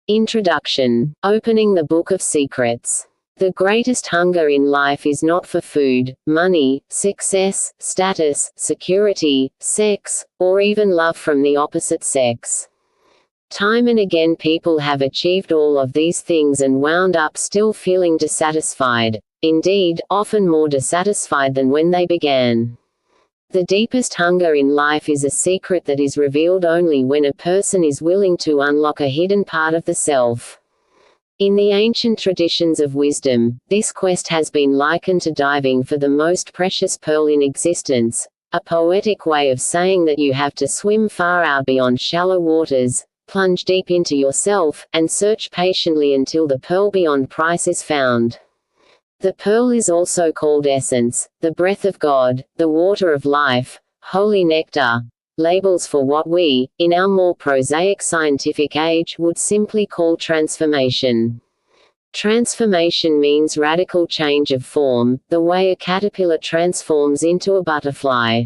Introduction. Opening the Book of Secrets. The greatest hunger in life is not for food, money, success, status, security, sex, or even love from the opposite sex. Time and again people have achieved all of these things and wound up still feeling dissatisfied. Indeed, often more dissatisfied than when they began. The deepest hunger in life is a secret that is revealed only when a person is willing to unlock a hidden part of the self. In the ancient traditions of wisdom, this quest has been likened to diving for the most precious pearl in existence, a poetic way of saying that you have to swim far out beyond shallow waters, plunge deep into yourself, and search patiently until the pearl beyond price is found. The pearl is also called essence, the breath of God, the water of life, holy nectar, labels for what we, in our more prosaic scientific age, would simply call transformation. Transformation means radical change of form, the way a caterpillar transforms into a butterfly.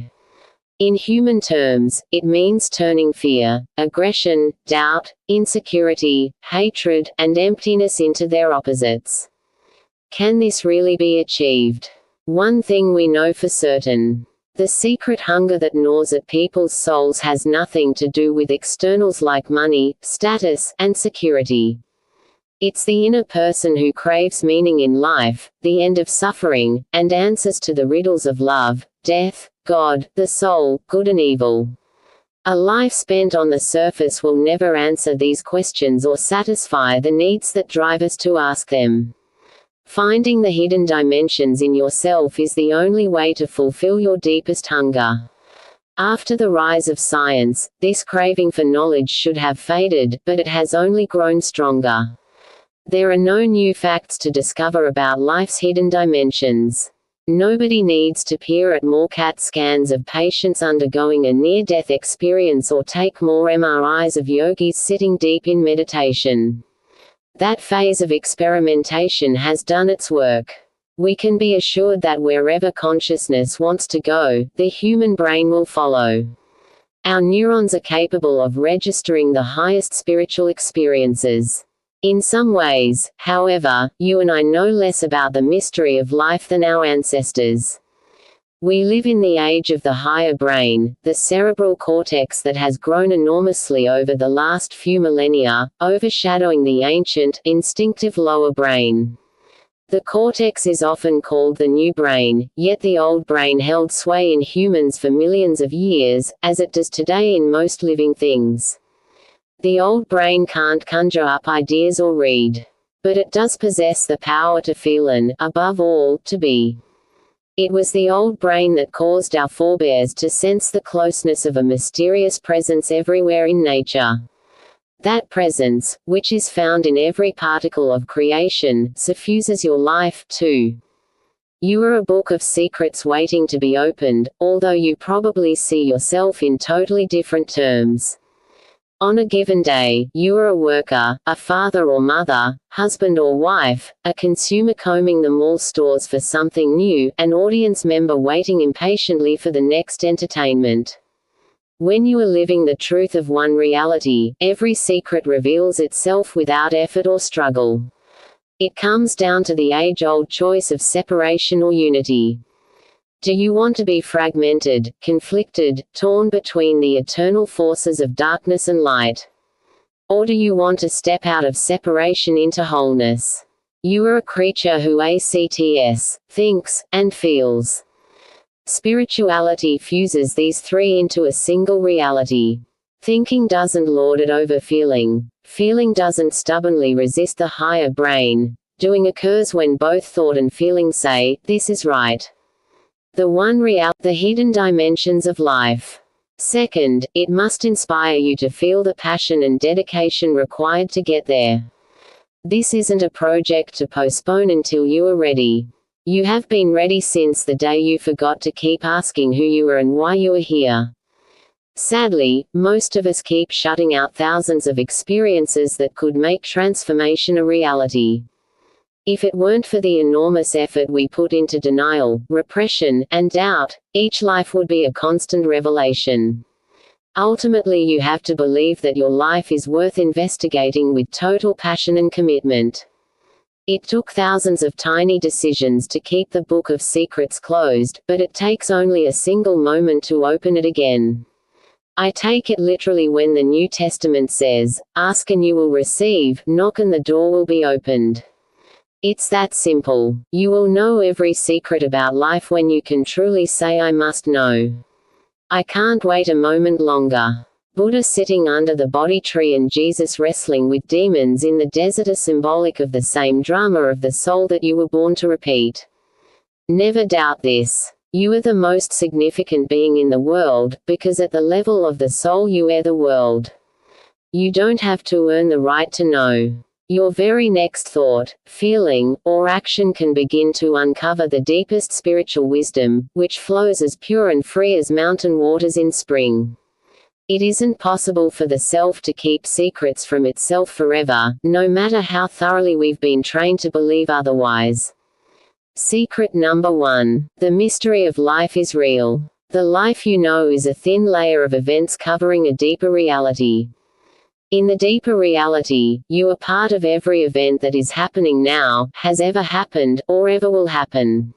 In human terms, it means turning fear, aggression, doubt, insecurity, hatred, and emptiness into their opposites. Can this really be achieved? One thing we know for certain. The secret hunger that gnaws at people's souls has nothing to do with externals like money, status, and security. It's the inner person who craves meaning in life, the end of suffering, and answers to the riddles of love, death, God, the soul, good and evil. A life spent on the surface will never answer these questions or satisfy the needs that drive us to ask them. Finding the hidden dimensions in yourself is the only way to fulfill your deepest hunger. After the rise of science, this craving for knowledge should have faded, but it has only grown stronger. There are no new facts to discover about life's hidden dimensions. Nobody needs to peer at more CAT scans of patients undergoing a near-death experience or take more MRIs of yogis sitting deep in meditation. That phase of experimentation has done its work. We can be assured that wherever consciousness wants to go, the human brain will follow. Our neurons are capable of registering the highest spiritual experiences. In some ways, however, you and I know less about the mystery of life than our ancestors. We live in the age of the higher brain, the cerebral cortex that has grown enormously over the last few millennia, overshadowing the ancient, instinctive lower brain. The cortex is often called the new brain, yet the old brain held sway in humans for millions of years, as it does today in most living things. The old brain can't conjure up ideas or read. But it does possess the power to feel and, above all, to be. It was the old brain that caused our forebears to sense the closeness of a mysterious presence everywhere in nature. That presence, which is found in every particle of creation, suffuses your life, too. You are a book of secrets waiting to be opened, although you probably see yourself in totally different terms. On a given day, you are a worker, a father or mother, husband or wife, a consumer combing the mall stores for something new, an audience member waiting impatiently for the next entertainment. When you are living the truth of one reality, every secret reveals itself without effort or struggle. It comes down to the age-old choice of separation or unity. Do you want to be fragmented, conflicted, torn between the eternal forces of darkness and light? Or do you want to step out of separation into wholeness? You are a creature who acts, thinks, and feels. Spirituality fuses these three into a single reality. Thinking doesn't lord it over feeling. Feeling doesn't stubbornly resist the higher brain. Doing occurs when both thought and feeling say, "This is right." The hidden dimensions of life. Second, it must inspire you to feel the passion and dedication required to get there. This isn't a project to postpone until you are ready. You have been ready since the day you forgot to keep asking who you are and why you are here. Sadly, most of us keep shutting out thousands of experiences that could make transformation a reality. If it weren't for the enormous effort we put into denial, repression, and doubt, each life would be a constant revelation. Ultimately, you have to believe that your life is worth investigating with total passion and commitment. It took thousands of tiny decisions to keep the Book of Secrets closed, but it takes only a single moment to open it again. I take it literally when the New Testament says, "Ask and you will receive, knock and the door will be opened." It's that simple. You will know every secret about life when you can truly say, "I must know. I can't wait a moment longer." Buddha sitting under the Bodhi tree and Jesus wrestling with demons in the desert are symbolic of the same drama of the soul that you were born to repeat. Never doubt this. You are the most significant being in the world, because at the level of the soul you are the world. You don't have to earn the right to know. Your very next thought, feeling, or action can begin to uncover the deepest spiritual wisdom, which flows as pure and free as mountain waters in spring. It isn't possible for the self to keep secrets from itself forever, no matter how thoroughly we've been trained to believe otherwise. Secret number 1. The mystery of life is real. The life you know is a thin layer of events covering a deeper reality. In the deeper reality, you are part of every event that is happening now, has ever happened, or ever will happen.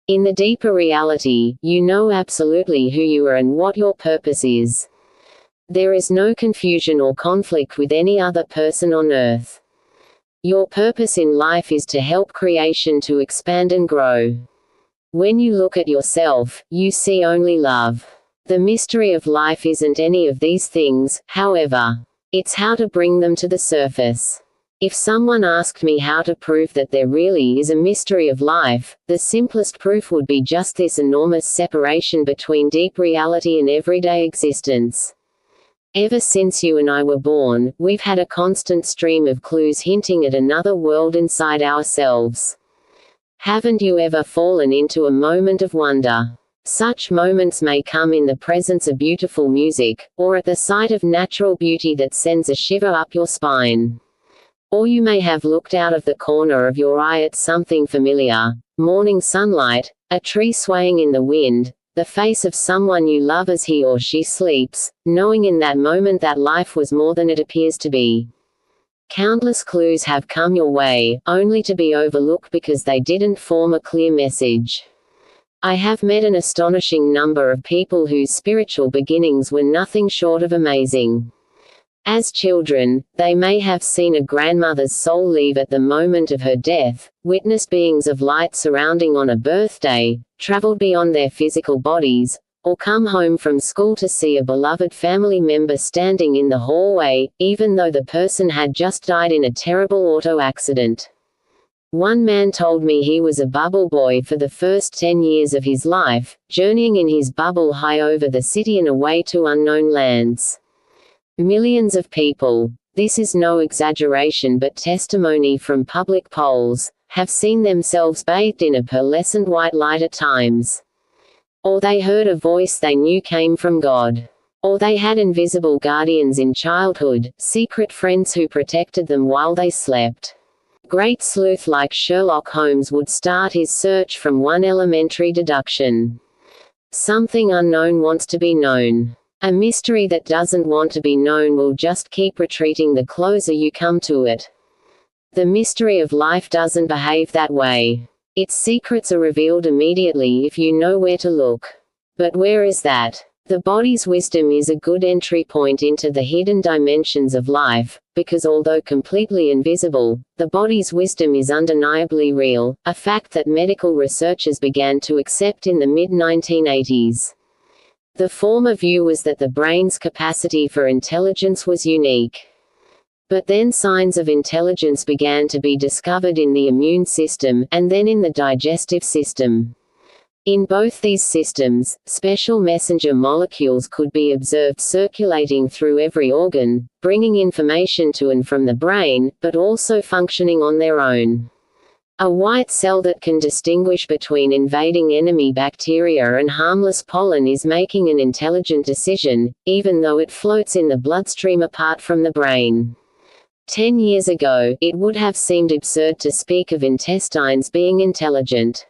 In the deeper reality, you know absolutely who you are and what your purpose is. There is no confusion or conflict with any other person on earth. Your purpose in life is to help creation to expand and grow. When you look at yourself, you see only love. The mystery of life isn't any of these things, however. It's how to bring them to the surface. If someone asked me how to prove that there really is a mystery of life, the simplest proof would be just this enormous separation between deep reality and everyday existence. Ever since you and I were born, we've had a constant stream of clues hinting at another world inside ourselves. Haven't you ever fallen into a moment of wonder? Such moments may come in the presence of beautiful music, or at the sight of natural beauty that sends a shiver up your spine. Or you may have looked out of the corner of your eye at something familiar: morning sunlight, a tree swaying in the wind, the face of someone you love as he or she sleeps, knowing in that moment that life was more than it appears to be. Countless clues have come your way, only to be overlooked because they didn't form a clear message. I have met an astonishing number of people whose spiritual beginnings were nothing short of amazing. As children, they may have seen a grandmother's soul leave at the moment of her death, witnessed beings of light surrounding on a birthday, traveled beyond their physical bodies, or come home from school to see a beloved family member standing in the hallway, even though the person had just died in a terrible auto accident. One man told me he was a bubble boy for the first 10 years of his life, journeying in his bubble high over the city and away to unknown lands. Millions of people, this is no exaggeration but testimony from public polls, have seen themselves bathed in a pearlescent white light at times. Or they heard a voice they knew came from God. Or they had invisible guardians in childhood, secret friends who protected them while they slept. Great sleuth like Sherlock Holmes would start his search from one elementary deduction. Something unknown wants to be known. A mystery that doesn't want to be known will just keep retreating the closer you come to it. The mystery of life doesn't behave that way. Its secrets are revealed immediately if you know where to look. But where is that? The body's wisdom is a good entry point into the hidden dimensions of life, because although completely invisible, the body's wisdom is undeniably real, a fact that medical researchers began to accept in the mid-1980s. The former view was that the brain's capacity for intelligence was unique. But then signs of intelligence began to be discovered in the immune system, and then in the digestive system. In both these systems, special messenger molecules could be observed circulating through every organ, bringing information to and from the brain, but also functioning on their own. A white cell that can distinguish between invading enemy bacteria and harmless pollen is making an intelligent decision, even though it floats in the bloodstream apart from the brain. 10 years ago, it would have seemed absurd to speak of intestines being intelligent.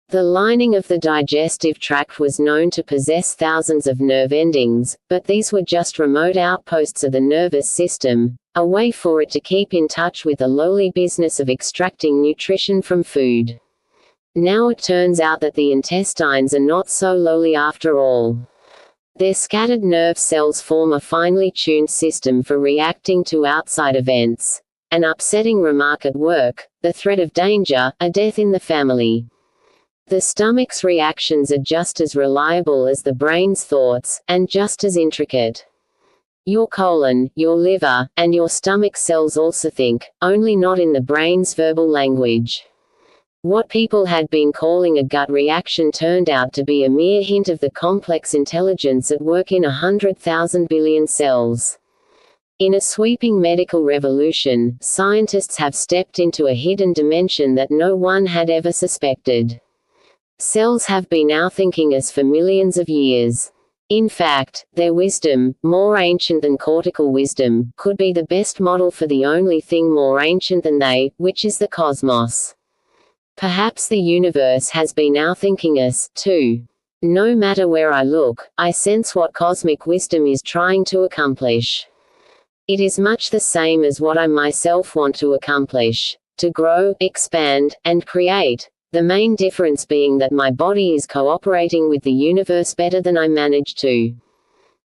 The lining of the digestive tract was known to possess thousands of nerve endings, but these were just remote outposts of the nervous system, a way for it to keep in touch with the lowly business of extracting nutrition from food. Now it turns out that the intestines are not so lowly after all. Their scattered nerve cells form a finely tuned system for reacting to outside events. An upsetting remark at work, the threat of danger, a death in the family. The stomach's reactions are just as reliable as the brain's thoughts, and just as intricate. Your colon, your liver, and your stomach cells also think, only not in the brain's verbal language. What people had been calling a gut reaction turned out to be a mere hint of the complex intelligence at work in 100,000 billion cells. In a sweeping medical revolution, scientists have stepped into a hidden dimension that no one had ever suspected. Cells have been outthinking us for millions of years. In fact, their wisdom, more ancient than cortical wisdom, could be the best model for the only thing more ancient than they, which is the cosmos. Perhaps the universe has been outthinking us, too. No matter where I look, I sense what cosmic wisdom is trying to accomplish. It is much the same as what I myself want to accomplish: to grow, expand, and create. The main difference being that my body is cooperating with the universe better than I manage to.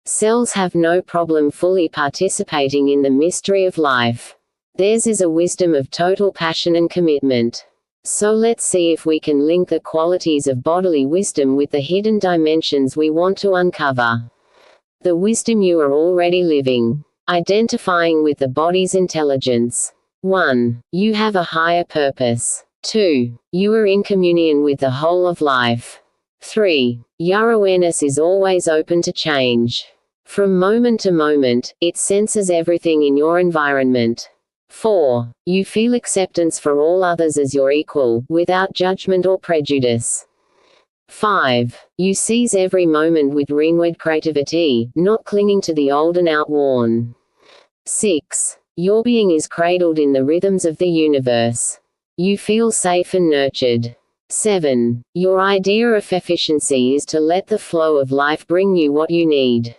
Cells have no problem fully participating in the mystery of life. Theirs is a wisdom of total passion and commitment. So let's see if we can link the qualities of bodily wisdom with the hidden dimensions we want to uncover. The wisdom you are already living. Identifying with the body's intelligence. 1. You have a higher purpose. 2. You are in communion with the whole of life. 3. Your awareness is always open to change. From moment to moment, it senses everything in your environment. 4. You feel acceptance for all others as your equal, without judgment or prejudice. 5. You seize every moment with renewed creativity, not clinging to the old and outworn. 6. Your being is cradled in the rhythms of the universe. You feel safe and nurtured. 7. Your idea of efficiency is to let the flow of life bring you what you need.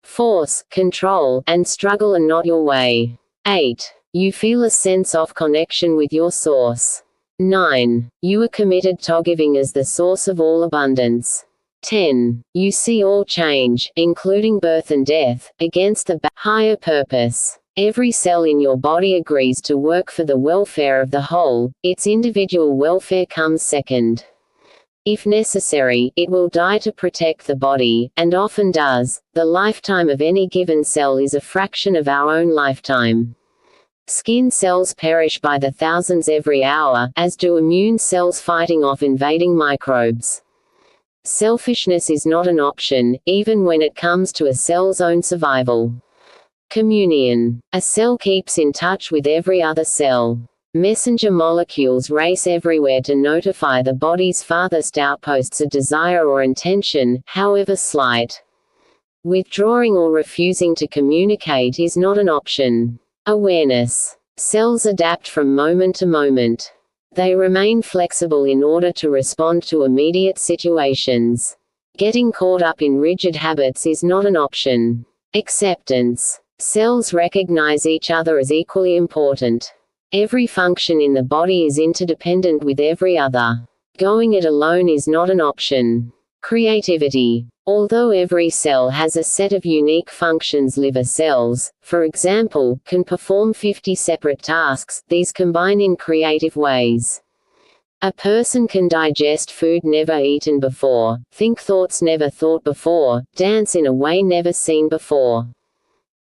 Force, control, and struggle are not your way. 8. You feel a sense of connection with your source. 9. You are committed to giving as the source of all abundance. 10. You see all change, including birth and death, against the higher purpose. Every cell in your body agrees to work for the welfare of the whole, its individual welfare comes second. If necessary, it will die to protect the body, and often does. The lifetime of any given cell is a fraction of our own lifetime. Skin cells perish by the thousands every hour, as do immune cells fighting off invading microbes. Selfishness is not an option, even when it comes to a cell's own survival. Communion. A cell keeps in touch with every other cell. Messenger molecules race everywhere to notify the body's farthest outposts a desire or intention, however slight. Withdrawing or refusing to communicate is not an option. Awareness. Cells adapt from moment to moment. They remain flexible in order to respond to immediate situations. Getting caught up in rigid habits is not an option. Acceptance. Cells recognize each other as equally important. Every function in the body is interdependent with every other. Going it alone is not an option. Creativity. Although every cell has a set of unique functions, liver cells, for example, can perform 50 separate tasks, these combine in creative ways. A person can digest food never eaten before, think thoughts never thought before, dance in a way never seen before.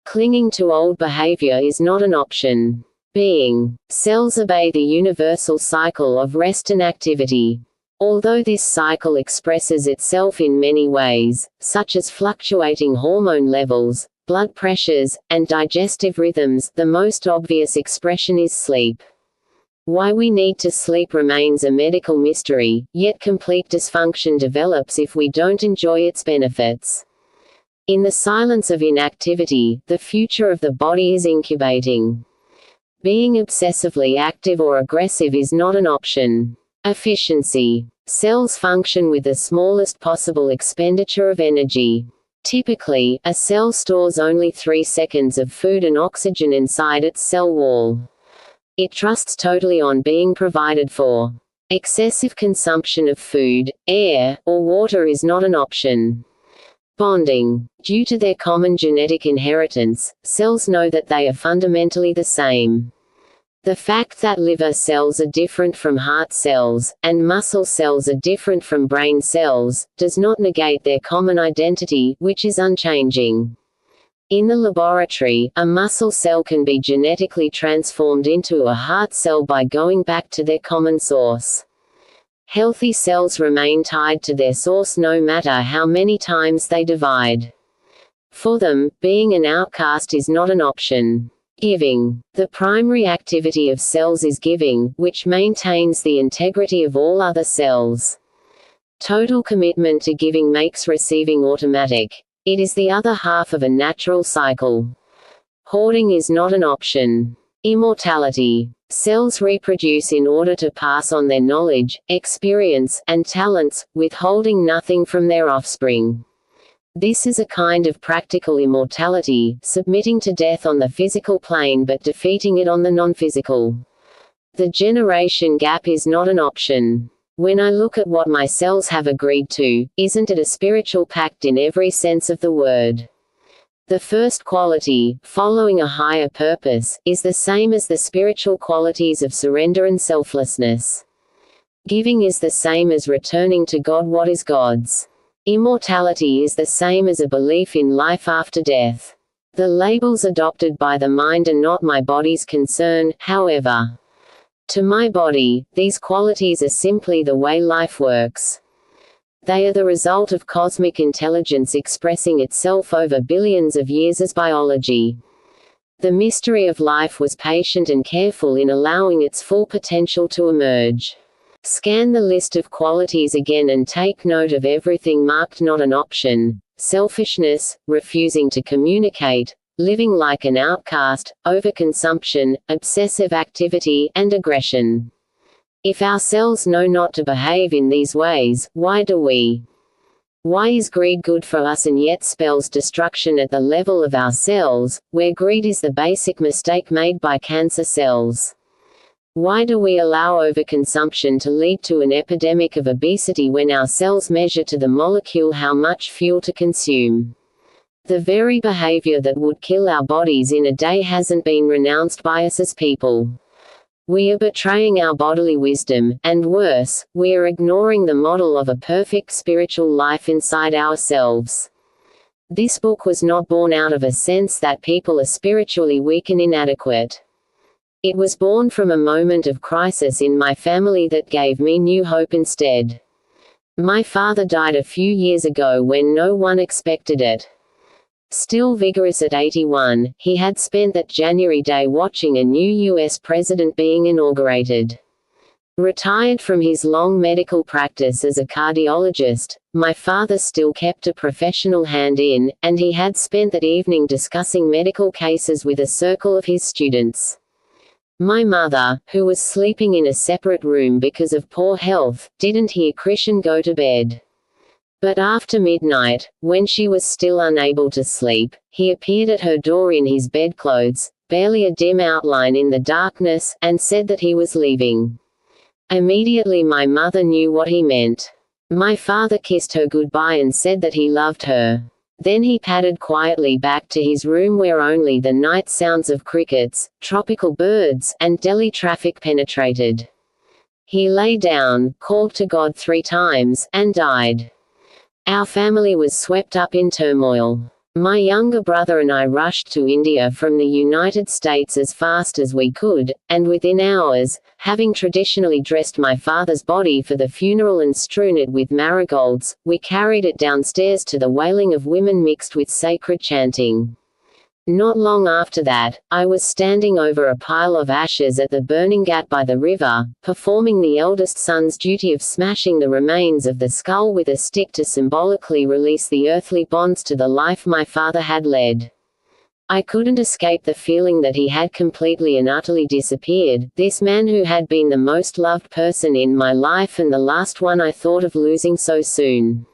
Clinging to old behavior is not an option. Being. Cells obey the universal cycle of rest and activity. Although this cycle expresses itself in many ways, such as fluctuating hormone levels, blood pressures, and digestive rhythms, the most obvious expression is sleep. Why we need to sleep remains a medical mystery, yet complete dysfunction develops if we don't enjoy its benefits. In the silence of inactivity, the future of the body is incubating. Being obsessively active or aggressive is not an option. Efficiency. Cells function with the smallest possible expenditure of energy. Typically, a cell stores only 3 seconds of food and oxygen inside its cell wall. It trusts totally on being provided for. Excessive consumption of food, air, or water is not an option. Bonding. Due to their common genetic inheritance, cells know that they are fundamentally the same. The fact that liver cells are different from heart cells, and muscle cells are different from brain cells, does not negate their common identity, which is unchanging. In the laboratory, a muscle cell can be genetically transformed into a heart cell by going back to their common source. Healthy cells remain tied to their source no matter how many times they divide. For them, being an outcast is not an option. Giving. The primary activity of cells is giving, which maintains the integrity of all other cells. Total commitment to giving makes receiving automatic. It is the other half of a natural cycle. Hoarding is not an option. Immortality. Cells reproduce in order to pass on their knowledge, experience, and talents, withholding nothing from their offspring. This is a kind of practical immortality, submitting to death on the physical plane but defeating it on the non-physical. The generation gap is not an option. When I look at what my cells have agreed to, isn't it a spiritual pact in every sense of the word? The first quality, following a higher purpose, is the same as the spiritual qualities of surrender and selflessness. Giving is the same as returning to God what is God's. Immortality is the same as a belief in life after death. The labels adopted by the mind are not my body's concern, however. To my body, these qualities are simply the way life works. They are the result of cosmic intelligence expressing itself over billions of years as biology. The mystery of life was patient and careful in allowing its full potential to emerge. Scan the list of qualities again and take note of everything marked not an option: selfishness, refusing to communicate, living like an outcast, overconsumption, obsessive activity, and aggression. If our cells know not to behave in these ways, why do we? Why is greed good for us and yet spells destruction at the level of our cells, where greed is the basic mistake made by cancer cells? Why do we allow overconsumption to lead to an epidemic of obesity when our cells measure to the molecule how much fuel to consume? The very behavior that would kill our bodies in a day hasn't been renounced by us as people. We are betraying our bodily wisdom, and worse, we are ignoring the model of a perfect spiritual life inside ourselves. This book was not born out of a sense that people are spiritually weak and inadequate. It was born from a moment of crisis in my family that gave me new hope instead. My father died a few years ago when no one expected it. Still vigorous at 81, he had spent that January day watching a new U.S. president being inaugurated. Retired from his long medical practice as a cardiologist, my father still kept a professional hand in, and he had spent that evening discussing medical cases with a circle of his students. My mother, who was sleeping in a separate room because of poor health, didn't hear Krishan go to bed. But after midnight, when she was still unable to sleep, he appeared at her door in his bedclothes, barely a dim outline in the darkness, and said that he was leaving. Immediately my mother knew what he meant. My father kissed her goodbye and said that he loved her. Then he padded quietly back to his room where only the night sounds of crickets, tropical birds, and Delhi traffic penetrated. He lay down, called to God 3 times, and died. Our family was swept up in turmoil. My younger brother and I rushed to India from the United States as fast as we could, and within hours, having traditionally dressed my father's body for the funeral and strewn it with marigolds, we carried it downstairs to the wailing of women mixed with sacred chanting. Not long after that, I was standing over a pile of ashes at the burning ghat by the river, performing the eldest son's duty of smashing the remains of the skull with a stick to symbolically release the earthly bonds to the life my father had led. I couldn't escape the feeling that he had completely and utterly disappeared, this man who had been the most loved person in my life and the last one I thought of losing so soon.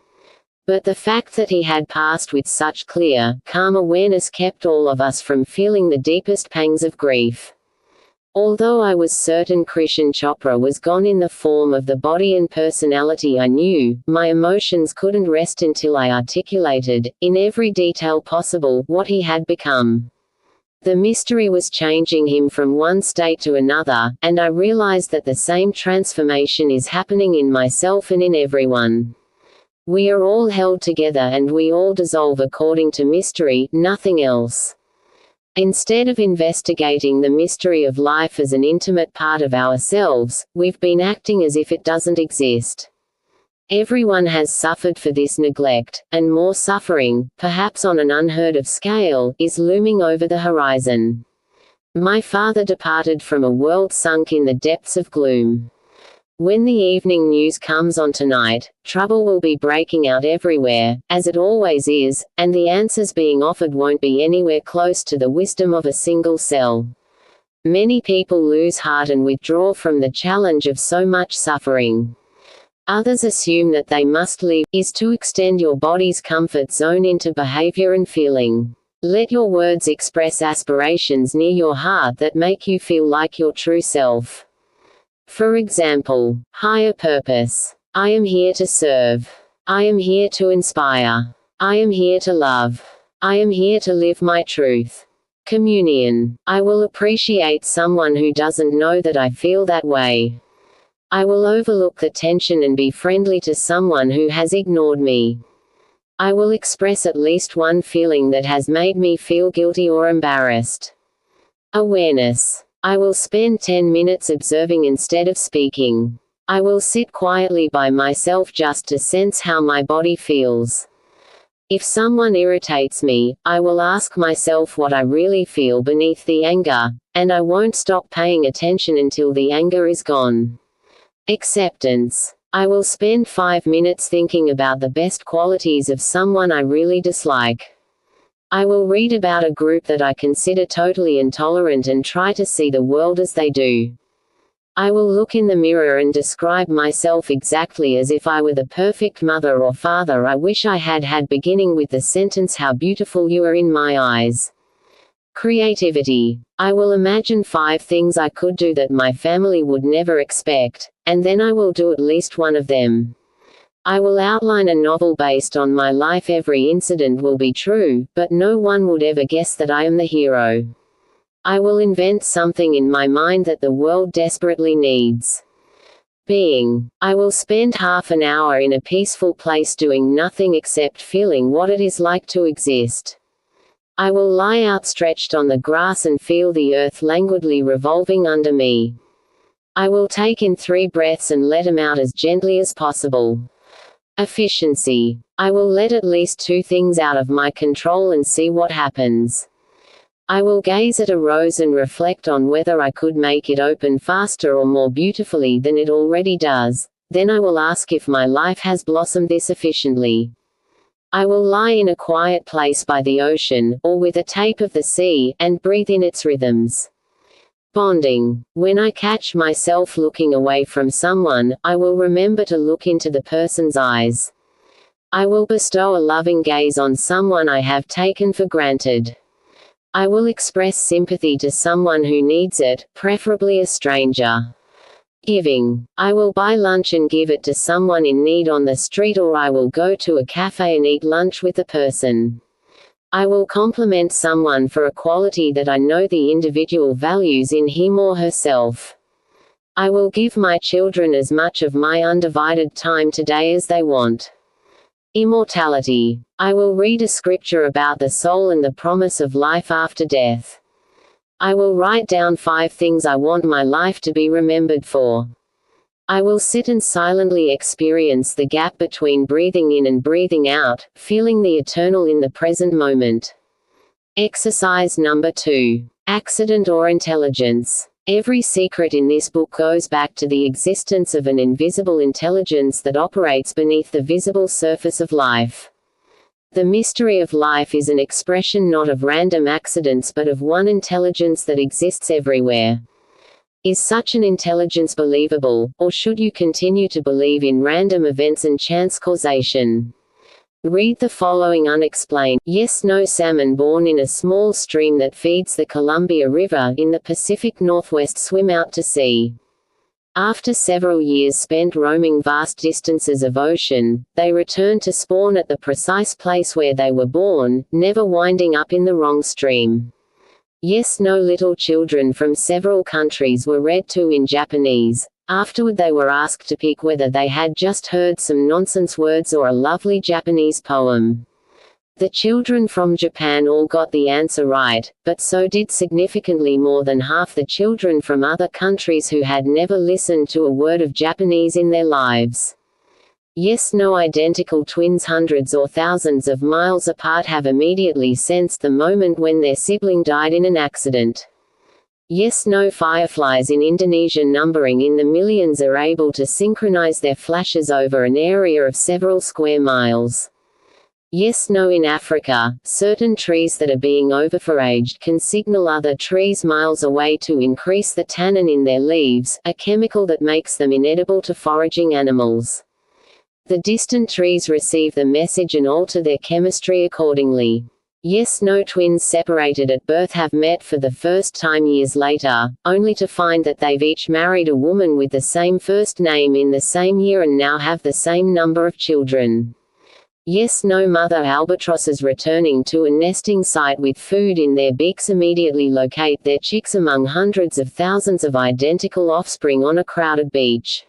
But the fact that he had passed with such clear, calm awareness kept all of us from feeling the deepest pangs of grief. Although I was certain Krishan Chopra was gone in the form of the body and personality I knew, my emotions couldn't rest until I articulated, in every detail possible, what he had become. The mystery was changing him from one state to another, and I realized that the same transformation is happening in myself and in everyone. We are all held together and we all dissolve according to mystery, nothing else. Instead of investigating the mystery of life as an intimate part of ourselves, we've been acting as if it doesn't exist. Everyone has suffered for this neglect, and more suffering, perhaps on an unheard of scale, is looming over the horizon. My father departed from a world sunk in the depths of gloom. When the evening news comes on tonight, trouble will be breaking out everywhere, as it always is, and the answers being offered won't be anywhere close to the wisdom of a single cell. Many people lose heart and withdraw from the challenge of so much suffering. Others assume that they must live is to extend your body's comfort zone into behavior and feeling. Let your words express aspirations near your heart that make you feel like your true self. For example, higher purpose. I am here to serve. I am here to inspire. I am here to love. I am here to live my truth. Communion. I will appreciate someone who doesn't know that I feel that way. I will overlook the tension and be friendly to someone who has ignored me. I will express at least one feeling that has made me feel guilty or embarrassed. Awareness. I will spend 10 minutes observing instead of speaking. I will sit quietly by myself just to sense how my body feels. If someone irritates me, I will ask myself what I really feel beneath the anger, and I won't stop paying attention until the anger is gone. Acceptance. I will spend 5 minutes thinking about the best qualities of someone I really dislike. I will read about a group that I consider totally intolerant and try to see the world as they do. I will look in the mirror and describe myself exactly as if I were the perfect mother or father I wish I had had, beginning with the sentence, "How beautiful you are in my eyes." Creativity. I will imagine 5 things I could do that my family would never expect, and then I will do at least one of them. I will outline a novel based on my life. Every incident will be true, but no one would ever guess that I am the hero. I will invent something in my mind that the world desperately needs. Being. I will spend half an hour in a peaceful place doing nothing except feeling what it is like to exist. I will lie outstretched on the grass and feel the earth languidly revolving under me. I will take in 3 breaths and let them out as gently as possible. Efficiency. I will let at least 2 things out of my control and see what happens. I will gaze at a rose and reflect on whether I could make it open faster or more beautifully than it already does. Then I will ask if my life has blossomed this efficiently. I will lie in a quiet place by the ocean, or with a tape of the sea, and breathe in its rhythms. Bonding. When I catch myself looking away from someone, I will remember to look into the person's eyes. I will bestow a loving gaze on someone I have taken for granted. I will express sympathy to someone who needs it, preferably a stranger. Giving. I will buy lunch and give it to someone in need on the street, or I will go to a cafe and eat lunch with the person. I will compliment someone for a quality that I know the individual values in him or herself. I will give my children as much of my undivided time today as they want. Immortality. I will read a scripture about the soul and the promise of life after death. I will write down 5 things I want my life to be remembered for. I will sit and silently experience the gap between breathing in and breathing out, feeling the eternal in the present moment. Exercise number 2. Accident or intelligence. Every secret in this book goes back to the existence of an invisible intelligence that operates beneath the visible surface of life. The mystery of life is an expression not of random accidents but of one intelligence that exists everywhere. Is such an intelligence believable, or should you continue to believe in random events and chance causation? Read the following unexplained, yes/no salmon born in a small stream that feeds the Columbia River in the Pacific Northwest swim out to sea. After several years spent roaming vast distances of ocean, they return to spawn at the precise place where they were born, never winding up in the wrong stream. Yes/no little children from several countries were read to in Japanese. Afterward they were asked to pick whether they had just heard some nonsense words or a lovely Japanese poem. The children from Japan all got the answer right, but so did significantly more than half the children from other countries who had never listened to a word of Japanese in their lives. Yes/no identical twins hundreds or thousands of miles apart have immediately sensed the moment when their sibling died in an accident. Yes/no fireflies in Indonesia numbering in the millions are able to synchronize their flashes over an area of several square miles. Yes/no in Africa, certain trees that are being overforaged can signal other trees miles away to increase the tannin in their leaves, a chemical that makes them inedible to foraging animals. The distant trees receive the message and alter their chemistry accordingly. Yes/no twins separated at birth have met for the first time years later, only to find that they've each married a woman with the same first name in the same year and now have the same number of children. Yes/no mother albatrosses returning to a nesting site with food in their beaks immediately locate their chicks among hundreds of thousands of identical offspring on a crowded beach.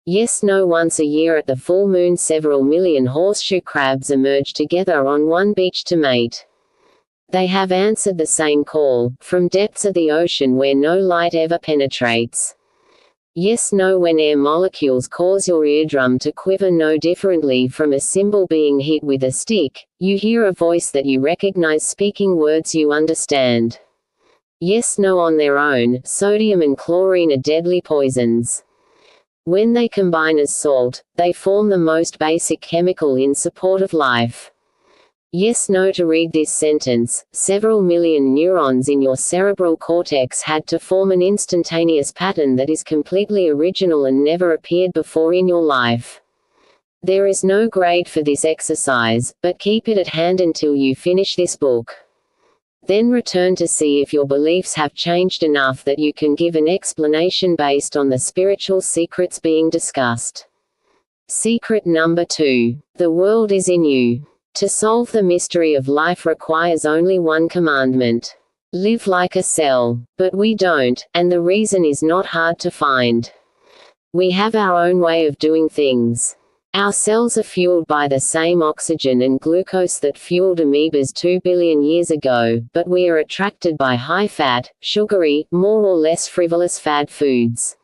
Yes/no once a year at the full moon several million horseshoe crabs emerge together on one beach to mate. They have answered the same call, from depths of the ocean where no light ever penetrates. Yes/no when air molecules cause your eardrum to quiver no differently from a cymbal being hit with a stick, you hear a voice that you recognize speaking words you understand. Yes/no on their own, sodium and chlorine are deadly poisons. When they combine as salt, they form the most basic chemical in support of life. Yes/no to read this sentence, several million neurons in your cerebral cortex had to form an instantaneous pattern that is completely original and never appeared before in your life. There is no grade for this exercise, but keep it at hand until you finish this book. Then return to see if your beliefs have changed enough that you can give an explanation based on the spiritual secrets being discussed. Secret number 2. The world is in you. To solve the mystery of life requires only one commandment. Live like a cell. But we don't, and the reason is not hard to find. We have our own way of doing things. Our cells are fueled by the same oxygen and glucose that fueled amoebas 2 billion years ago, but we are attracted by high-fat, sugary, more or less frivolous fad foods.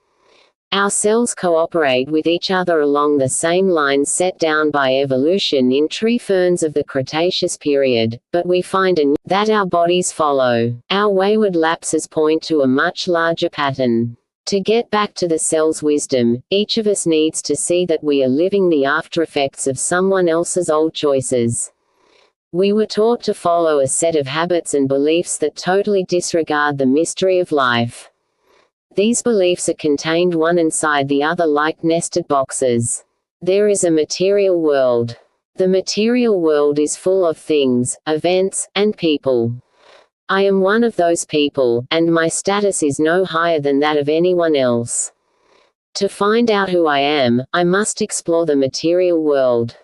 Our cells cooperate with each other along the same lines set down by evolution in tree ferns of the Cretaceous period, but we find that our bodies follow. Our wayward lapses point to a much larger pattern. To get back to the cell's wisdom, each of us needs to see that we are living the aftereffects of someone else's old choices. We were taught to follow a set of habits and beliefs that totally disregard the mystery of life. These beliefs are contained one inside the other like nested boxes. There is a material world. The material world is full of things, events, and people. I am one of those people, and my status is no higher than that of anyone else. To find out who I am, I must explore the material world.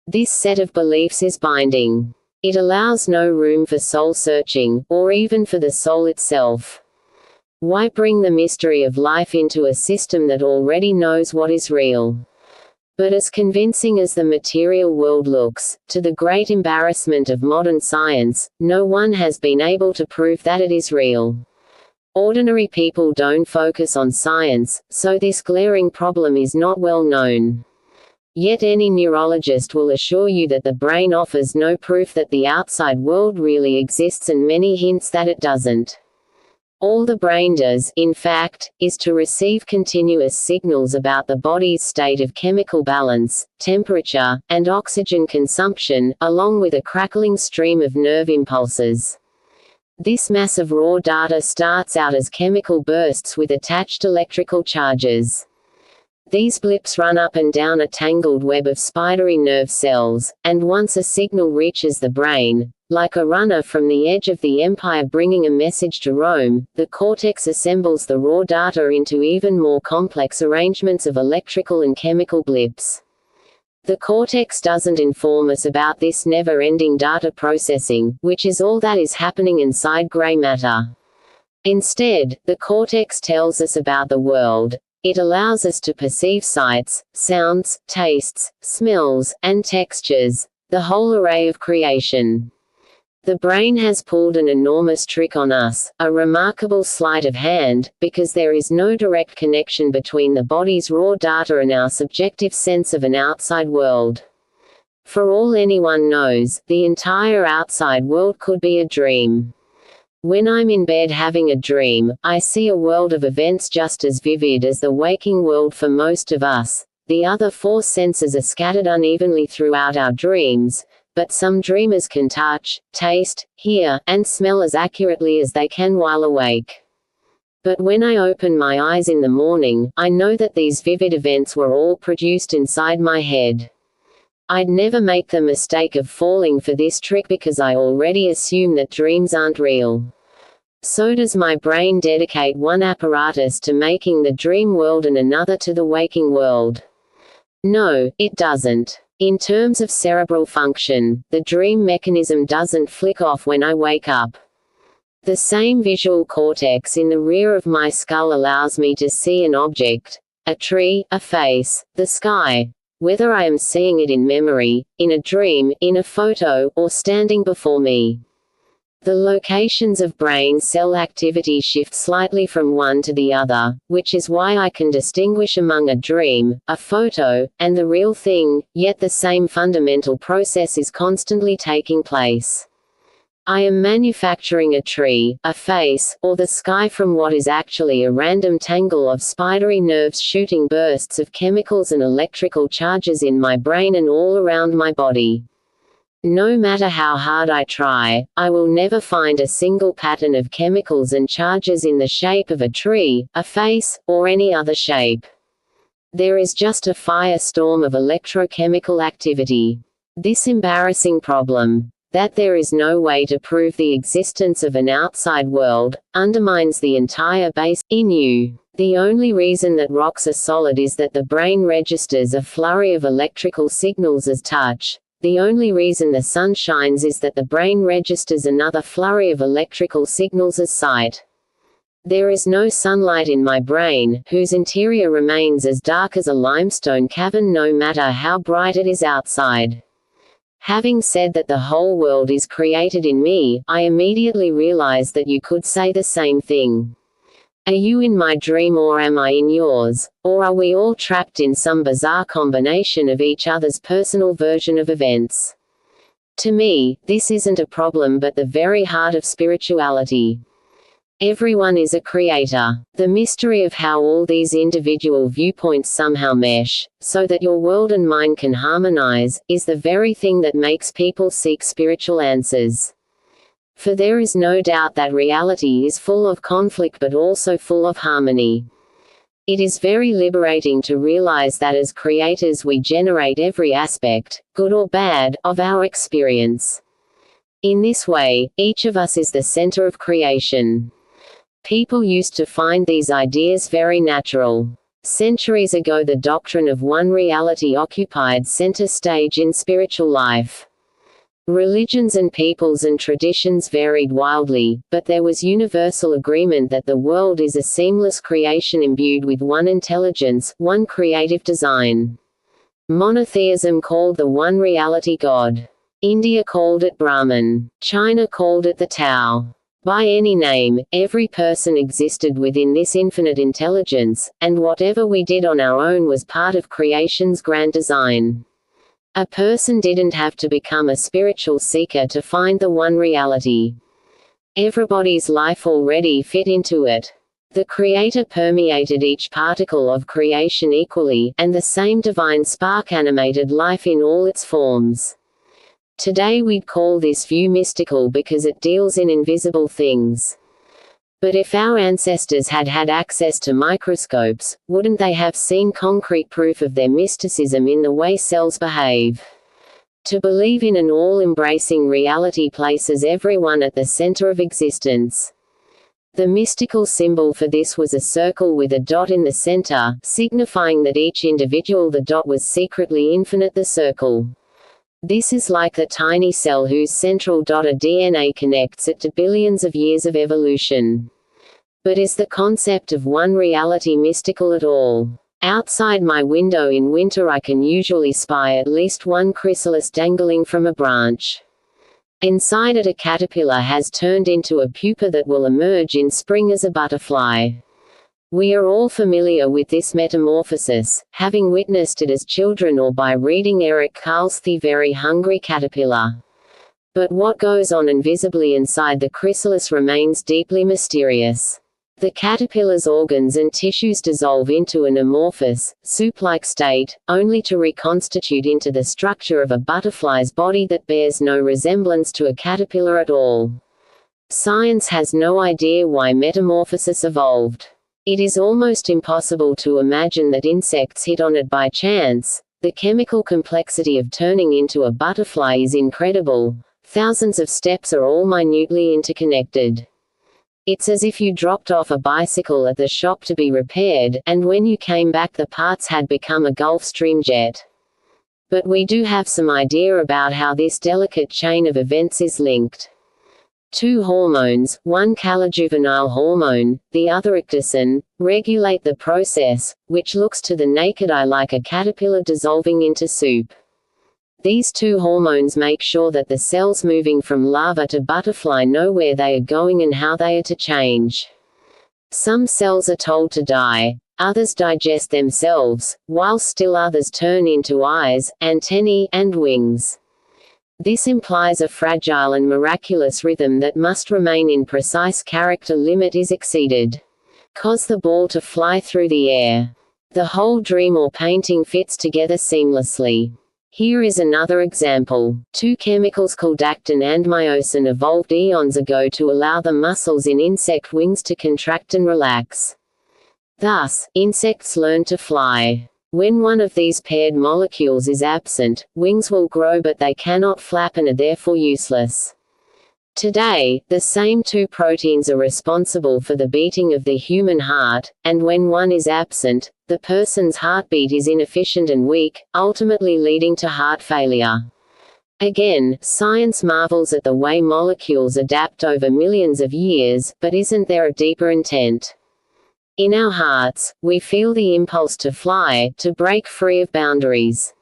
This set of beliefs is binding. It allows no room for soul searching, or even for the soul itself. Why bring the mystery of life into a system that already knows what is real? But as convincing as the material world looks, to the great embarrassment of modern science, no one has been able to prove that it is real. Ordinary people don't focus on science, so this glaring problem is not well known. Yet any neurologist will assure you that the brain offers no proof that the outside world really exists and many hints that it doesn't. All the brain does, in fact, is to receive continuous signals about the body's state of chemical balance, temperature, and oxygen consumption, along with a crackling stream of nerve impulses. This mass of raw data starts out as chemical bursts with attached electrical charges. These blips run up and down a tangled web of spidery nerve cells, and once a signal reaches the brain, like a runner from the edge of the empire bringing a message to Rome, the cortex assembles the raw data into even more complex arrangements of electrical and chemical blips. The cortex doesn't inform us about this never-ending data processing, which is all that is happening inside gray matter. Instead, the cortex tells us about the world. It allows us to perceive sights, sounds, tastes, smells, and textures, the whole array of creation. The brain has pulled an enormous trick on us, a remarkable sleight of hand, because there is no direct connection between the body's raw data and our subjective sense of an outside world. For all anyone knows, the entire outside world could be a dream. When I'm in bed having a dream, I see a world of events just as vivid as the waking world for most of us. The other four senses are scattered unevenly throughout our dreams, but some dreamers can touch, taste, hear, and smell as accurately as they can while awake. But when I open my eyes in the morning, I know that these vivid events were all produced inside my head. I'd never make the mistake of falling for this trick because I already assume that dreams aren't real. So does my brain dedicate one apparatus to making the dream world and another to the waking world? No, it doesn't. In terms of cerebral function, the dream mechanism doesn't flick off when I wake up. The same visual cortex in the rear of my skull allows me to see an object, a tree, a face, the sky, whether I am seeing it in memory, in a dream, in a photo, or standing before me. The locations of brain cell activity shift slightly from one to the other, which is why I can distinguish among a dream, a photo, and the real thing, yet the same fundamental process is constantly taking place. I am manufacturing a tree, a face, or the sky from what is actually a random tangle of spidery nerves shooting bursts of chemicals and electrical charges in my brain and all around my body. No matter how hard I try, I will never find a single pattern of chemicals and charges in the shape of a tree, a face, or any other shape. There is just a firestorm of electrochemical activity. This embarrassing problem, that there is no way to prove the existence of an outside world, undermines the entire base in you. The only reason that rocks are solid is that the brain registers a flurry of electrical signals as touch. The only reason the sun shines is that the brain registers another flurry of electrical signals as sight. There is no sunlight in my brain, whose interior remains as dark as a limestone cavern no matter how bright it is outside. Having said that the whole world is created in me, I immediately realize that you could say the same thing. Are you in my dream or am I in yours? Or are we all trapped in some bizarre combination of each other's personal version of events? To me, this isn't a problem but the very heart of spirituality. Everyone is a creator. The mystery of how all these individual viewpoints somehow mesh, so that your world and mine can harmonize, is the very thing that makes people seek spiritual answers. For there is no doubt that reality is full of conflict but also full of harmony. It is very liberating to realize that as creators we generate every aspect, good or bad, of our experience. In this way, each of us is the center of creation. People used to find these ideas very natural. Centuries ago the doctrine of one reality occupied center stage in spiritual life. Religions and peoples and traditions varied wildly, but there was universal agreement that the world is a seamless creation imbued with one intelligence, one creative design. Monotheism called the one reality God. India called it Brahman. China called it the Tao. By any name, every person existed within this infinite intelligence, and whatever we did on our own was part of creation's grand design. A person didn't have to become a spiritual seeker to find the one reality. Everybody's life already fit into it. The Creator permeated each particle of creation equally, and the same divine spark animated life in all its forms. Today we'd call this view mystical because it deals in invisible things. But if our ancestors had had access to microscopes, wouldn't they have seen concrete proof of their mysticism in the way cells behave? To believe in an all-embracing reality places everyone at the center of existence. The mystical symbol for this was a circle with a dot in the center, signifying that each individual the dot was secretly infinite the circle. This is like the tiny cell whose central dot of DNA connects it to billions of years of evolution. But is the concept of one reality mystical at all? Outside my window in winter I can usually spy at least one chrysalis dangling from a branch. Inside it a caterpillar has turned into a pupa that will emerge in spring as a butterfly. We are all familiar with this metamorphosis, having witnessed it as children or by reading Eric Carle's The Very Hungry Caterpillar. But what goes on invisibly inside the chrysalis remains deeply mysterious. The caterpillar's organs and tissues dissolve into an amorphous, soup-like state, only to reconstitute into the structure of a butterfly's body that bears no resemblance to a caterpillar at all. Science has no idea why metamorphosis evolved. It is almost impossible to imagine that insects hit on it by chance. The chemical complexity of turning into a butterfly is incredible. Thousands of steps are all minutely interconnected. It's as if you dropped off a bicycle at the shop to be repaired, and when you came back the parts had become a Gulfstream jet. But we do have some idea about how this delicate chain of events is linked. Two hormones, one calijuvenile hormone, the other ecdysone, regulate the process, which looks to the naked eye like a caterpillar dissolving into soup. These two hormones make sure that the cells moving from larva to butterfly know where they are going and how they are to change. Some cells are told to die, others digest themselves, while still others turn into eyes, antennae, and wings. This implies a fragile and miraculous rhythm that must remain in precise character limit is exceeded. Cause the ball to fly through the air. The whole dream or painting fits together seamlessly. Here is another example. Two chemicals caldactin and myosin evolved eons ago to allow the muscles in insect wings to contract and relax. Thus, insects learn to fly. When one of these paired molecules is absent, wings will grow but they cannot flap and are therefore useless. Today, the same two proteins are responsible for the beating of the human heart, and when one is absent, the person's heartbeat is inefficient and weak, ultimately leading to heart failure. Again, science marvels at the way molecules adapt over millions of years, but isn't there a deeper intent? In our hearts, we feel the impulse to fly, to break free of boundaries.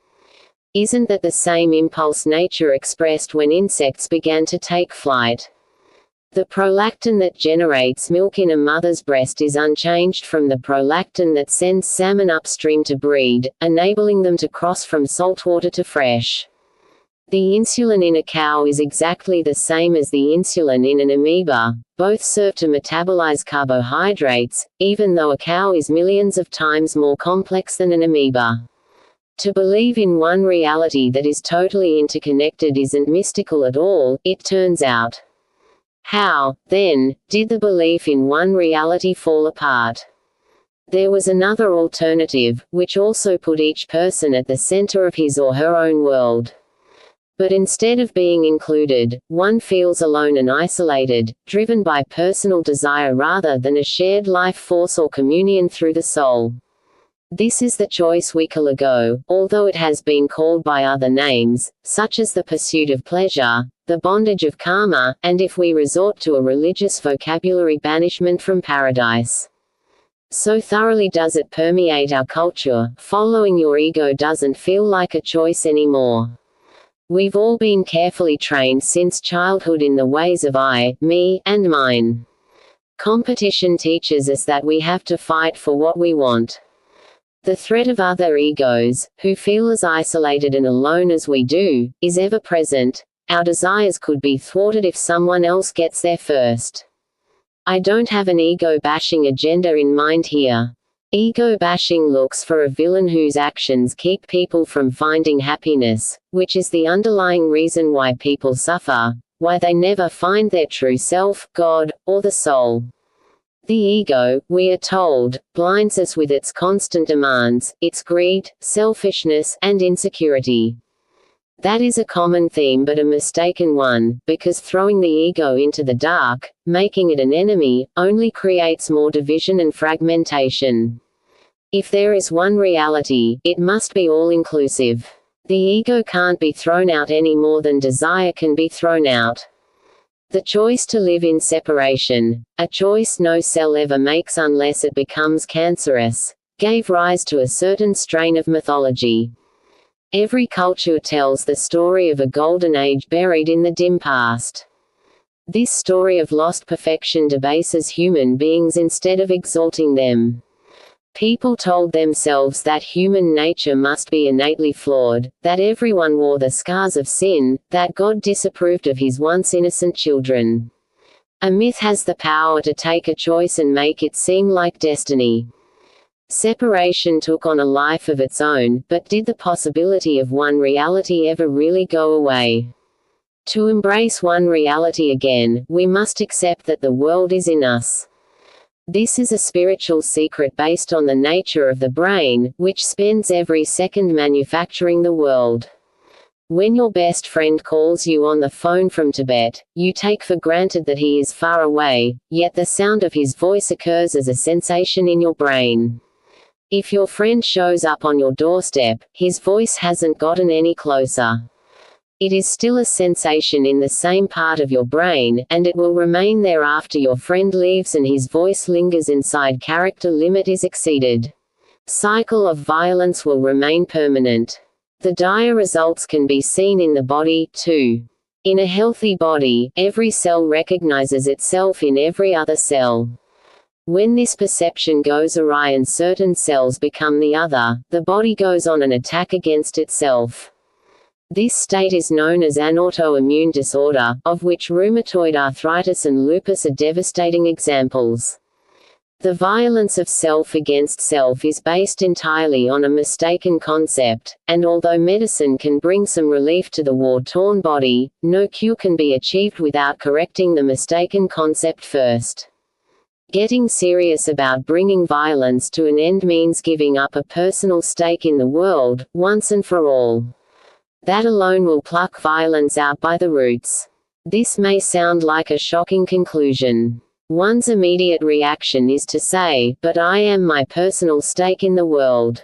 Isn't that the same impulse nature expressed when insects began to take flight? The prolactin that generates milk in a mother's breast is unchanged from the prolactin that sends salmon upstream to breed, enabling them to cross from saltwater to fresh. The insulin in a cow is exactly the same as the insulin in an amoeba. Both serve to metabolize carbohydrates, even though a cow is millions of times more complex than an amoeba. To believe in one reality that is totally interconnected isn't mystical at all, it turns out. How, then, did the belief in one reality fall apart? There was another alternative, which also put each person at the center of his or her own world. But instead of being included, one feels alone and isolated, driven by personal desire rather than a shared life force or communion through the soul. This is the choice we call ego, although it has been called by other names, such as the pursuit of pleasure, the bondage of karma, and if we resort to a religious vocabulary, banishment from paradise. So thoroughly does it permeate our culture, following your ego doesn't feel like a choice anymore. We've all been carefully trained since childhood in the ways of I, me, and mine. Competition teaches us that we have to fight for what we want. The threat of other egos, who feel as isolated and alone as we do, is ever present, Our desires could be thwarted if someone else gets there first. I don't have an ego-bashing agenda in mind here. Ego-bashing looks for a villain whose actions keep people from finding happiness, which is the underlying reason why people suffer, why they never find their true self, God, or the soul. The ego, we are told, blinds us with its constant demands, its greed, selfishness, and insecurity. That is a common theme but a mistaken one, because throwing the ego into the dark, making it an enemy, only creates more division and fragmentation. If there is one reality, it must be all-inclusive. The ego can't be thrown out any more than desire can be thrown out. The choice to live in separation, a choice no cell ever makes unless it becomes cancerous, gave rise to a certain strain of mythology. Every culture tells the story of a golden age buried in the dim past. This story of lost perfection debases human beings instead of exalting them. People told themselves that human nature must be innately flawed, that everyone wore the scars of sin, that God disapproved of his once innocent children. A myth has the power to take a choice and make it seem like destiny. Separation took on a life of its own, but did the possibility of one reality ever really go away? To embrace one reality again, we must accept that the world is in us. This is a spiritual secret based on the nature of the brain, which spends every second manufacturing the world. When your best friend calls you on the phone from Tibet, you take for granted that he is far away, yet the sound of his voice occurs as a sensation in your brain. If your friend shows up on your doorstep, his voice hasn't gotten any closer. It is still a sensation in the same part of your brain, and it will remain there after your friend leaves and his voice lingers inside character limit is exceeded. Cycle of violence will remain permanent. The dire results can be seen in the body, too. In a healthy body, every cell recognizes itself in every other cell. When this perception goes awry and certain cells become the other, the body goes on an attack against itself. This state is known as an autoimmune disorder, of which rheumatoid arthritis and lupus are devastating examples. The violence of self against self is based entirely on a mistaken concept, and although medicine can bring some relief to the war-torn body, no cure can be achieved without correcting the mistaken concept first. Getting serious about bringing violence to an end means giving up a personal stake in the world, once and for all. That alone will pluck violence out by the roots. This may sound like a shocking conclusion. One's immediate reaction is to say, "But I am my personal stake in the world."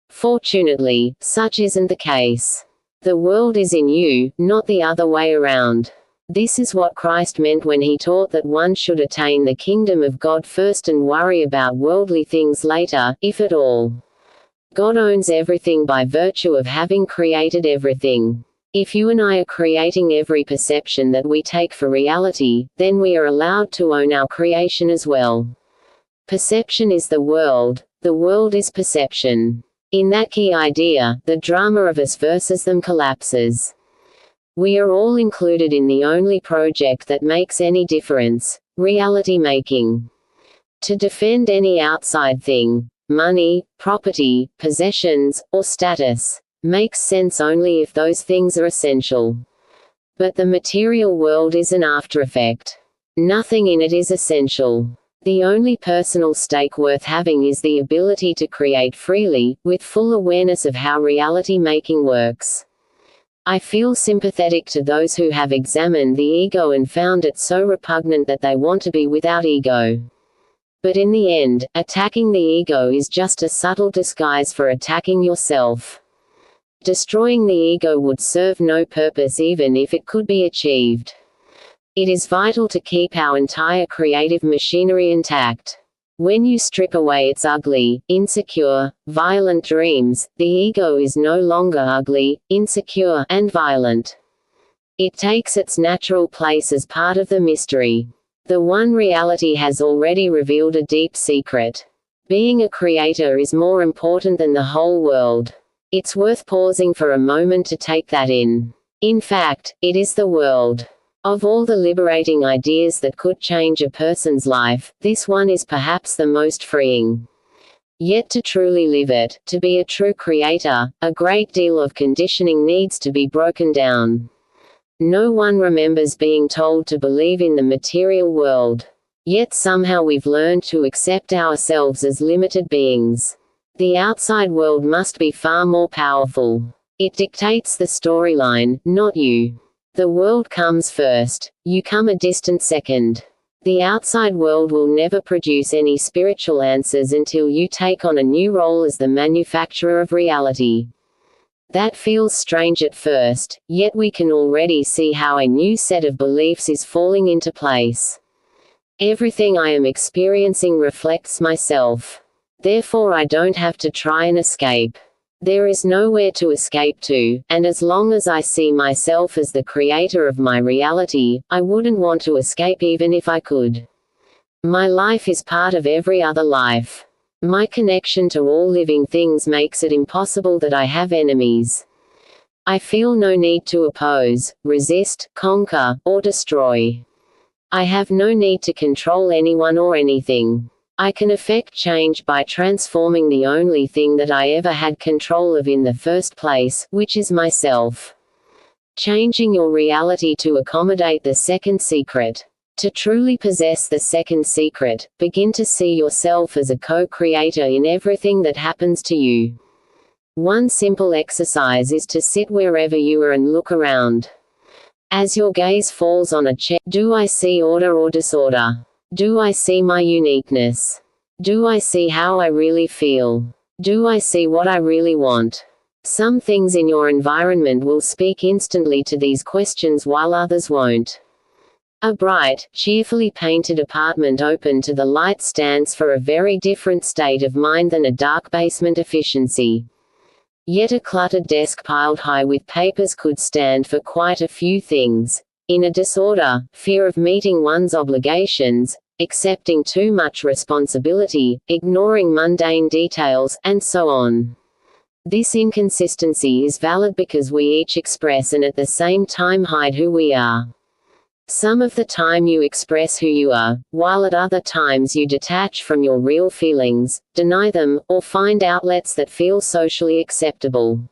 Fortunately, such isn't the case. The world is in you, not the other way around. This is what Christ meant when he taught that one should attain the kingdom of God first and worry about worldly things later, if at all. God owns everything by virtue of having created everything. If you and I are creating every perception that we take for reality, then we are allowed to own our creation as well. Perception is the world is perception. In that key idea, the drama of us versus them collapses. We are all included in the only project that makes any difference, reality making. To defend any outside thing, money, property, possessions, or status, makes sense only if those things are essential. But the material world is an aftereffect. Nothing in it is essential. The only personal stake worth having is the ability to create freely, with full awareness of how reality making works. I feel sympathetic to those who have examined the ego and found it so repugnant that they want to be without ego. But in the end, attacking the ego is just a subtle disguise for attacking yourself. Destroying the ego would serve no purpose even if it could be achieved. It is vital to keep our entire creative machinery intact. When you strip away its ugly, insecure, violent dreams, the ego is no longer ugly, insecure, and violent. It takes its natural place as part of the mystery. The one reality has already revealed a deep secret. Being a creator is more important than the whole world. It's worth pausing for a moment to take that in. In fact, it is the world. Of all the liberating ideas that could change a person's life, this one is perhaps the most freeing. Yet to truly live it, to be a true creator, a great deal of conditioning needs to be broken down. No one remembers being told to believe in the material world. Yet somehow we've learned to accept ourselves as limited beings. The outside world must be far more powerful. It dictates the storyline, not you. The world comes first. You come a distant second. The outside world will never produce any spiritual answers until you take on a new role as the manufacturer of reality. That feels strange at first, yet we can already see how a new set of beliefs is falling into place. Everything I am experiencing reflects myself. Therefore I don't have to try and escape. There is nowhere to escape to, and as long as I see myself as the creator of my reality, I wouldn't want to escape even if I could. My life is part of every other life. My connection to all living things makes it impossible that I have enemies. I feel no need to oppose, resist, conquer, or destroy. I have no need to control anyone or anything. I can effect change by transforming the only thing that I ever had control of in the first place, which is myself. Changing your reality to accommodate the second secret. To truly possess the second secret, begin to see yourself as a co-creator in everything that happens to you. One simple exercise is to sit wherever you are and look around. As your gaze falls on a chair, do I see order or disorder? Do I see my uniqueness? Do I see how I really feel? Do I see what I really want? Some things in your environment will speak instantly to these questions while others won't. A bright, cheerfully painted apartment open to the light stands for a very different state of mind than a dark basement efficiency. Yet a cluttered desk piled high with papers could stand for quite a few things. In a disorder, fear of meeting one's obligations, accepting too much responsibility, ignoring mundane details, and so on. This inconsistency is valid because we each express and at the same time hide who we are. Some of the time you express who you are, while at other times you detach from your real feelings, deny them, or find outlets that feel socially acceptable.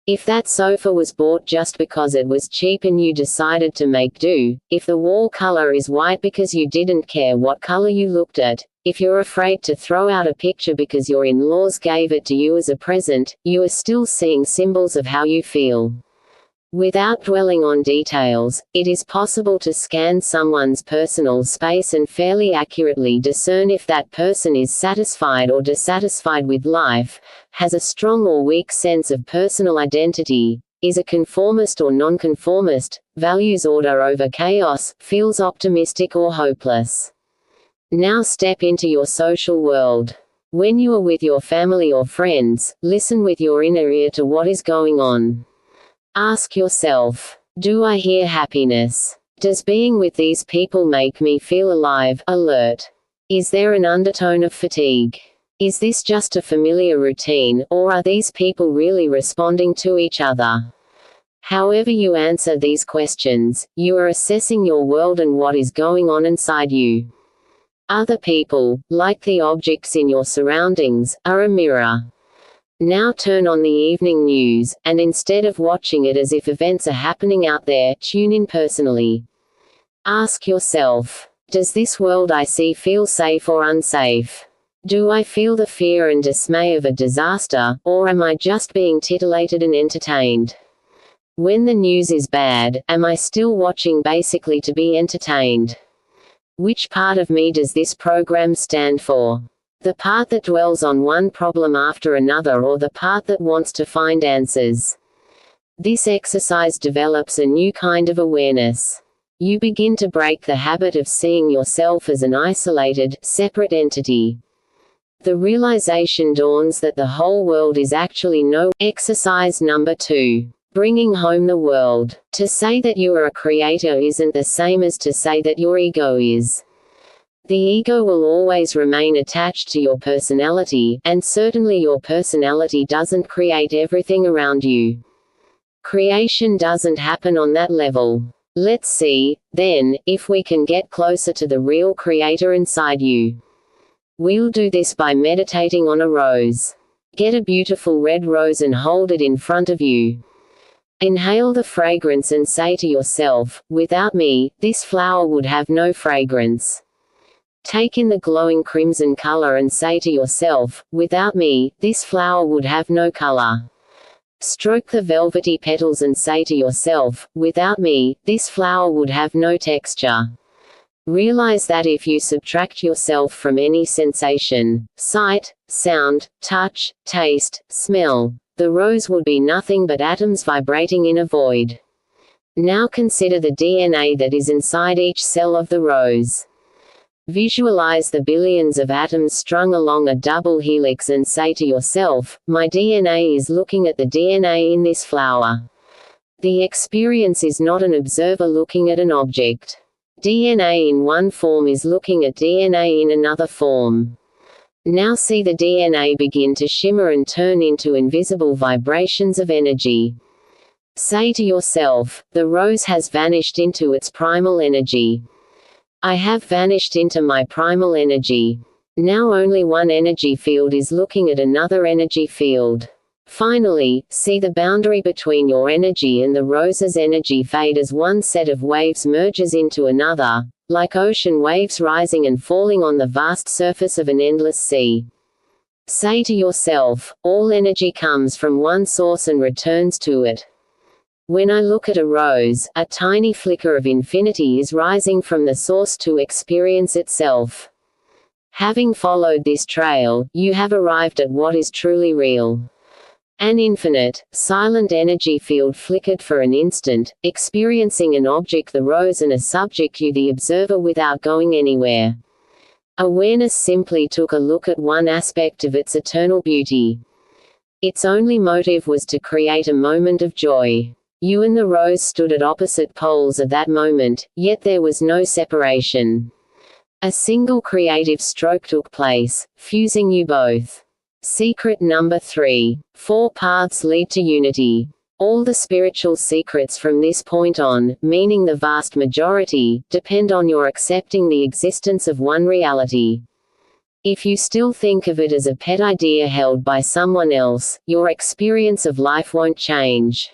If that sofa was bought just because it was cheap and you decided to make do, if the wall color is white because you didn't care what color you looked at, if you're afraid to throw out a picture because your in-laws gave it to you as a present, you are still seeing symbols of how you feel. Without dwelling on details, it is possible to scan someone's personal space and fairly accurately discern if that person is satisfied or dissatisfied with life, has a strong or weak sense of personal identity, is a conformist or nonconformist, values order over chaos, feels optimistic or hopeless. Now step into your social world. When you are with your family or friends, listen with your inner ear to what is going on. Ask yourself, do I hear happiness? Does being with these people make me feel alive, alert? Is there an undertone of fatigue? Is this just a familiar routine, or are these people really responding to each other? However you answer these questions, you are assessing your world and what is going on inside you. Other people, like the objects in your surroundings, are a mirror. Now turn on the evening news, and instead of watching it as if events are happening out there, tune in personally. Ask yourself, does this world I see feel safe or unsafe? Do I feel the fear and dismay of a disaster, or am I just being titillated and entertained? When the news is bad, am I still watching basically to be entertained? Which part of me does this program stand for? The part that dwells on one problem after another, or the part that wants to find answers? This exercise develops a new kind of awareness. You begin to break the habit of seeing yourself as an isolated, separate entity. The realization dawns that the whole world is actually no. Exercise number 2. Bringing home the world. To say that you are a creator isn't the same as to say that your ego is. The ego will always remain attached to your personality, and certainly your personality doesn't create everything around you. Creation doesn't happen on that level. Let's see, then, if we can get closer to the real creator inside you. We'll do this by meditating on a rose. Get a beautiful red rose and hold it in front of you. Inhale the fragrance and say to yourself, without me, this flower would have no fragrance. Take in the glowing crimson color and say to yourself, without me, this flower would have no color. Stroke the velvety petals and say to yourself, without me, this flower would have no texture. Realize that if you subtract yourself from any sensation, sight, sound, touch, taste, smell, the rose would be nothing but atoms vibrating in a void. Now consider the DNA that is inside each cell of the rose. Visualize the billions of atoms strung along a double helix and say to yourself, my DNA is looking at the DNA in this flower. The experience is not an observer looking at an object. DNA in one form is looking at DNA in another form. Now see the DNA begin to shimmer and turn into invisible vibrations of energy. Say to yourself, the rose has vanished into its primal energy. I have vanished into my primal energy. Now only one energy field is looking at another energy field. Finally, see the boundary between your energy and the rose's energy fade as one set of waves merges into another, like ocean waves rising and falling on the vast surface of an endless sea. Say to yourself, all energy comes from one source and returns to it. When I look at a rose, a tiny flicker of infinity is rising from the source to experience itself. Having followed this trail, you have arrived at what is truly real. An infinite, silent energy field flickered for an instant, experiencing an object the rose and a subject you the observer without going anywhere. Awareness simply took a look at one aspect of its eternal beauty. Its only motive was to create a moment of joy. You and the rose stood at opposite poles at that moment, yet there was no separation. A single creative stroke took place, fusing you both. Secret number 3. 4 paths lead to unity. All the spiritual secrets from this point on, meaning the vast majority, depend on your accepting the existence of one reality. If you still think of it as a pet idea held by someone else, your experience of life won't change.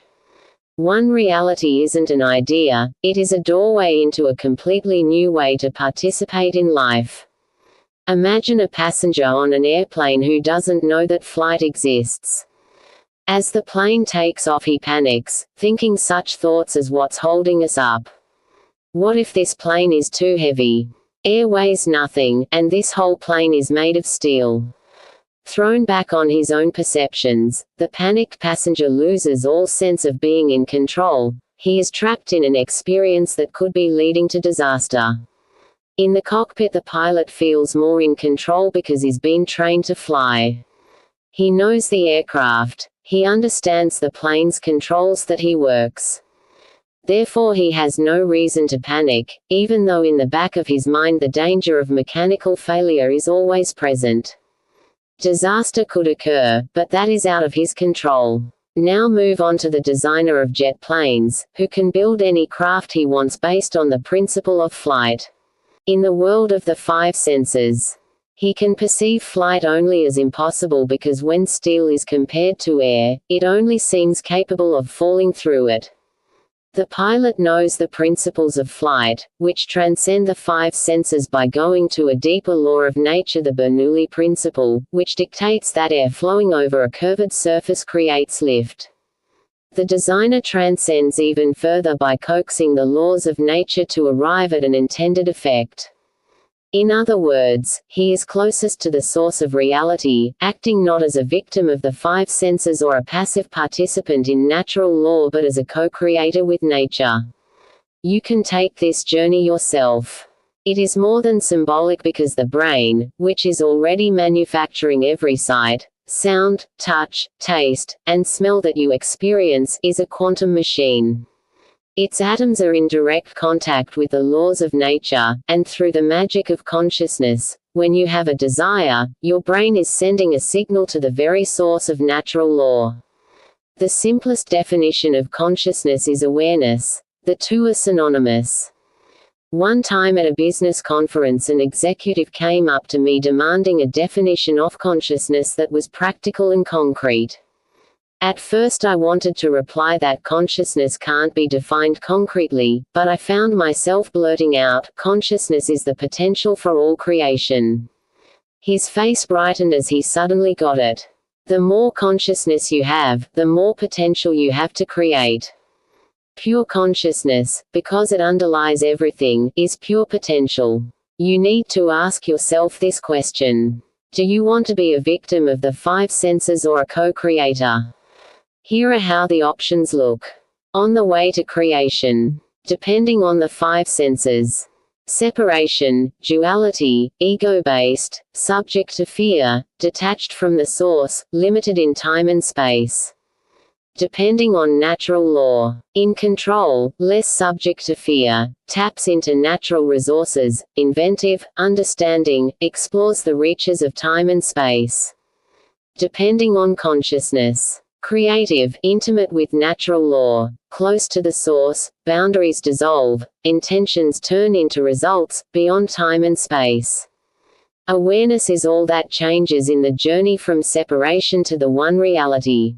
One reality isn't an idea, it is a doorway into a completely new way to participate in life. Imagine a passenger on an airplane who doesn't know that flight exists. As the plane takes off he panics, thinking such thoughts as what's holding us up? What if this plane is too heavy? Air weighs nothing, and this whole plane is made of steel. Thrown back on his own perceptions, the panicked passenger loses all sense of being in control. He is trapped in an experience that could be leading to disaster. In the cockpit the pilot feels more in control because he's been trained to fly. He knows the aircraft. He understands the plane's controls that he works. Therefore he has no reason to panic, even though in the back of his mind the danger of mechanical failure is always present. Disaster could occur, but that is out of his control. Now move on to the designer of jet planes, who can build any craft he wants based on the principle of flight. In the world of the 5 senses, he can perceive flight only as impossible because when steel is compared to air, it only seems capable of falling through it. The pilot knows the principles of flight, which transcend the 5 senses by going to a deeper law of nature, the Bernoulli principle, which dictates that air flowing over a curved surface creates lift. The designer transcends even further by coaxing the laws of nature to arrive at an intended effect. In other words, he is closest to the source of reality, acting not as a victim of the 5 senses or a passive participant in natural law but as a co-creator with nature. You can take this journey yourself. It is more than symbolic because the brain, which is already manufacturing every sight, sound, touch, taste, and smell that you experience, is a quantum machine. Its atoms are in direct contact with the laws of nature, and through the magic of consciousness, when you have a desire, your brain is sending a signal to the very source of natural law. The simplest definition of consciousness is awareness. The two are synonymous. One time at a business conference, an executive came up to me demanding a definition of consciousness that was practical and concrete. At first I wanted to reply that consciousness can't be defined concretely, but I found myself blurting out, "Consciousness is the potential for all creation." His face brightened as he suddenly got it. The more consciousness you have, the more potential you have to create. Pure consciousness, because it underlies everything, is pure potential. You need to ask yourself this question. Do you want to be a victim of the five senses or a co-creator? Here are how the options look. On the way to creation. Depending on the five senses. Separation, duality, ego-based, subject to fear, detached from the source, limited in time and space. Depending on natural law. In control, less subject to fear, taps into natural resources, inventive, understanding, explores the reaches of time and space. Depending on consciousness. Creative, intimate with natural law, close to the source, boundaries dissolve, intentions turn into results, beyond time and space. Awareness is all that changes in the journey from separation to the one reality.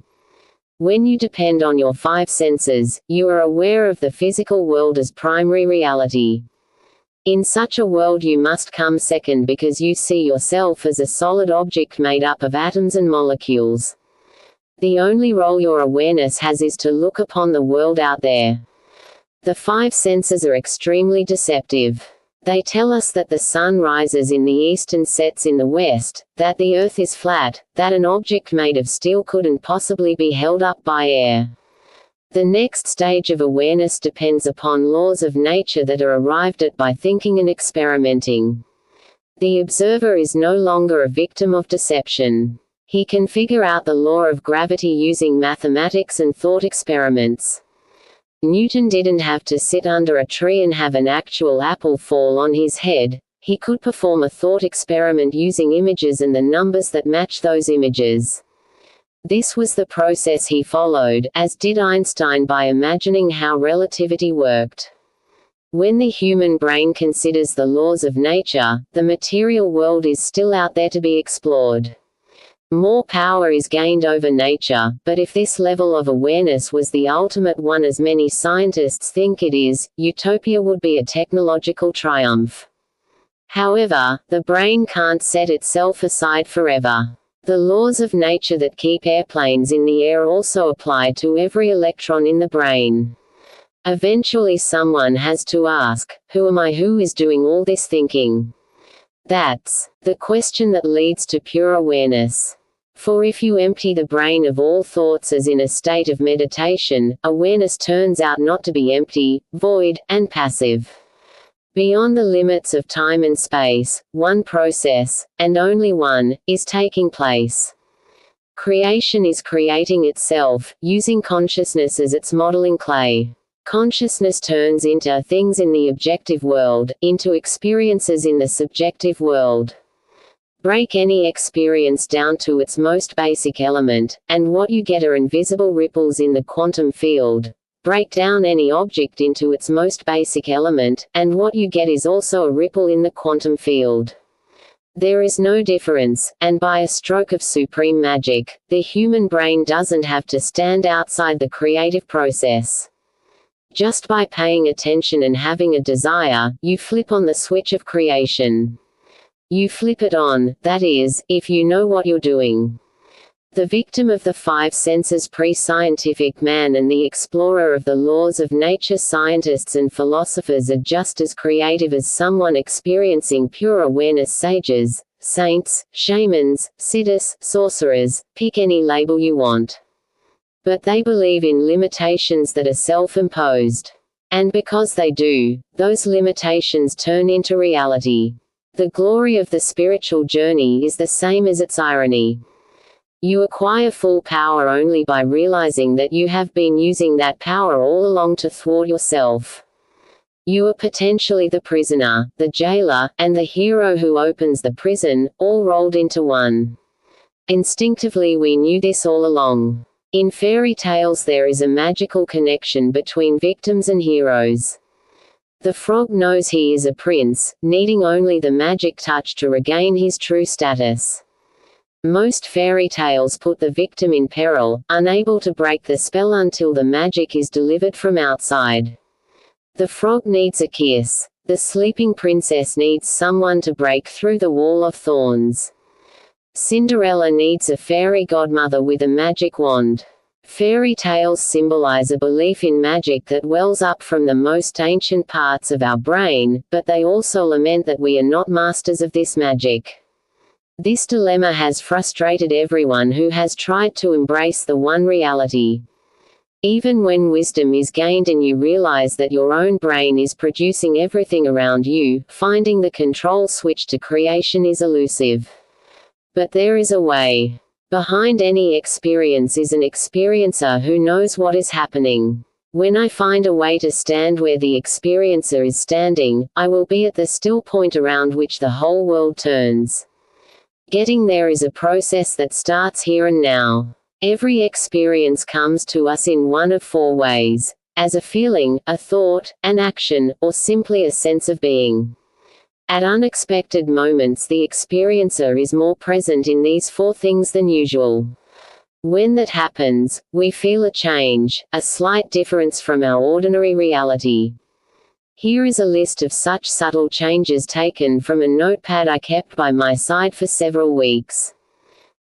When you depend on your five senses, you are aware of the physical world as primary reality. In such a world you must come second because you see yourself as a solid object made up of atoms and molecules. The only role your awareness has is to look upon the world out there. The five senses are extremely deceptive. They tell us that the sun rises in the east and sets in the west, that the earth is flat, that an object made of steel couldn't possibly be held up by air. The next stage of awareness depends upon laws of nature that are arrived at by thinking and experimenting. The observer is no longer a victim of deception. He can figure out the law of gravity using mathematics and thought experiments. Newton didn't have to sit under a tree and have an actual apple fall on his head. He could perform a thought experiment using images and the numbers that match those images. This was the process he followed, as did Einstein, by imagining how relativity worked. When the human brain considers the laws of nature, the material world is still out there to be explored. More power is gained over nature, but if this level of awareness was the ultimate one, as many scientists think it is, utopia would be a technological triumph. However, the brain can't set itself aside forever. The laws of nature that keep airplanes in the air also apply to every electron in the brain. Eventually someone has to ask, who am I? Who is doing all this thinking? That's the question that leads to pure awareness. For if you empty the brain of all thoughts as in a state of meditation, awareness turns out not to be empty, void, and passive. Beyond the limits of time and space, one process, and only one, is taking place. Creation is creating itself, using consciousness as its modeling clay. Consciousness turns into things in the objective world, into experiences in the subjective world. Break any experience down to its most basic element, and what you get are invisible ripples in the quantum field. Break down any object into its most basic element, and what you get is also a ripple in the quantum field. There is no difference, and by a stroke of supreme magic, the human brain doesn't have to stand outside the creative process. Just by paying attention and having a desire, you flip on the switch of creation. You flip it on, that is, if you know what you're doing. The victim of the five senses pre-scientific man and the explorer of the laws of nature scientists and philosophers are just as creative as someone experiencing pure awareness. Sages, saints, shamans, siddhis, sorcerers, pick any label you want. But they believe in limitations that are self-imposed. And because they do, those limitations turn into reality. The glory of the spiritual journey is the same as its irony. You acquire full power only by realizing that you have been using that power all along to thwart yourself. You are potentially the prisoner, the jailer, and the hero who opens the prison, all rolled into one. Instinctively we knew this all along. In fairy tales there is a magical connection between victims and heroes. The frog knows he is a prince, needing only the magic touch to regain his true status. Most fairy tales put the victim in peril, unable to break the spell until the magic is delivered from outside. The frog needs a kiss. The sleeping princess needs someone to break through the wall of thorns. Cinderella needs a fairy godmother with a magic wand. Fairy tales symbolize a belief in magic that wells up from the most ancient parts of our brain, but they also lament that we are not masters of this magic. This dilemma has frustrated everyone who has tried to embrace the one reality. Even when wisdom is gained and you realize that your own brain is producing everything around you, finding the control switch to creation is elusive. But there is a way. Behind any experience is an experiencer who knows what is happening. When I find a way to stand where the experiencer is standing, I will be at the still point around which the whole world turns. Getting there is a process that starts here and now. Every experience comes to us in one of four ways: as a feeling, a thought, an action, or simply a sense of being. At unexpected moments the experiencer is more present in these four things than usual. When that happens, we feel a change, a slight difference from our ordinary reality. Here is a list of such subtle changes taken from a notepad I kept by my side for several weeks.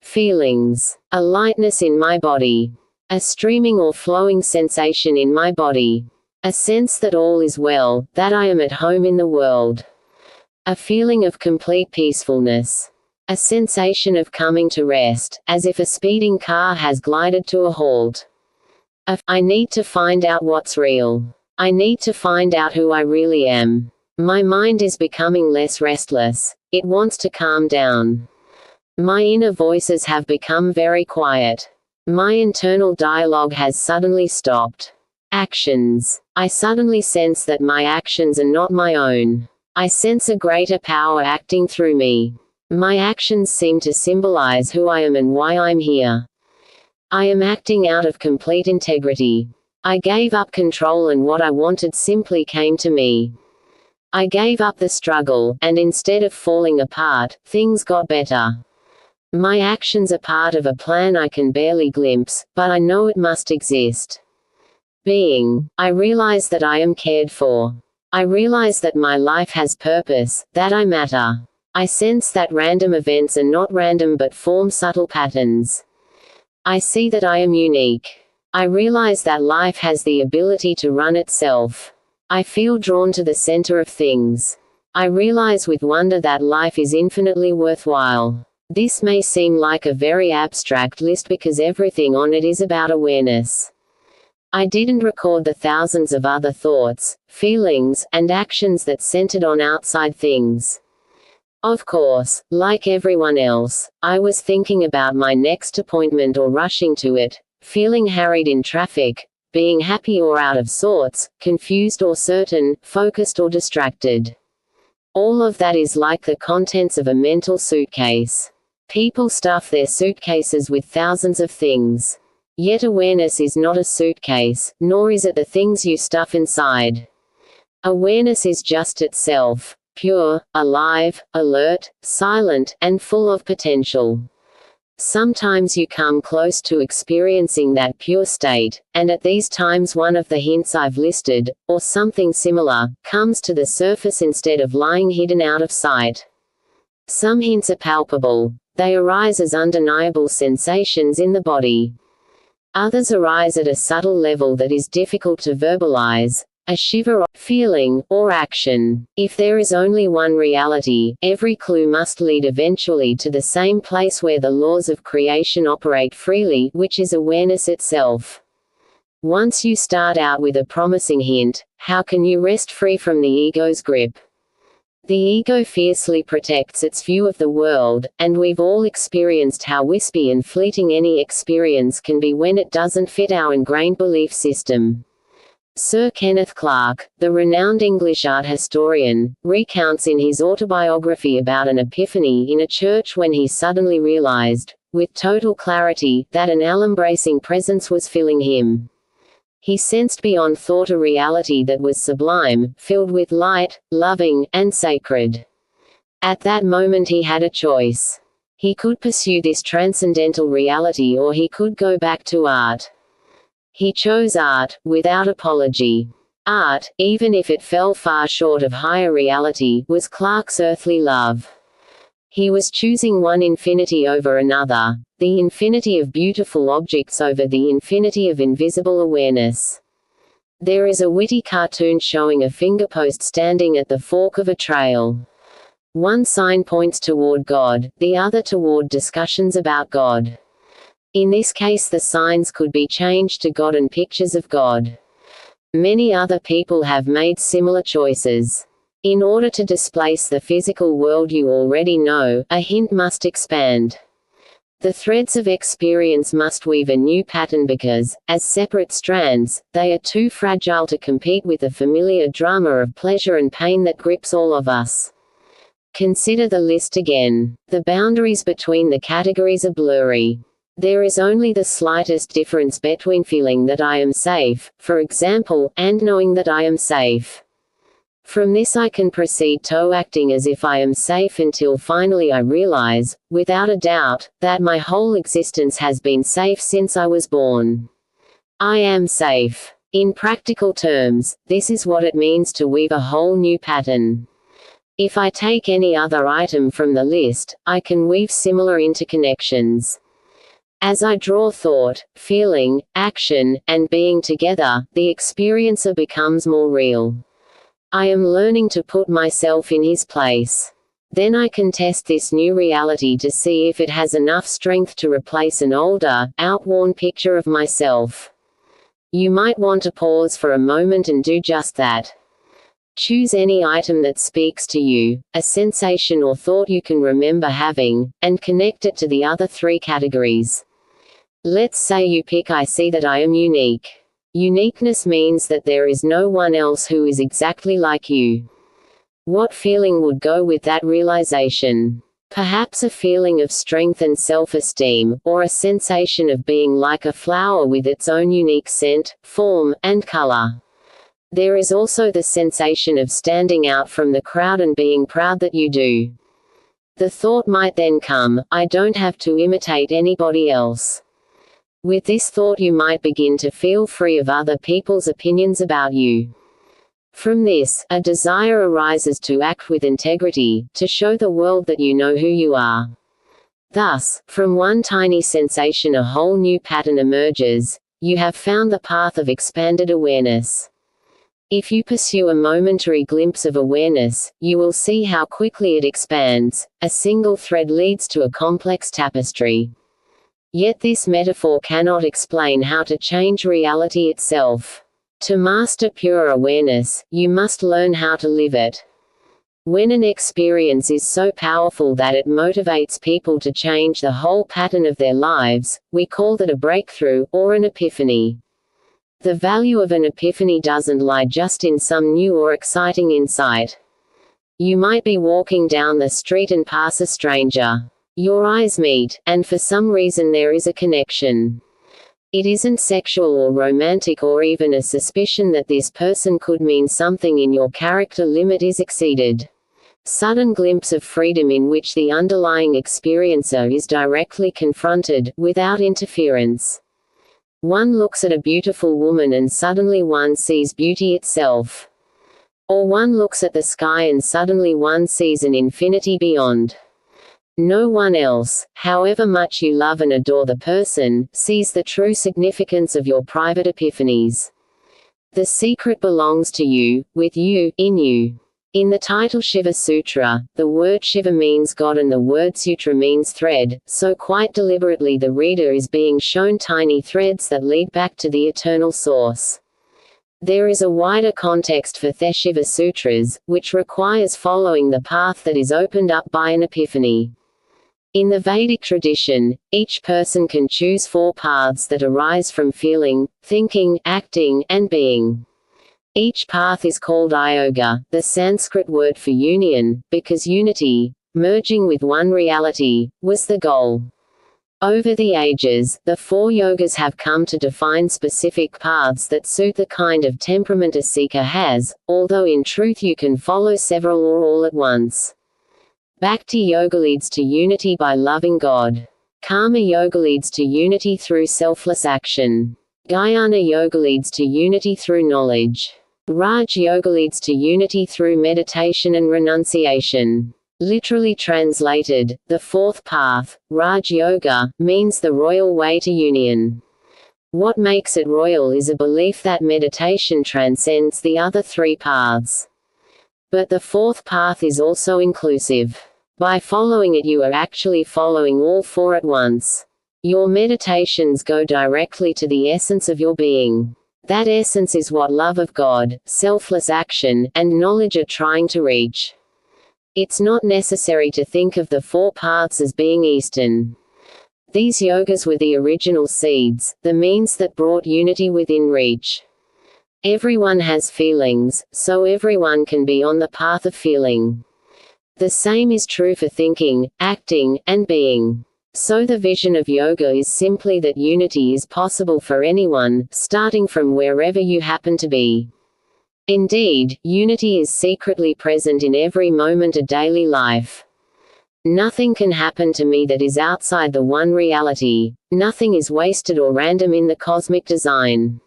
Feelings. A lightness in my body. A streaming or flowing sensation in my body. A sense that all is well, that I am at home in the world. A feeling of complete peacefulness. A sensation of coming to rest, as if a speeding car has glided to a halt. I need to find out what's real. I need to find out who I really am. My mind is becoming less restless. It wants to calm down. My inner voices have become very quiet. My internal dialogue has suddenly stopped. Actions. I suddenly sense that my actions are not my own. I sense a greater power acting through me. My actions seem to symbolize who I am and why I'm here. I am acting out of complete integrity. I gave up control and what I wanted simply came to me. I gave up the struggle, and instead of falling apart, things got better. My actions are part of a plan I can barely glimpse, but I know it must exist. Being. I realize that I am cared for. I realize that my life has purpose, that I matter. I sense that random events are not random but form subtle patterns. I see that I am unique. I realize that life has the ability to run itself. I feel drawn to the center of things. I realize with wonder that life is infinitely worthwhile. This may seem like a very abstract list because everything on it is about awareness. I didn't record the thousands of other thoughts, feelings, and actions that centered on outside things. Of course, like everyone else, I was thinking about my next appointment or rushing to it, feeling harried in traffic, being happy or out of sorts, confused or certain, focused or distracted. All of that is like the contents of a mental suitcase. People stuff their suitcases with thousands of things. Yet awareness is not a suitcase, nor is it the things you stuff inside. Awareness is just itself, pure, alive, alert, silent, and full of potential. Sometimes you come close to experiencing that pure state, and at these times one of the hints I've listed, or something similar, comes to the surface instead of lying hidden out of sight. Some hints are palpable. They arise as undeniable sensations in the body. Others arise at a subtle level that is difficult to verbalize, a shiver, feeling, or action. If there is only one reality, every clue must lead eventually to the same place where the laws of creation operate freely, which is awareness itself. Once you start out with a promising hint, how can you rest free from the ego's grip? The ego fiercely protects its view of the world, and we've all experienced how wispy and fleeting any experience can be when it doesn't fit our ingrained belief system. Sir Kenneth Clarke, the renowned English art historian, recounts in his autobiography about an epiphany in a church when he suddenly realized, with total clarity, that an all-embracing presence was filling him. He sensed beyond thought a reality that was sublime, filled with light, loving, and sacred. At that moment he had a choice. He could pursue this transcendental reality or he could go back to art. He chose art, without apology. Art, even if it fell far short of higher reality, was Clarke's earthly love. He was choosing one infinity over another, the infinity of beautiful objects over the infinity of invisible awareness. There is a witty cartoon showing a fingerpost standing at the fork of a trail. One sign points toward God, the other toward discussions about God. In this case the signs could be changed to God and pictures of God. Many other people have made similar choices. In order to displace the physical world you already know, a hint must expand. The threads of experience must weave a new pattern because, as separate strands, they are too fragile to compete with the familiar drama of pleasure and pain that grips all of us. Consider the list again. The boundaries between the categories are blurry. There is only the slightest difference between feeling that I am safe, for example, and knowing that I am safe. From this I can proceed to acting as if I am safe until finally I realize, without a doubt, that my whole existence has been safe since I was born. I am safe. In practical terms, this is what it means to weave a whole new pattern. If I take any other item from the list, I can weave similar interconnections. As I draw thought, feeling, action, and being together, the experiencer becomes more real. I am learning to put myself in his place. Then I can test this new reality to see if it has enough strength to replace an older, outworn picture of myself. You might want to pause for a moment and do just that. Choose any item that speaks to you, a sensation or thought you can remember having, and connect it to the other three categories. Let's say you pick I see that I am unique. Uniqueness means that there is no one else who is exactly like you. What feeling would go with that realization? Perhaps a feeling of strength and self-esteem, or a sensation of being like a flower with its own unique scent, form, and color. There is also the sensation of standing out from the crowd and being proud that you do. The thought might then come, I don't have to imitate anybody else. With this thought you might begin to feel free of other people's opinions about you. From this, a desire arises to act with integrity, to show the world that you know who you are. Thus, from one tiny sensation a whole new pattern emerges. You have found the path of expanded awareness. If you pursue a momentary glimpse of awareness, you will see how quickly it expands. A single thread leads to a complex tapestry. Yet this metaphor cannot explain how to change reality itself. To master pure awareness, you must learn how to live it. When an experience is so powerful that it motivates people to change the whole pattern of their lives, we call that a breakthrough, or an epiphany. The value of an epiphany doesn't lie just in some new or exciting insight. You might be walking down the street and pass a stranger. Your eyes meet, and for some reason there is a connection. It isn't sexual or romantic or even a suspicion that this person could mean something in your character limit is exceeded. Sudden glimpse of freedom in which the underlying experiencer is directly confronted, without interference. One looks at a beautiful woman and suddenly one sees beauty itself. Or one looks at the sky and suddenly one sees an infinity beyond. No one else, however much you love and adore the person, sees the true significance of your private epiphanies. The secret belongs to you, with you, in you. In the title Shiva Sutra, the word Shiva means God and the word Sutra means thread, so quite deliberately the reader is being shown tiny threads that lead back to the eternal source. There is a wider context for the Shiva Sutras, which requires following the path that is opened up by an epiphany. In the Vedic tradition, each person can choose 4 paths that arise from feeling, thinking, acting, and being. Each path is called Yoga, the Sanskrit word for union, because unity, merging with one reality, was the goal. Over the ages, the four yogas have come to define specific paths that suit the kind of temperament a seeker has, although in truth you can follow several or all at once. Bhakti Yoga leads to unity by loving God. Karma Yoga leads to unity through selfless action. Jnana Yoga leads to unity through knowledge. Raj Yoga leads to unity through meditation and renunciation. Literally translated, the fourth path, Raj Yoga, means the royal way to union. What makes it royal is a belief that meditation transcends the other three paths. But the fourth path is also inclusive. By following it you are actually following all four at once. Your meditations go directly to the essence of your being. That essence is what love of God, selfless action, and knowledge are trying to reach. It's not necessary to think of the four paths as being Eastern. These yogas were the original seeds, the means that brought unity within reach. Everyone has feelings, so everyone can be on the path of feeling. The same is true for thinking, acting, and being. So the vision of yoga is simply that unity is possible for anyone, starting from wherever you happen to be. Indeed, unity is secretly present in every moment of daily life. Nothing can happen to me that is outside the one reality. Nothing is wasted or random in the cosmic design.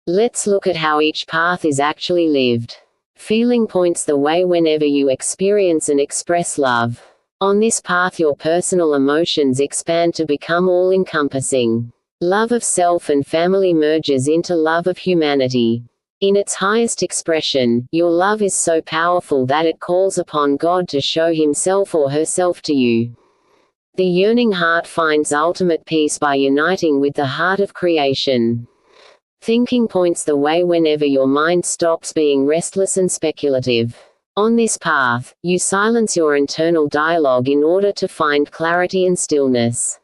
Let's look at how each path is actually lived. Feeling points the way whenever you experience and express love. On this path your personal emotions expand to become all-encompassing. Love of self and family merges into love of humanity. In its highest expression, your love is so powerful that it calls upon God to show himself or herself to you. The yearning heart finds ultimate peace by uniting with the heart of creation. Thinking points the way whenever your mind stops being restless and speculative. On this path, you silence your internal dialogue in order to find clarity and stillness.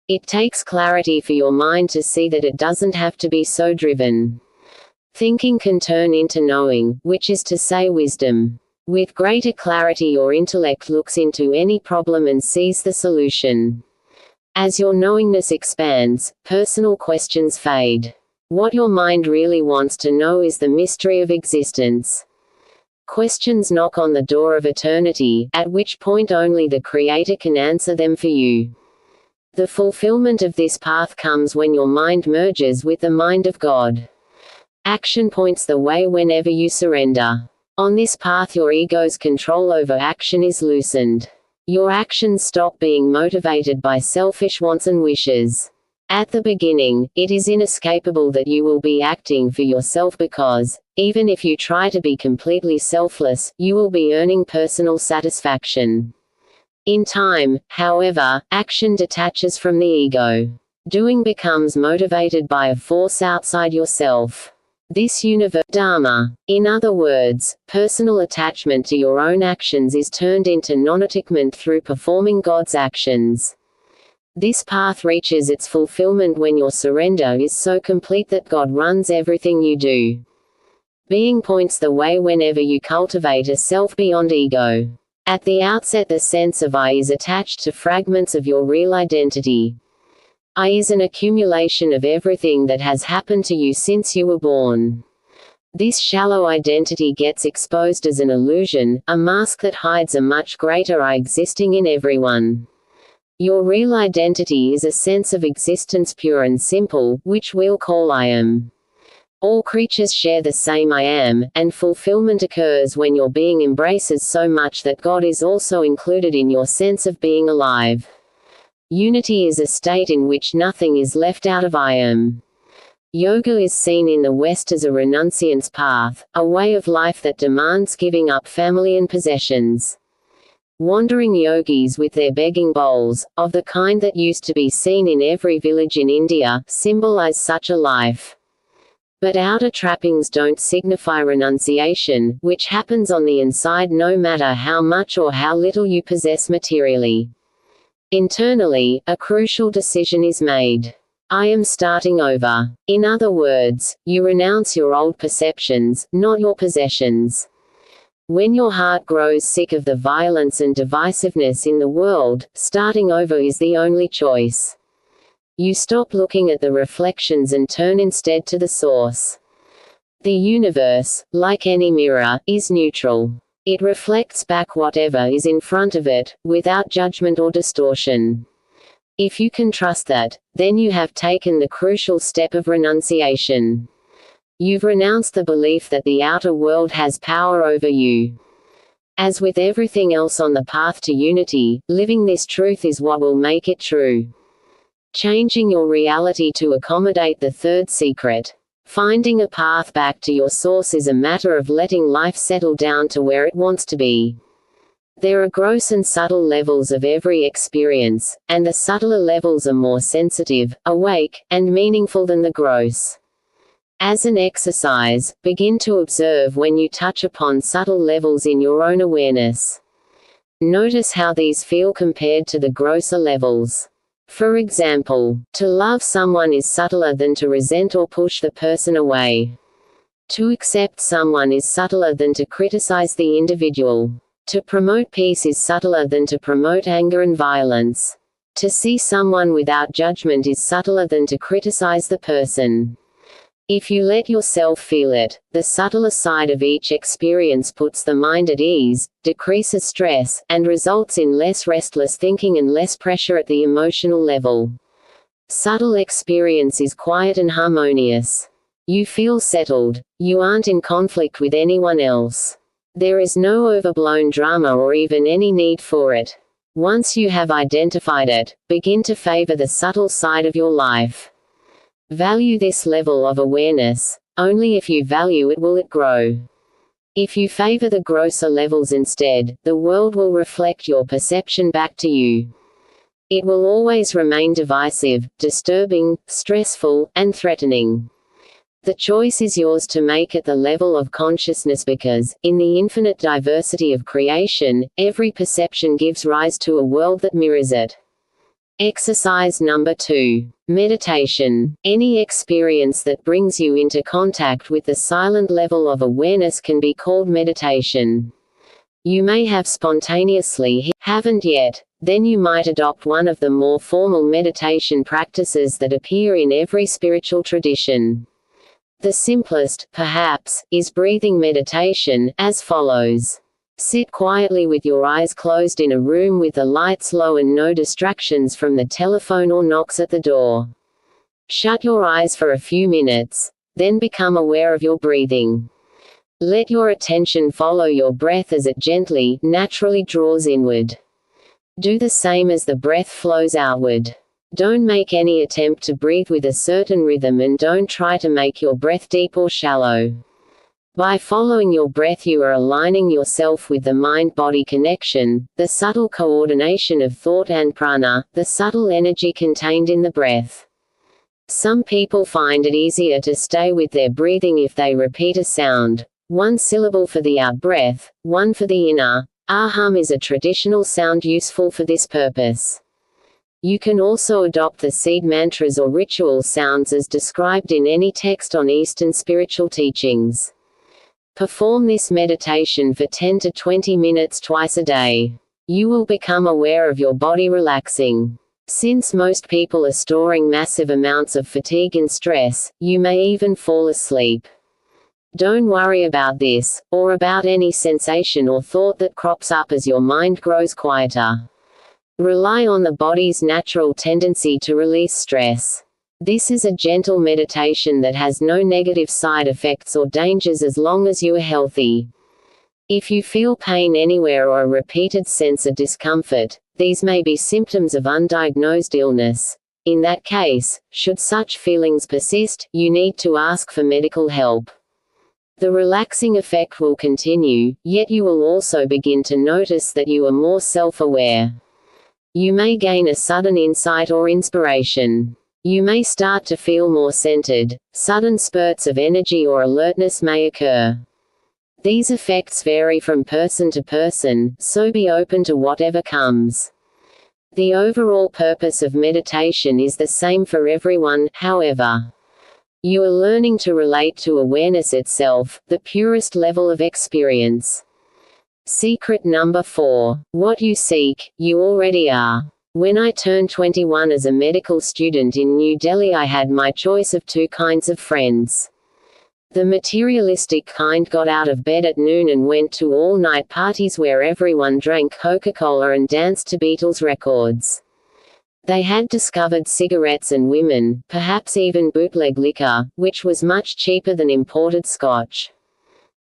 It takes clarity for your mind to see that it doesn't have to be so driven. Thinking can turn into knowing, which is to say wisdom. With greater clarity your intellect looks into any problem and sees the solution. As your knowingness expands, personal questions fade. What your mind really wants to know is the mystery of existence. Questions knock on the door of eternity, at which point only the Creator can answer them for you. The fulfillment of this path comes when your mind merges with the mind of God. Action points the way whenever you surrender. On this path your ego's control over action is loosened. Your actions stop being motivated by selfish wants and wishes. At the beginning, it is inescapable that you will be acting for yourself because, even if you try to be completely selfless, you will be earning personal satisfaction. In time, however, action detaches from the ego. Doing becomes motivated by a force outside yourself. This universe dharma. In other words, personal attachment to your own actions is turned into non-attachment through performing God's actions. This path reaches its fulfillment when your surrender is so complete that God runs everything you do. Being points the way whenever you cultivate a self beyond ego. At the outset the sense of I is attached to fragments of your real identity. I is an accumulation of everything that has happened to you since you were born. This shallow identity gets exposed as an illusion, a mask that hides a much greater I existing in everyone. Your real identity is a sense of existence pure and simple, which we'll call I am. All creatures share the same I am, and fulfillment occurs when your being embraces so much that God is also included in your sense of being alive. Unity is a state in which nothing is left out of I am. Yoga is seen in the West as a renunciant's path, a way of life that demands giving up family and possessions. Wandering yogis with their begging bowls, of the kind that used to be seen in every village in India, symbolize such a life. But outer trappings don't signify renunciation, which happens on the inside no matter how much or how little you possess materially. Internally, a crucial decision is made. I am starting over. In other words, you renounce your old perceptions, not your possessions. When your heart grows sick of the violence and divisiveness in the world, starting over is the only choice. You stop looking at the reflections and turn instead to the source. The universe, like any mirror, is neutral. It reflects back whatever is in front of it, without judgment or distortion. If you can trust that, then you have taken the crucial step of renunciation. You've renounced the belief that the outer world has power over you. As with everything else on the path to unity, living this truth is what will make it true. Changing your reality to accommodate the third secret. Finding a path back to your source is a matter of letting life settle down to where it wants to be. There are gross and subtle levels of every experience, and the subtler levels are more sensitive, awake, and meaningful than the gross. As an exercise, begin to observe when you touch upon subtle levels in your own awareness. Notice how these feel compared to the grosser levels. For example, to love someone is subtler than to resent or push the person away. To accept someone is subtler than to criticize the individual. To promote peace is subtler than to promote anger and violence. To see someone without judgment is subtler than to criticize the person. If you let yourself feel it, the subtler side of each experience puts the mind at ease, decreases stress, and results in less restless thinking and less pressure at the emotional level. Subtle experience is quiet and harmonious. You feel settled. You aren't in conflict with anyone else. There is no overblown drama or even any need for it. Once you have identified it, begin to favor the subtle side of your life. Value this level of awareness. Only if you value it will it grow. If you favor the grosser levels instead, the world will reflect your perception back to you. It will always remain divisive, disturbing, stressful, and threatening. The choice is yours to make at the level of consciousness because, in the infinite diversity of creation, every perception gives rise to a world that mirrors it. Exercise number 2. Meditation. Any experience that brings you into contact with the silent level of awareness can be called meditation. You may have spontaneously, haven't yet, then you might adopt one of the more formal meditation practices that appear in every spiritual tradition. The simplest, perhaps, is breathing meditation, as follows. Sit quietly with your eyes closed in a room with the lights low and no distractions from the telephone or knocks at the door. Shut your eyes for a few minutes, then become aware of your breathing. Let your attention follow your breath as it gently, naturally draws inward. Do the same as the breath flows outward. Don't make any attempt to breathe with a certain rhythm and don't try to make your breath deep or shallow. By following your breath you are aligning yourself with the mind-body connection, the subtle coordination of thought and prana, the subtle energy contained in the breath. Some people find it easier to stay with their breathing if they repeat a sound, one syllable for the out-breath, one for the inner. Aham is a traditional sound useful for this purpose. You can also adopt the seed mantras or ritual sounds as described in any text on Eastern spiritual teachings. Perform this meditation for 10 to 20 minutes twice a day. You will become aware of your body relaxing. Since most people are storing massive amounts of fatigue and stress, you may even fall asleep. Don't worry about this, or about any sensation or thought that crops up as your mind grows quieter. Rely on the body's natural tendency to release stress. This is a gentle meditation that has no negative side effects or dangers as long as you are healthy. If you feel pain anywhere or a repeated sense of discomfort, these may be symptoms of undiagnosed illness. In that case, should such feelings persist, you need to ask for medical help. The relaxing effect will continue, yet you will also begin to notice that you are more self-aware. You may gain a sudden insight or inspiration. You may start to feel more centered. Sudden spurts of energy or alertness may occur. These effects vary from person to person, so be open to whatever comes. The overall purpose of meditation is the same for everyone, however. You are learning to relate to awareness itself, the purest level of experience. Secret number 4. What you seek, you already are. When I turned 21 as a medical student in New Delhi, I had my choice of two kinds of friends. The materialistic kind got out of bed at noon and went to all-night parties where everyone drank Coca-Cola and danced to Beatles records. They had discovered cigarettes and women, perhaps even bootleg liquor, which was much cheaper than imported scotch.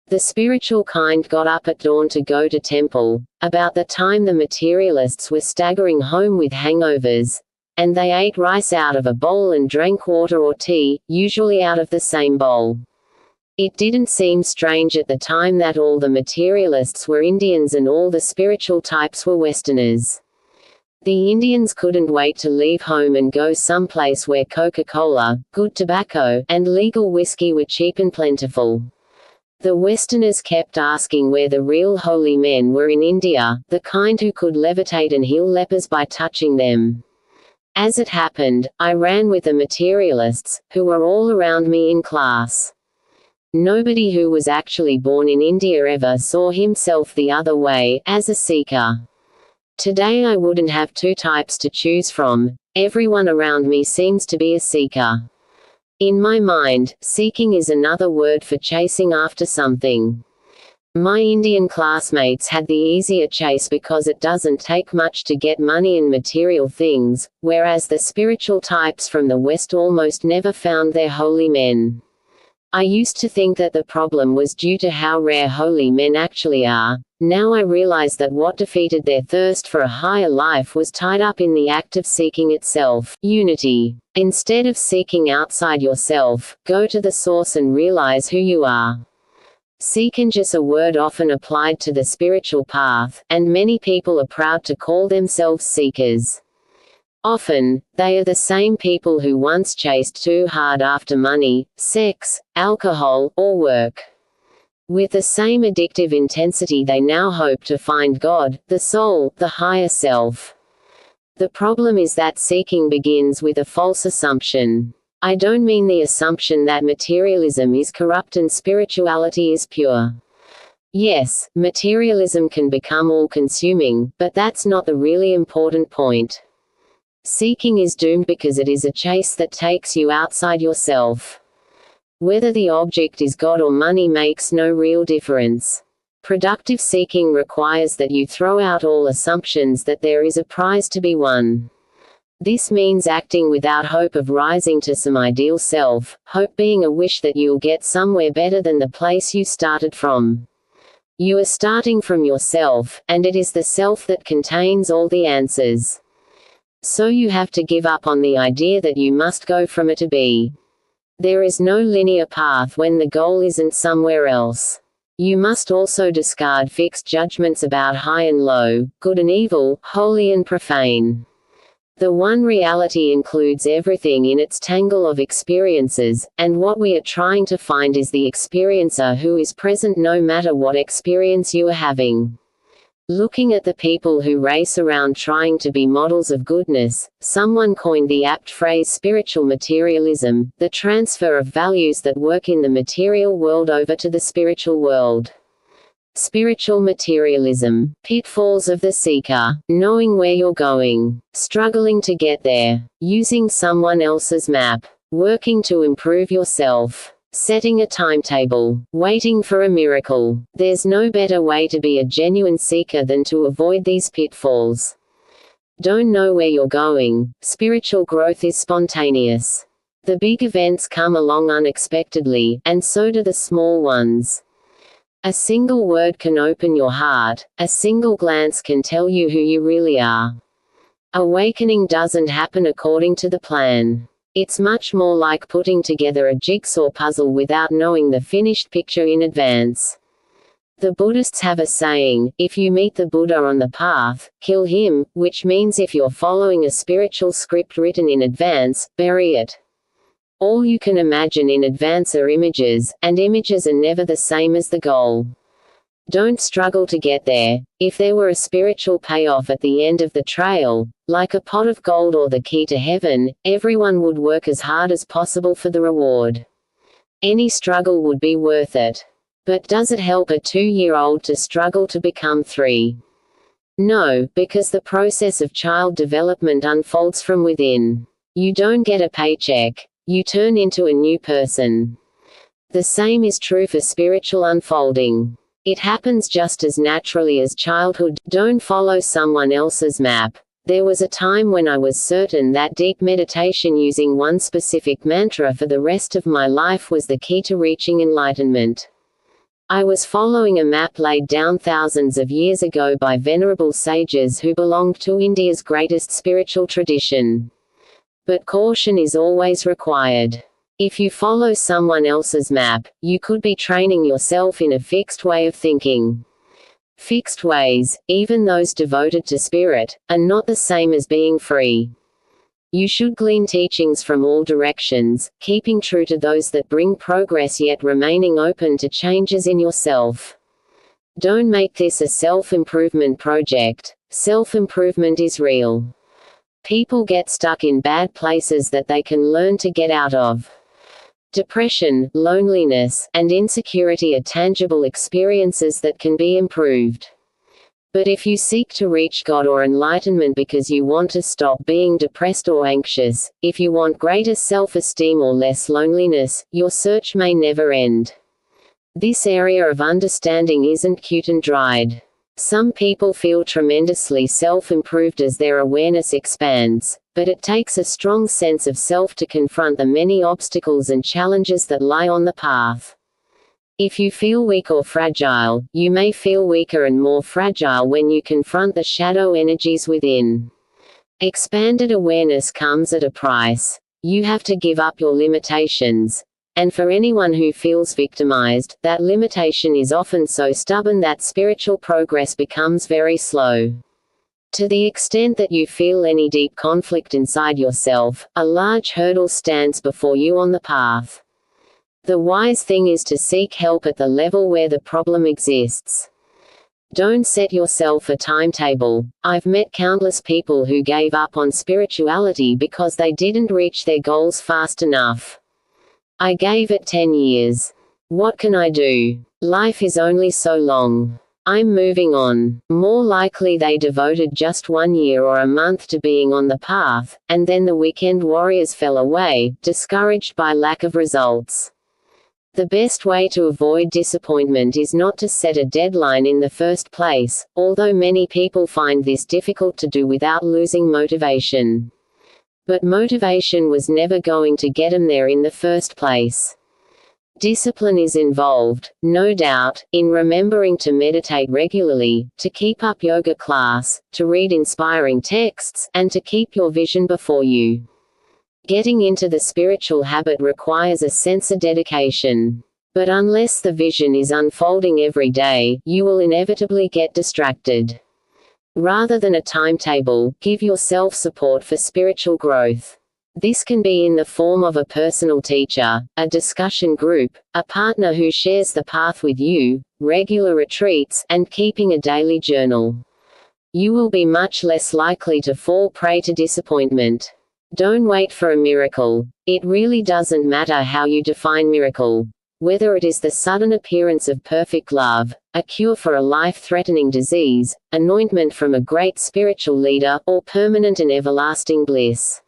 The spiritual kind got up at dawn to go to temple, about the time the materialists were staggering home with hangovers, and they ate rice out of a bowl and drank water or tea, usually out of the same bowl. It didn't seem strange at the time that all the materialists were Indians and all the spiritual types were Westerners. The Indians couldn't wait to leave home and go someplace where Coca-Cola, good tobacco, and legal whiskey were cheap and plentiful. The Westerners kept asking where the real holy men were in India, the kind who could levitate and heal lepers by touching them. As it happened, I ran with the materialists, who were all around me in class. Nobody who was actually born in India ever saw himself the other way, as a seeker. Today I wouldn't have two types to choose from. Everyone around me seems to be a seeker. In my mind, seeking is another word for chasing after something. My Indian classmates had the easier chase because it doesn't take much to get money and material things, whereas the spiritual types from the West almost never found their holy men. I used to think that the problem was due to how rare holy men actually are. Now I realize that what defeated their thirst for a higher life was tied up in the act of seeking itself, unity. Instead of seeking outside yourself, go to the source and realize who you are. Seeking is a word often applied to the spiritual path, and many people are proud to call themselves seekers. Often, they are the same people who once chased too hard after money, sex, alcohol, or work. With the same addictive intensity they now hope to find God, the soul, the higher self. The problem is that seeking begins with a false assumption. I don't mean the assumption that materialism is corrupt and spirituality is pure. Yes, materialism can become all-consuming, but that's not the really important point. Seeking is doomed because it is a chase that takes you outside yourself. Whether the object is God or money makes no real difference. Productive seeking requires that you throw out all assumptions that there is a prize to be won. This means acting without hope of rising to some ideal self, hope being a wish that you'll get somewhere better than the place you started from. You are starting from yourself, and it is the self that contains all the answers. So you have to give up on the idea that you must go from A to B. There is no linear path when the goal isn't somewhere else. You must also discard fixed judgments about high and low, good and evil, holy and profane. The one reality includes everything in its tangle of experiences, and what we are trying to find is the experiencer who is present no matter what experience you are having. Looking at the people who race around trying to be models of goodness, someone coined the apt phrase spiritual materialism, the transfer of values that work in the material world over to the spiritual world. Spiritual materialism. Pitfalls of the seeker. Knowing where you're going. Struggling to get there. Using someone else's map. Working to improve yourself. Setting a timetable. Waiting for a miracle. There's no better way to be a genuine seeker than to avoid these pitfalls. Don't know where you're going. Spiritual growth is spontaneous. The big events come along unexpectedly, and so do the small ones. A single word can open your heart, a single glance can tell you who you really are. Awakening doesn't happen according to the plan. It's much more like putting together a jigsaw puzzle without knowing the finished picture in advance. The Buddhists have a saying, if you meet the Buddha on the path, kill him, which means if you're following a spiritual script written in advance, bury it. All you can imagine in advance are images, and images are never the same as the goal. Don't struggle to get there. If there were a spiritual payoff at the end of the trail, like a pot of gold or the key to heaven, everyone would work as hard as possible for the reward. Any struggle would be worth it. But does it help a 2-year-old to struggle to become 3? No, because the process of child development unfolds from within. You don't get a paycheck. You turn into a new person. The same is true for spiritual unfolding. It happens just as naturally as childhood. Don't follow someone else's map. There was a time when I was certain that deep meditation using one specific mantra for the rest of my life was the key to reaching enlightenment. I was following a map laid down thousands of years ago by venerable sages who belonged to India's greatest spiritual tradition. But caution is always required. If you follow someone else's map, you could be training yourself in a fixed way of thinking. Fixed ways, even those devoted to spirit, are not the same as being free. You should glean teachings from all directions, keeping true to those that bring progress yet remaining open to changes in yourself. Don't make this a self-improvement project. Self-improvement is real. People get stuck in bad places that they can learn to get out of. Depression, loneliness, and insecurity are tangible experiences that can be improved. But if you seek to reach God or enlightenment because you want to stop being depressed or anxious, if you want greater self-esteem or less loneliness, your search may never end. This area of understanding isn't cut and dried. Some people feel tremendously self-improved as their awareness expands, but it takes a strong sense of self to confront the many obstacles and challenges that lie on the path. If you feel weak or fragile, you may feel weaker and more fragile when you confront the shadow energies within. Expanded awareness comes at a price. You have to give up your limitations. And for anyone who feels victimized, that limitation is often so stubborn that spiritual progress becomes very slow. To the extent that you feel any deep conflict inside yourself, a large hurdle stands before you on the path. The wise thing is to seek help at the level where the problem exists. Don't set yourself a timetable. I've met countless people who gave up on spirituality because they didn't reach their goals fast enough. I gave it 10 years. What can I do? Life is only so long. I'm moving on. More likely they devoted just 1 year or a month to being on the path, and then the weekend warriors fell away, discouraged by lack of results. The best way to avoid disappointment is not to set a deadline in the first place, although many people find this difficult to do without losing motivation. But motivation was never going to get them there in the first place. Discipline is involved, no doubt, in remembering to meditate regularly, to keep up yoga class, to read inspiring texts, and to keep your vision before you. Getting into the spiritual habit requires a sense of dedication. But unless the vision is unfolding every day, you will inevitably get distracted. Rather than a timetable, give yourself support for spiritual growth. This can be in the form of a personal teacher, a discussion group, a partner who shares the path with you, regular retreats, and keeping a daily journal. You will be much less likely to fall prey to disappointment. Don't wait for a miracle. It really doesn't matter how you define miracle. Whether it is the sudden appearance of perfect love, a cure for a life-threatening disease, anointment from a great spiritual leader, or permanent and everlasting bliss.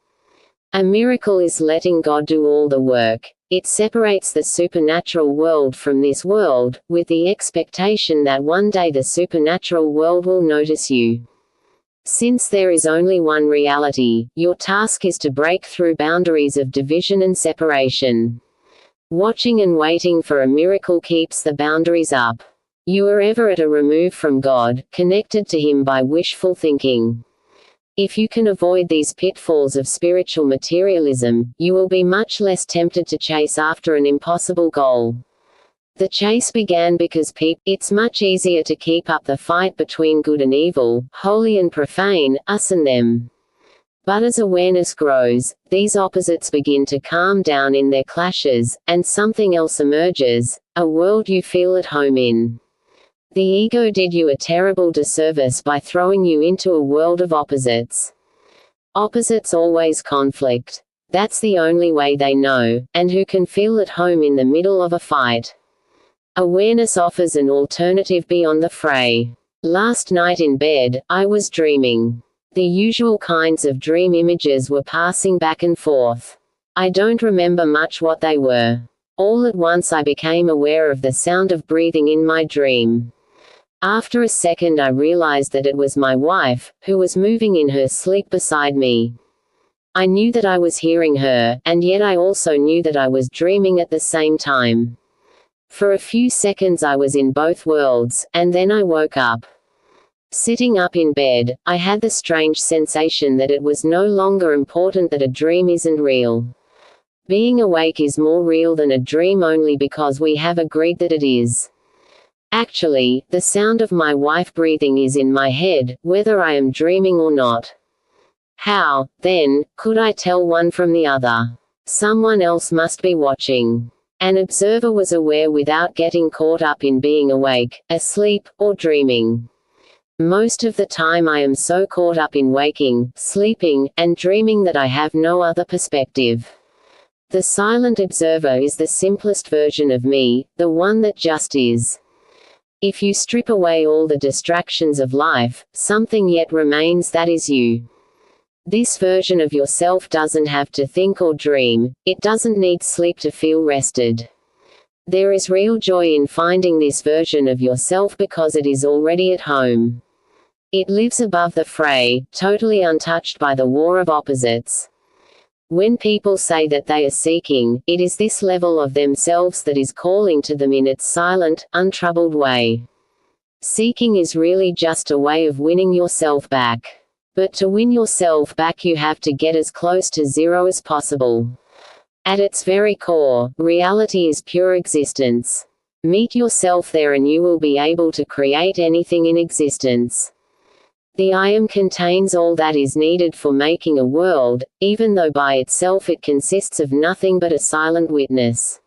A miracle is letting God do all the work. It separates the supernatural world from this world, with the expectation that one day the supernatural world will notice you. Since there is only one reality, your task is to break through boundaries of division and separation. Watching and waiting for a miracle keeps the boundaries up. You are ever at a remove from God, connected to Him by wishful thinking. If you can avoid these pitfalls of spiritual materialism, you will be much less tempted to chase after an impossible goal. The chase began because it's much easier to keep up the fight between good and evil, holy and profane, us and them. But as awareness grows, these opposites begin to calm down in their clashes, and something else emerges, a world you feel at home in. The ego did you a terrible disservice by throwing you into a world of opposites. Opposites always conflict. That's the only way they know, and who can feel at home in the middle of a fight. Awareness offers an alternative beyond the fray. Last night in bed, I was dreaming. The usual kinds of dream images were passing back and forth. I don't remember much what they were. All at once I became aware of the sound of breathing in my dream. After a second I realized that it was my wife, who was moving in her sleep beside me. I knew that I was hearing her, and yet I also knew that I was dreaming at the same time. For a few seconds I was in both worlds, and then I woke up. Sitting up in bed, I had the strange sensation that it was no longer important that a dream isn't real. Being awake is more real than a dream only because we have agreed that it is. Actually, the sound of my wife breathing is in my head, whether I am dreaming or not. How, then, could I tell one from the other? Someone else must be watching. An observer was aware without getting caught up in being awake, asleep, or dreaming. Most of the time I am so caught up in waking, sleeping, and dreaming that I have no other perspective. The silent observer is the simplest version of me, the one that just is. If you strip away all the distractions of life, something yet remains that is you. This version of yourself doesn't have to think or dream, it doesn't need sleep to feel rested. There is real joy in finding this version of yourself because it is already at home. It lives above the fray, totally untouched by the war of opposites. When people say that they are seeking, it is this level of themselves that is calling to them in its silent, untroubled way. Seeking is really just a way of winning yourself back. But to win yourself back you have to get as close to zero as possible. At its very core, reality is pure existence. Meet yourself there and you will be able to create anything in existence. The I am contains all that is needed for making a world, even though by itself it consists of nothing but a silent witness.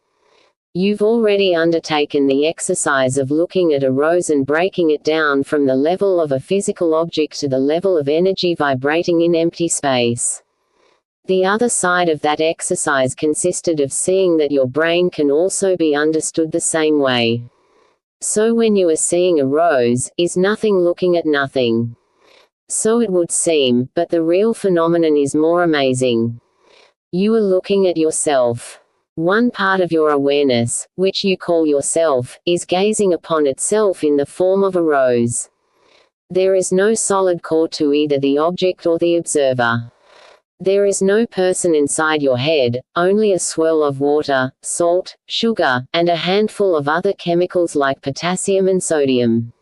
You've already undertaken the exercise of looking at a rose and breaking it down from the level of a physical object to the level of energy vibrating in empty space. The other side of that exercise consisted of seeing that your brain can also be understood the same way. So when you are seeing a rose, is nothing looking at nothing? So it would seem, but the real phenomenon is more amazing. You are looking at yourself. One part of your awareness, which you call yourself, is gazing upon itself in the form of a rose. There is no solid core to either the object or the observer. There is no person inside your head, only a swirl of water, salt, sugar, and a handful of other chemicals like potassium and sodium.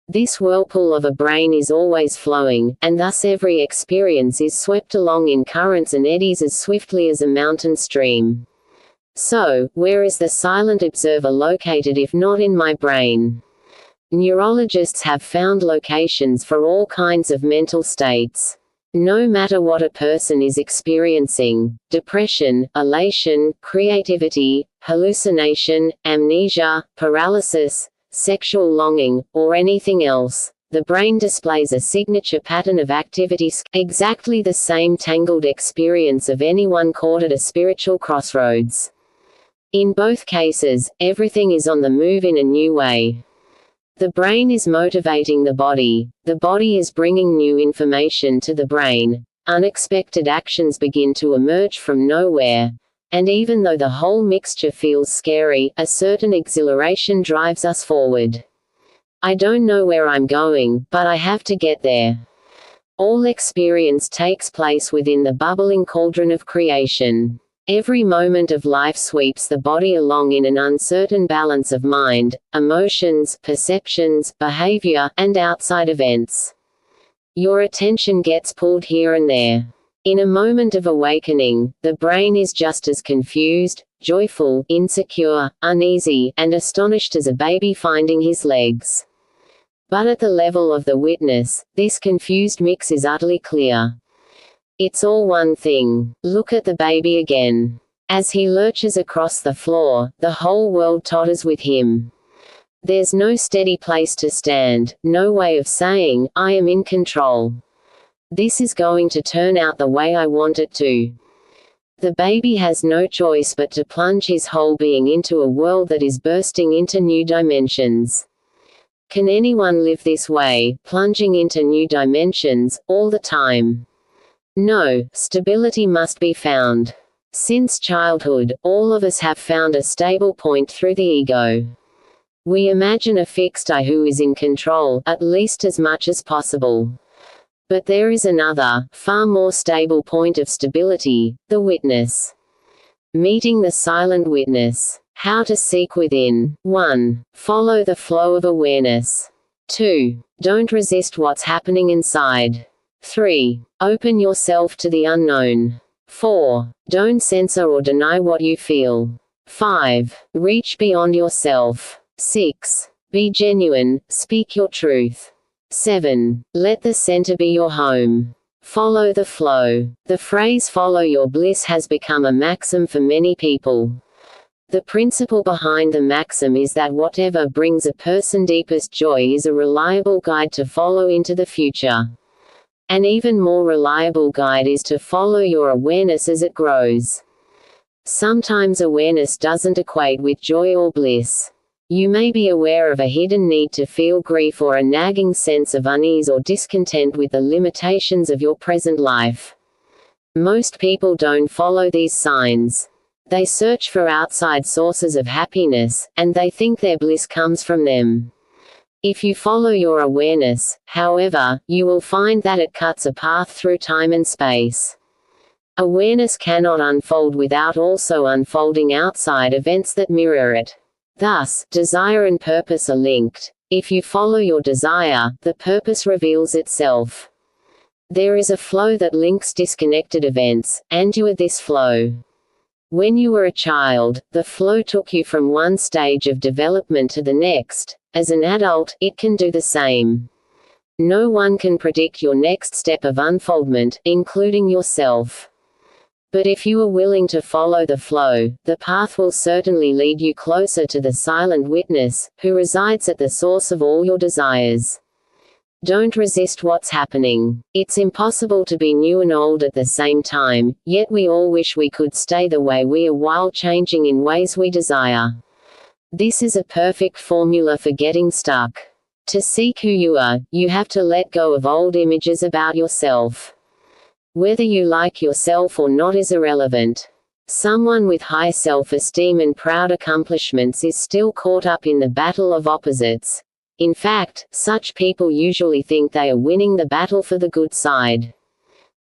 This whirlpool of a brain is always flowing, and thus every experience is swept along in currents and eddies as swiftly as a mountain stream. So, where is the silent observer located if not in my brain? Neurologists have found locations for all kinds of mental states. No matter what a person is experiencing, depression, elation, creativity, hallucination, amnesia, paralysis, sexual longing, or anything else, the brain displays a signature pattern of activity, exactly the same tangled experience of anyone caught at a spiritual crossroads. In both cases, everything is on the move in a new way. The brain is motivating the body is bringing new information to the brain, unexpected actions begin to emerge from nowhere, and even though the whole mixture feels scary, a certain exhilaration drives us forward. I don't know where I'm going, but I have to get there. All experience takes place within the bubbling cauldron of creation. Every moment of life sweeps the body along in an uncertain balance of mind, emotions, perceptions, behavior, and outside events. Your attention gets pulled here and there. In a moment of awakening, the brain is just as confused, joyful, insecure, uneasy, and astonished as a baby finding his legs. But at the level of the witness, this confused mix is utterly clear. It's all one thing. Look at the baby again. As he lurches across the floor, the whole world totters with him. There's no steady place to stand, no way of saying, I am in control. This is going to turn out the way I want it to. The baby has no choice but to plunge his whole being into a world that is bursting into new dimensions. Can anyone live this way, plunging into new dimensions, all the time? No, stability must be found. Since childhood, all of us have found a stable point through the ego. We imagine a fixed I who is in control, at least as much as possible. But there is another, far more stable point of stability, the witness. Meeting the silent witness. How to seek within. 1. Follow the flow of awareness. 2. Don't resist what's happening inside. 3. Open yourself to the unknown. 4. Don't censor or deny what you feel. 5. Reach beyond yourself. 6. Be genuine, speak your truth. 7. Let the center be your home. Follow the flow. The phrase follow your bliss has become a maxim for many people. The principle behind the maxim is that whatever brings a person deepest joy is a reliable guide to follow into the future. An even more reliable guide is to follow your awareness as it grows. Sometimes awareness doesn't equate with joy or bliss. You may be aware of a hidden need to feel grief or a nagging sense of unease or discontent with the limitations of your present life. Most people don't follow these signs. They search for outside sources of happiness, and they think their bliss comes from them. If you follow your awareness, however, you will find that it cuts a path through time and space. Awareness cannot unfold without also unfolding outside events that mirror it. Thus, desire and purpose are linked. If you follow your desire, the purpose reveals itself. There is a flow that links disconnected events, and you are this flow. When you were a child, the flow took you from one stage of development to the next. As an adult, it can do the same. No one can predict your next step of unfoldment, including yourself. But if you are willing to follow the flow, the path will certainly lead you closer to the silent witness, who resides at the source of all your desires. Don't resist what's happening. It's impossible to be new and old at the same time, yet we all wish we could stay the way we are while changing in ways we desire. This is a perfect formula for getting stuck. To seek who you are, you have to let go of old images about yourself. Whether you like yourself or not is irrelevant. Someone with high self-esteem and proud accomplishments is still caught up in the battle of opposites. In fact, such people usually think they are winning the battle for the good side.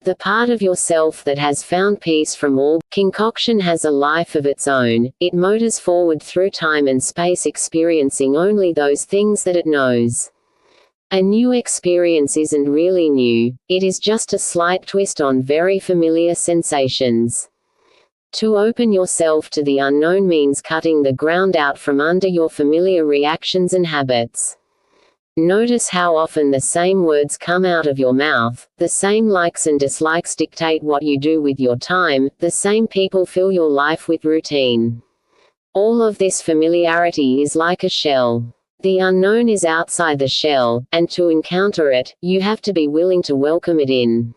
The part of yourself that has found peace from all concoction has a life of its own. It motors forward through time and space, experiencing only those things that it knows. A new experience isn't really new, it is just a slight twist on very familiar sensations. To open yourself to the unknown means cutting the ground out from under your familiar reactions and habits. Notice how often the same words come out of your mouth, the same likes and dislikes dictate what you do with your time, the same people fill your life with routine. All of this familiarity is like a shell. The unknown is outside the shell, and to encounter it, you have to be willing to welcome it in.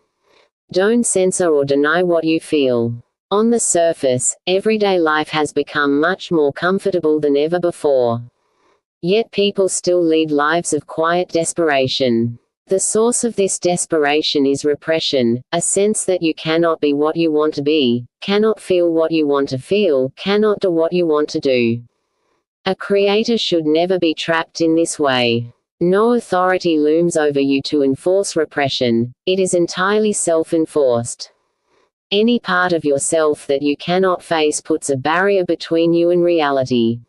Don't censor or deny what you feel. On the surface, everyday life has become much more comfortable than ever before. Yet people still lead lives of quiet desperation. The source of this desperation is repression, a sense that you cannot be what you want to be, cannot feel what you want to feel, cannot do what you want to do. A creator should never be trapped in this way. No authority looms over you to enforce repression, it is entirely self-enforced. Any part of yourself that you cannot face puts a barrier between you and reality.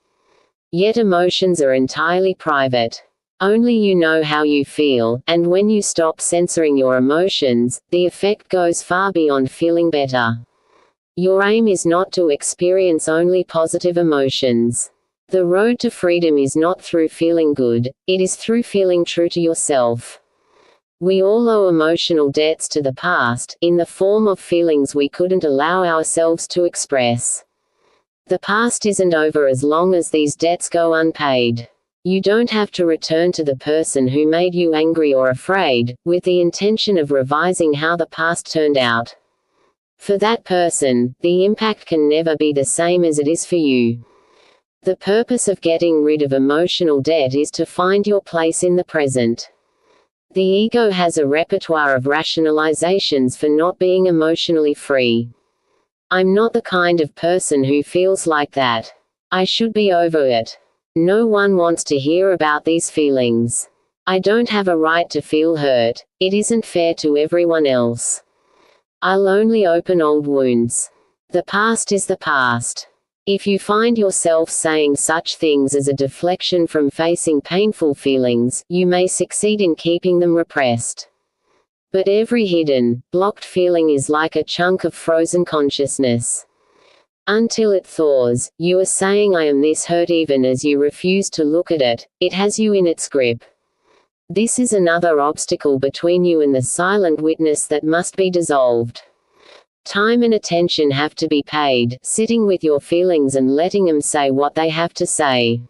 Yet emotions are entirely private. Only you know how you feel, and when you stop censoring your emotions, the effect goes far beyond feeling better. Your aim is not to experience only positive emotions. The road to freedom is not through feeling good, it is through feeling true to yourself. We all owe emotional debts to the past, in the form of feelings we couldn't allow ourselves to express. The past isn't over as long as these debts go unpaid. You don't have to return to the person who made you angry or afraid, with the intention of revising how the past turned out. For that person, the impact can never be the same as it is for you. The purpose of getting rid of emotional debt is to find your place in the present. The ego has a repertoire of rationalizations for not being emotionally free. I'm not the kind of person who feels like that. I should be over it. No one wants to hear about these feelings. I don't have a right to feel hurt. It isn't fair to everyone else. I'll only open old wounds. The past is the past. If you find yourself saying such things as a deflection from facing painful feelings, you may succeed in keeping them repressed. But every hidden, blocked feeling is like a chunk of frozen consciousness. Until it thaws, you are saying I am this hurt even as you refuse to look at it, it has you in its grip. This is another obstacle between you and the silent witness that must be dissolved. Time and attention have to be paid, sitting with your feelings and letting them say what they have to say.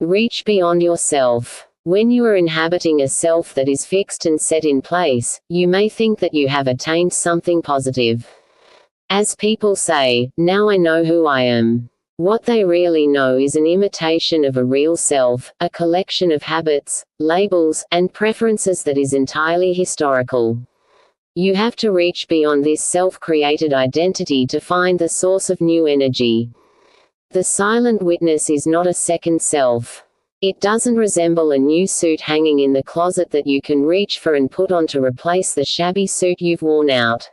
Reach beyond yourself. When you are inhabiting a self that is fixed and set in place, you may think that you have attained something positive. As people say, now I know who I am. What they really know is an imitation of a real self, a collection of habits, labels, and preferences that is entirely historical. You have to reach beyond this self-created identity to find the source of new energy. The silent witness is not a second self. It doesn't resemble a new suit hanging in the closet that you can reach for and put on to replace the shabby suit you've worn out.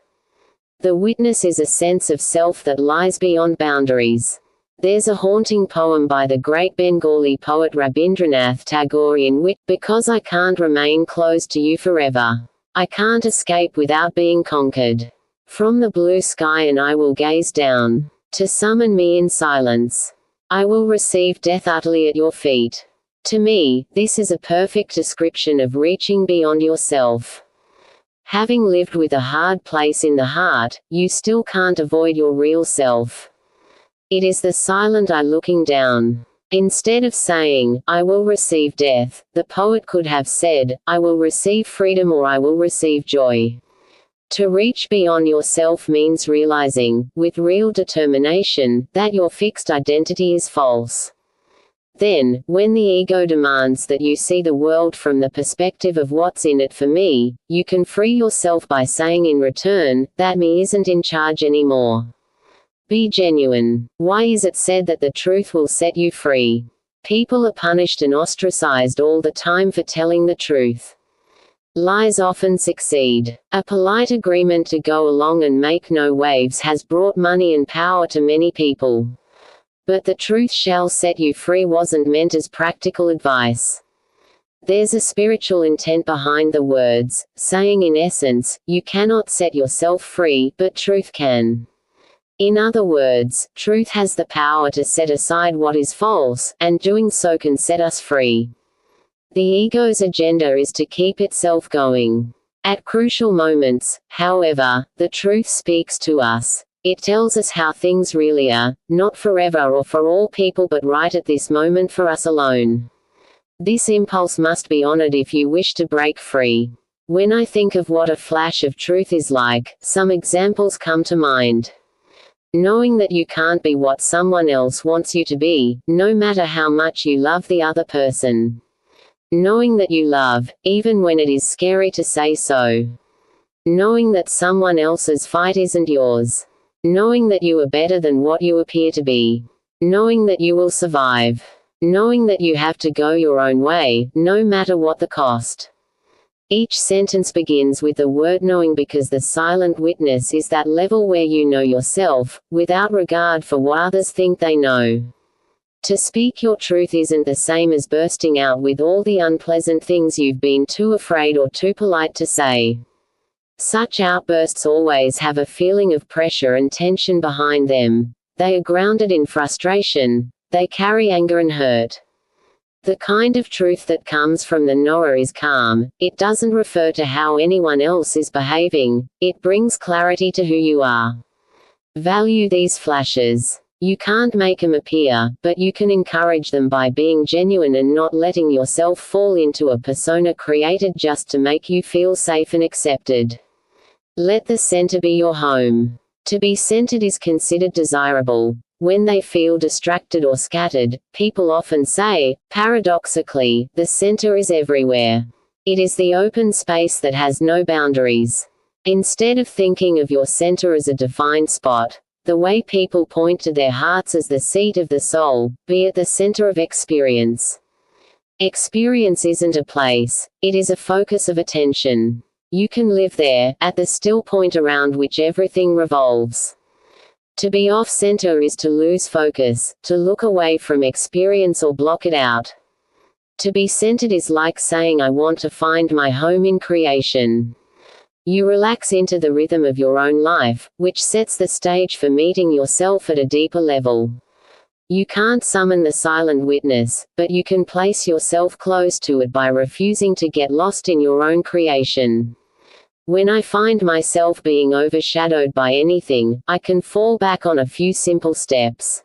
The witness is a sense of self that lies beyond boundaries. There's a haunting poem by the great Bengali poet Rabindranath Tagore in which, because I can't remain close to you forever. I can't escape without being conquered. From the blue sky and I will gaze down. To summon me in silence. I will receive death utterly at your feet. To me, this is a perfect description of reaching beyond yourself. Having lived with a hard place in the heart, you still can't avoid your real self. It is the silent I looking down. Instead of saying, I will receive death, the poet could have said, I will receive freedom or I will receive joy. To reach beyond yourself means realizing, with real determination, that your fixed identity is false. Then, when the ego demands that you see the world from the perspective of what's in it for me, you can free yourself by saying in return, that me isn't in charge anymore. Be genuine. Why is it said that the truth will set you free? People are punished and ostracized all the time for telling the truth. Lies often succeed. A polite agreement to go along and make no waves has brought money and power to many people. But the truth shall set you free wasn't meant as practical advice. There's a spiritual intent behind the words, saying in essence, you cannot set yourself free, but truth can. In other words, truth has the power to set aside what is false, and doing so can set us free. The ego's agenda is to keep itself going. At crucial moments, however, the truth speaks to us. It tells us how things really are, not forever or for all people but right at this moment for us alone. This impulse must be honored if you wish to break free. When I think of what a flash of truth is like, some examples come to mind. Knowing that you can't be what someone else wants you to be, no matter how much you love the other person. Knowing that you love, even when it is scary to say so. Knowing that someone else's fight isn't yours. Knowing that you are better than what you appear to be. Knowing that you will survive. Knowing that you have to go your own way, no matter what the cost. Each sentence begins with the word knowing because the silent witness is that level where you know yourself, without regard for what others think they know. To speak your truth isn't the same as bursting out with all the unpleasant things you've been too afraid or too polite to say. Such outbursts always have a feeling of pressure and tension behind them. They are grounded in frustration. They carry anger and hurt. The kind of truth that comes from the knower is calm. It doesn't refer to how anyone else is behaving. It brings clarity to who you are. Value these flashes. You can't make them appear, but you can encourage them by being genuine and not letting yourself fall into a persona created just to make you feel safe and accepted. Let the center be your home. To be centered is considered desirable. When they feel distracted or scattered, people often say, paradoxically, the center is everywhere. It is the open space that has no boundaries. Instead of thinking of your center as a defined spot, the way people point to their hearts as the seat of the soul, be at the center of experience. Experience isn't a place, it is a focus of attention. You can live there, at the still point around which everything revolves. To be off-center is to lose focus, to look away from experience or block it out. To be centered is like saying I want to find my home in creation. You relax into the rhythm of your own life, which sets the stage for meeting yourself at a deeper level. You can't summon the silent witness, but you can place yourself close to it by refusing to get lost in your own creation. When I find myself being overshadowed by anything, I can fall back on a few simple steps.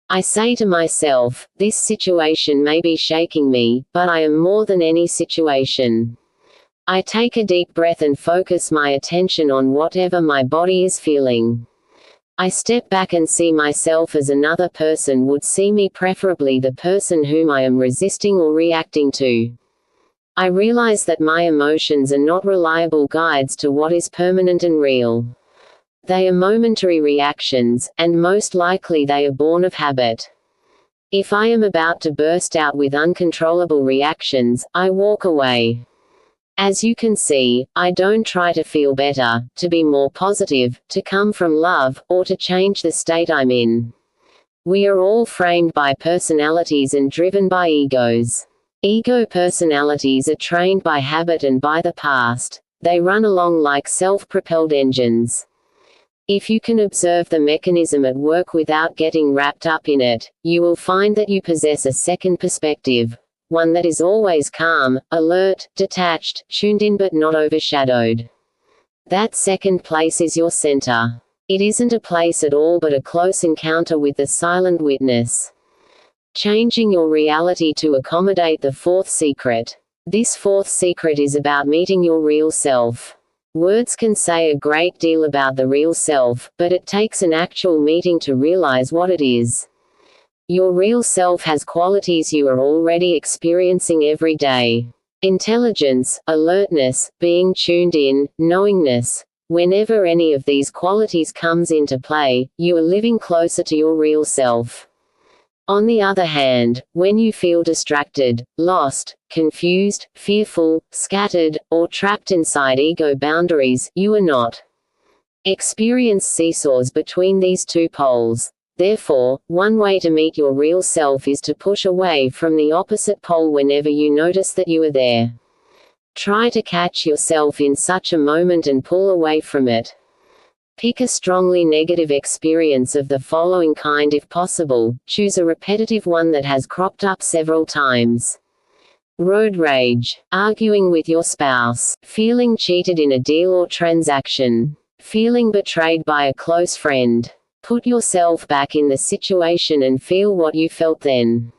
I say to myself, this situation may be shaking me, but I am more than any situation. I take a deep breath and focus my attention on whatever my body is feeling. I step back and see myself as another person would see me, preferably the person whom I am resisting or reacting to. I realize that my emotions are not reliable guides to what is permanent and real. They are momentary reactions, and most likely they are born of habit. If I am about to burst out with uncontrollable reactions, I walk away. As you can see, I don't try to feel better, to be more positive, to come from love, or to change the state I'm in. We are all framed by personalities and driven by egos. Ego personalities are trained by habit and by the past. They run along like self-propelled engines. If you can observe the mechanism at work without getting wrapped up in it, you will find that you possess a second perspective, one that is always calm, alert, detached, tuned in but not overshadowed. That second place is your center. It isn't a place at all but a close encounter with the silent witness. Changing your reality to accommodate the fourth secret. This fourth secret is about meeting your real self. Words can say a great deal about the real self, but it takes an actual meeting to realize what it is. Your real self has qualities you are already experiencing every day. Intelligence, alertness, being tuned in, knowingness. Whenever any of these qualities comes into play, you are living closer to your real self. On the other hand, when you feel distracted, lost, confused, fearful, scattered, or trapped inside ego boundaries, you are not. Experience seesaws between these two poles. Therefore, one way to meet your real self is to push away from the opposite pole whenever you notice that you are there. Try to catch yourself in such a moment and pull away from it. Pick a strongly negative experience of the following kind if possible. Choose a repetitive one that has cropped up several times. Road rage, arguing with your spouse, feeling cheated in a deal or transaction, feeling betrayed by a close friend. Put yourself back in the situation and feel what you felt then.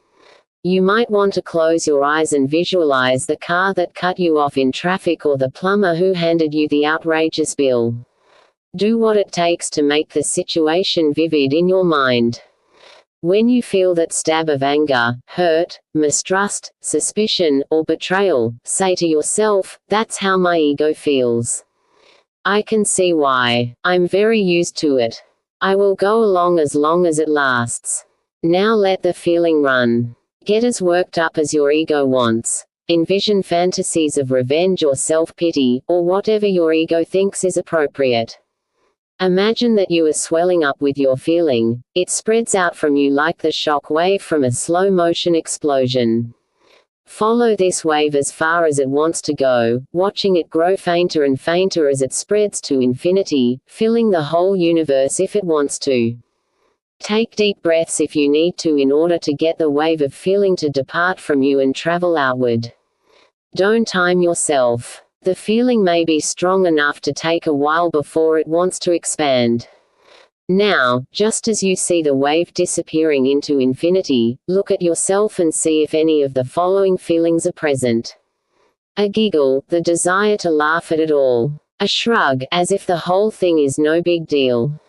You might want to close your eyes and visualize the car that cut you off in traffic or the plumber who handed you the outrageous bill. Do what it takes to make the situation vivid in your mind. When you feel that stab of anger, hurt, mistrust, suspicion, or betrayal, say to yourself, that's how my ego feels. I can see why. I'm very used to it. I will go along as long as it lasts. Now let the feeling run. Get as worked up as your ego wants. Envision fantasies of revenge or self-pity, or whatever your ego thinks is appropriate. Imagine that you are swelling up with your feeling. It spreads out from you like the shock wave from a slow-motion explosion. Follow this wave as far as it wants to go, watching it grow fainter and fainter as it spreads to infinity, filling the whole universe if it wants to. Take deep breaths if you need to in order to get the wave of feeling to depart from you and travel outward. Don't time yourself. The feeling may be strong enough to take a while before it wants to expand. Now, just as you see the wave disappearing into infinity, look at yourself and see if any of the following feelings are present. A giggle, the desire to laugh at it all. A shrug, as if the whole thing is no big deal.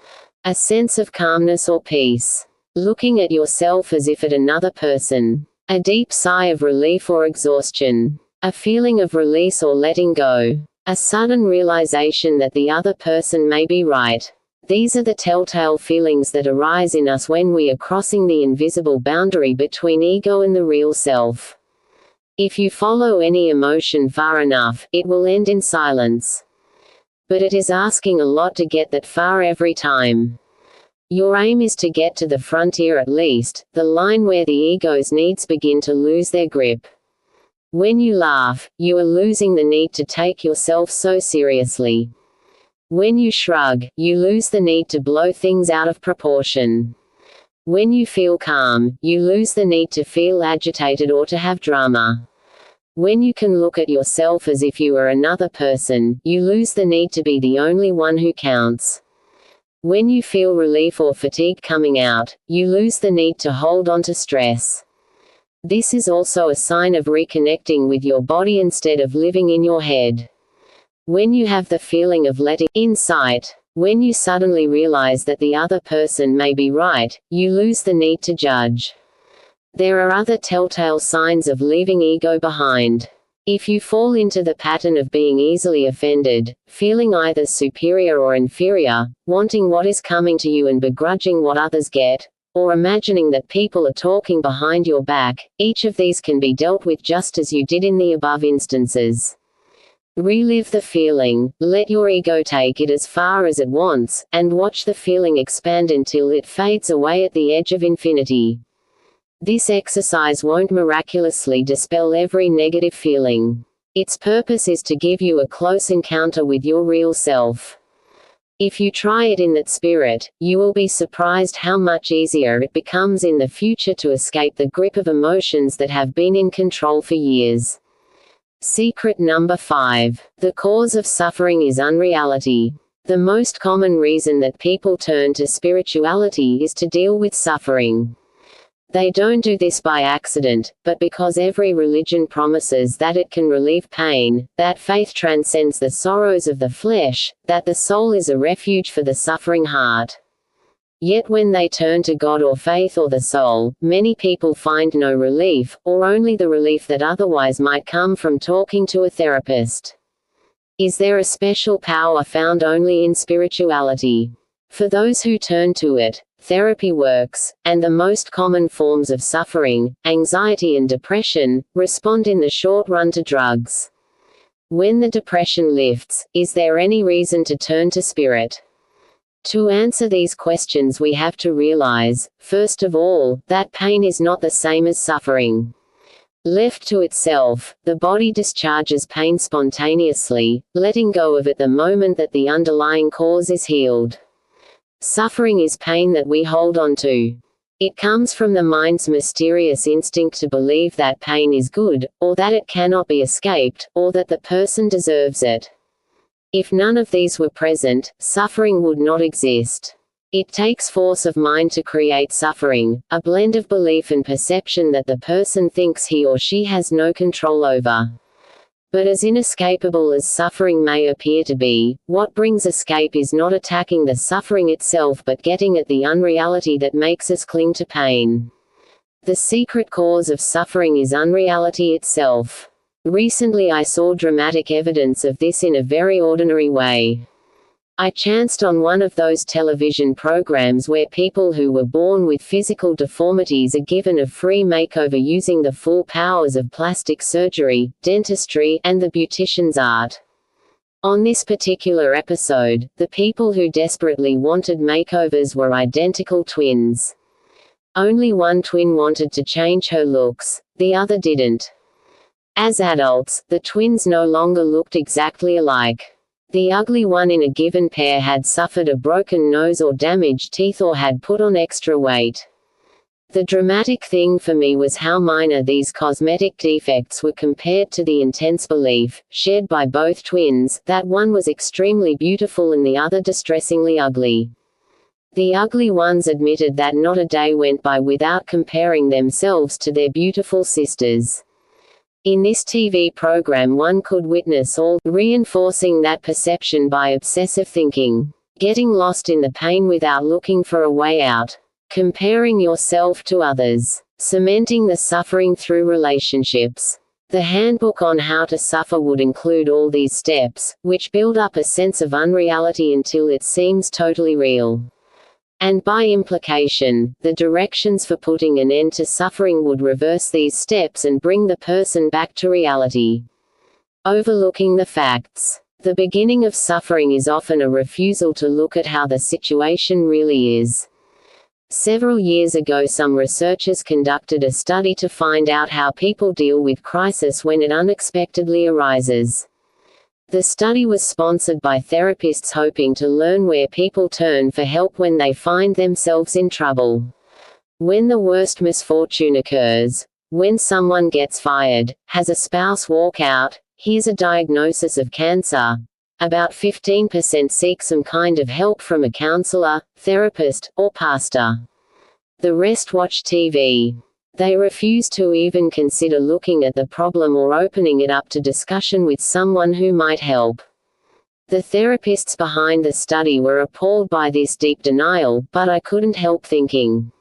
A sense of calmness or peace. Looking at yourself as if at another person. A deep sigh of relief or exhaustion. A feeling of release or letting go. A sudden realization that the other person may be right. These are the telltale feelings that arise in us when we are crossing the invisible boundary between ego and the real self. If you follow any emotion far enough, it will end in silence. But it is asking a lot to get that far every time. Your aim is to get to the frontier at least, the line where the ego's needs begin to lose their grip. When you laugh, you are losing the need to take yourself so seriously. When you shrug, you lose the need to blow things out of proportion. When you feel calm, you lose the need to feel agitated or to have drama. When you can look at yourself as if you were another person, you lose the need to be the only one who counts. When you feel relief or fatigue coming out, you lose the need to hold on to stress. This is also a sign of reconnecting with your body instead of living in your head. When you have the feeling of letting insight, when you suddenly realize that the other person may be right, you lose the need to judge. There are other telltale signs of leaving ego behind. If you fall into the pattern of being easily offended, feeling either superior or inferior, wanting what is coming to you and begrudging what others get, or imagining that people are talking behind your back, each of these can be dealt with just as you did in the above instances. Relive the feeling, let your ego take it as far as it wants, and watch the feeling expand until it fades away at the edge of infinity. This exercise won't miraculously dispel every negative feeling. Its purpose is to give you a close encounter with your real self. If you try it in that spirit, you will be surprised how much easier it becomes in the future to escape the grip of emotions that have been in control for years. Secret number 5. The cause of suffering is unreality. The most common reason that people turn to spirituality is to deal with suffering. They don't do this by accident, but because every religion promises that it can relieve pain, that faith transcends the sorrows of the flesh, that the soul is a refuge for the suffering heart. Yet when they turn to God or faith or the soul, many people find no relief, or only the relief that otherwise might come from talking to a therapist. Is there a special power found only in spirituality? For those who turn to it, therapy works, and the most common forms of suffering, anxiety and depression, respond in the short run to drugs. When the depression lifts, is there any reason to turn to spirit? To answer these questions we have to realize, first of all, that pain is not the same as suffering. Left to itself, the body discharges pain spontaneously, letting go of it the moment that the underlying cause is healed. Suffering is pain that we hold on to. It comes from the mind's mysterious instinct to believe that pain is good, or that it cannot be escaped, or that the person deserves it. If none of these were present, suffering would not exist. It takes force of mind to create suffering, a blend of belief and perception that the person thinks he or she has no control over. But as inescapable as suffering may appear to be, what brings escape is not attacking the suffering itself but getting at the unreality that makes us cling to pain. The secret cause of suffering is unreality itself. Recently I saw dramatic evidence of this in a very ordinary way. I chanced on one of those television programs where people who were born with physical deformities are given a free makeover using the full powers of plastic surgery, dentistry, and the beautician's art. On this particular episode, the people who desperately wanted makeovers were identical twins. Only one twin wanted to change her looks, the other didn't. As adults, the twins no longer looked exactly alike. The ugly one in a given pair had suffered a broken nose or damaged teeth or had put on extra weight. The dramatic thing for me was how minor these cosmetic defects were compared to the intense belief, shared by both twins, that one was extremely beautiful and the other distressingly ugly. The ugly ones admitted that not a day went by without comparing themselves to their beautiful sisters. In this TV program one could witness all, reinforcing that perception by obsessive thinking, getting lost in the pain without looking for a way out, comparing yourself to others, cementing the suffering through relationships. The handbook on how to suffer would include all these steps, which build up a sense of unreality until it seems totally real. And by implication, the directions for putting an end to suffering would reverse these steps and bring the person back to reality. Overlooking the facts. The beginning of suffering is often a refusal to look at how the situation really is. Several years ago some researchers conducted a study to find out how people deal with crisis when it unexpectedly arises. The study was sponsored by therapists hoping to learn where people turn for help when they find themselves in trouble. When the worst misfortune occurs, when someone gets fired, has a spouse walk out, hears a diagnosis of cancer, about 15% seek some kind of help from a counselor, therapist, or pastor. The rest watch TV. They refuse to even consider looking at the problem or opening it up to discussion with someone who might help. The therapists behind the study were appalled by this deep denial, but I couldn't help thinking,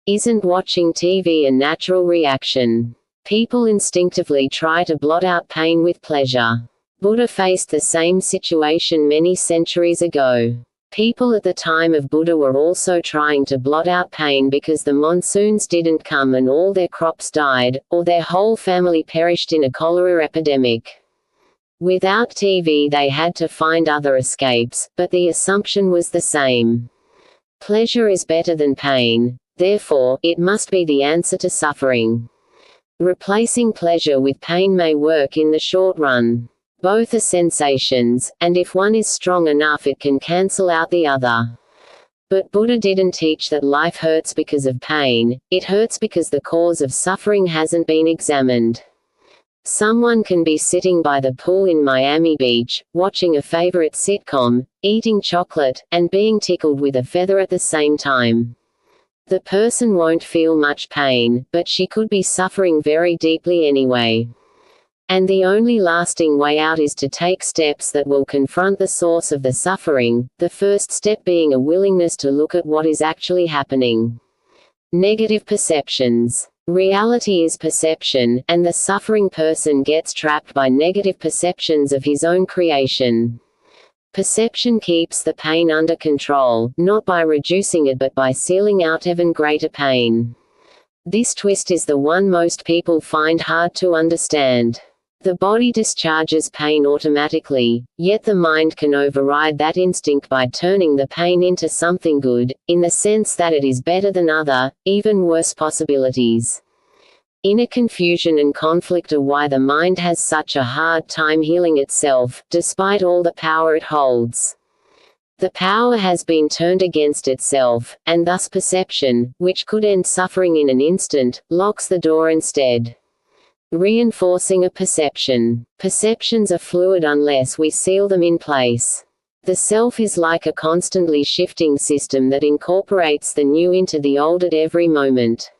isn't watching TV a natural reaction? People instinctively try to blot out pain with pleasure. Buddha faced the same situation many centuries ago. People at the time of Buddha were also trying to blot out pain because the monsoons didn't come and all their crops died, or their whole family perished in a cholera epidemic. Without TV they had to find other escapes, but the assumption was the same. Pleasure is better than pain, therefore, it must be the answer to suffering. Replacing pleasure with pain may work in the short run. Both are sensations, and if one is strong enough it can cancel out the other. But Buddha didn't teach that life hurts because of pain, it hurts because the cause of suffering hasn't been examined. Someone can be sitting by the pool in Miami Beach, watching a favorite sitcom, eating chocolate, and being tickled with a feather at the same time. The person won't feel much pain, but she could be suffering very deeply anyway. And the only lasting way out is to take steps that will confront the source of the suffering, the first step being a willingness to look at what is actually happening. Negative perceptions. Reality is perception, and the suffering person gets trapped by negative perceptions of his own creation. Perception keeps the pain under control, not by reducing it but by sealing out even greater pain. This twist is the one most people find hard to understand. The body discharges pain automatically, yet the mind can override that instinct by turning the pain into something good, in the sense that it is better than other, even worse possibilities. Inner confusion and conflict are why the mind has such a hard time healing itself, despite all the power it holds. The power has been turned against itself, and thus perception, which could end suffering in an instant, locks the door instead. Reinforcing a perception. Perceptions are fluid unless we seal them in place. The self is like a constantly shifting system that incorporates the new into the old at every moment.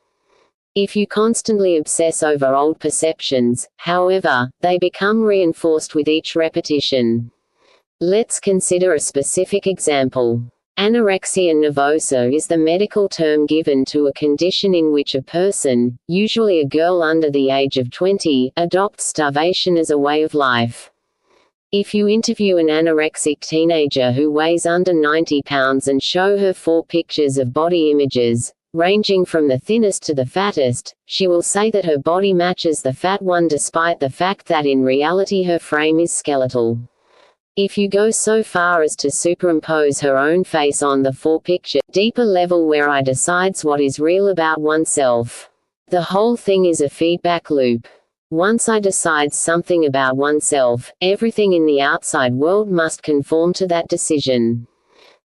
If you constantly obsess over old perceptions, however, they become reinforced with each repetition. Let's consider a specific example. Anorexia nervosa is the medical term given to a condition in which a person, usually a girl under the age of 20, adopts starvation as a way of life. If you interview an anorexic teenager who weighs under 90 pounds and show her 4 pictures of body images, ranging from the thinnest to the fattest, she will say that her body matches the fat one despite the fact that in reality her frame is skeletal. If you go so far as to superimpose her own face on the 4-picture, deeper level where I decides what is real about oneself. The whole thing is a feedback loop. Once I decide something about oneself, everything in the outside world must conform to that decision.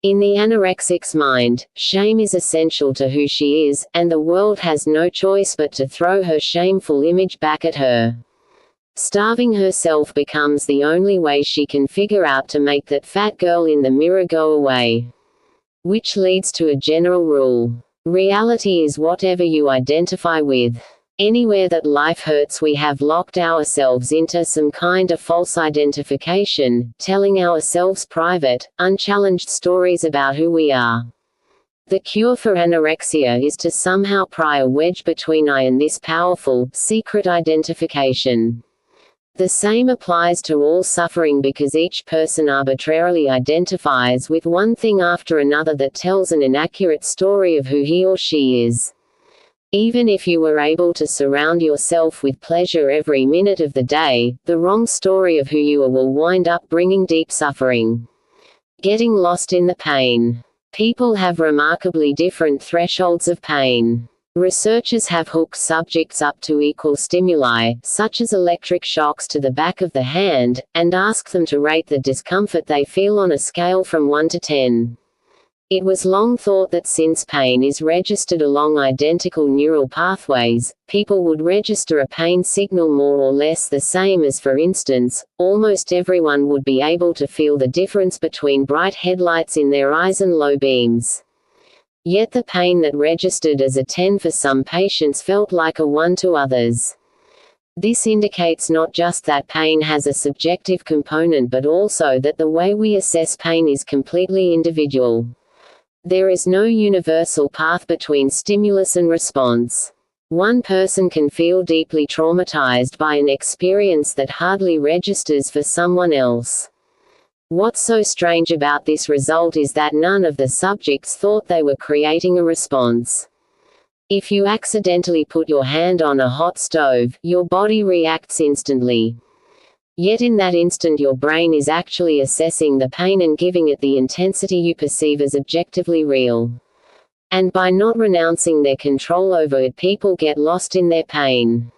In the anorexic's mind, shame is essential to who she is, and the world has no choice but to throw her shameful image back at her. Starving herself becomes the only way she can figure out to make that fat girl in the mirror go away. Which leads to a general rule. Reality is whatever you identify with. Anywhere that life hurts, we have locked ourselves into some kind of false identification, telling ourselves private, unchallenged stories about who we are. The cure for anorexia is to somehow pry a wedge between I and this powerful, secret identification. The same applies to all suffering, because each person arbitrarily identifies with one thing after another that tells an inaccurate story of who he or she is. Even if you were able to surround yourself with pleasure every minute of the day, the wrong story of who you are will wind up bringing deep suffering. Getting lost in the pain. People have remarkably different thresholds of pain. Researchers have hooked subjects up to equal stimuli, such as electric shocks to the back of the hand, and asked them to rate the discomfort they feel on a scale from 1 to 10. It was long thought that since pain is registered along identical neural pathways, people would register a pain signal more or less the same as, for instance, almost everyone would be able to feel the difference between bright headlights in their eyes and low beams. Yet the pain that registered as a 10 for some patients felt like a 1 to others. This indicates not just that pain has a subjective component, but also that the way we assess pain is completely individual. There is no universal path between stimulus and response. One person can feel deeply traumatized by an experience that hardly registers for someone else. What's so strange about this result is that none of the subjects thought they were creating a response. If you accidentally put your hand on a hot stove, your body reacts instantly. Yet in that instant your brain is actually assessing the pain and giving it the intensity you perceive as objectively real. And by not renouncing their control over it, people get lost in their pain.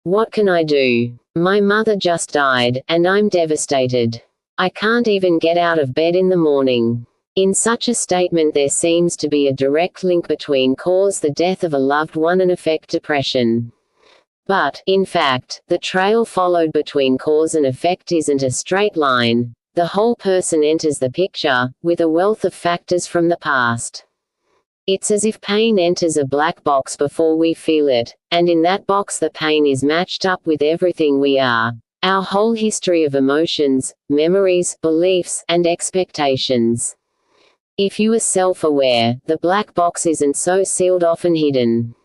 What can I do? My mother just died, and I'm devastated. I can't even get out of bed in the morning. In such a statement there seems to be a direct link between cause the death of a loved one and effect depression. But, in fact, the trail followed between cause and effect isn't a straight line. The whole person enters the picture, with a wealth of factors from the past. It's as if pain enters a black box before we feel it, and in that box the pain is matched up with everything we are. Our whole history of emotions, memories, beliefs, and expectations. If you are self-aware, the black box isn't so sealed off and hidden.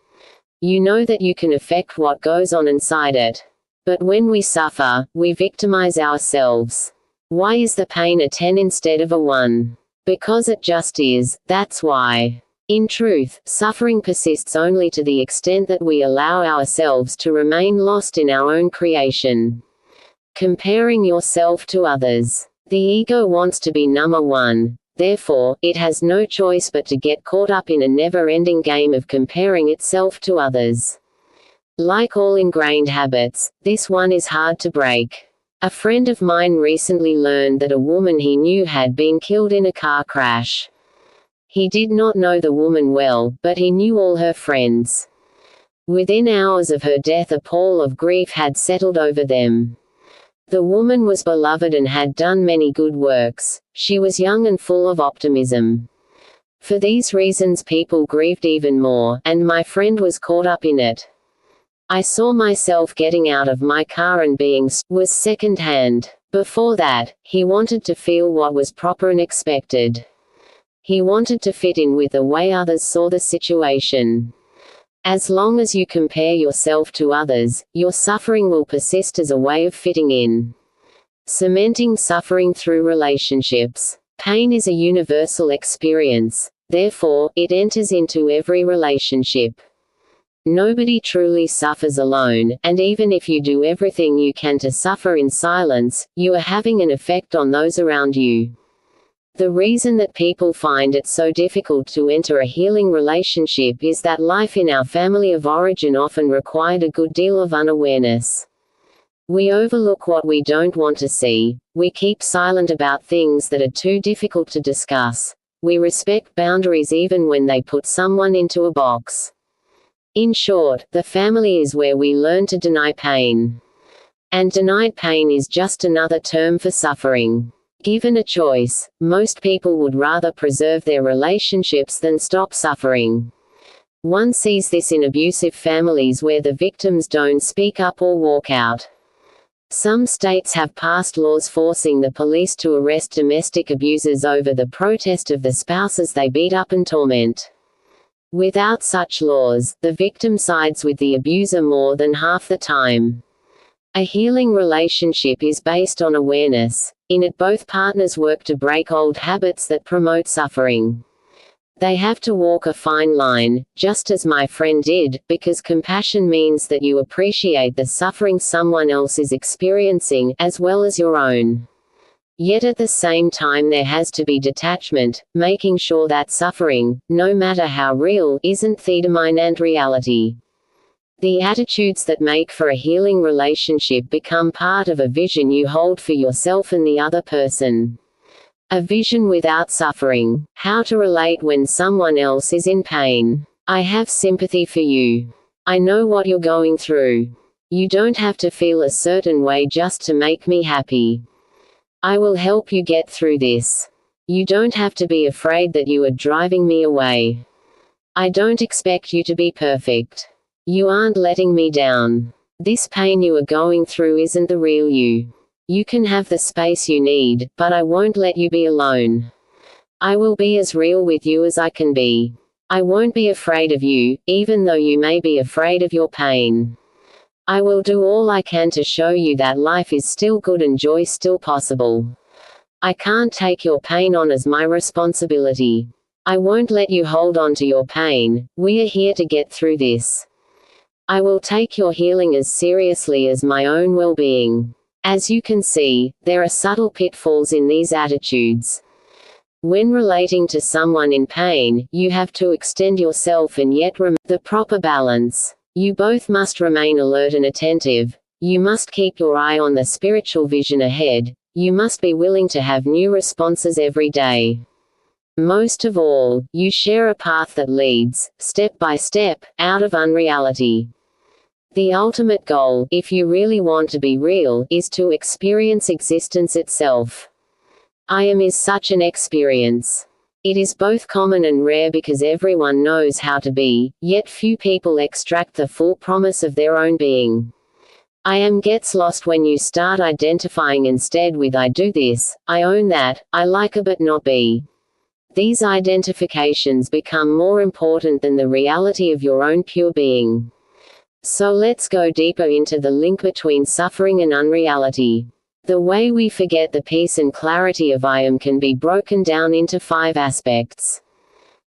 You know that you can affect what goes on inside it. But when we suffer, we victimize ourselves. Why is the pain a 10 instead of a 1? Because it just is, that's why. In truth, suffering persists only to the extent that we allow ourselves to remain lost in our own creation. Comparing yourself to others. The ego wants to be number one. Therefore, it has no choice but to get caught up in a never-ending game of comparing itself to others. Like all ingrained habits, this one is hard to break. A friend of mine recently learned that a woman he knew had been killed in a car crash. He did not know the woman well, but he knew all her friends. Within hours of her death, a pall of grief had settled over them. The woman was beloved and had done many good works. She was young and full of optimism. For these reasons people grieved even more, and my friend was caught up in it. I saw myself getting out of my car and being was second-hand. Before that, he wanted to feel what was proper and expected. He wanted to fit in with the way others saw the situation. As long as you compare yourself to others, your suffering will persist as a way of fitting in. Cementing suffering through relationships. Pain is a universal experience. Therefore, it enters into every relationship. Nobody truly suffers alone, and even if you do everything you can to suffer in silence, you are having an effect on those around you. The reason that people find it so difficult to enter a healing relationship is that life in our family of origin often required a good deal of unawareness. We overlook what we don't want to see, we keep silent about things that are too difficult to discuss, we respect boundaries even when they put someone into a box. In short, the family is where we learn to deny pain. And denied pain is just another term for suffering. Given a choice, most people would rather preserve their relationships than stop suffering. One sees this in abusive families where the victims don't speak up or walk out. Some states have passed laws forcing the police to arrest domestic abusers over the protest of the spouses they beat up and torment. Without such laws, the victim sides with the abuser more than half the time. A healing relationship is based on awareness. In it, both partners work to break old habits that promote suffering. They have to walk a fine line, just as my friend did, because compassion means that you appreciate the suffering someone else is experiencing, as well as your own. Yet at the same time there has to be detachment, making sure that suffering, no matter how real, isn't thetamine and reality. The attitudes that make for a healing relationship become part of a vision you hold for yourself and the other person. A vision without suffering. How to relate when someone else is in pain. I have sympathy for you. I know what you're going through. You don't have to feel a certain way just to make me happy. I will help you get through this. You don't have to be afraid that you are driving me away. I don't expect you to be perfect. You aren't letting me down. This pain you are going through isn't the real you. You can have the space you need, but I won't let you be alone. I will be as real with you as I can be. I won't be afraid of you, even though you may be afraid of your pain. I will do all I can to show you that life is still good and joy still possible. I can't take your pain on as my responsibility. I won't let you hold on to your pain. We are here to get through this. I will take your healing as seriously as my own well-being. As you can see, there are subtle pitfalls in these attitudes. When relating to someone in pain, you have to extend yourself and yet the proper balance. You both must remain alert and attentive. You must keep your eye on the spiritual vision ahead. You must be willing to have new responses every day. Most of all, you share a path that leads, step by step, out of unreality. The ultimate goal, if you really want to be real, is to experience existence itself. I am is such an experience. It is both common and rare because everyone knows how to be, yet few people extract the full promise of their own being. I am gets lost when you start identifying instead with I do this, I own that, I like a but not be. These identifications become more important than the reality of your own pure being. So let's go deeper into the link between suffering and unreality. The way we forget the peace and clarity of I am can be broken down into 5 aspects.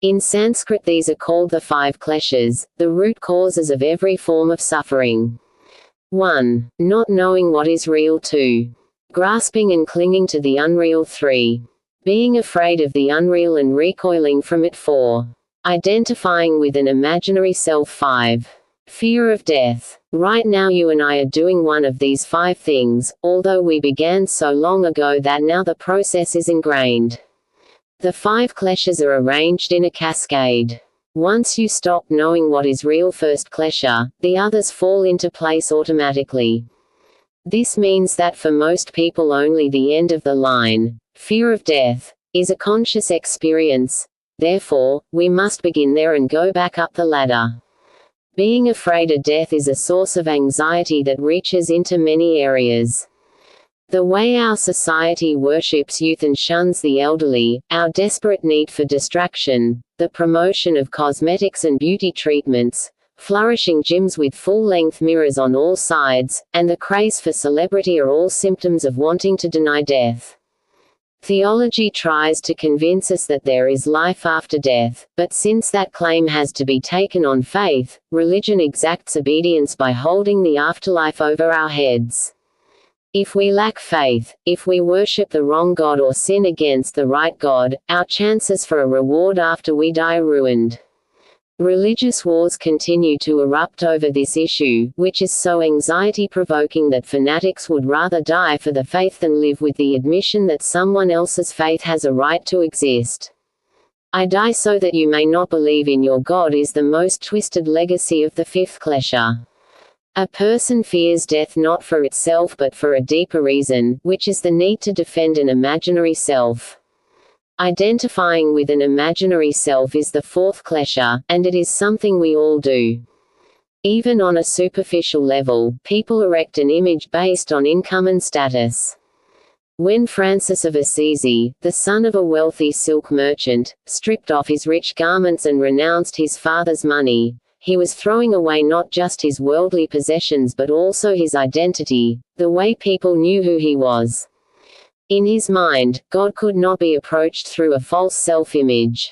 In Sanskrit these are called the 5 kleshas, the root causes of every form of suffering. 1. Not knowing what is real. 2. Grasping and clinging to the unreal. 3. Being afraid of the unreal and recoiling from it. 4. Identifying with an imaginary self. 5. Fear of death. Right now you and I are doing one of these 5 things, although we began so long ago that now the process is ingrained. The 5 kleshas are arranged in a cascade. Once you stop knowing what is real first klesha, the others fall into place automatically. This means that for most people only the end of the line, fear of death, is a conscious experience. Therefore, we must begin there and go back up the ladder. Being afraid of death is a source of anxiety that reaches into many areas. The way our society worships youth and shuns the elderly, our desperate need for distraction, the promotion of cosmetics and beauty treatments, flourishing gyms with full-length mirrors on all sides, and the craze for celebrity are all symptoms of wanting to deny death. Theology tries to convince us that there is life after death, but since that claim has to be taken on faith, religion exacts obedience by holding the afterlife over our heads. If we lack faith, if we worship the wrong God or sin against the right God, our chances for a reward after we die are ruined. Religious wars continue to erupt over this issue, which is so anxiety-provoking that fanatics would rather die for the faith than live with the admission that someone else's faith has a right to exist. I die so that you may not believe in your God is the most twisted legacy of the 5th klesha. A person fears death not for itself but for a deeper reason, which is the need to defend an imaginary self. Identifying with an imaginary self is the fourth klesha, and it is something we all do. Even on a superficial level, people erect an image based on income and status. When Francis of Assisi, the son of a wealthy silk merchant, stripped off his rich garments and renounced his father's money, he was throwing away not just his worldly possessions but also his identity, the way people knew who he was. In his mind, God could not be approached through a false self-image.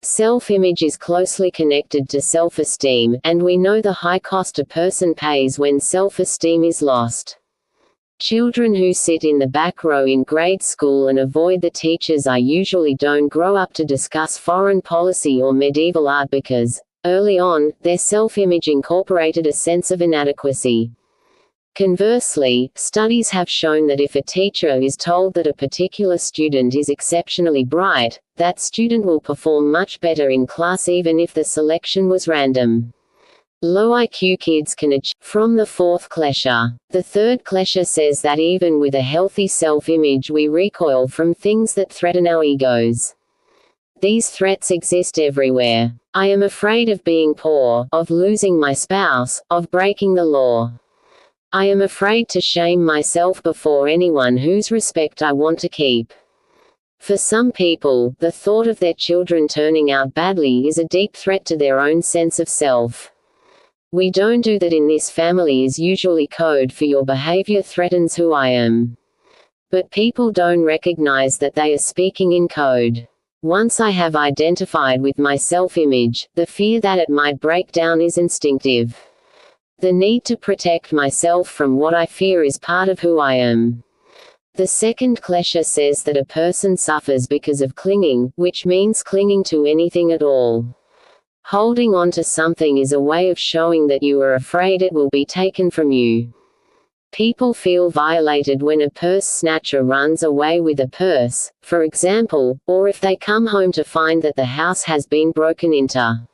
Self-image is closely connected to self-esteem, and we know the high cost a person pays when self-esteem is lost. Children who sit in the back row in grade school and avoid the teachers usually don't grow up to discuss foreign policy or medieval art because, early on, their self-image incorporated a sense of inadequacy. Conversely, studies have shown that if a teacher is told that a particular student is exceptionally bright, that student will perform much better in class even if the selection was random. Low IQ kids can achieve from the fourth klesha. The third klesha says that even with a healthy self-image we recoil from things that threaten our egos. These threats exist everywhere. I am afraid of being poor, of losing my spouse, of breaking the law. I am afraid to shame myself before anyone whose respect I want to keep. For some people, the thought of their children turning out badly is a deep threat to their own sense of self. We don't do that in this family is usually code for your behavior threatens who I am. But people don't recognize that they are speaking in code. Once I have identified with my self-image, the fear that it might break down is instinctive. The need to protect myself from what I fear is part of who I am. The second klesha says that a person suffers because of clinging, which means clinging to anything at all. Holding on to something is a way of showing that you are afraid it will be taken from you. People feel violated when a purse snatcher runs away with a purse, for example, or if they come home to find that the house has been broken into.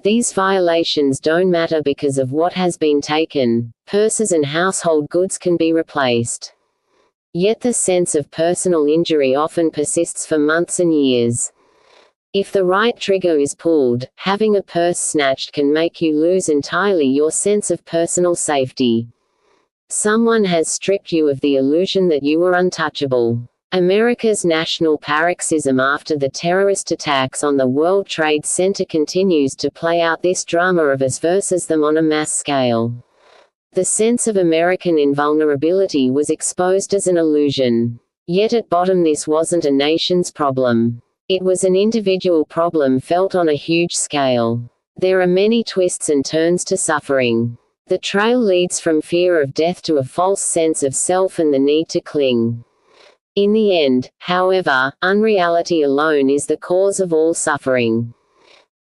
These violations don't matter because of what has been taken. Purses and household goods can be replaced. Yet the sense of personal injury often persists for months and years. If the right trigger is pulled, having a purse snatched can make you lose entirely your sense of personal safety. Someone has stripped you of the illusion that you were untouchable. America's national paroxysm after the terrorist attacks on the World Trade Center continues to play out this drama of us versus them on a mass scale. The sense of American invulnerability was exposed as an illusion. Yet at bottom this wasn't a nation's problem. It was an individual problem felt on a huge scale. There are many twists and turns to suffering. The trail leads from fear of death to a false sense of self and the need to cling. In the end, however, unreality alone is the cause of all suffering.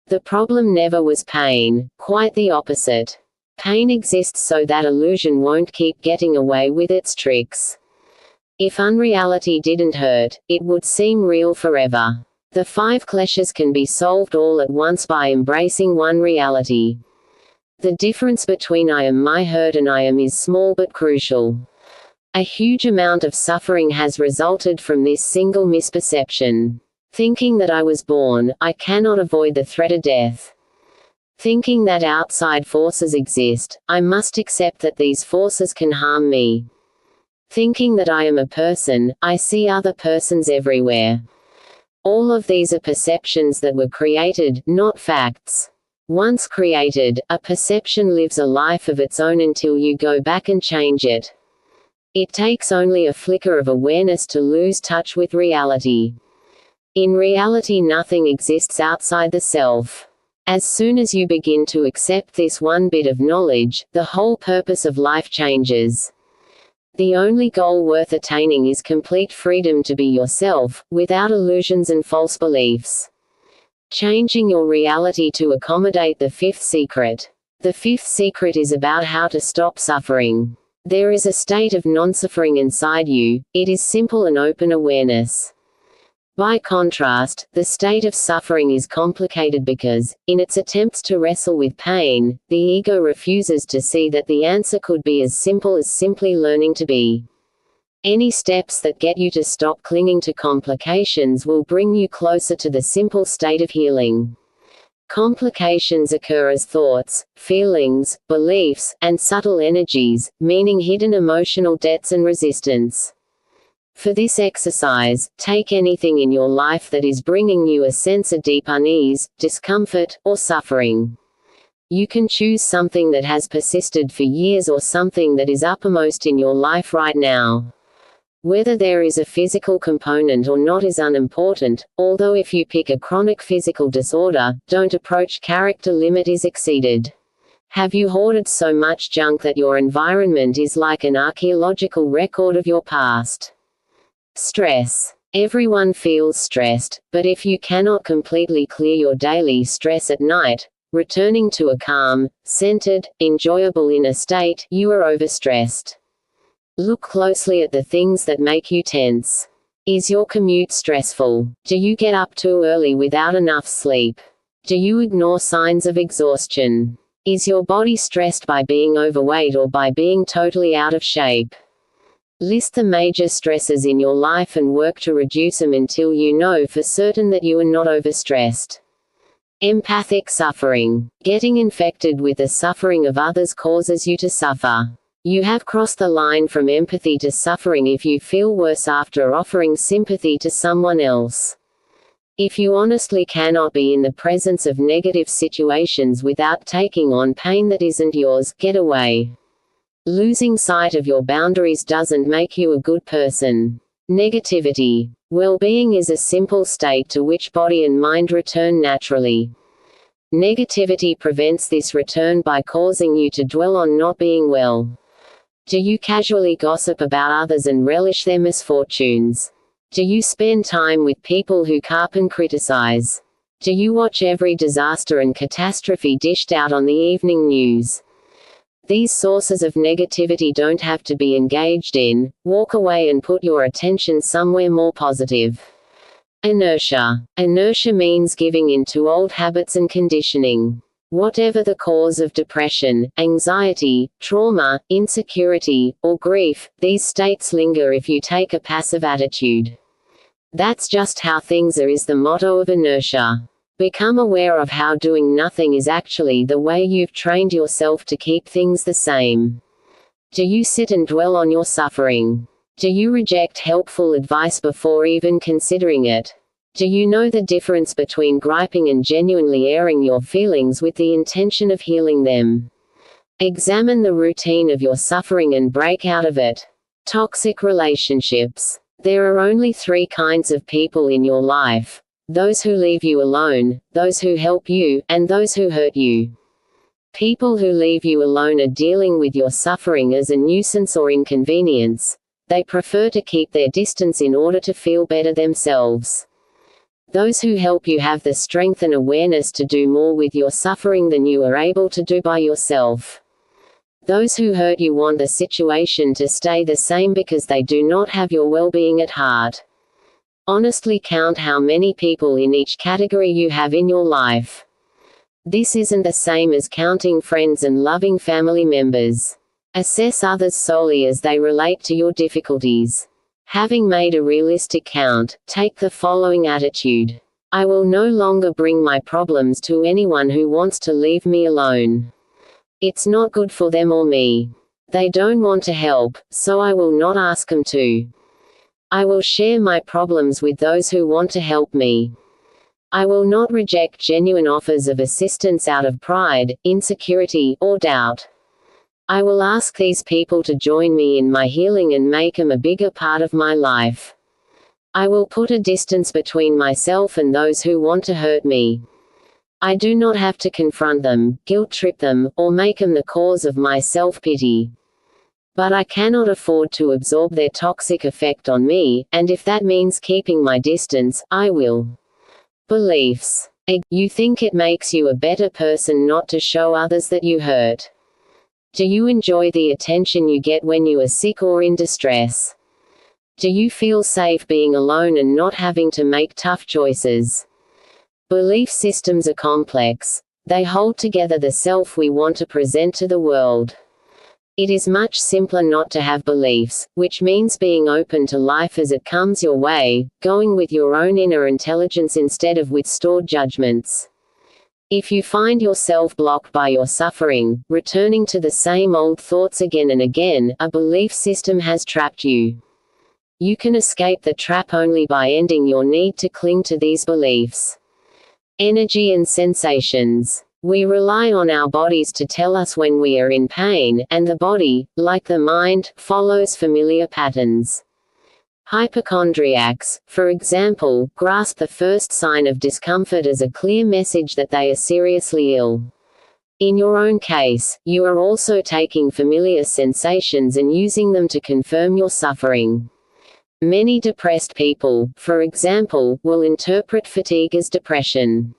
The problem never was pain, quite the opposite. Pain exists so that illusion won't keep getting away with its tricks. If unreality didn't hurt, it would seem real forever. The 5 kleshas can be solved all at once by embracing one reality. The difference between I am my hurt and I am is small but crucial. A huge amount of suffering has resulted from this single misperception. Thinking that I was born, I cannot avoid the threat of death. Thinking that outside forces exist, I must accept that these forces can harm me. Thinking that I am a person, I see other persons everywhere. All of these are perceptions that were created, not facts. Once created, a perception lives a life of its own until you go back and change it. It takes only a flicker of awareness to lose touch with reality. In reality, nothing exists outside the self. As soon as you begin to accept this one bit of knowledge, the whole purpose of life changes. The only goal worth attaining is complete freedom to be yourself, without illusions and false beliefs. Changing your reality to accommodate the 5th secret. The 5th secret is about how to stop suffering. There is a state of non-suffering inside you. It is simple and open awareness. By contrast, the state of suffering is complicated because, in its attempts to wrestle with pain, the ego refuses to see that the answer could be as simple as simply learning to be. Any steps that get you to stop clinging to complications will bring you closer to the simple state of healing. Complications occur as thoughts, feelings, beliefs, and subtle energies, meaning hidden emotional debts and resistance. For this exercise, take anything in your life that is bringing you a sense of deep unease, discomfort, or suffering. You can choose something that has persisted for years or something that is uppermost in your life right now. Whether there is a physical component or not is unimportant, although if you pick a chronic physical disorder, don't approach character limit is exceeded. Have you hoarded so much junk that your environment is like an archaeological record of your past? Stress. Everyone feels stressed, but if you cannot completely clear your daily stress at night, returning to a calm, centered, enjoyable inner state, you are overstressed. Look closely at the things that make you tense. Is your commute stressful? Do you get up too early without enough sleep? Do you ignore signs of exhaustion? Is your body stressed by being overweight or by being totally out of shape? List the major stresses in your life and work to reduce them until you know for certain that you are not overstressed. Empathic suffering. Getting infected with the suffering of others causes you to suffer. You have crossed the line from empathy to suffering if you feel worse after offering sympathy to someone else. If you honestly cannot be in the presence of negative situations without taking on pain that isn't yours, get away. Losing sight of your boundaries doesn't make you a good person. Negativity. Well-being is a simple state to which body and mind return naturally. Negativity prevents this return by causing you to dwell on not being well. Do you casually gossip about others and relish their misfortunes? Do you spend time with people who carp and criticize? Do you watch every disaster and catastrophe dished out on the evening news? These sources of negativity don't have to be engaged in. Walk away and put your attention somewhere more positive. Inertia. Inertia means giving in to old habits and conditioning. Whatever the cause of depression, anxiety, trauma, insecurity, or grief, these states linger if you take a passive attitude. That's just how things are is the motto of inertia. Become aware of how doing nothing is actually the way you've trained yourself to keep things the same. Do you sit and dwell on your suffering? Do you reject helpful advice before even considering it? Do you know the difference between griping and genuinely airing your feelings with the intention of healing them? Examine the routine of your suffering and break out of it. Toxic relationships. There are only 3 kinds of people in your life: those who leave you alone, those who help you, and those who hurt you. People who leave you alone are dealing with your suffering as a nuisance or inconvenience. They prefer to keep their distance in order to feel better themselves. Those who help you have the strength and awareness to do more with your suffering than you are able to do by yourself. Those who hurt you want the situation to stay the same because they do not have your well-being at heart. Honestly count how many people in each category you have in your life. This isn't the same as counting friends and loving family members. Assess others solely as they relate to your difficulties. Having made a realistic count, take the following attitude: I will no longer bring my problems to anyone who wants to leave me alone. It's not good for them or me. They don't want to help, so I will not ask them to. I will share my problems with those who want to help me. I will not reject genuine offers of assistance out of pride, insecurity, or doubt. I will ask these people to join me in my healing and make them a bigger part of my life. I will put a distance between myself and those who want to hurt me. I do not have to confront them, guilt-trip them, or make them the cause of my self-pity. But I cannot afford to absorb their toxic effect on me, and if that means keeping my distance, I will. Beliefs. You think it makes you a better person not to show others that you hurt. Do you enjoy the attention you get when you are sick or in distress? Do you feel safe being alone and not having to make tough choices? Belief systems are complex. They hold together the self we want to present to the world. It is much simpler not to have beliefs, which means being open to life as it comes your way, going with your own inner intelligence instead of with stored judgments. If you find yourself blocked by your suffering, returning to the same old thoughts again and again, a belief system has trapped you. You can escape the trap only by ending your need to cling to these beliefs. Energy and sensations. We rely on our bodies to tell us when we are in pain, and the body, like the mind, follows familiar patterns. Hypochondriacs, for example, grasp the first sign of discomfort as a clear message that they are seriously ill. In your own case, you are also taking familiar sensations and using them to confirm your suffering. Many depressed people, for example, will interpret fatigue as depression.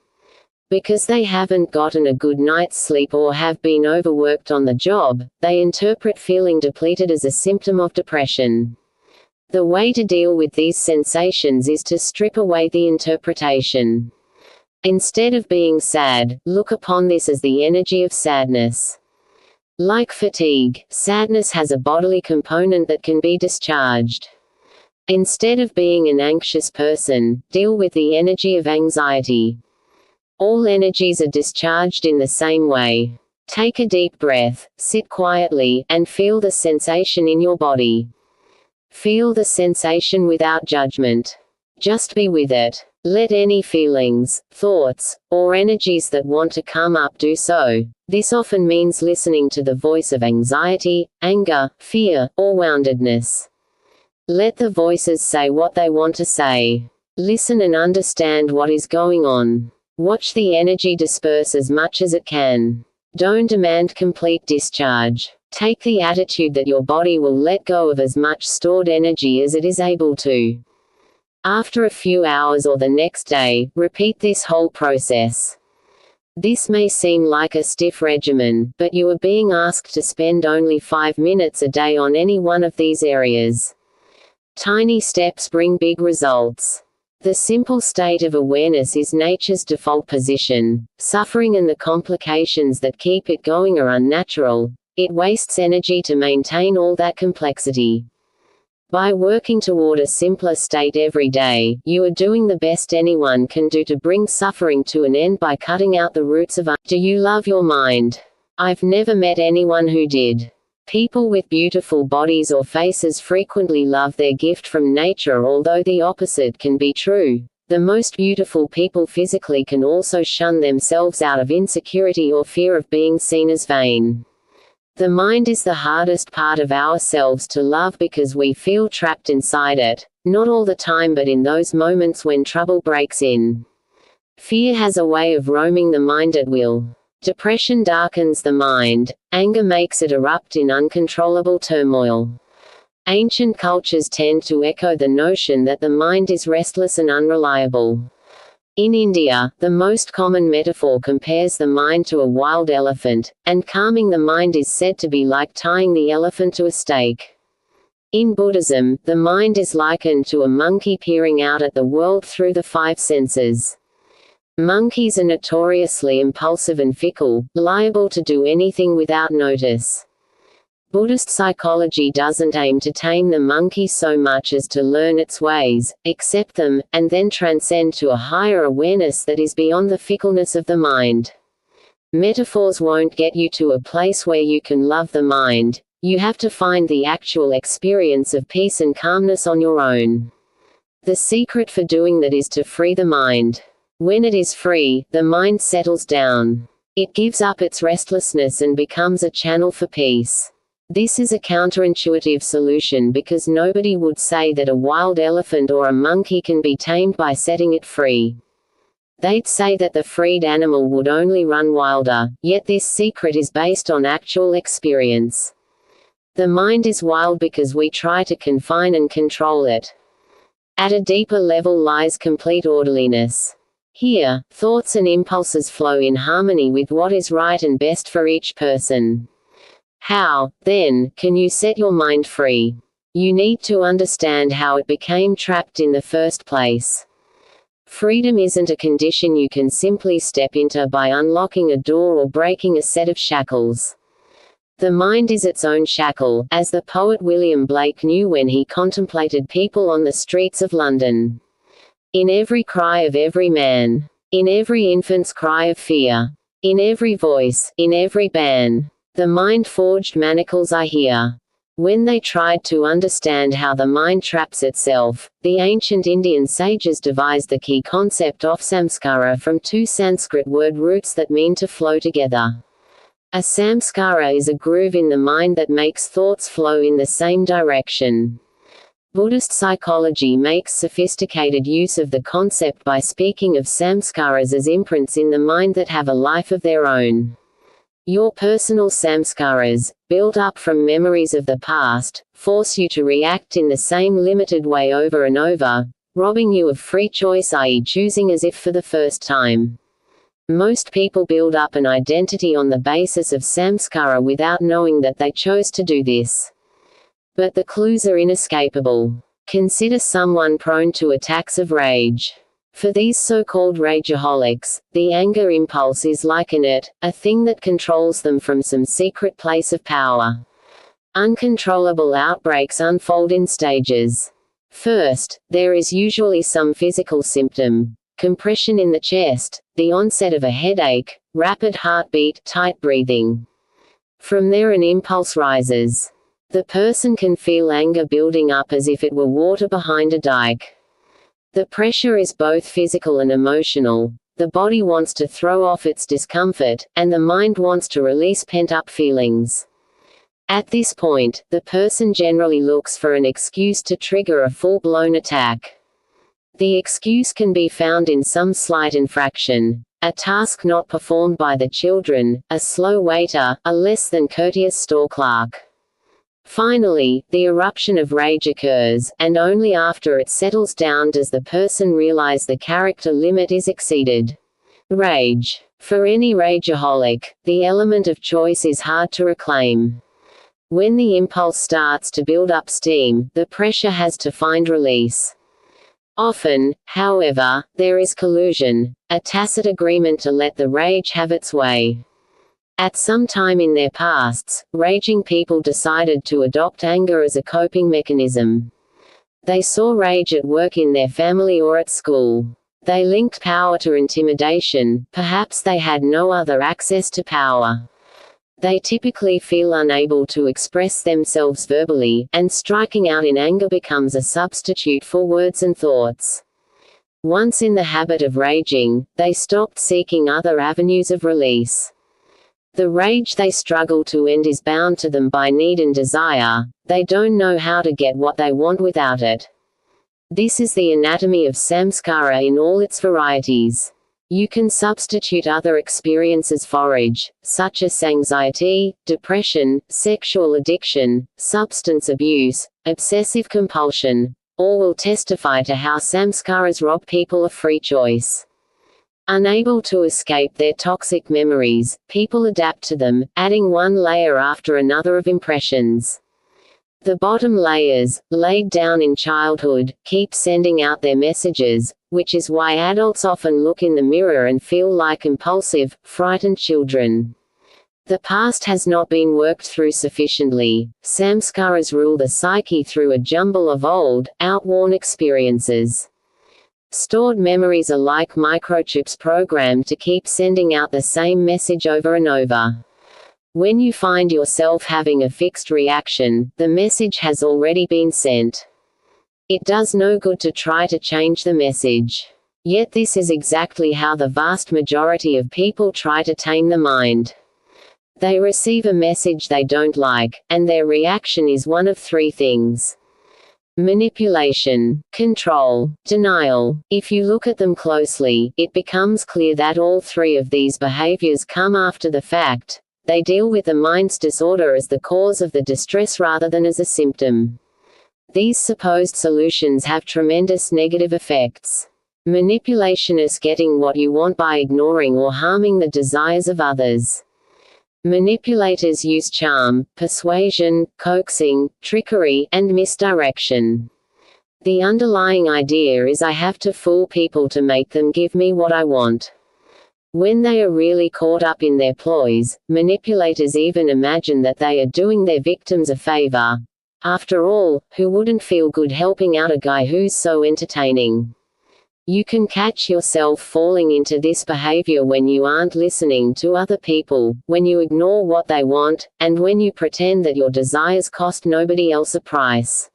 Because they haven't gotten a good night's sleep or have been overworked on the job, they interpret feeling depleted as a symptom of depression. The way to deal with these sensations is to strip away the interpretation. Instead of being sad, look upon this as the energy of sadness. Like fatigue, sadness has a bodily component that can be discharged. Instead of being an anxious person, deal with the energy of anxiety. All energies are discharged in the same way. Take a deep breath, sit quietly, and feel the sensation in your body. Feel the sensation without judgment. Just be with it. Let any feelings, thoughts, or energies that want to come up do so. This often means listening to the voice of anxiety, anger, fear, or woundedness. Let the voices say what they want to say. Listen and understand what is going on. Watch the energy disperse as much as it can. Don't demand complete discharge. Take the attitude that your body will let go of as much stored energy as it is able to. After a few hours or the next day, repeat this whole process. This may seem like a stiff regimen, but you are being asked to spend only 5 minutes a day on any one of these areas. Tiny steps bring big results. The simple state of awareness is nature's default position. Suffering and the complications that keep it going are unnatural. It wastes energy to maintain all that complexity. By working toward a simpler state every day, you are doing the best anyone can do to bring suffering to an end by cutting out the roots of. Do you love your mind? I've never met anyone who did. People with beautiful bodies or faces frequently love their gift from nature, although the opposite can be true. The most beautiful people physically can also shun themselves out of insecurity or fear of being seen as vain. The mind is the hardest part of ourselves to love because we feel trapped inside it, not all the time but in those moments when trouble breaks in. Fear has a way of roaming the mind at will. Depression darkens the mind, anger makes it erupt in uncontrollable turmoil. Ancient cultures tend to echo the notion that the mind is restless and unreliable. In India, the most common metaphor compares the mind to a wild elephant, and calming the mind is said to be like tying the elephant to a stake. In Buddhism, the mind is likened to a monkey peering out at the world through the 5 senses. Monkeys are notoriously impulsive and fickle, liable to do anything without notice. Buddhist psychology doesn't aim to tame the monkey so much as to learn its ways, accept them, and then transcend to a higher awareness that is beyond the fickleness of the mind. Metaphors won't get you to a place where you can love the mind. You have to find the actual experience of peace and calmness on your own. The secret for doing that is to free the mind. When it is free, the mind settles down. It gives up its restlessness and becomes a channel for peace. This is a counterintuitive solution because nobody would say that a wild elephant or a monkey can be tamed by setting it free. They'd say that the freed animal would only run wilder, yet this secret is based on actual experience. The mind is wild because we try to confine and control it. At a deeper level lies complete orderliness. Here, thoughts and impulses flow in harmony with what is right and best for each person. How, then, can you set your mind free? You need to understand how it became trapped in the first place. Freedom isn't a condition you can simply step into by unlocking a door or breaking a set of shackles. The mind is its own shackle, as the poet William Blake knew when he contemplated people on the streets of London. In every cry of every man, in every infant's cry of fear, in every voice, in every ban, the mind forged manacles I hear. When they tried to understand how the mind traps itself, the ancient Indian sages devised the key concept of samskara from two Sanskrit word roots that mean to flow together. A samskara is a groove in the mind that makes thoughts flow in the same direction. Buddhist psychology makes sophisticated use of the concept by speaking of samskaras as imprints in the mind that have a life of their own. Your personal samskaras, built up from memories of the past, force you to react in the same limited way over and over, robbing you of free choice, i.e., choosing as if for the first time. Most people build up an identity on the basis of samskara without knowing that they chose to do this. But the clues are inescapable. Consider someone prone to attacks of rage. For these so-called rageaholics, the anger impulse is like a thing that controls them from some secret place of power. Uncontrollable outbreaks unfold in stages. First, there is usually some physical symptom. Compression in the chest, the onset of a headache, rapid heartbeat, tight breathing. From there an impulse rises. The person can feel anger building up as if it were water behind a dike. The pressure is both physical and emotional. The body wants to throw off its discomfort, and the mind wants to release pent-up feelings. At this point, the person generally looks for an excuse to trigger a full-blown attack. The excuse can be found in some slight infraction, a task not performed by the children, a slow waiter, a less than courteous store clerk. Finally, the eruption of rage occurs, and only after it settles down does the person realize the character limit is exceeded. Rage. For any rageaholic, the element of choice is hard to reclaim. When the impulse starts to build up steam, the pressure has to find release. Often, however, there is collusion, a tacit agreement to let the rage have its way. At some time in their pasts, raging people decided to adopt anger as a coping mechanism. They saw rage at work in their family or at school. They linked power to intimidation, perhaps they had no other access to power. They typically feel unable to express themselves verbally, and striking out in anger becomes a substitute for words and thoughts. Once in the habit of raging, they stopped seeking other avenues of release. The rage they struggle to end is bound to them by need and desire. They don't know how to get what they want without it. This is the anatomy of samskara in all its varieties. You can substitute other experiences for rage, such as anxiety, depression, sexual addiction, substance abuse, obsessive compulsion. All will testify to how samskaras rob people of free choice. Unable to escape their toxic memories, people adapt to them, adding one layer after another of impressions. The bottom layers, laid down in childhood, keep sending out their messages, which is why adults often look in the mirror and feel like impulsive, frightened children. The past has not been worked through sufficiently. Samskaras rule the psyche through a jumble of old, outworn experiences. Stored memories are like microchips programmed to keep sending out the same message over and over. When you find yourself having a fixed reaction, the message has already been sent. It does no good to try to change the message. Yet this is exactly how the vast majority of people try to tame the mind. They receive a message they don't like, and their reaction is one of three things: manipulation, control, denial. If you look at them closely, it becomes clear that all three of these behaviors come after the fact. They deal with the mind's disorder as the cause of the distress rather than as a symptom. These supposed solutions have tremendous negative effects. Manipulation is getting what you want by ignoring or harming the desires of others. Manipulators use charm, persuasion, coaxing, trickery, and misdirection. The underlying idea is I have to fool people to make them give me what I want. When they are really caught up in their ploys, manipulators even imagine that they are doing their victims a favor. After all, who wouldn't feel good helping out a guy who's so entertaining? You can catch yourself falling into this behavior when you aren't listening to other people, when you ignore what they want, and when you pretend that your desires cost nobody else a price.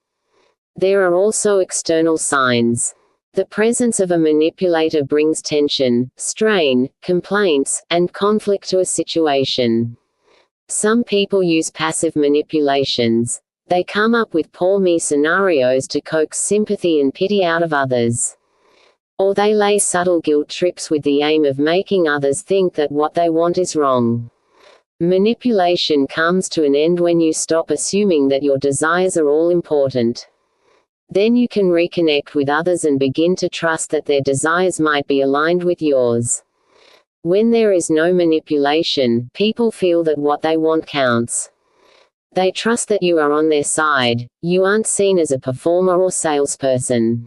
There are also external signs. The presence of a manipulator brings tension, strain, complaints, and conflict to a situation. Some people use passive manipulations. They come up with poor me scenarios to coax sympathy and pity out of others. Or they lay subtle guilt trips with the aim of making others think that what they want is wrong. Manipulation comes to an end when you stop assuming that your desires are all important. Then you can reconnect with others and begin to trust that their desires might be aligned with yours. When there is no manipulation, people feel that what they want counts. They trust that you are on their side. You aren't seen as a performer or salesperson.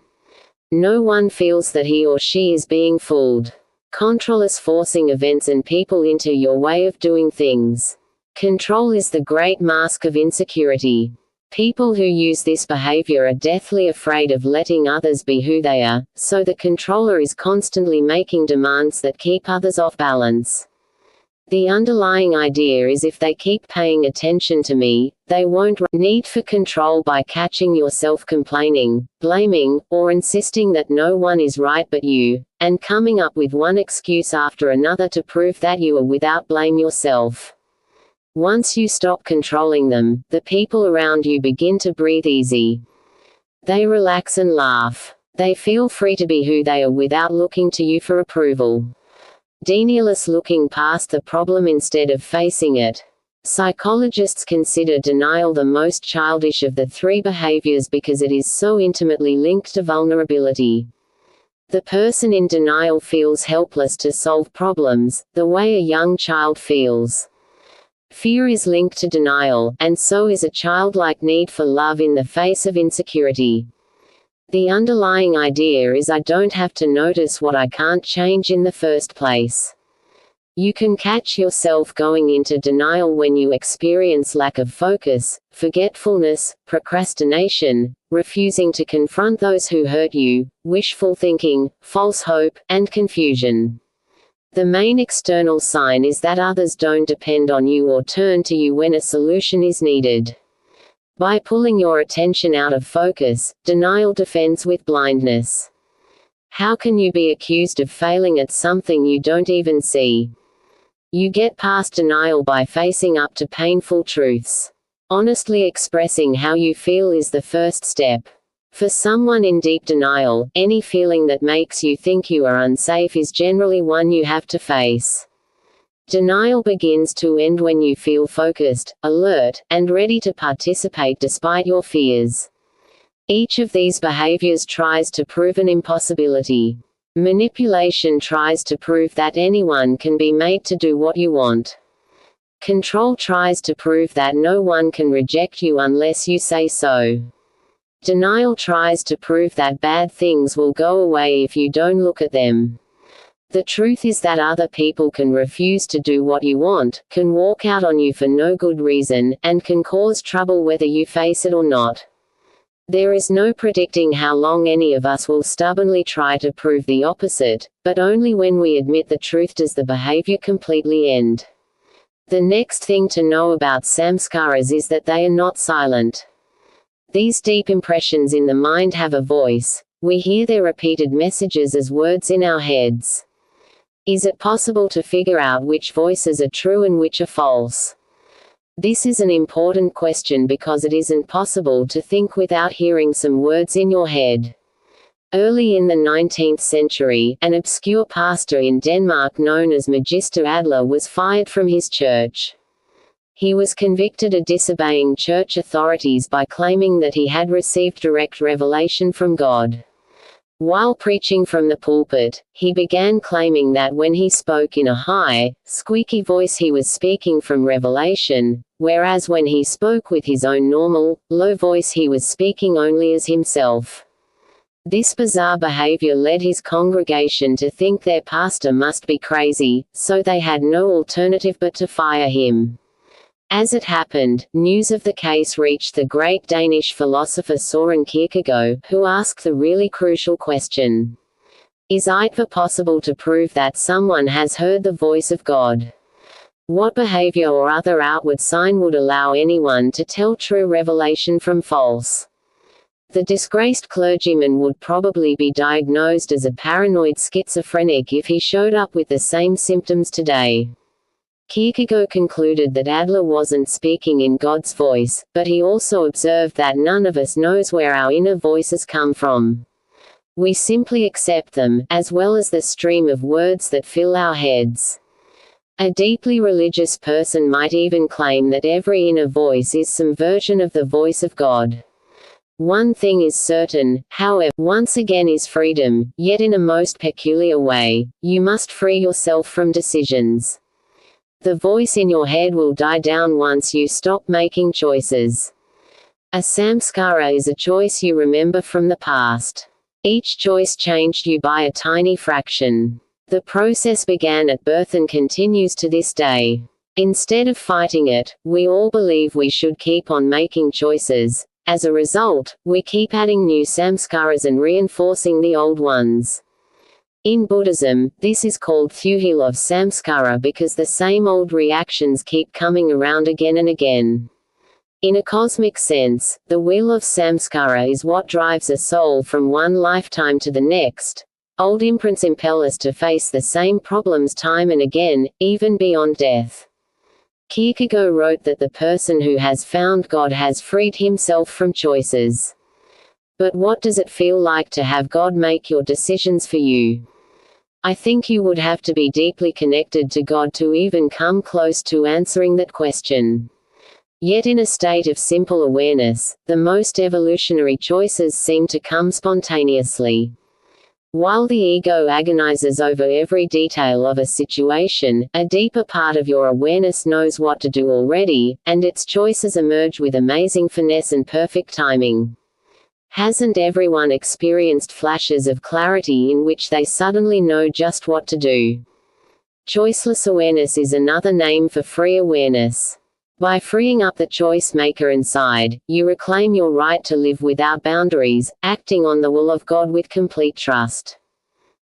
No one feels that he or she is being fooled. Control is forcing events and people into your way of doing things. Control is the great mask of insecurity. People who use this behavior are deathly afraid of letting others be who they are, so the controller is constantly making demands that keep others off balance. The underlying idea is if they keep paying attention to me, they won't. Need for control by catching yourself complaining, blaming, or insisting that no one is right but you, and coming up with one excuse after another to prove that you are without blame yourself. Once you stop controlling them, the people around you begin to breathe easy. They relax and laugh. They feel free to be who they are without looking to you for approval. Denialist, looking past the problem instead of facing it. Psychologists consider denial the most childish of the three behaviors because it is so intimately linked to vulnerability. The person in denial feels helpless to solve problems, the way a young child feels. Fear is linked to denial, and so is a childlike need for love in the face of insecurity. The underlying idea is I don't have to notice what I can't change in the first place. You can catch yourself going into denial when you experience lack of focus, forgetfulness, procrastination, refusing to confront those who hurt you, wishful thinking, false hope, and confusion. The main external sign is that others don't depend on you or turn to you when a solution is needed. By pulling your attention out of focus, denial defends with blindness. How can you be accused of failing at something you don't even see? You get past denial by facing up to painful truths. Honestly expressing how you feel is the first step. For someone in deep denial, any feeling that makes you think you are unsafe is generally one you have to face. Denial begins to end when you feel focused, alert, and ready to participate despite your fears. Each of these behaviors tries to prove an impossibility. Manipulation tries to prove that anyone can be made to do what you want. Control tries to prove that no one can reject you unless you say so. Denial tries to prove that bad things will go away if you don't look at them. The truth is that other people can refuse to do what you want, can walk out on you for no good reason, and can cause trouble whether you face it or not. There is no predicting how long any of us will stubbornly try to prove the opposite, but only when we admit the truth does the behavior completely end. The next thing to know about samskaras is that they are not silent. These deep impressions in the mind have a voice. We hear their repeated messages as words in our heads. Is it possible to figure out which voices are true and which are false? This is an important question because it isn't possible to think without hearing some words in your head. Early in the 19th century, an obscure pastor in Denmark known as Magister Adler was fired from his church. He was convicted of disobeying church authorities by claiming that he had received direct revelation from God. While preaching from the pulpit, he began claiming that when he spoke in a high, squeaky voice he was speaking from revelation, whereas when he spoke with his own normal, low voice he was speaking only as himself. This bizarre behavior led his congregation to think their pastor must be crazy, so they had no alternative but to fire him. As it happened, news of the case reached the great Danish philosopher Søren Kierkegaard, who asked the really crucial question: is it possible to prove that someone has heard the voice of God? What behavior or other outward sign would allow anyone to tell true revelation from false? The disgraced clergyman would probably be diagnosed as a paranoid schizophrenic if he showed up with the same symptoms today. Kierkegaard concluded that Adler wasn't speaking in God's voice, but he also observed that none of us knows where our inner voices come from. We simply accept them, as well as the stream of words that fill our heads. A deeply religious person might even claim that every inner voice is some version of the voice of God. One thing is certain, however, once again is freedom, yet in a most peculiar way. You must free yourself from decisions. The voice in your head will die down once you stop making choices. A samskara is a choice you remember from the past. Each choice changed you by a tiny fraction. The process began at birth and continues to this day. Instead of fighting it, we all believe we should keep on making choices. As a result, we keep adding new samskaras and reinforcing the old ones. In Buddhism, this is called thuhil of samskara because the same old reactions keep coming around again and again. In a cosmic sense, the wheel of samskara is what drives a soul from one lifetime to the next. Old imprints impel us to face the same problems time and again, even beyond death. Kierkegaard wrote that the person who has found God has freed himself from choices. But what does it feel like to have God make your decisions for you? I think you would have to be deeply connected to God to even come close to answering that question. Yet in a state of simple awareness, the most evolutionary choices seem to come spontaneously. While the ego agonizes over every detail of a situation, a deeper part of your awareness knows what to do already, and its choices emerge with amazing finesse and perfect timing. Hasn't everyone experienced flashes of clarity in which they suddenly know just what to do? Choiceless awareness is another name for free awareness. By freeing up the choice maker inside, you reclaim your right to live without boundaries, acting on the will of God with complete trust.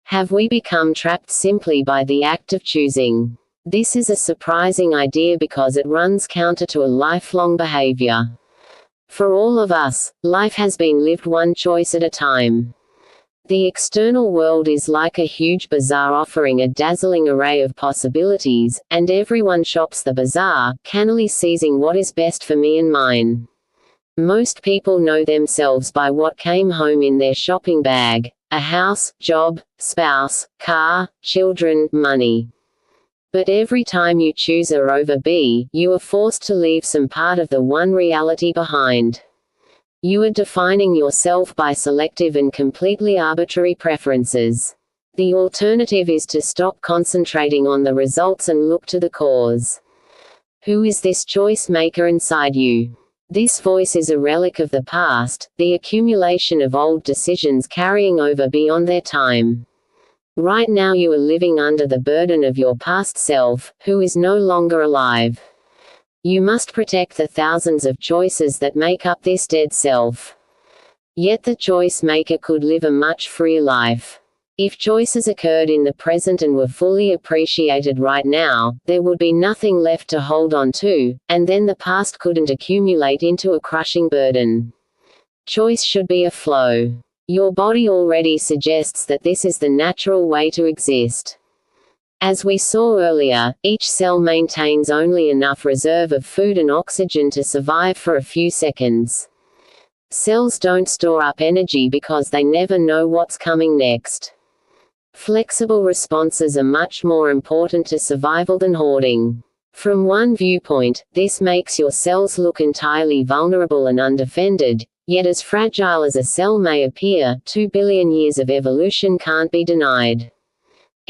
Have we become trapped simply by the act of choosing? This is a surprising idea because it runs counter to a lifelong behavior. For all of us, life has been lived one choice at a time. The external world is like a huge bazaar offering a dazzling array of possibilities, and everyone shops the bazaar, cannily seizing what is best for me and mine. Most people know themselves by what came home in their shopping bag: a house, job, spouse, car, children, money. But every time you choose A over B, you are forced to leave some part of the one reality behind. You are defining yourself by selective and completely arbitrary preferences. The alternative is to stop concentrating on the results and look to the cause. Who is this choice maker inside you? This voice is a relic of the past, the accumulation of old decisions carrying over beyond their time. Right now you are living under the burden of your past self, who is no longer alive. You must protect the thousands of choices that make up this dead self. Yet the choice maker could live a much freer life. If choices occurred in the present and were fully appreciated right now, there would be nothing left to hold on to, and then the past couldn't accumulate into a crushing burden. Choice should be a flow. Your body already suggests that this is the natural way to exist. As we saw earlier, each cell maintains only enough reserve of food and oxygen to survive for a few seconds. Cells don't store up energy because they never know what's coming next. Flexible responses are much more important to survival than hoarding. From one viewpoint, this makes your cells look entirely vulnerable and undefended, yet as fragile as a cell may appear, 2 billion years of evolution can't be denied.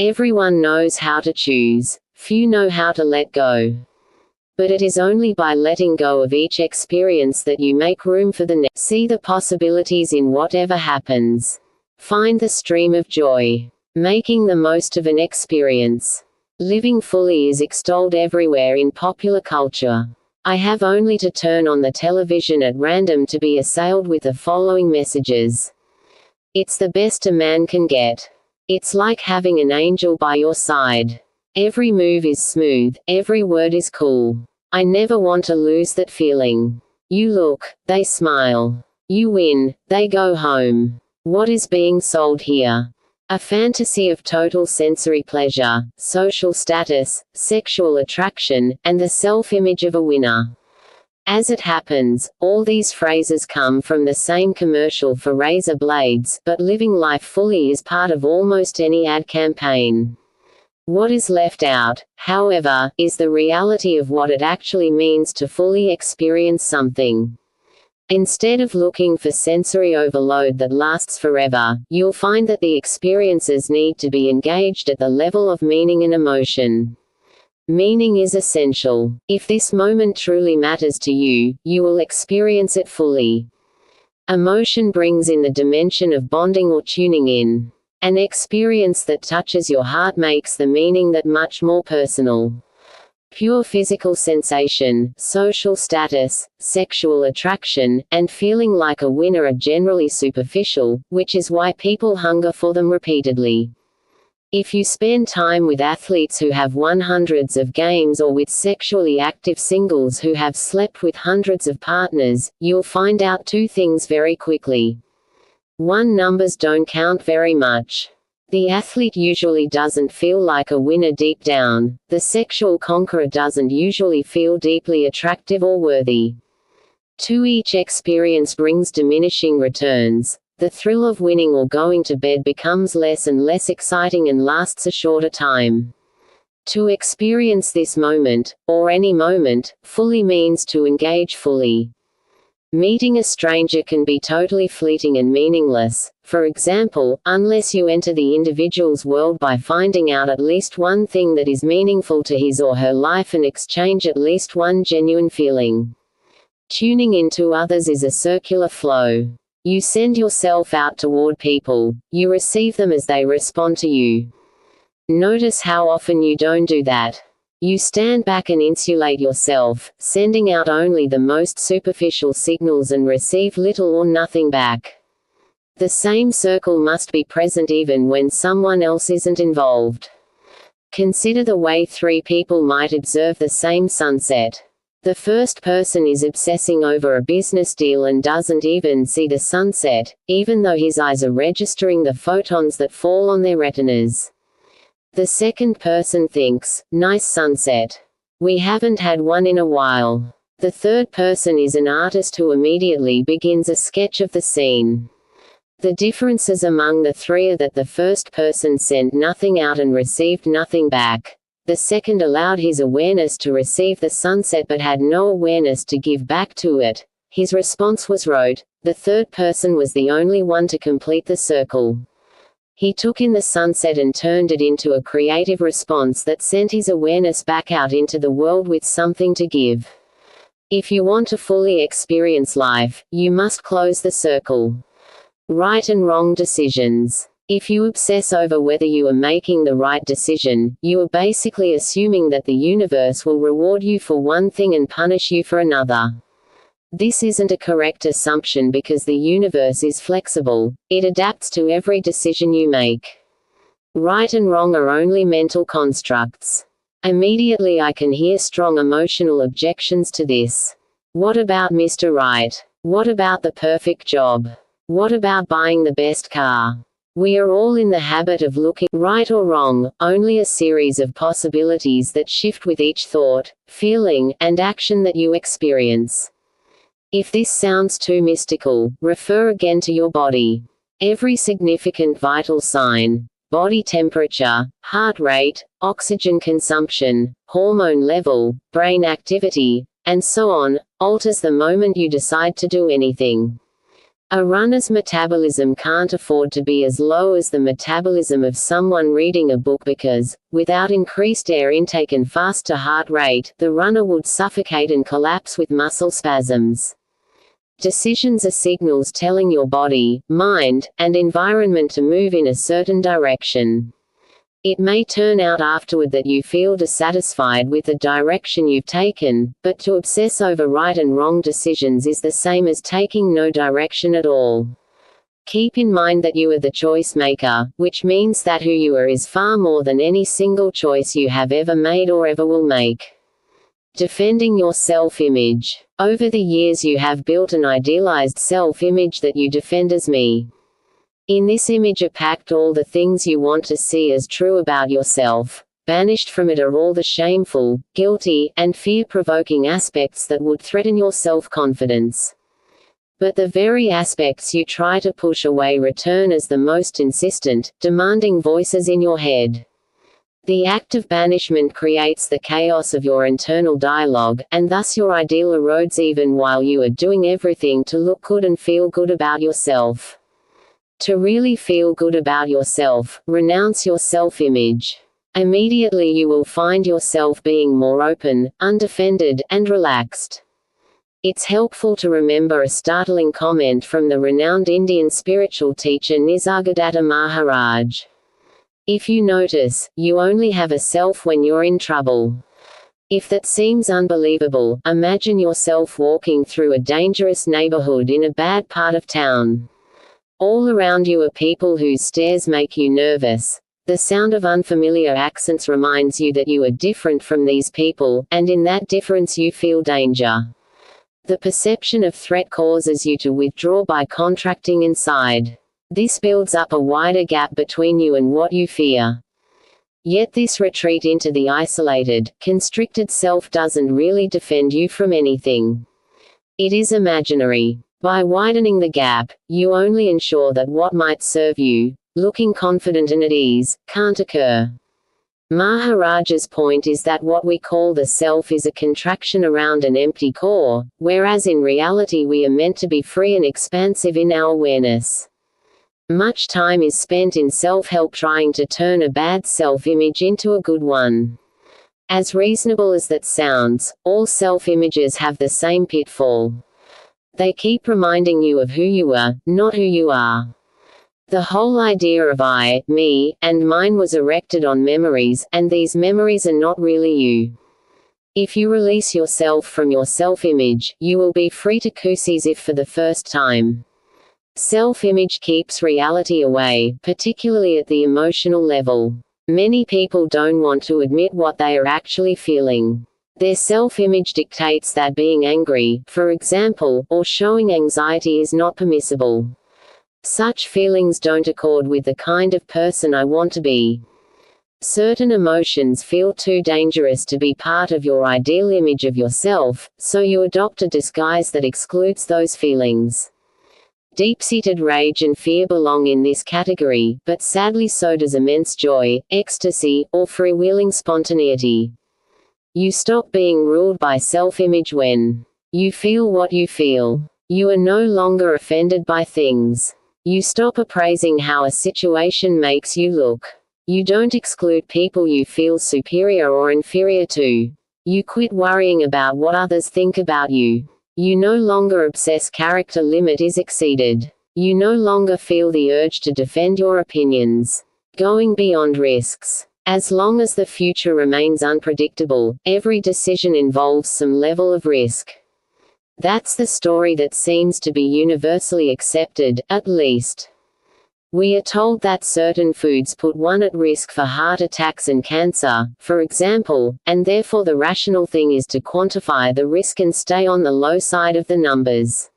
Everyone knows how to choose. Few know how to let go. But it is only by letting go of each experience that you make room for the next. See the possibilities in whatever happens. Find the stream of joy. Making the most of an experience. Living fully is extolled everywhere in popular culture. I have only to turn on the television at random to be assailed with the following messages. It's the best a man can get. It's like having an angel by your side. Every move is smooth, every word is cool. I never want to lose that feeling. You look, they smile. You win, they go home. What is being sold here? A fantasy of total sensory pleasure, social status, sexual attraction, and the self-image of a winner. As it happens, all these phrases come from the same commercial for razor blades, but living life fully is part of almost any ad campaign. What is left out, however, is the reality of what it actually means to fully experience something. Instead of looking for sensory overload that lasts forever, you'll find that the experiences need to be engaged at the level of meaning and emotion. Meaning is essential. If this moment truly matters to you, you will experience it fully. Emotion brings in the dimension of bonding or tuning in. An experience that touches your heart makes the meaning that much more personal. Pure physical sensation, social status, sexual attraction, and feeling like a winner are generally superficial, which is why people hunger for them repeatedly. If you spend time with athletes who have won hundreds of games or with sexually active singles who have slept with hundreds of partners, you'll find out two things very quickly. 1. Numbers don't count very much. The athlete usually doesn't feel like a winner deep down. The sexual conqueror doesn't usually feel deeply attractive or worthy. 2. Each experience brings diminishing returns. The thrill of winning or going to bed becomes less and less exciting and lasts a shorter time. To experience this moment, or any moment, fully means to engage fully. Meeting a stranger can be totally fleeting and meaningless, for example, unless you enter the individual's world by finding out at least one thing that is meaningful to his or her life and exchange at least one genuine feeling. Tuning into others is a circular flow. You send yourself out toward people, you receive them as they respond to you. Notice how often you don't do that. You stand back and insulate yourself, sending out only the most superficial signals and receive little or nothing back. The same circle must be present even when someone else isn't involved. Consider the way three people might observe the same sunset. The first person is obsessing over a business deal and doesn't even see the sunset, even though his eyes are registering the photons that fall on their retinas. The second person thinks, nice sunset. We haven't had one in a while. The third person is an artist who immediately begins a sketch of the scene. The differences among the three are that the first person sent nothing out and received nothing back. The second allowed his awareness to receive the sunset but had no awareness to give back to it. His response was rote. The third person was the only one to complete the circle. He took in the sunset and turned it into a creative response that sent his awareness back out into the world with something to give. If you want to fully experience life, you must close the circle. Right and wrong decisions. If you obsess over whether you are making the right decision, you are basically assuming that the universe will reward you for one thing and punish you for another. This isn't a correct assumption because the universe is flexible, it adapts to every decision you make. Right and wrong are only mental constructs. Immediately I can hear strong emotional objections to this. What about Mr. Right? What about the perfect job? What about buying the best car? We are all in the habit of looking right or wrong, only a series of possibilities that shift with each thought, feeling, and action that you experience. If this sounds too mystical, refer again to your body. Every significant vital sign, body temperature, heart rate, oxygen consumption, hormone level, brain activity, and so on, alters the moment you decide to do anything. A runner's metabolism can't afford to be as low as the metabolism of someone reading a book because, without increased air intake and faster heart rate, the runner would suffocate and collapse with muscle spasms. Decisions are signals telling your body, mind, and environment to move in a certain direction. It may turn out afterward that you feel dissatisfied with the direction you've taken, but to obsess over right and wrong decisions is the same as taking no direction at all. Keep in mind that you are the choice maker, which means that who you are is far more than any single choice you have ever made or ever will make. Defending your self-image. Over the years you have built an idealized self-image that you defend as me. In this image are packed all the things you want to see as true about yourself. Banished from it are all the shameful, guilty, and fear-provoking aspects that would threaten your self-confidence. But the very aspects you try to push away return as the most insistent, demanding voices in your head. The act of banishment creates the chaos of your internal dialogue, and thus your ideal erodes even while you are doing everything to look good and feel good about yourself. To really feel good about yourself, renounce your self-image. Immediately you will find yourself being more open, undefended, and relaxed. It's helpful to remember a startling comment from the renowned Indian spiritual teacher Nisargadatta Maharaj. If you notice, you only have a self when you're in trouble. If that seems unbelievable, imagine yourself walking through a dangerous neighborhood in a bad part of town. All around you are people whose stares make you nervous. The sound of unfamiliar accents reminds you that you are different from these people, and in that difference you feel danger. The perception of threat causes you to withdraw by contracting inside. This builds up a wider gap between you and what you fear. Yet this retreat into the isolated, constricted self doesn't really defend you from anything. It is imaginary. By widening the gap, you only ensure that what might serve you, looking confident and at ease, can't occur. Maharaj's point is that what we call the self is a contraction around an empty core, whereas in reality we are meant to be free and expansive in our awareness. Much time is spent in self-help trying to turn a bad self-image into a good one. As reasonable as that sounds, all self-images have the same pitfall. They keep reminding you of who you were, not who you are. The whole idea of I, me, and mine was erected on memories, and these memories are not really you. If you release yourself from your self-image, you will be free to coosie as if for the first time. Self-image keeps reality away, particularly at the emotional level. Many people don't want to admit what they are actually feeling. Their self-image dictates that being angry, for example, or showing anxiety is not permissible. Such feelings don't accord with the kind of person I want to be. Certain emotions feel too dangerous to be part of your ideal image of yourself, so you adopt a disguise that excludes those feelings. Deep-seated rage and fear belong in this category, but sadly so does immense joy, ecstasy, or freewheeling spontaneity. You stop being ruled by self-image when you feel what you feel. You are no longer offended by things. You stop appraising how a situation makes you look. You don't exclude people you feel superior or inferior to. You quit worrying about what others think about you. You no longer obsess character limit is exceeded. You no longer feel the urge to defend your opinions. Going beyond risks. As long as the future remains unpredictable, every decision involves some level of risk. That's the story that seems to be universally accepted, at least. We are told that certain foods put one at risk for heart attacks and cancer, for example, and therefore the rational thing is to quantify the risk and stay on the low side of the numbers.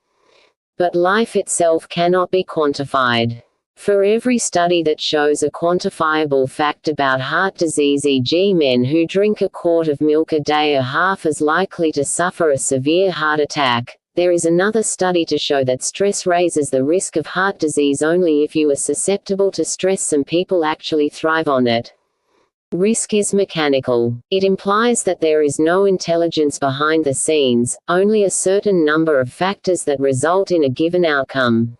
But life itself cannot be quantified. For every study that shows a quantifiable fact about heart disease, e.g. men who drink a quart of milk a day are half as likely to suffer a severe heart attack, there is another study to show that stress raises the risk of heart disease only if you are susceptible to stress. Some people actually thrive on it. Risk is mechanical. It implies that there is no intelligence behind the scenes, only a certain number of factors that result in a given outcome.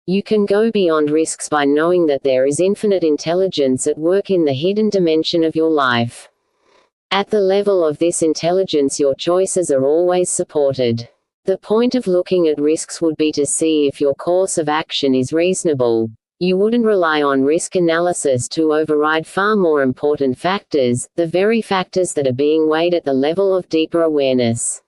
You can go beyond risks by knowing that there is infinite intelligence at work in the hidden dimension of your life. At the level of this intelligence, your choices are always supported. The point of looking at risks would be to see if your course of action is reasonable. You wouldn't rely on risk analysis to override far more important factors, the very factors that are being weighed at the level of deeper awareness.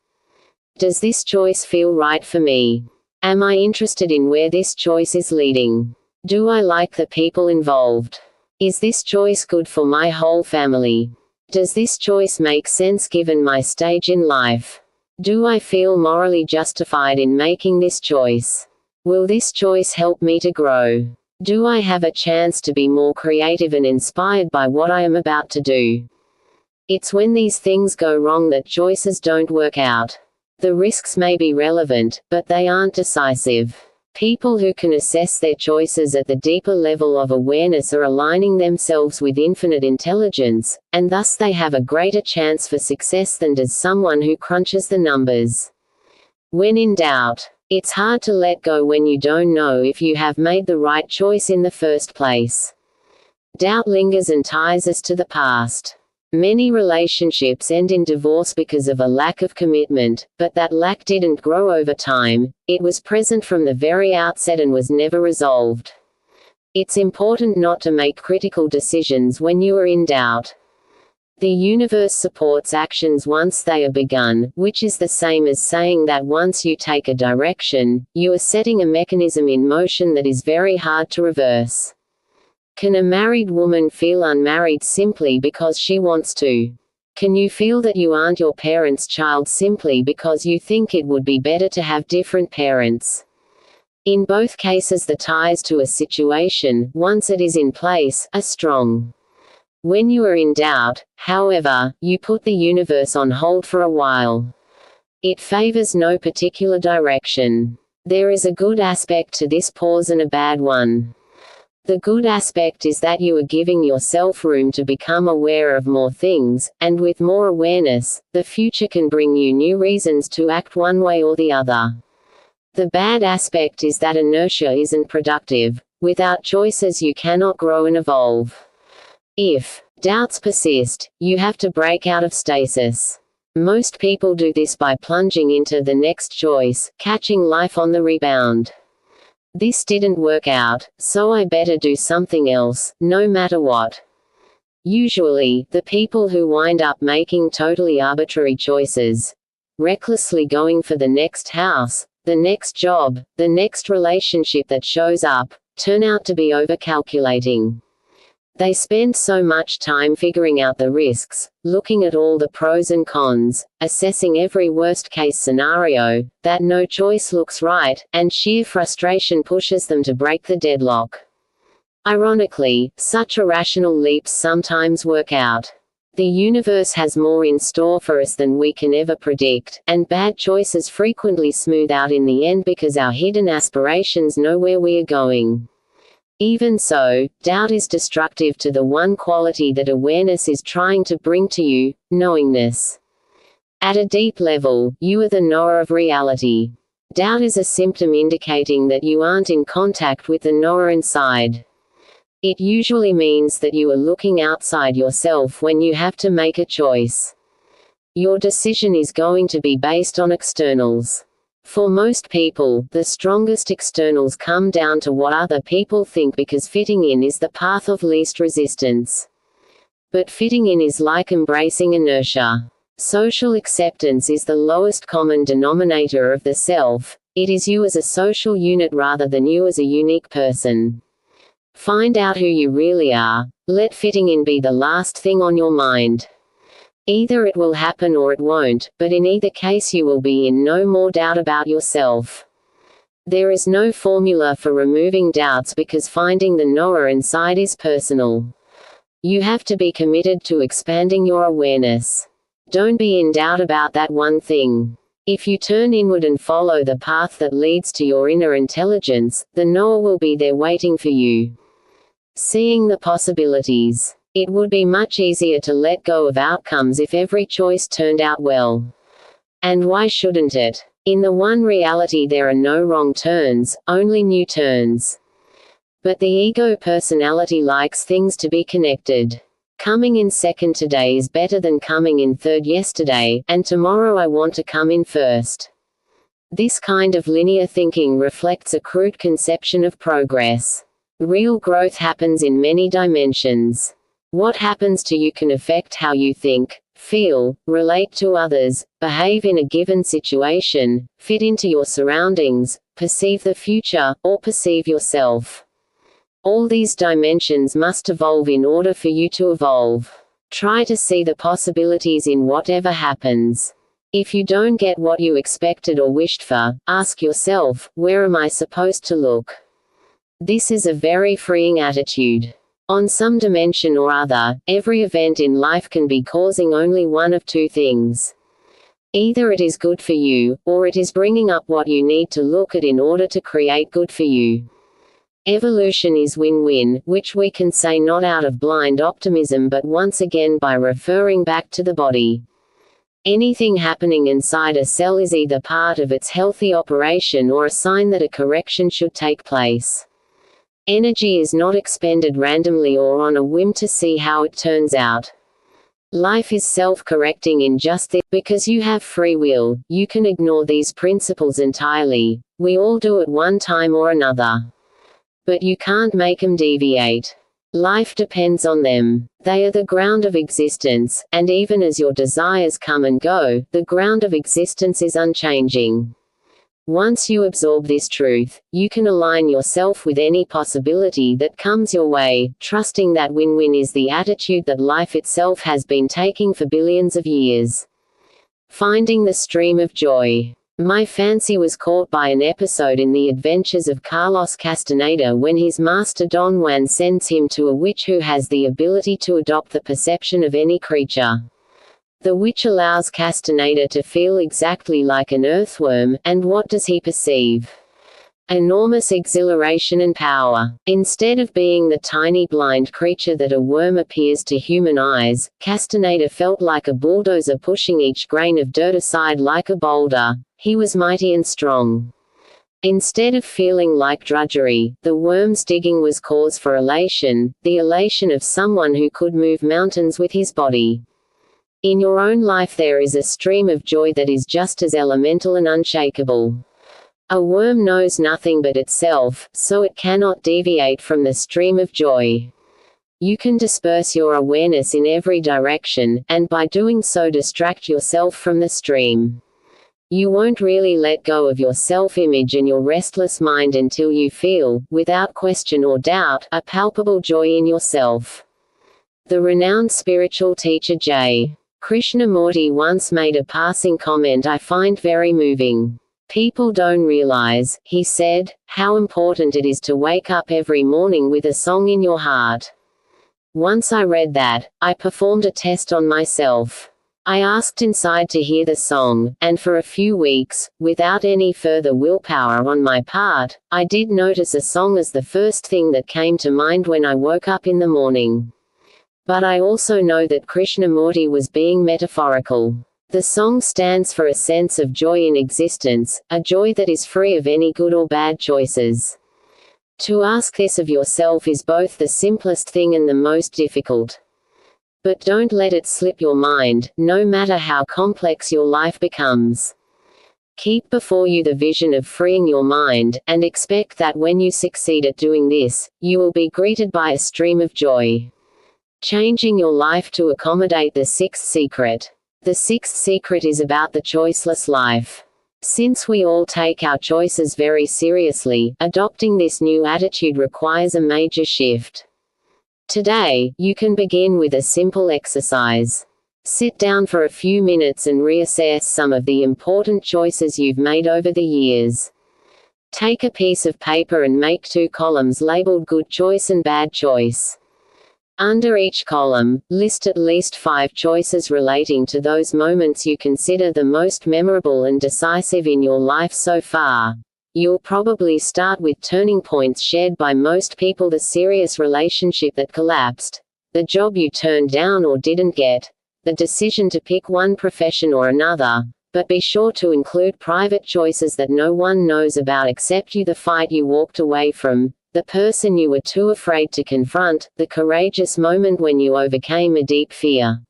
Does this choice feel right for me? Am I interested in where this choice is leading? Do I like the people involved? Is this choice good for my whole family? Does this choice make sense given my stage in life? Do I feel morally justified in making this choice? Will this choice help me to grow? Do I have a chance to be more creative and inspired by what I am about to do? It's when these things go wrong that choices don't work out. The risks may be relevant, but they aren't decisive. People who can assess their choices at the deeper level of awareness are aligning themselves with infinite intelligence, and thus they have a greater chance for success than does someone who crunches the numbers. When in doubt, it's hard to let go when you don't know if you have made the right choice in the first place. Doubt lingers and ties us to the past. Many relationships end in divorce because of a lack of commitment, but that lack didn't grow over time, it was present from the very outset and was never resolved. It's important not to make critical decisions when you are in doubt. The universe supports actions once they are begun, which is the same as saying that once you take a direction, you are setting a mechanism in motion that is very hard to reverse. Can a married woman feel unmarried simply because she wants to? Can you feel that you aren't your parents' child simply because you think it would be better to have different parents? In both cases, the ties to a situation, once it is in place, are strong. When you are in doubt, however, you put the universe on hold for a while. It favors no particular direction. There is a good aspect to this pause and a bad one. The good aspect is that you are giving yourself room to become aware of more things, and with more awareness, the future can bring you new reasons to act one way or the other. The bad aspect is that inertia isn't productive. Without choices you cannot grow and evolve. If doubts persist, you have to break out of stasis. Most people do this by plunging into the next choice, catching life on the rebound. This didn't work out, so I better do something else, no matter what. Usually, the people who wind up making totally arbitrary choices, recklessly going for the next house, the next job, the next relationship that shows up, turn out to be overcalculating. They spend so much time figuring out the risks, looking at all the pros and cons, assessing every worst-case scenario, that no choice looks right, and sheer frustration pushes them to break the deadlock. Ironically, such irrational leaps sometimes work out. The universe has more in store for us than we can ever predict, and bad choices frequently smooth out in the end because our hidden aspirations know where we are going. Even so, doubt is destructive to the one quality that awareness is trying to bring to you, knowingness. At a deep level, you are the knower of reality. Doubt is a symptom indicating that you aren't in contact with the knower inside. It usually means that you are looking outside yourself when you have to make a choice. Your decision is going to be based on externals. For most people, the strongest externals come down to what other people think because fitting in is the path of least resistance. But fitting in is like embracing inertia. Social acceptance is the lowest common denominator of the self. It is you as a social unit rather than you as a unique person. Find out who you really are. Let fitting in be the last thing on your mind. Either it will happen or it won't, but in either case you will be in no more doubt about yourself. There is no formula for removing doubts because finding the knower inside is personal. You have to be committed to expanding your awareness. Don't be in doubt about that one thing. If you turn inward and follow the path that leads to your inner intelligence, the knower will be there waiting for you. Seeing the possibilities. It would be much easier to let go of outcomes if every choice turned out well. And why shouldn't it? In the one reality there are no wrong turns, only new turns. But the ego personality likes things to be connected. Coming in second today is better than coming in third yesterday, and tomorrow I want to come in first. This kind of linear thinking reflects a crude conception of progress. Real growth happens in many dimensions. What happens to you can affect how you think, feel, relate to others, behave in a given situation, fit into your surroundings, perceive the future, or perceive yourself. All these dimensions must evolve in order for you to evolve. Try to see the possibilities in whatever happens. If you don't get what you expected or wished for, ask yourself, where am I supposed to look? This is a very freeing attitude. On some dimension or other, every event in life can be causing only one of two things. Either it is good for you, or it is bringing up what you need to look at in order to create good for you. Evolution is win-win, which we can say not out of blind optimism but once again by referring back to the body. Anything happening inside a cell is either part of its healthy operation or a sign that a correction should take place. Energy is not expended randomly or on a whim to see how it turns out. Life is self-correcting in just this. Because you have free will, you can ignore these principles entirely. We all do at one time or another. But you can't make them deviate. Life depends on them. They are the ground of existence, and even as your desires come and go, the ground of existence is unchanging. Once you absorb this truth, you can align yourself with any possibility that comes your way, trusting that win-win is the attitude that life itself has been taking for billions of years. Finding the stream of joy. My fancy was caught by an episode in The Adventures of Carlos Castaneda when his master Don Juan sends him to a witch who has the ability to adopt the perception of any creature. The witch allows Castaneda to feel exactly like an earthworm, and what does he perceive? Enormous exhilaration and power. Instead of being the tiny blind creature that a worm appears to human eyes, Castaneda felt like a bulldozer pushing each grain of dirt aside like a boulder. He was mighty and strong. Instead of feeling like drudgery, the worm's digging was cause for elation, the elation of someone who could move mountains with his body. In your own life there is a stream of joy that is just as elemental and unshakable. A worm knows nothing but itself, so it cannot deviate from the stream of joy. You can disperse your awareness in every direction, and by doing so distract yourself from the stream. You won't really let go of your self-image and your restless mind until you feel, without question or doubt, a palpable joy in yourself. The renowned spiritual teacher J. Krishnamurti once made a passing comment I find very moving. People don't realize, he said, how important it is to wake up every morning with a song in your heart. Once I read that, I performed a test on myself. I asked inside to hear the song, and for a few weeks, without any further willpower on my part, I did notice a song as the first thing that came to mind when I woke up in the morning. But I also know that Krishnamurti was being metaphorical. The song stands for a sense of joy in existence, a joy that is free of any good or bad choices. To ask this of yourself is both the simplest thing and the most difficult. But don't let it slip your mind, no matter how complex your life becomes. Keep before you the vision of freeing your mind, and expect that when you succeed at doing this, you will be greeted by a stream of joy. Changing your life to accommodate the sixth secret. The sixth secret is about the choiceless life. Since we all take our choices very seriously, adopting this new attitude requires a major shift. Today, you can begin with a simple exercise. Sit down for a few minutes and reassess some of the important choices you've made over the years. Take a piece of paper and make 2 columns labeled good choice and bad choice. Under each column, list at least 5 choices relating to those moments you consider the most memorable and decisive in your life so far. You'll probably start with turning points shared by most people: the serious relationship that collapsed, the job you turned down or didn't get, the decision to pick one profession or another, but be sure to include private choices that no one knows about except you: the fight you walked away from, the person you were too afraid to confront, the courageous moment when you overcame a deep fear.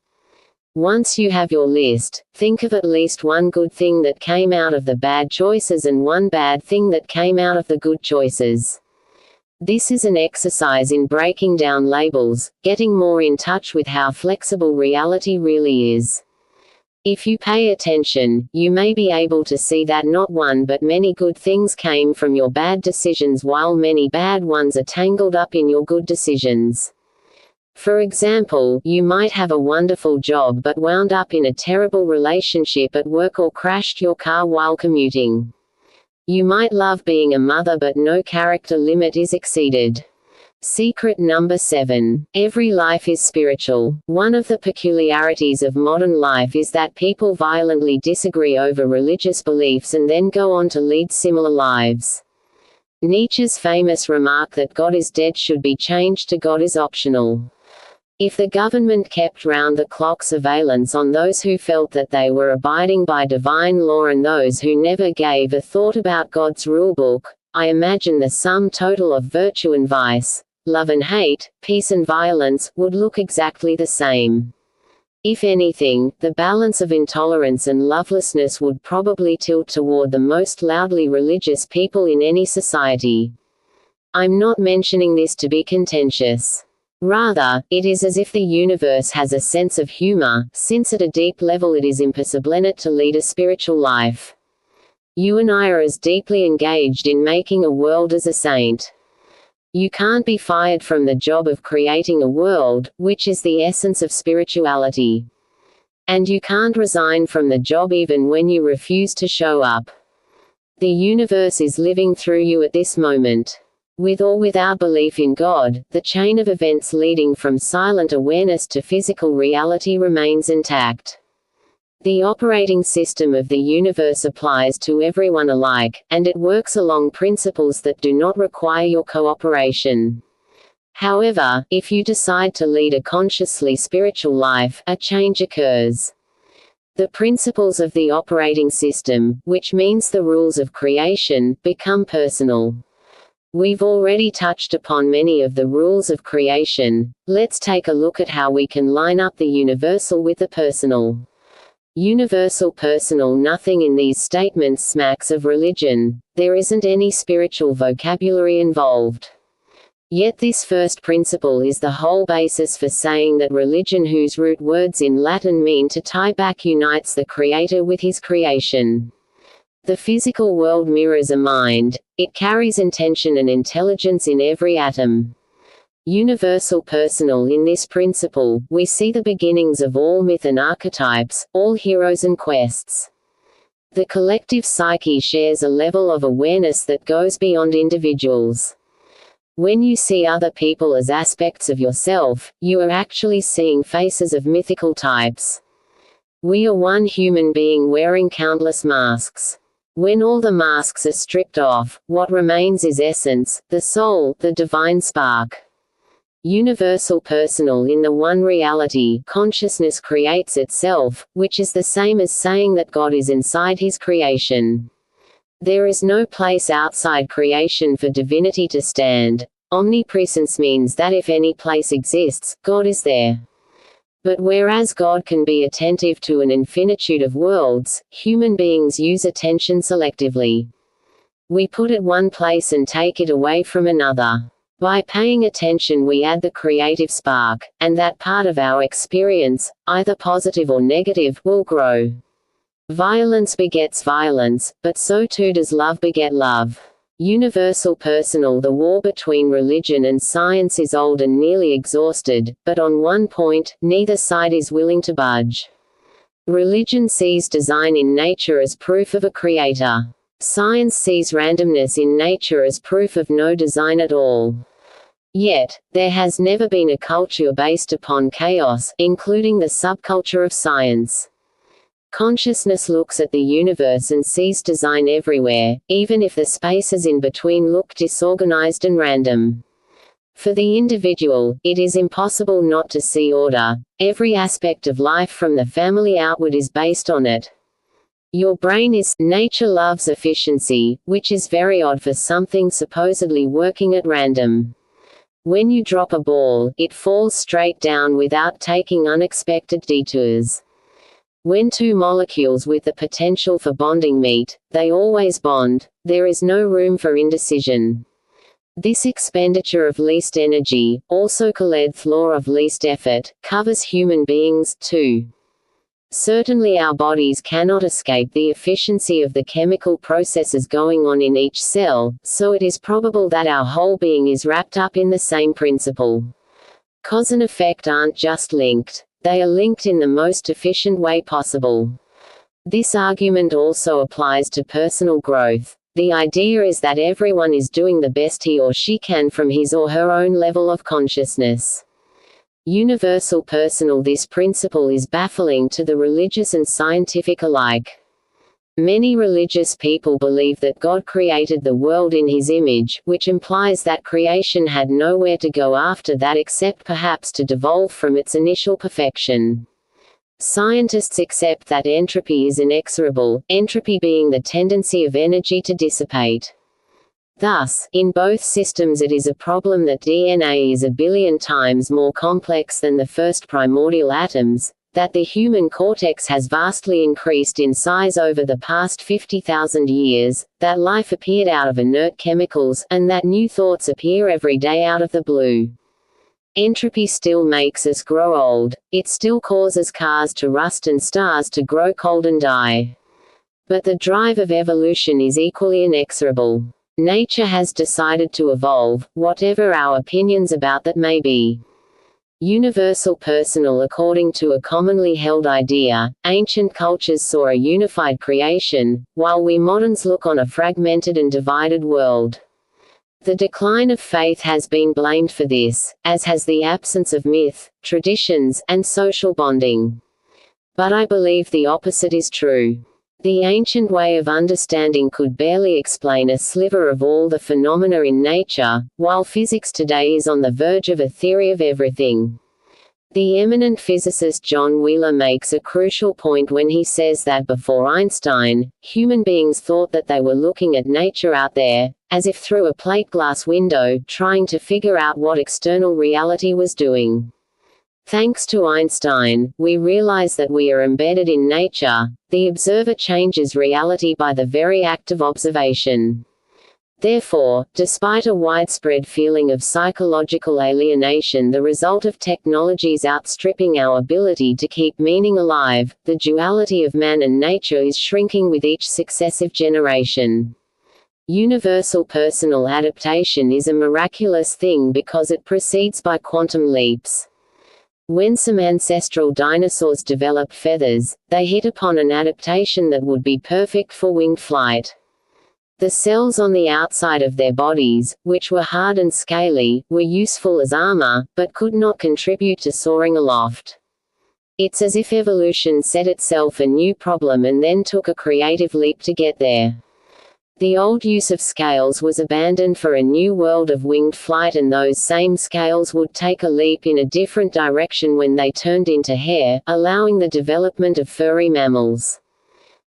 Once you have your list, think of at least one good thing that came out of the bad choices and one bad thing that came out of the good choices. This is an exercise in breaking down labels, getting more in touch with how flexible reality really is. If you pay attention, you may be able to see that not one but many good things came from your bad decisions while many bad ones are tangled up in your good decisions. For example, you might have a wonderful job but wound up in a terrible relationship at work or crashed your car while commuting. You might love being a mother but no character limit is exceeded. Secret number 7. Every life is spiritual. One of the peculiarities of modern life is that people violently disagree over religious beliefs and then go on to lead similar lives. Nietzsche's famous remark that God is dead should be changed to God is optional. If the government kept round-the-clock surveillance on those who felt that they were abiding by divine law and those who never gave a thought about God's rulebook, I imagine the sum total of virtue and vice, love and hate, peace and violence, would look exactly the same. If anything, the balance of intolerance and lovelessness would probably tilt toward the most loudly religious people in any society. I'm not mentioning this to be contentious. Rather, it is as if the universe has a sense of humor, since at a deep level it is impossible to lead a spiritual life. You and I are as deeply engaged in making a world as a saint. You can't be fired from the job of creating a world, which is the essence of spirituality. And you can't resign from the job even when you refuse to show up. The universe is living through you at this moment. With or without belief in God, the chain of events leading from silent awareness to physical reality remains intact. The operating system of the universe applies to everyone alike, and it works along principles that do not require your cooperation. However, if you decide to lead a consciously spiritual life, a change occurs. The principles of the operating system, which means the rules of creation, become personal. We've already touched upon many of the rules of creation. Let's take a look at how we can line up the universal with the personal. Universal personal. Nothing in these statements smacks of religion. There isn't any spiritual vocabulary involved. Yet this first principle is the whole basis for saying that religion, whose root words in Latin mean to tie back, unites the Creator with His creation. The physical world mirrors a mind. It carries intention and intelligence in every atom. Universal personal. In this principle, we see the beginnings of all myth and archetypes, all heroes and quests. The collective psyche shares a level of awareness that goes beyond individuals. When you see other people as aspects of yourself, you are actually seeing faces of mythical types. We are one human being wearing countless masks. When all the masks are stripped off, what remains is essence, the soul, the divine spark. Universal personal. In the one reality, consciousness creates itself, which is the same as saying that God is inside His creation. There is no place outside creation for divinity to stand. Omnipresence means that if any place exists, God is there. But whereas God can be attentive to an infinitude of worlds, human beings use attention selectively. We put it one place and take it away from another. By paying attention we add the creative spark, and that part of our experience, either positive or negative, will grow. Violence begets violence, but so too does love beget love. Universal personal. The war between religion and science is old and nearly exhausted, but on one point, neither side is willing to budge. Religion sees design in nature as proof of a creator. Science sees randomness in nature as proof of no design at all. Yet, there has never been a culture based upon chaos, including the subculture of science. Consciousness looks at the universe and sees design everywhere, even if the spaces in between look disorganized and random. For the individual, it is impossible not to see order. Every aspect of life from the family outward is based on it. Your brain is. Nature loves efficiency, which is very odd for something supposedly working at random. When you drop a ball, it falls straight down without taking unexpected detours. When two molecules with the potential for bonding meet, they always bond. There is no room for indecision. This expenditure of least energy, also called law of least effort, covers human beings, too. Certainly our bodies cannot escape the efficiency of the chemical processes going on in each cell, so it is probable that our whole being is wrapped up in the same principle. Cause and effect aren't just linked. They are linked in the most efficient way possible. This argument also applies to personal growth. The idea is that everyone is doing the best he or she can from his or her own level of consciousness. Universal personal. This principle is baffling to the religious and scientific alike. Many religious people believe that God created the world in His image, which implies that creation had nowhere to go after that except perhaps to devolve from its initial perfection. Scientists accept that entropy is inexorable, entropy being the tendency of energy to dissipate. Thus, in both systems it is a problem that DNA is a billion times more complex than the first primordial atoms, that the human cortex has vastly increased in size over the past 50,000 years, that life appeared out of inert chemicals, and that new thoughts appear every day out of the blue. Entropy still makes us grow old. It still causes cars to rust and stars to grow cold and die. But the drive of evolution is equally inexorable. Nature has decided to evolve, whatever our opinions about that may be. Universal personal. According to a commonly held idea, ancient cultures saw a unified creation, while we moderns look on a fragmented and divided world. The decline of faith has been blamed for this, as has the absence of myth, traditions, and social bonding. But I believe the opposite is true. The ancient way of understanding could barely explain a sliver of all the phenomena in nature, while physics today is on the verge of a theory of everything. The eminent physicist John Wheeler makes a crucial point when he says that before Einstein, human beings thought that they were looking at nature out there, as if through a plate glass window, trying to figure out what external reality was doing. Thanks to Einstein, we realize that we are embedded in nature. The observer changes reality by the very act of observation. Therefore, despite a widespread feeling of psychological alienation, the result of technologies outstripping our ability to keep meaning alive, the duality of man and nature is shrinking with each successive generation. Universal personal adaptation is a miraculous thing because it proceeds by quantum leaps. When some ancestral dinosaurs developed feathers, they hit upon an adaptation that would be perfect for winged flight. The cells on the outside of their bodies, which were hard and scaly, were useful as armor, but could not contribute to soaring aloft. It's as if evolution set itself a new problem and then took a creative leap to get there. The old use of scales was abandoned for a new world of winged flight, and those same scales would take a leap in a different direction when they turned into hair, allowing the development of furry mammals.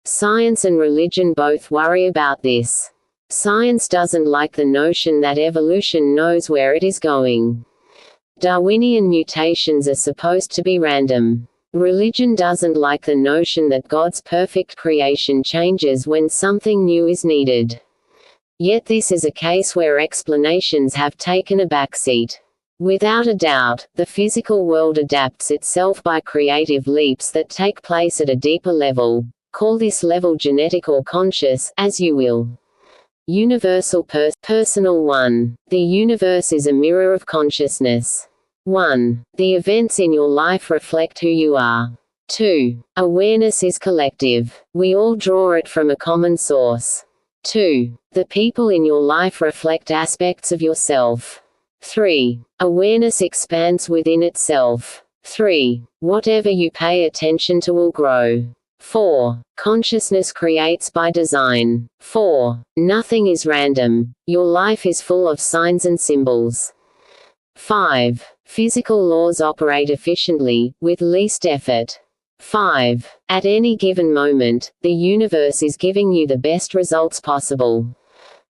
Science and religion both worry about this. Science doesn't like the notion that evolution knows where it is going. Darwinian mutations are supposed to be random. Religion doesn't like the notion that God's perfect creation changes when something new is needed. Yet this is a case where explanations have taken a backseat. Without a doubt, the physical world adapts itself by creative leaps that take place at a deeper level. Call this level genetic or conscious, as you will. Universal personal 1. The universe is a mirror of consciousness. 1. The events in your life reflect who you are. 2. Awareness is collective. We all draw it from a common source. 2. The people in your life reflect aspects of yourself. 3. Awareness expands within itself. 3. Whatever you pay attention to will grow. 4. Consciousness creates by design. 4. Nothing is random. Your life is full of signs and symbols. 5. Physical laws operate efficiently, with least effort. 5. At any given moment, the universe is giving you the best results possible.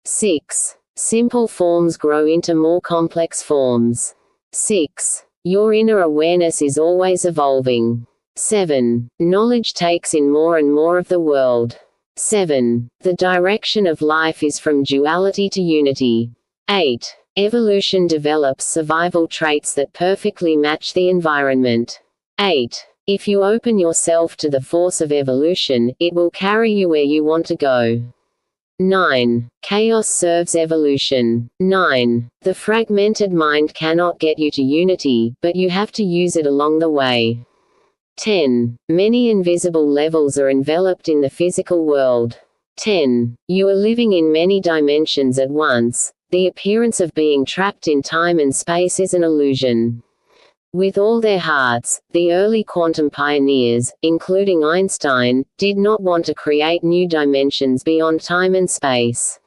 6. Simple forms grow into more complex forms. 6. Your inner awareness is always evolving. 7. Knowledge takes in more and more of the world. 7. The direction of life is from duality to unity. 8. Evolution develops survival traits that perfectly match the environment. 8. If you open yourself to the force of evolution, it will carry you where you want to go. 9. Chaos serves evolution. 9. The fragmented mind cannot get you to unity, but you have to use it along the way. 10. Many invisible levels are enveloped in the physical world. 10. You are living in many dimensions at once. The appearance of being trapped in time and space is an illusion. With all their hearts, the early quantum pioneers, including Einstein, did not want to create new dimensions beyond time and space.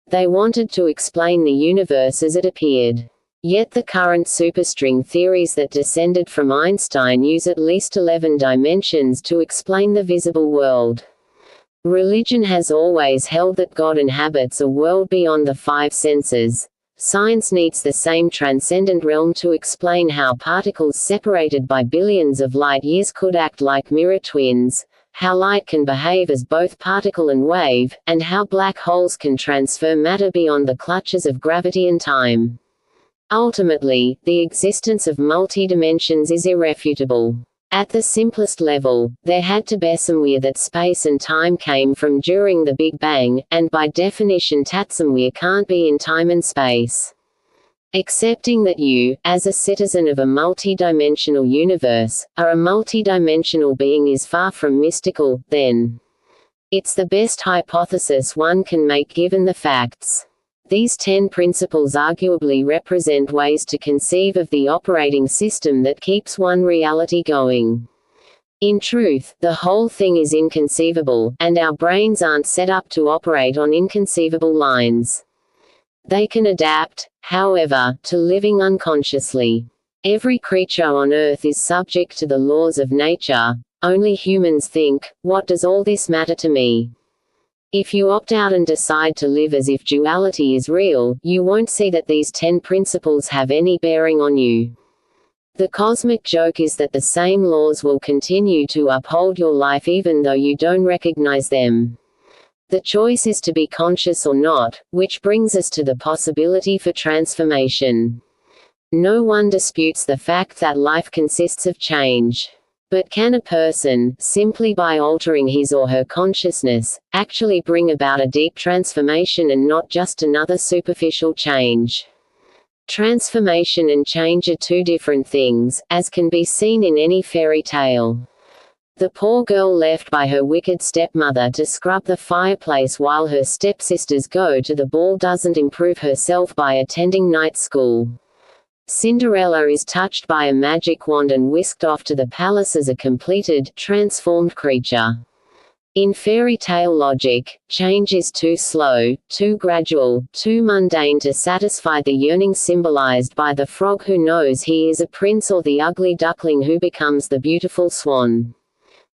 They wanted to explain the universe as it appeared. Yet the current superstring theories that descended from Einstein use at least 11 dimensions to explain the visible world. Religion has always held that God inhabits a world beyond the five senses. Science needs the same transcendent realm to explain how particles separated by billions of light years could act like mirror twins, how light can behave as both particle and wave, and how black holes can transfer matter beyond the clutches of gravity and time. Ultimately, the existence of multidimensions is irrefutable. At the simplest level, there had to be somewhere that space and time came from during the Big Bang, and by definition that somewhere can't be in time and space. Accepting that you, as a citizen of a multidimensional universe, are a multidimensional being is far from mystical, then. It's the best hypothesis one can make given the facts. These 10 principles arguably represent ways to conceive of the operating system that keeps one reality going. In truth, the whole thing is inconceivable, and our brains aren't set up to operate on inconceivable lines. They can adapt, however, to living unconsciously. Every creature on Earth is subject to the laws of nature. Only humans think, "What does all this matter to me?" If you opt out and decide to live as if duality is real, you won't see that these 10 principles have any bearing on you. The cosmic joke is that the same laws will continue to uphold your life even though you don't recognize them. The choice is to be conscious or not, which brings us to the possibility for transformation. No one disputes the fact that life consists of change. But can a person, simply by altering his or her consciousness, actually bring about a deep transformation and not just another superficial change? Transformation and change are two different things, as can be seen in any fairy tale. The poor girl left by her wicked stepmother to scrub the fireplace while her stepsisters go to the ball doesn't improve herself by attending night school. Cinderella is touched by a magic wand and whisked off to the palace as a completed, transformed creature. In fairy tale logic, change is too slow, too gradual, too mundane to satisfy the yearning symbolized by the frog who knows he is a prince or the ugly duckling who becomes the beautiful swan.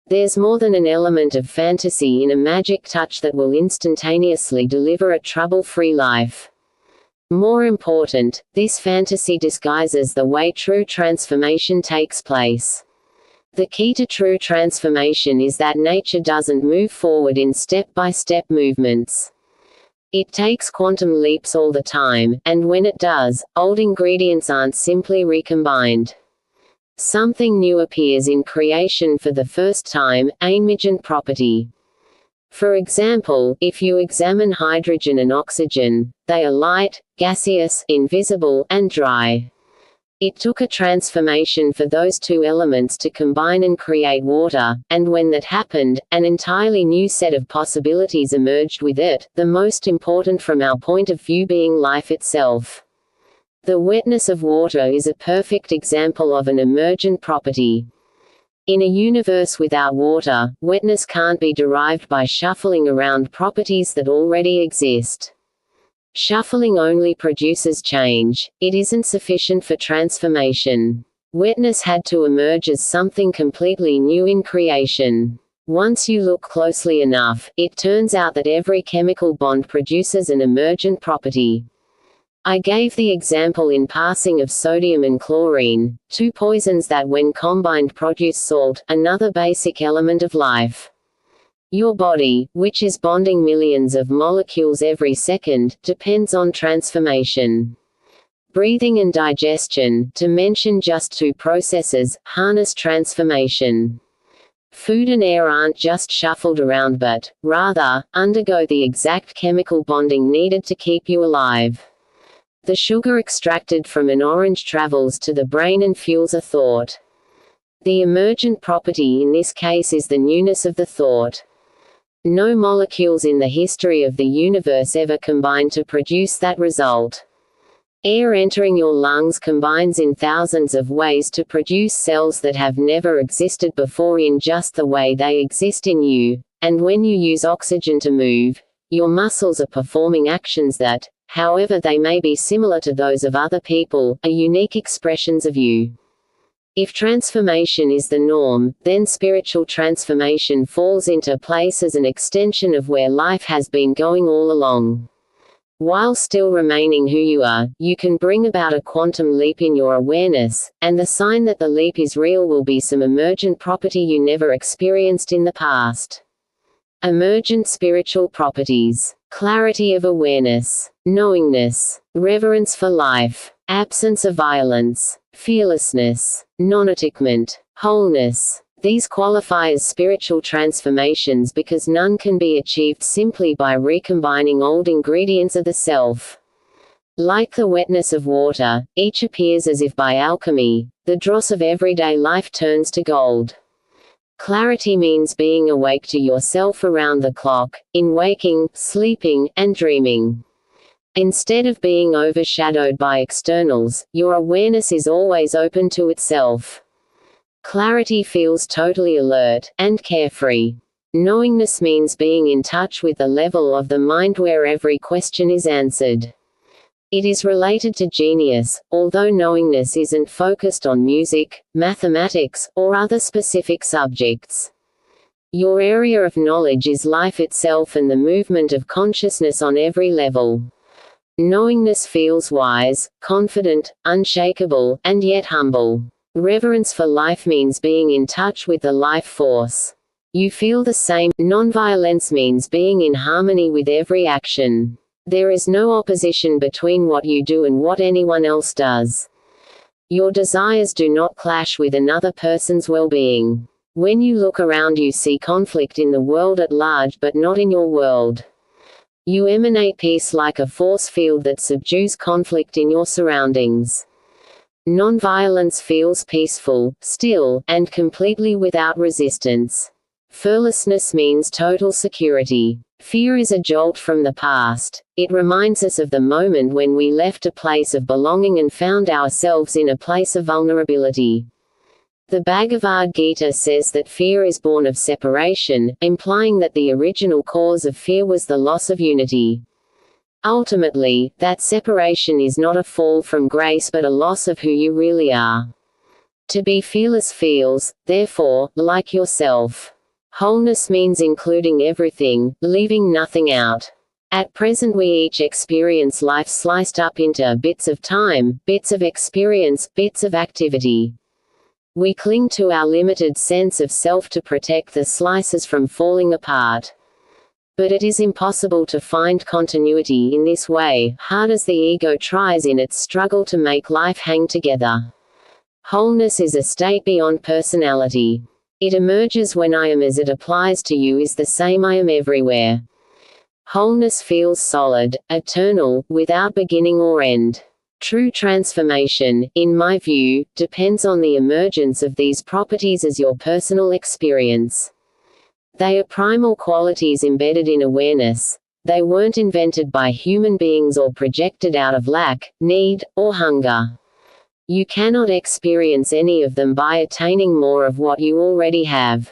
There's more than an element of fantasy in a magic touch that will instantaneously deliver a trouble-free life. More important, this fantasy disguises the way true transformation takes place. The key to true transformation is that nature doesn't move forward in step-by-step movements. It takes quantum leaps all the time, and when it does, old ingredients aren't simply recombined. Something new appears in creation for the first time, emergent property. For example, if you examine hydrogen and oxygen, they are light, gaseous, invisible, and dry. It took a transformation for those two elements to combine and create water, and when that happened, an entirely new set of possibilities emerged with it, the most important from our point of view being life itself. The wetness of water is a perfect example of an emergent property. In a universe without water, wetness can't be derived by shuffling around properties that already exist. Shuffling only produces change. It isn't sufficient for transformation. Wetness had to emerge as something completely new in creation. Once you look closely enough, it turns out that every chemical bond produces an emergent property. I gave the example in passing of sodium and chlorine, two poisons that when combined produce salt, another basic element of life. Your body, which is bonding millions of molecules every second, depends on transformation. Breathing and digestion, to mention just two processes, harness transformation. Food and air aren't just shuffled around but, rather, undergo the exact chemical bonding needed to keep you alive. The sugar extracted from an orange travels to the brain and fuels a thought. The emergent property in this case is the newness of the thought. No molecules in the history of the universe ever combined to produce that result. Air entering your lungs combines in thousands of ways to produce cells that have never existed before in just the way they exist in you, and when you use oxygen to move, your muscles are performing actions that, however they may be similar to those of other people, are unique expressions of you. If transformation is the norm, then spiritual transformation falls into place as an extension of where life has been going all along. While still remaining who you are, you can bring about a quantum leap in your awareness, and the sign that the leap is real will be some emergent property you never experienced in the past. Emergent spiritual properties: clarity of awareness, knowingness, reverence for life, absence of violence, fearlessness, non-attachment, wholeness. These qualify as spiritual transformations because none can be achieved simply by recombining old ingredients of the self. Like the wetness of water, each appears as if by alchemy, the dross of everyday life turns to gold. Clarity means being awake to yourself around the clock, in waking, sleeping, and dreaming. Instead of being overshadowed by externals, your awareness is always open to itself. Clarity feels totally alert, and carefree. Knowingness means being in touch with the level of the mind where every question is answered. It is related to genius, although knowingness isn't focused on music, mathematics, or other specific subjects. Your area of knowledge is life itself and the movement of consciousness on every level. Knowingness feels wise, confident, unshakable, and yet humble. Reverence for life means being in touch with the life force. You feel the same. Nonviolence means being in harmony with every action. There is no opposition between what you do and what anyone else does. Your desires do not clash with another person's well-being. When you look around, you see conflict in the world at large but not in your world. You emanate peace like a force field that subdues conflict in your surroundings. Nonviolence feels peaceful, still, and completely without resistance. Fearlessness means total security. Fear is a jolt from the past. It reminds us of the moment when we left a place of belonging and found ourselves in a place of vulnerability. The Bhagavad Gita says that fear is born of separation, implying that the original cause of fear was the loss of unity. Ultimately, that separation is not a fall from grace but a loss of who you really are. To be fearless feels, therefore, like yourself. Wholeness means including everything, leaving nothing out. At present we each experience life sliced up into bits of time, bits of experience, bits of activity. We cling to our limited sense of self to protect the slices from falling apart. But it is impossible to find continuity in this way, hard as the ego tries in its struggle to make life hang together. Wholeness is a state beyond personality. It emerges when I am as it applies to you is the same I am everywhere. Wholeness feels solid, eternal, without beginning or end. True transformation, in my view, depends on the emergence of these properties as your personal experience. They are primal qualities embedded in awareness. They weren't invented by human beings or projected out of lack, need, or hunger. You cannot experience any of them by attaining more of what you already have.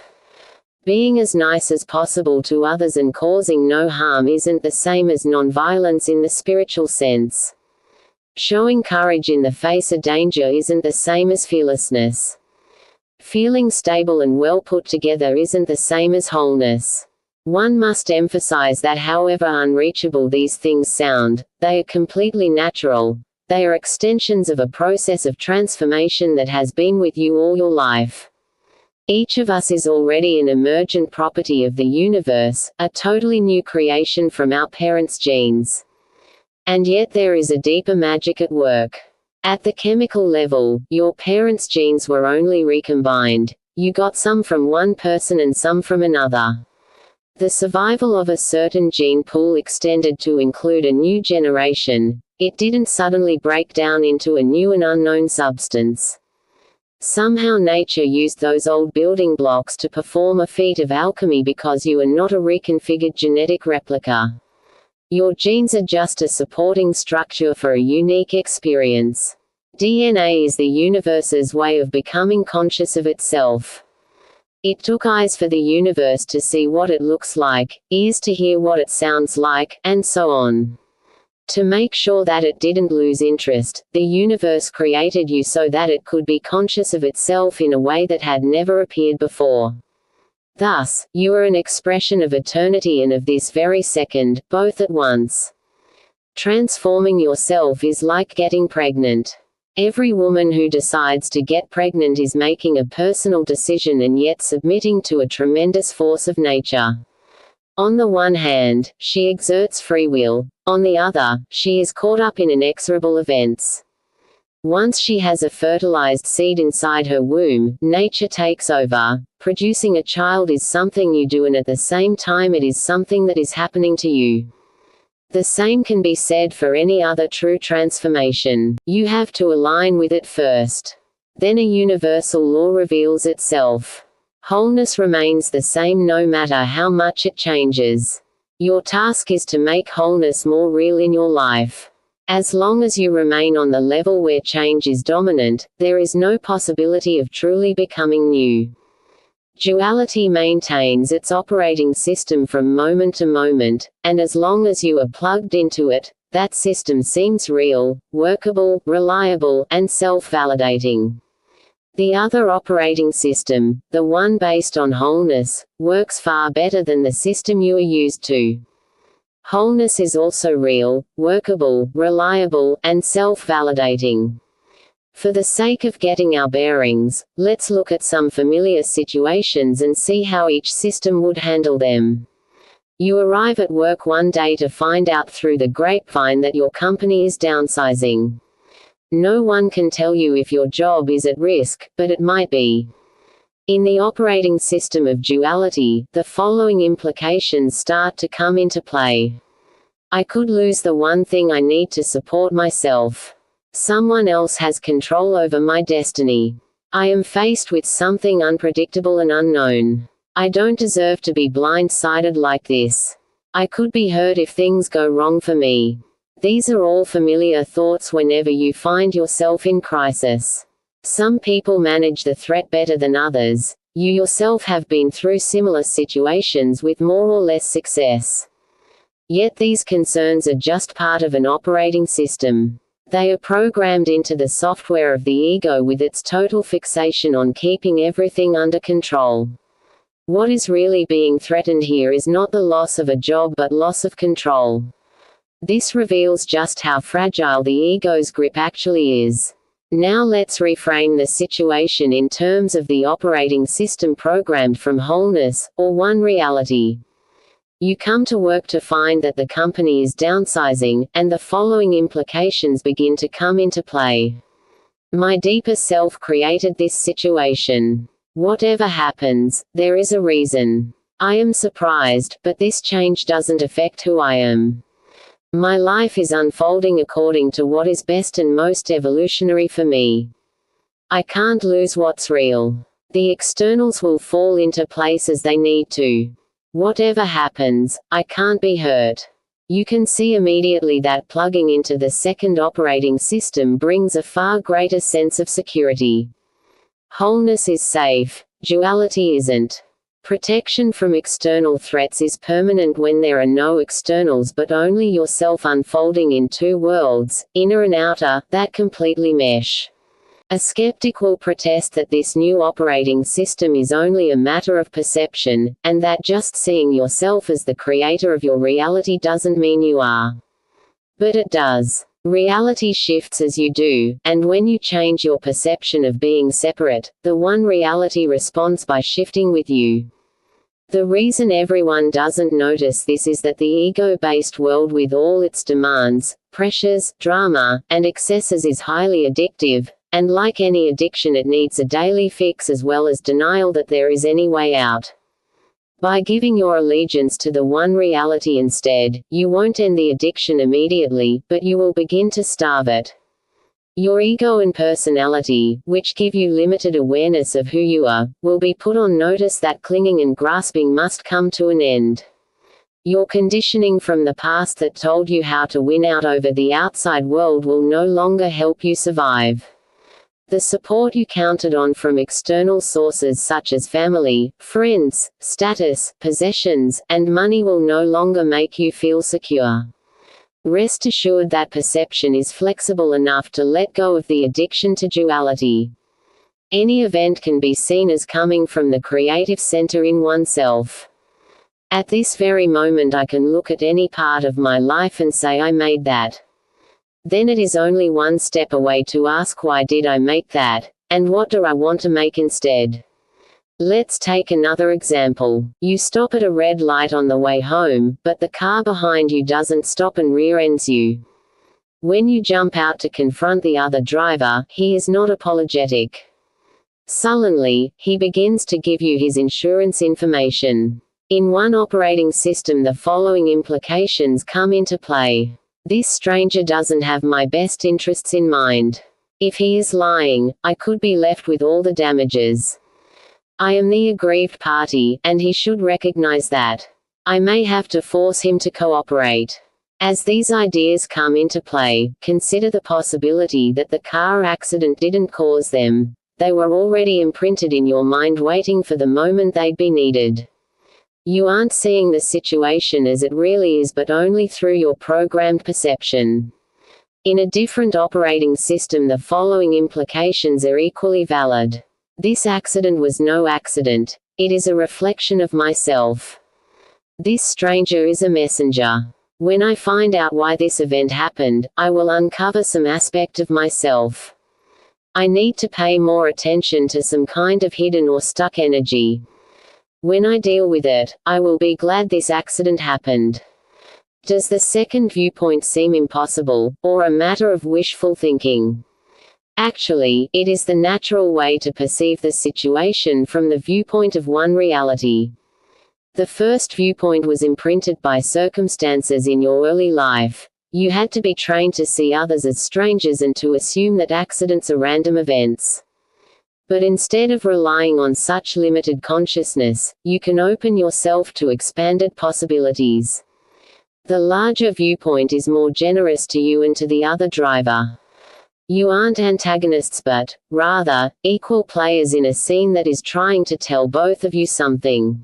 Being as nice as possible to others and causing no harm isn't the same as nonviolence in the spiritual sense. Showing courage in the face of danger isn't the same as fearlessness. Feeling stable and well put together isn't the same as wholeness. One must emphasize that however unreachable these things sound, they are completely natural. They are extensions of a process of transformation that has been with you all your life. Each of us is already an emergent property of the universe, a totally new creation from our parents' genes. And yet there is a deeper magic at work. At the chemical level, your parents' genes were only recombined. You got some from one person and some from another. The survival of a certain gene pool extended to include a new generation. It didn't suddenly break down into a new and unknown substance. Somehow nature used those old building blocks to perform a feat of alchemy because you are not a reconfigured genetic replica. Your genes are just a supporting structure for a unique experience. DNA is the universe's way of becoming conscious of itself. It took eyes for the universe to see what it looks like, ears to hear what it sounds like, and so on. To make sure that it didn't lose interest, the universe created you so that it could be conscious of itself in a way that had never appeared before. Thus, you are an expression of eternity and of this very second, both at once. Transforming yourself is like getting pregnant. Every woman who decides to get pregnant is making a personal decision and yet submitting to a tremendous force of nature. On the one hand, she exerts free will. On the other, she is caught up in inexorable events. Once she has a fertilized seed inside her womb, nature takes over. Producing a child is something you do, and at the same time it is something that is happening to you. The same can be said for any other true transformation. You have to align with it first. Then a universal law reveals itself. Wholeness remains the same no matter how much it changes. Your task is to make wholeness more real in your life. As long as you remain on the level where change is dominant, there is no possibility of truly becoming new. Duality maintains its operating system from moment to moment, and as long as you are plugged into it, that system seems real, workable, reliable, and self-validating. The other operating system, the one based on wholeness, works far better than the system you are used to. Wholeness is also real, workable, reliable, and self-validating. For the sake of getting our bearings, let's look at some familiar situations and see how each system would handle them. You arrive at work one day to find out through the grapevine that your company is downsizing. No one can tell you if your job is at risk, but it might be. In the operating system of duality, the following implications start to come into play. I could lose the one thing I need to support myself. Someone else has control over my destiny. I am faced with something unpredictable and unknown. I don't deserve to be blindsided like this. I could be hurt if things go wrong for me. These are all familiar thoughts whenever you find yourself in crisis. Some people manage the threat better than others. You yourself have been through similar situations with more or less success. Yet these concerns are just part of an operating system. They are programmed into the software of the ego with its total fixation on keeping everything under control. What is really being threatened here is not the loss of a job but loss of control. This reveals just how fragile the ego's grip actually is. Now let's reframe the situation in terms of the operating system programmed from wholeness, or one reality. You come to work to find that the company is downsizing, and the following implications begin to come into play. My deeper self created this situation. Whatever happens, there is a reason. I am surprised, but this change doesn't affect who I am. My life is unfolding according to what is best and most evolutionary for me. I can't lose what's real. The externals will fall into place as they need to. Whatever happens, I can't be hurt. You can see immediately that plugging into the second operating system brings a far greater sense of security. Wholeness is safe, duality isn't. Protection from external threats is permanent when there are no externals but only yourself unfolding in two worlds, inner and outer, that completely mesh. A skeptic will protest that this new operating system is only a matter of perception, and that just seeing yourself as the creator of your reality doesn't mean you are. But it does. Reality shifts as you do, and when you change your perception of being separate, the one reality responds by shifting with you. The reason everyone doesn't notice this is that the ego-based world with all its demands, pressures, drama, and excesses is highly addictive, and like any addiction it needs a daily fix as well as denial that there is any way out. By giving your allegiance to the one reality instead, you won't end the addiction immediately, but you will begin to starve it. Your ego and personality, which give you limited awareness of who you are, will be put on notice that clinging and grasping must come to an end. Your conditioning from the past that told you how to win out over the outside world will no longer help you survive. The support you counted on from external sources such as family, friends, status, possessions, and money will no longer make you feel secure. Rest assured that perception is flexible enough to let go of the addiction to duality. Any event can be seen as coming from the creative center in oneself. At this very moment I can look at any part of my life and say I made that. Then it is only one step away to ask why did I make that, and what do I want to make instead? Let's take another example. You stop at a red light on the way home, but the car behind you doesn't stop and rear-ends you. When you jump out to confront the other driver, he is not apologetic. Sullenly, he begins to give you his insurance information. In one operating system the following implications come into play. This stranger doesn't have my best interests in mind. If he is lying, I could be left with all the damages. I am the aggrieved party, and he should recognize that. I may have to force him to cooperate. As these ideas come into play, consider the possibility that the car accident didn't cause them. They were already imprinted in your mind waiting for the moment they'd be needed. You aren't seeing the situation as it really is but only through your programmed perception. In a different operating system the following implications are equally valid. This accident was no accident. It is a reflection of myself. This stranger is a messenger. When I find out why this event happened, I will uncover some aspect of myself. I need to pay more attention to some kind of hidden or stuck energy. When I deal with it, I will be glad this accident happened. Does the second viewpoint seem impossible, or a matter of wishful thinking? Actually, it is the natural way to perceive the situation from the viewpoint of one reality. The first viewpoint was imprinted by circumstances in your early life. You had to be trained to see others as strangers and to assume that accidents are random events. But instead of relying on such limited consciousness, you can open yourself to expanded possibilities. The larger viewpoint is more generous to you and to the other driver. You aren't antagonists but, rather, equal players in a scene that is trying to tell both of you something.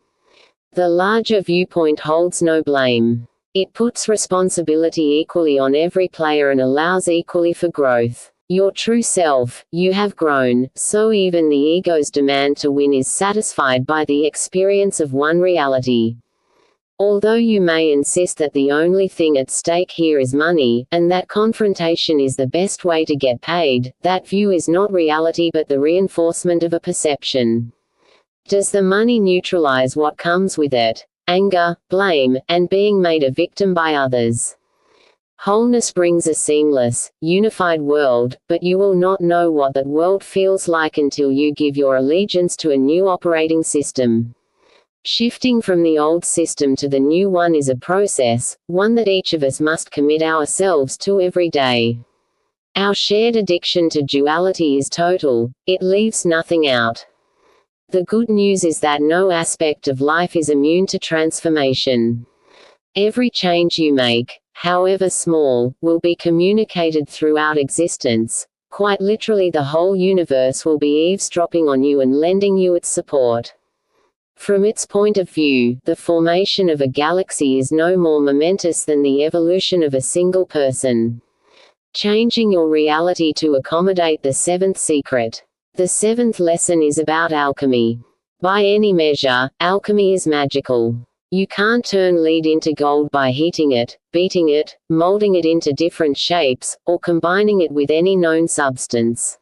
The larger viewpoint holds no blame. It puts responsibility equally on every player and allows equally for growth. Your true self, you have grown, so even the ego's demand to win is satisfied by the experience of one reality. Although you may insist that the only thing at stake here is money, and that confrontation is the best way to get paid, that view is not reality but the reinforcement of a perception. Does the money neutralize what comes with it? Anger, blame, and being made a victim by others. Wholeness brings a seamless, unified world, but you will not know what that world feels like until you give your allegiance to a new operating system. Shifting from the old system to the new one is a process, one that each of us must commit ourselves to every day. Our shared addiction to duality is total, it leaves nothing out. The good news is that no aspect of life is immune to transformation. Every change you make, however small, will be communicated throughout existence. Quite literally the whole universe will be eavesdropping on you and lending you its support. From its point of view, the formation of a galaxy is no more momentous than the evolution of a single person. Changing your reality to accommodate the seventh secret. The seventh lesson is about alchemy. By any measure, alchemy is magical. You can't turn lead into gold by heating it, beating it, molding it into different shapes, or combining it with any known substance.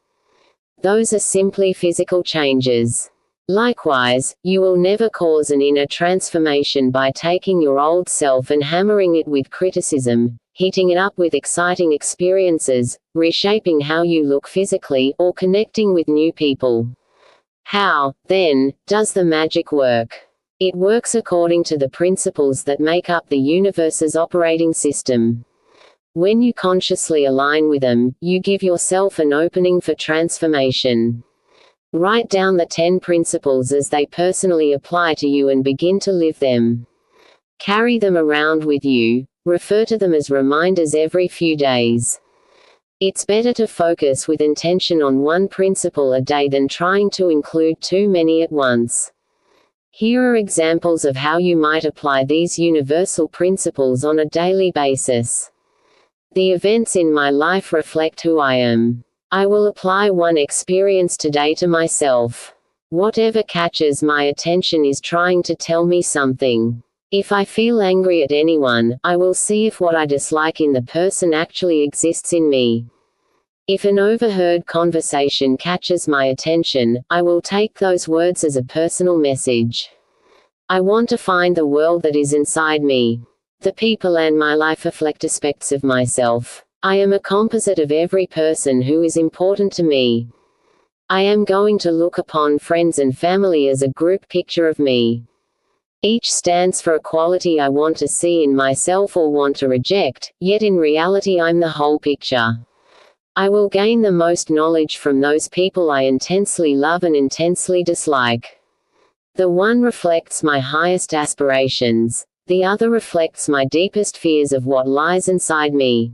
Those are simply physical changes. Likewise, you will never cause an inner transformation by taking your old self and hammering it with criticism, heating it up with exciting experiences, reshaping how you look physically, or connecting with new people. How, then, does the magic work? It works according to the principles that make up the universe's operating system. When you consciously align with them, you give yourself an opening for transformation. Write down the 10 principles as they personally apply to you and begin to live them. Carry them around with you, refer to them as reminders every few days. It's better to focus with intention on one principle a day than trying to include too many at once. Here are examples of how you might apply these universal principles on a daily basis. The events in my life reflect who I am. I will apply one experience today to myself. Whatever catches my attention is trying to tell me something. If I feel angry at anyone, I will see if what I dislike in the person actually exists in me. If an overheard conversation catches my attention, I will take those words as a personal message. I want to find the world that is inside me. The people and my life reflect aspects of myself. I am a composite of every person who is important to me. I am going to look upon friends and family as a group picture of me. Each stands for a quality I want to see in myself or want to reject, yet in reality I'm the whole picture. I will gain the most knowledge from those people I intensely love and intensely dislike. The one reflects my highest aspirations, the other reflects my deepest fears of what lies inside me.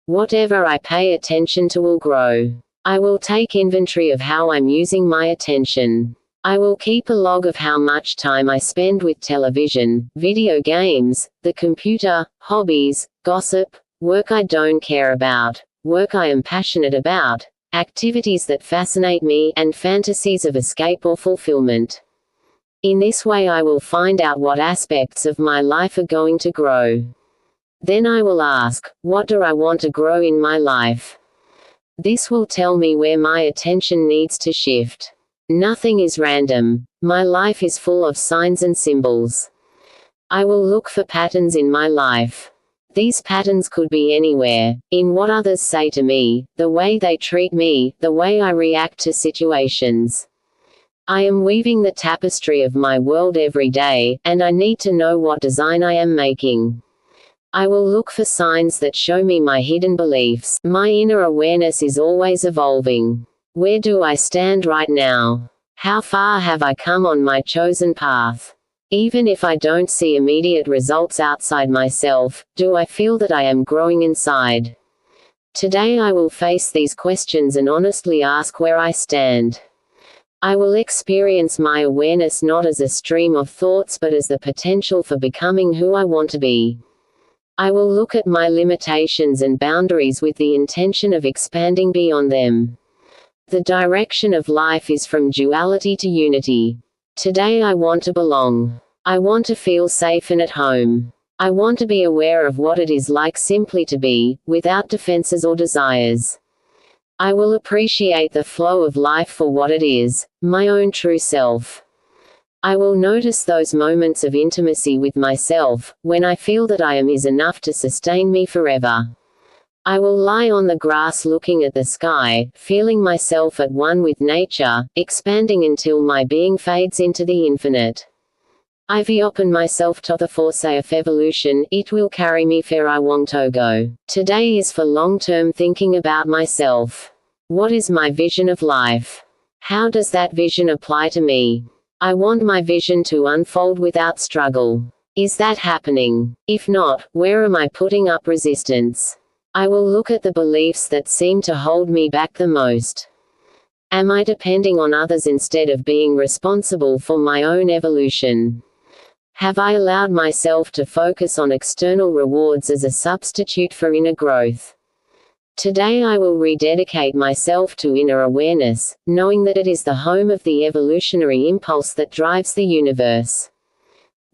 Whatever I pay attention to will grow. I will take inventory of how I'm using my attention. I will keep a log of how much time I spend with television, video games, the computer, hobbies, gossip, work I don't care about, work I am passionate about, activities that fascinate me, and fantasies of escape or fulfillment. In this way I will find out what aspects of my life are going to grow. Then I will ask, what do I want to grow in my life? This will tell me where my attention needs to shift. Nothing is random. My life is full of signs and symbols. I will look for patterns in my life. These patterns could be anywhere, in what others say to me, the way they treat me, the way I react to situations. I am weaving the tapestry of my world every day, and I need to know what design I am making. I will look for signs that show me my hidden beliefs. My inner awareness is always evolving. Where do I stand right now? How far have I come on my chosen path? Even if I don't see immediate results outside myself, do I feel that I am growing inside? Today I will face these questions and honestly ask where I stand. I will experience my awareness not as a stream of thoughts but as the potential for becoming who I want to be. I will look at my limitations and boundaries with the intention of expanding beyond them. The direction of life is from duality to unity. Today I want to belong. I want to feel safe and at home. I want to be aware of what it is like simply to be, without defenses or desires. I will appreciate the flow of life for what it is, my own true self. I will notice those moments of intimacy with myself, when I feel that I am is enough to sustain me forever. I will lie on the grass looking at the sky, feeling myself at one with nature, expanding until my being fades into the infinite. I will open myself to the force of evolution, it will carry me where I want to go. Today is for long-term thinking about myself. What is my vision of life? How does that vision apply to me? I want my vision to unfold without struggle. Is that happening? If not, where am I putting up resistance? I will look at the beliefs that seem to hold me back the most. Am I depending on others instead of being responsible for my own evolution? Have I allowed myself to focus on external rewards as a substitute for inner growth? Today I will rededicate myself to inner awareness, knowing that it is the home of the evolutionary impulse that drives the universe.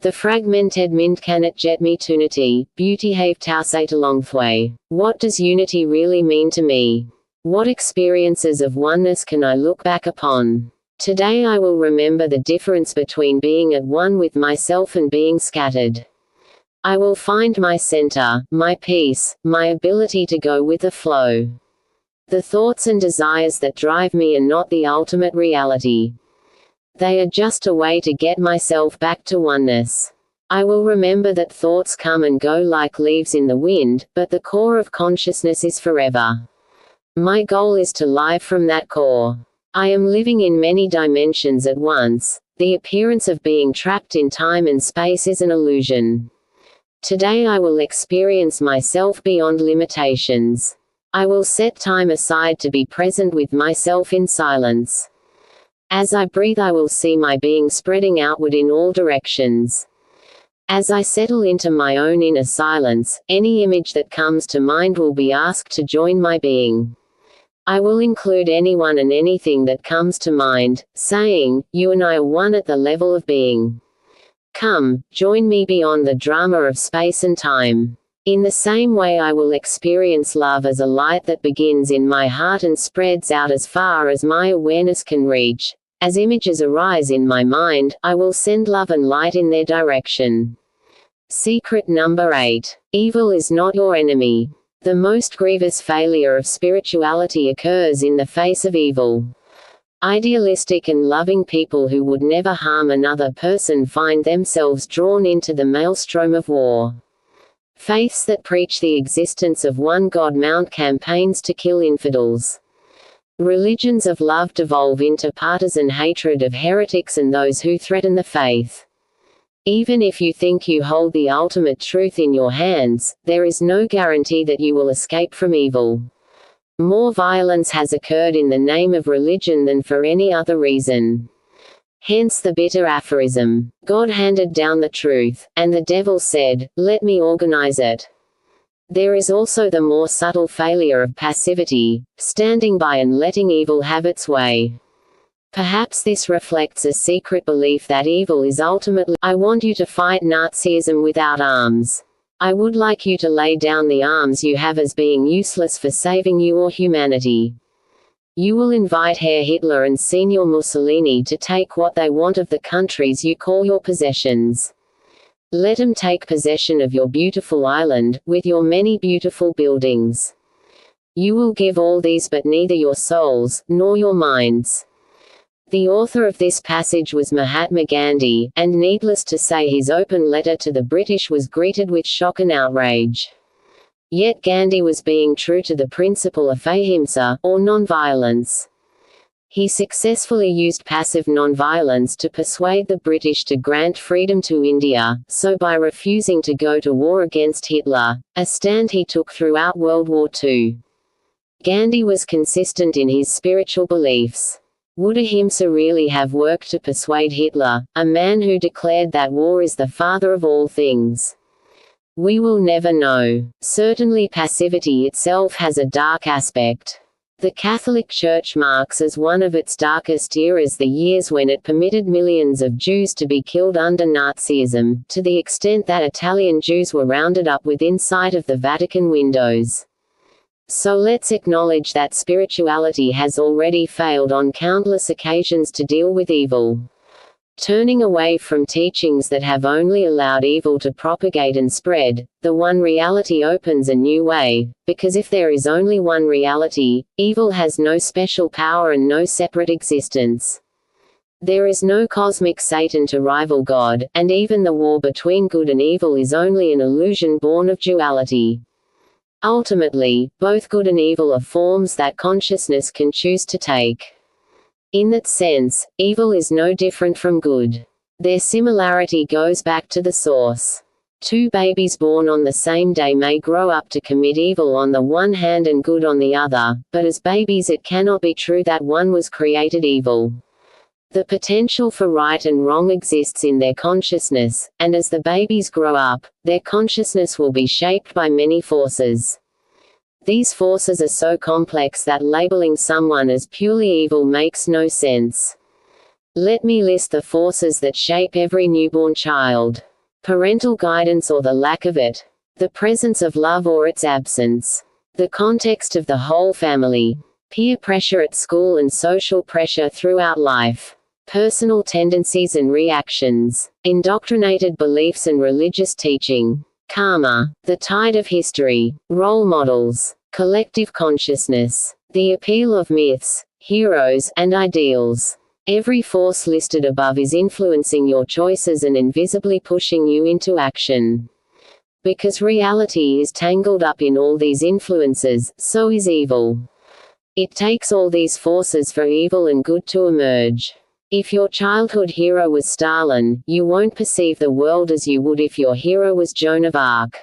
The fragmented mind cannot jet me tunity, beauty have tausatalongthway. What does unity really mean to me? What experiences of oneness can I look back upon? Today I will remember the difference between being at one with myself and being scattered. I will find my center, my peace, my ability to go with the flow. The thoughts and desires that drive me are not the ultimate reality. They are just a way to get myself back to oneness. I will remember that thoughts come and go like leaves in the wind, but the core of consciousness is forever. My goal is to live from that core. I am living in many dimensions at once. The appearance of being trapped in time and space is an illusion. Today I will experience myself beyond limitations. I will set time aside to be present with myself in silence. As I breathe, I will see my being spreading outward in all directions. As I settle into my own inner silence, any image that comes to mind will be asked to join my being. I will include anyone and anything that comes to mind, saying, "You and I are one at the level of being. Come, join me beyond the drama of space and time." In the same way I will experience love as a light that begins in my heart and spreads out as far as my awareness can reach. As images arise in my mind, I will send love and light in their direction. Secret number 8. Evil is not your enemy. The most grievous failure of spirituality occurs in the face of evil. Idealistic and loving people who would never harm another person find themselves drawn into the maelstrom of war. Faiths that preach the existence of one God mount campaigns to kill infidels. Religions of love devolve into partisan hatred of heretics and those who threaten the faith. Even if you think you hold the ultimate truth in your hands, there is no guarantee that you will escape from evil. More violence has occurred in the name of religion than for any other reason. Hence the bitter aphorism, "God handed down the truth, and the devil said, 'Let me organize it.'" There is also the more subtle failure of passivity, standing by and letting evil have its way. Perhaps this reflects a secret belief that evil is ultimately. I want you to fight Nazism without arms. I would like you to lay down the arms you have as being useless for saving you or humanity. You will invite Herr Hitler and Senior Mussolini to take what they want of the countries you call your possessions. Let them take possession of your beautiful island, with your many beautiful buildings. You will give all these but neither your souls, nor your minds. The author of this passage was Mahatma Gandhi, and needless to say his open letter to the British was greeted with shock and outrage. Yet Gandhi was being true to the principle of ahimsa, or nonviolence. He successfully used passive nonviolence to persuade the British to grant freedom to India, so by refusing to go to war against Hitler, a stand he took throughout World War II. Gandhi was consistent in his spiritual beliefs. Would ahimsa really have worked to persuade Hitler, a man who declared that war is the father of all things? We will never know. Certainly passivity itself has a dark aspect. The Catholic Church marks as one of its darkest eras the years when it permitted millions of Jews to be killed under Nazism, to the extent that Italian Jews were rounded up within sight of the Vatican windows. So let's acknowledge that spirituality has already failed on countless occasions to deal with evil. Turning away from teachings that have only allowed evil to propagate and spread, the one reality opens a new way, because if there is only one reality, evil has no special power and no separate existence. There is no cosmic Satan to rival God, and even the war between good and evil is only an illusion born of duality. Ultimately, both good and evil are forms that consciousness can choose to take. In that sense, evil is no different from good. Their similarity goes back to the source. Two babies born on the same day may grow up to commit evil on the one hand and good on the other, but as babies it cannot be true that one was created evil. The potential for right and wrong exists in their consciousness, and as the babies grow up, their consciousness will be shaped by many forces. These forces are so complex that labeling someone as purely evil makes no sense. Let me list the forces that shape every newborn child. Parental guidance or the lack of it. The presence of love or its absence. The context of the whole family. Peer pressure at school and social pressure throughout life. Personal tendencies and reactions. Indoctrinated beliefs and religious teaching. Karma. The tide of history. Role models. Collective consciousness. The appeal of myths, heroes, and ideals. Every force listed above is influencing your choices and invisibly pushing you into action. Because reality is tangled up in all these influences, so is evil. It takes all these forces for evil and good to emerge. If your childhood hero was Stalin, you won't perceive the world as you would if your hero was Joan of Arc.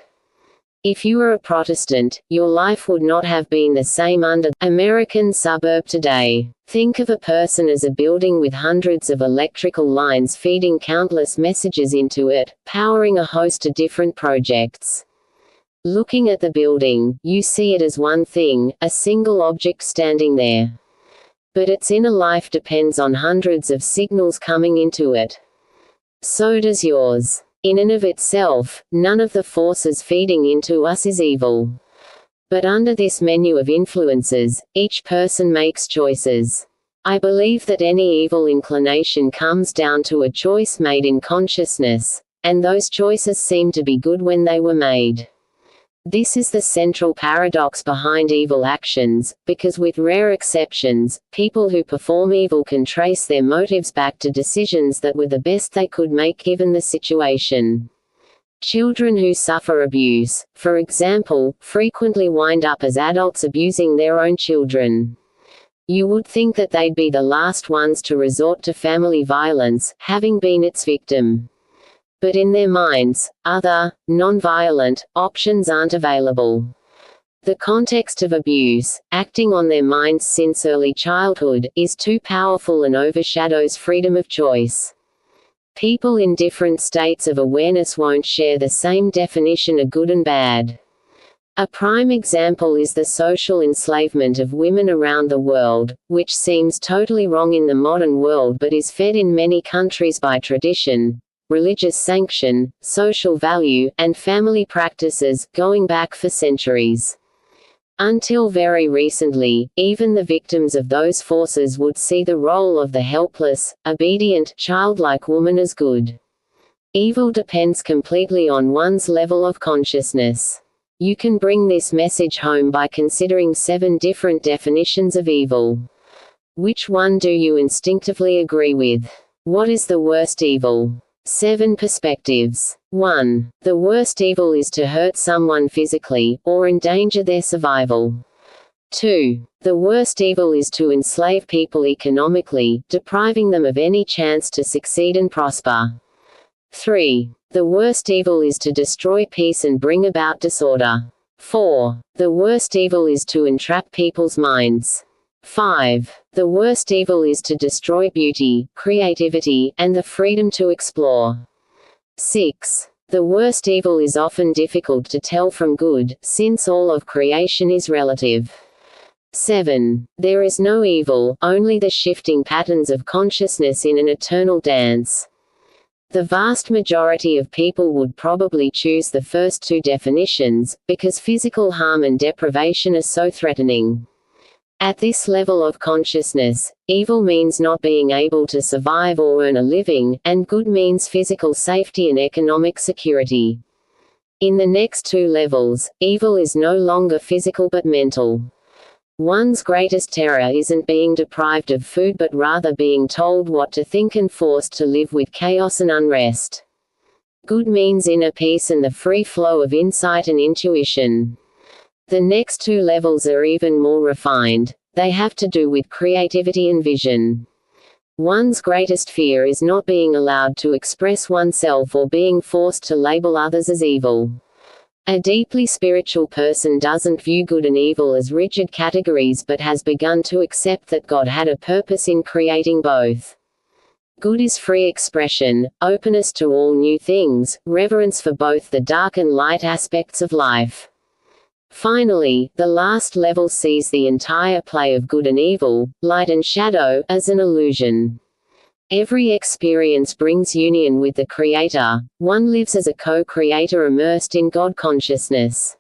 If you were a Protestant, your life would not have been the same under American suburb today. Think of a person as a building with hundreds of electrical lines feeding countless messages into it, powering a host of different projects. Looking at the building, you see it as one thing, a single object standing there. But its inner life depends on hundreds of signals coming into it. So does yours. In and of itself, none of the forces feeding into us is evil. But under this menu of influences, each person makes choices. I believe that any evil inclination comes down to a choice made in consciousness, and those choices seem to be good when they were made. This is the central paradox behind evil actions, because with rare exceptions, people who perform evil can trace their motives back to decisions that were the best they could make given the situation. Children who suffer abuse, for example, frequently wind up as adults abusing their own children. You would think that they'd be the last ones to resort to family violence, having been its victim. But in their minds, other, non-violent, options aren't available. The context of abuse, acting on their minds since early childhood, is too powerful and overshadows freedom of choice. People in different states of awareness won't share the same definition of good and bad. A prime example is the social enslavement of women around the world, which seems totally wrong in the modern world but is fed in many countries by tradition, religious sanction, social value, and family practices, going back for centuries. Until very recently, even the victims of those forces would see the role of the helpless, obedient, childlike woman as good. Evil depends completely on one's level of consciousness. You can bring this message home by considering 7 different definitions of evil. Which one do you instinctively agree with? What is the worst evil? 7 perspectives. 1. The worst evil is to hurt someone physically, or endanger their survival. 2. The worst evil is to enslave people economically, depriving them of any chance to succeed and prosper. 3. The worst evil is to destroy peace and bring about disorder. 4. The worst evil is to entrap people's minds. 5. The worst evil is to destroy beauty, creativity, and the freedom to explore. 6. The worst evil is often difficult to tell from good, since all of creation is relative. 7. There is no evil, only the shifting patterns of consciousness in an eternal dance. The vast majority of people would probably choose the first 2 definitions, because physical harm and deprivation are so threatening. At this level of consciousness, evil means not being able to survive or earn a living, and good means physical safety and economic security. In the next 2 levels, evil is no longer physical but mental. One's greatest terror isn't being deprived of food but rather being told what to think and forced to live with chaos and unrest. Good means inner peace and the free flow of insight and intuition. The next 2 levels are even more refined. They have to do with creativity and vision. One's greatest fear is not being allowed to express oneself or being forced to label others as evil. A deeply spiritual person doesn't view good and evil as rigid categories but has begun to accept that God had a purpose in creating both. Good is free expression, openness to all new things, reverence for both the dark and light aspects of life. Finally, the last level sees the entire play of good and evil, light and shadow, as an illusion. Every experience brings union with the Creator. One lives as a co-creator immersed in God consciousness.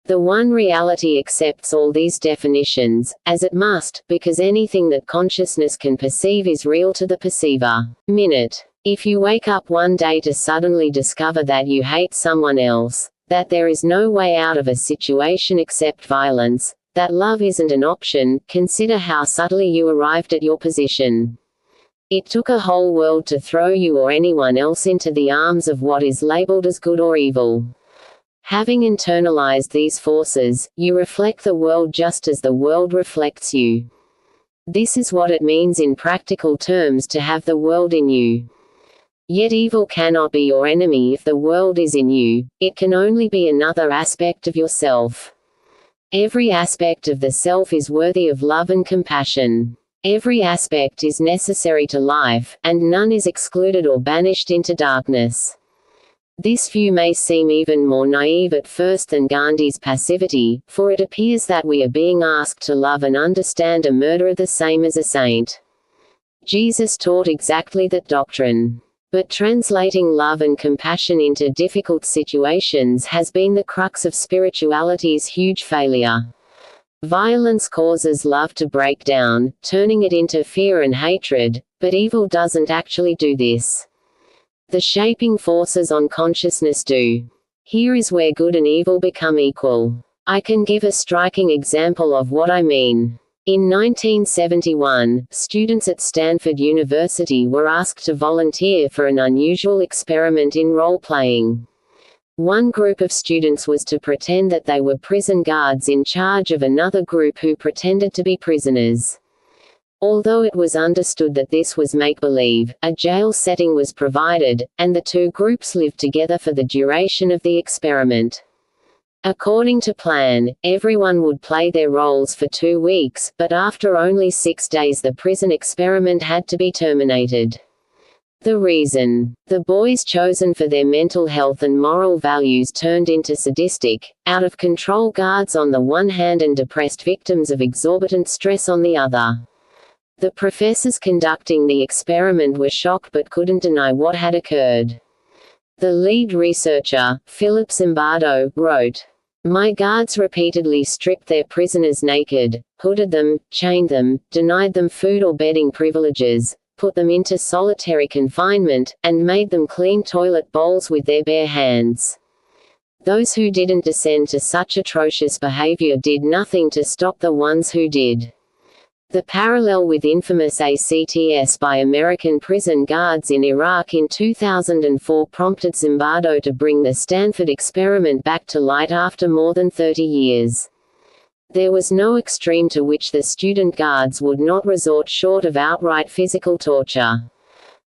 The one reality accepts all these definitions, as it must, because anything that consciousness can perceive is real to the perceiver. Minute. If you wake up one day to suddenly discover that you hate someone else, that there is no way out of a situation except violence, that love isn't an option, consider how subtly you arrived at your position. It took a whole world to throw you or anyone else into the arms of what is labeled as good or evil. Having internalized these forces, you reflect the world just as the world reflects you. This is what it means in practical terms to have the world in you. Yet evil cannot be your enemy if the world is in you, it can only be another aspect of yourself. Every aspect of the self is worthy of love and compassion. Every aspect is necessary to life, and none is excluded or banished into darkness. This view may seem even more naive at first than Gandhi's passivity, for it appears that we are being asked to love and understand a murderer the same as a saint. Jesus taught exactly that doctrine. But translating love and compassion into difficult situations has been the crux of spirituality's huge failure. Violence causes love to break down, turning it into fear and hatred, but evil doesn't actually do this. The shaping forces on consciousness do. Here is where good and evil become equal. I can give a striking example of what I mean. In 1971, students at Stanford University were asked to volunteer for an unusual experiment in role-playing. One group of students was to pretend that they were prison guards in charge of another group who pretended to be prisoners. Although it was understood that this was make-believe, a jail setting was provided, and the two groups lived together for the duration of the experiment. According to plan, everyone would play their roles for 2 weeks, but after only 6 days the prison experiment had to be terminated. The reason? The boys chosen for their mental health and moral values turned into sadistic, out-of-control guards on the one hand and depressed victims of exorbitant stress on the other. The professors conducting the experiment were shocked but couldn't deny what had occurred. The lead researcher, Philip Zimbardo, wrote, "My guards repeatedly stripped their prisoners naked, hooded them, chained them, denied them food or bedding privileges, put them into solitary confinement, and made them clean toilet bowls with their bare hands. Those who didn't descend to such atrocious behavior did nothing to stop the ones who did." The parallel with infamous ACTs by American prison guards in Iraq in 2004 prompted Zimbardo to bring the Stanford experiment back to light after more than 30 years. There was no extreme to which the student guards would not resort short of outright physical torture.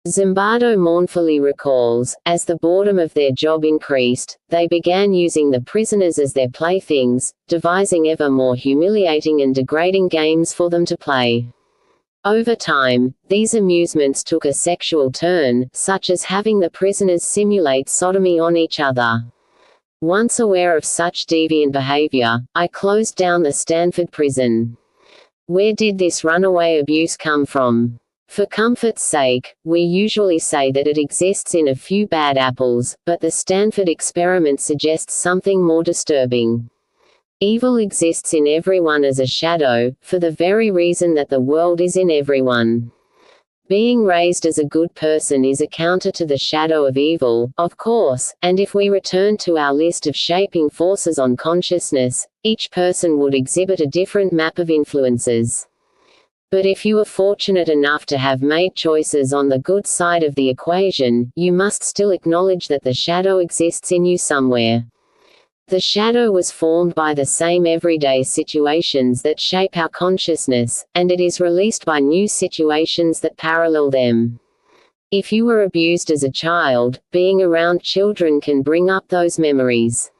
Zimbardo mournfully recalls, as the boredom of their job increased, they began using the prisoners as their playthings, devising ever more humiliating and degrading games for them to play. Over time, these amusements took a sexual turn, such as having the prisoners simulate sodomy on each other. Once aware of such deviant behavior, I closed down the Stanford prison. Where did this runaway abuse come from? For comfort's sake, we usually say that it exists in a few bad apples, but the Stanford experiment suggests something more disturbing. Evil exists in everyone as a shadow, for the very reason that the world is in everyone. Being raised as a good person is a counter to the shadow of evil, of course, and if we return to our list of shaping forces on consciousness, each person would exhibit a different map of influences. But if you are fortunate enough to have made choices on the good side of the equation, you must still acknowledge that the shadow exists in you somewhere. The shadow was formed by the same everyday situations that shape our consciousness, and it is released by new situations that parallel them. If you were abused as a child, being around children can bring up those memories.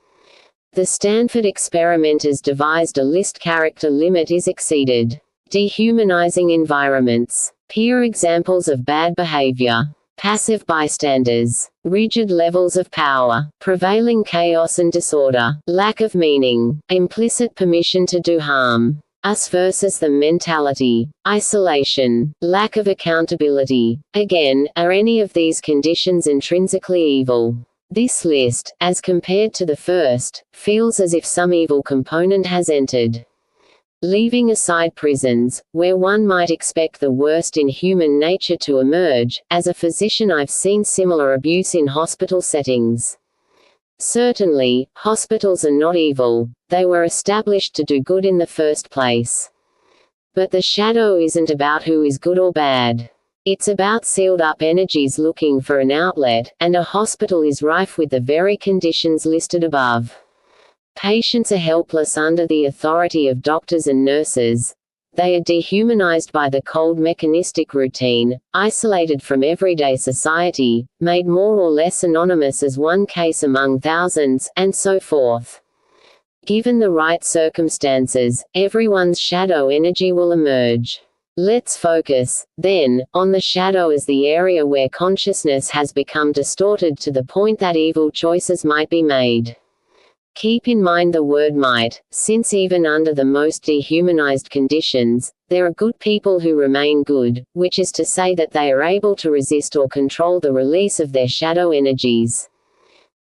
The Stanford experimenters devised a list character limit is exceeded. Dehumanizing environments. Peer examples of bad behavior. Passive bystanders. Rigid levels of power. Prevailing chaos and disorder. Lack of meaning. Implicit permission to do harm. Us versus them mentality. Isolation. Lack of accountability. Again, are any of these conditions intrinsically evil? This list, as compared to the first, feels as if some evil component has entered. Leaving aside prisons, where one might expect the worst in human nature to emerge, as a physician I've seen similar abuse in hospital settings. Certainly, hospitals are not evil, they were established to do good in the first place. But the shadow isn't about who is good or bad. It's about sealed up energies looking for an outlet, and a hospital is rife with the very conditions listed above. Patients are helpless under the authority of doctors and nurses. They are dehumanized by the cold mechanistic routine, isolated from everyday society, made more or less anonymous as one case among thousands, and so forth. Given the right circumstances, everyone's shadow energy will emerge. Let's focus, then, on the shadow as the area where consciousness has become distorted to the point that evil choices might be made. Keep in mind the word might, since even under the most dehumanized conditions, there are good people who remain good, which is to say that they are able to resist or control the release of their shadow energies.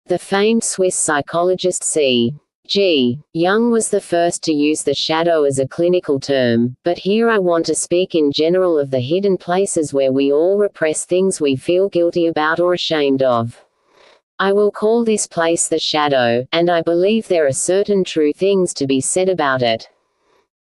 The famed Swiss psychologist C.G. Jung was the first to use the shadow as a clinical term, but here I want to speak in general of the hidden places where we all repress things we feel guilty about or ashamed of. I will call this place the shadow, and I believe there are certain true things to be said about it.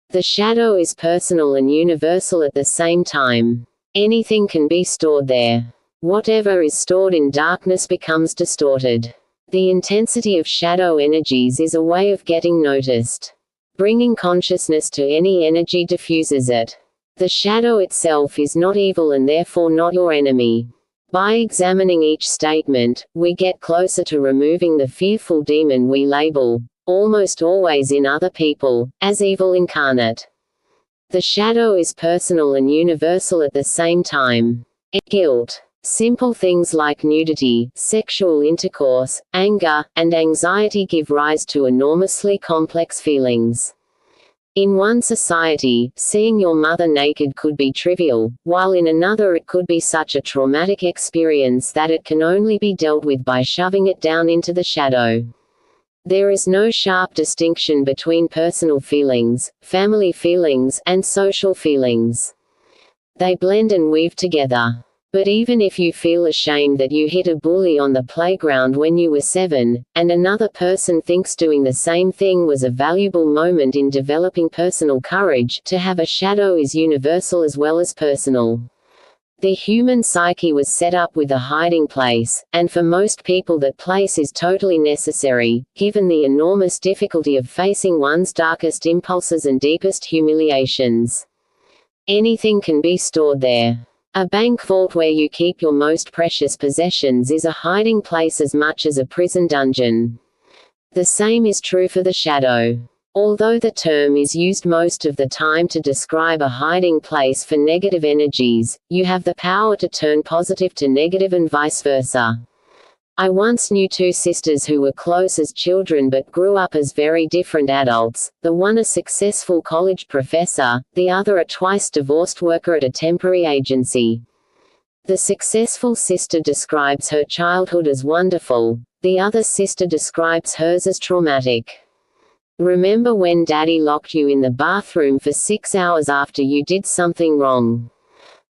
The shadow is personal and universal at the same time. Anything can be stored there. Whatever is stored in darkness becomes distorted. The intensity of shadow energies is a way of getting noticed. Bringing consciousness to any energy diffuses it. The shadow itself is not evil and therefore not your enemy. By examining each statement, we get closer to removing the fearful demon we label, almost always in other people, as evil incarnate. The shadow is personal and universal at the same time. Guilt. Simple things like nudity, sexual intercourse, anger, and anxiety give rise to enormously complex feelings. In one society, seeing your mother naked could be trivial, while in another it could be such a traumatic experience that it can only be dealt with by shoving it down into the shadow. There is no sharp distinction between personal feelings, family feelings, and social feelings. They blend and weave together. But even if you feel ashamed that you hit a bully on the playground when you were 7, and another person thinks doing the same thing was a valuable moment in developing personal courage, to have a shadow is universal as well as personal. The human psyche was set up with a hiding place, and for most people that place is totally necessary, given the enormous difficulty of facing one's darkest impulses and deepest humiliations. Anything can be stored there. A bank vault where you keep your most precious possessions is a hiding place as much as a prison dungeon. The same is true for the shadow. Although the term is used most of the time to describe a hiding place for negative energies, you have the power to turn positive to negative and vice versa. I once knew two sisters who were close as children but grew up as very different adults, the one a successful college professor, the other a twice-divorced worker at a temporary agency. The successful sister describes her childhood as wonderful, the other sister describes hers as traumatic. Remember when Daddy locked you in the bathroom for 6 hours after you did something wrong?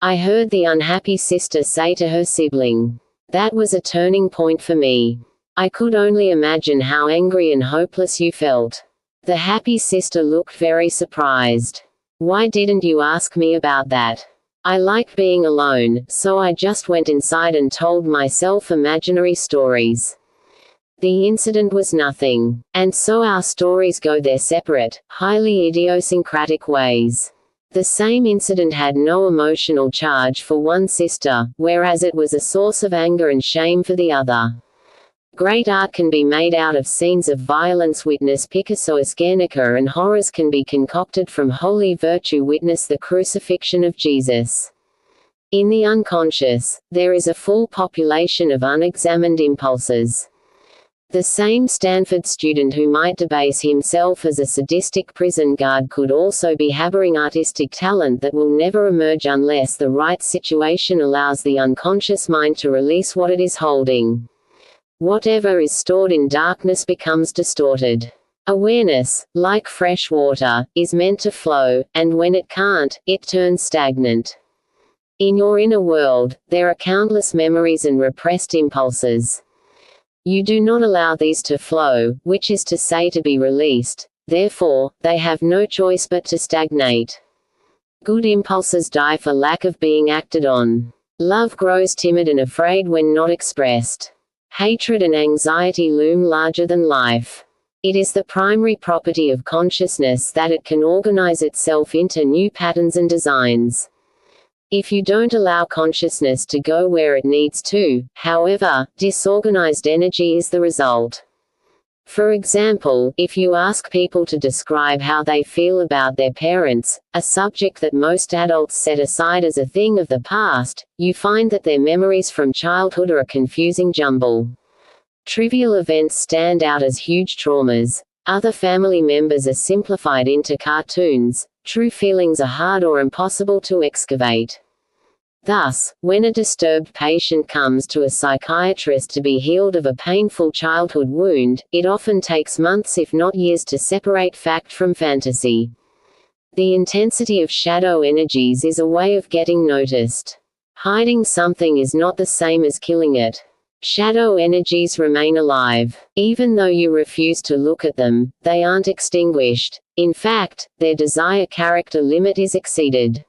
I heard the unhappy sister say to her sibling. That was a turning point for me. I could only imagine how angry and hopeless you felt. The happy sister looked very surprised. Why didn't you ask me about that? I like being alone, so I just went inside and told myself imaginary stories. The incident was nothing. And so our stories go their separate, highly idiosyncratic ways. The same incident had no emotional charge for one sister, whereas it was a source of anger and shame for the other. Great art can be made out of scenes of violence, witness Picasso's Guernica, and horrors can be concocted from holy virtue, witness the crucifixion of Jesus. In the unconscious, there is a full population of unexamined impulses. The same Stanford student who might debase himself as a sadistic prison guard could also be harboring artistic talent that will never emerge unless the right situation allows the unconscious mind to release what it is holding. Whatever is stored in darkness becomes distorted. Awareness, like fresh water, is meant to flow, and when it can't, it turns stagnant. In your inner world, there are countless memories and repressed impulses. You do not allow these to flow, which is to say to be released, therefore, they have no choice but to stagnate. Good impulses die for lack of being acted on. Love grows timid and afraid when not expressed. Hatred and anxiety loom larger than life. It is the primary property of consciousness that it can organize itself into new patterns and designs. If you don't allow consciousness to go where it needs to, however, disorganized energy is the result. For example, if you ask people to describe how they feel about their parents, a subject that most adults set aside as a thing of the past, you find that their memories from childhood are a confusing jumble. Trivial events stand out as huge traumas. Other family members are simplified into cartoons. True feelings are hard or impossible to excavate. Thus, when a disturbed patient comes to a psychiatrist to be healed of a painful childhood wound, it often takes months if not years to separate fact from fantasy. The intensity of shadow energies is a way of getting noticed. Hiding something is not the same as killing it. Shadow energies remain alive. Even though you refuse to look at them, they aren't extinguished. In fact, their desire character limit is exceeded.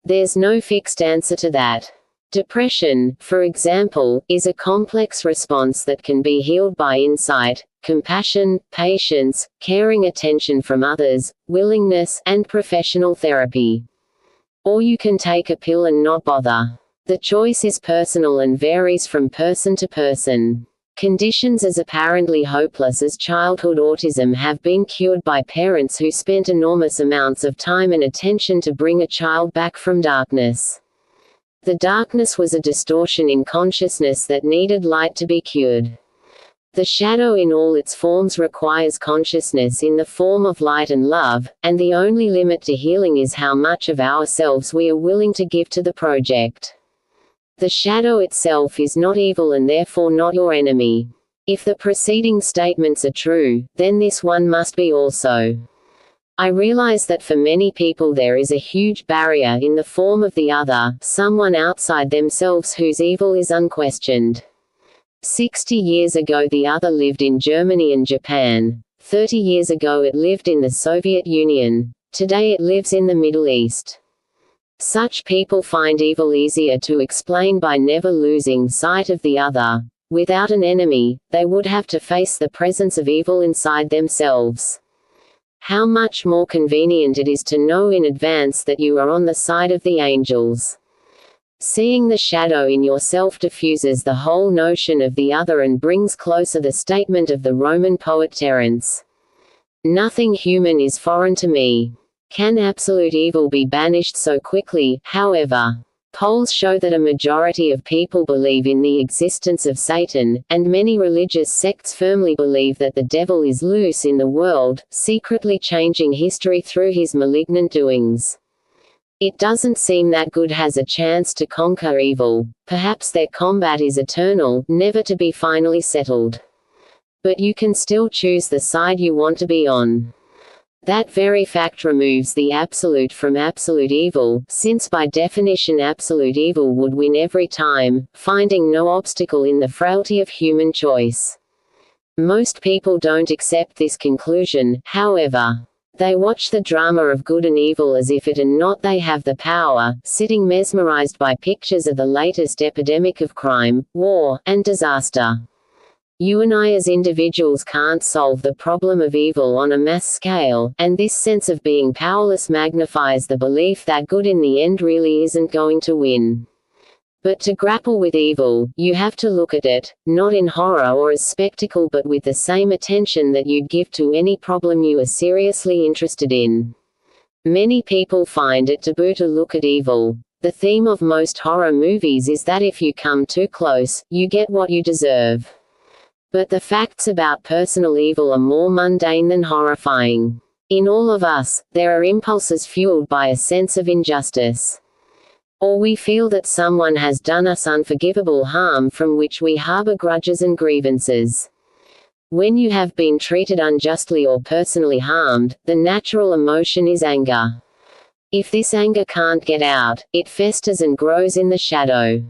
There's no fixed answer to that. Depression, for example, is a complex response that can be healed by insight, compassion, patience, caring attention from others, willingness, and professional therapy. Or you can take a pill and not bother. The choice is personal and varies from person to person. Conditions as apparently hopeless as childhood autism have been cured by parents who spent enormous amounts of time and attention to bring a child back from darkness. The darkness was a distortion in consciousness that needed light to be cured. The shadow in all its forms requires consciousness in the form of light and love, and the only limit to healing is how much of ourselves we are willing to give to the project. The shadow itself is not evil and therefore not your enemy. If the preceding statements are true, then this one must be also. I realize that for many people there is a huge barrier in the form of the other, someone outside themselves whose evil is unquestioned. 60 years ago the other lived in Germany and Japan. 30 years ago it lived in the Soviet Union. Today it lives in the Middle East. Such people find evil easier to explain by never losing sight of the other. Without an enemy, they would have to face the presence of evil inside themselves. How much more convenient it is to know in advance that you are on the side of the angels. Seeing the shadow in yourself diffuses the whole notion of the other and brings closer the statement of the Roman poet Terence. Nothing human is foreign to me. Can absolute evil be banished so quickly, however? Polls show that a majority of people believe in the existence of Satan, and many religious sects firmly believe that the devil is loose in the world, secretly changing history through his malignant doings. It doesn't seem that good has a chance to conquer evil. Perhaps their combat is eternal, never to be finally settled. But you can still choose the side you want to be on. That very fact removes the absolute from absolute evil, since by definition absolute evil would win every time, finding no obstacle in the frailty of human choice. Most people don't accept this conclusion, however. They watch the drama of good and evil as if it and not they have the power, sitting mesmerized by pictures of the latest epidemic of crime, war, and disaster. You and I as individuals can't solve the problem of evil on a mass scale, and this sense of being powerless magnifies the belief that good in the end really isn't going to win. But to grapple with evil, you have to look at it, not in horror or as spectacle but with the same attention that you'd give to any problem you are seriously interested in. Many people find it taboo to look at evil. The theme of most horror movies is that if you come too close, you get what you deserve. But the facts about personal evil are more mundane than horrifying. In all of us, there are impulses fueled by a sense of injustice. Or we feel that someone has done us unforgivable harm from which we harbor grudges and grievances. When you have been treated unjustly or personally harmed, the natural emotion is anger. If this anger can't get out, it festers and grows in the shadow.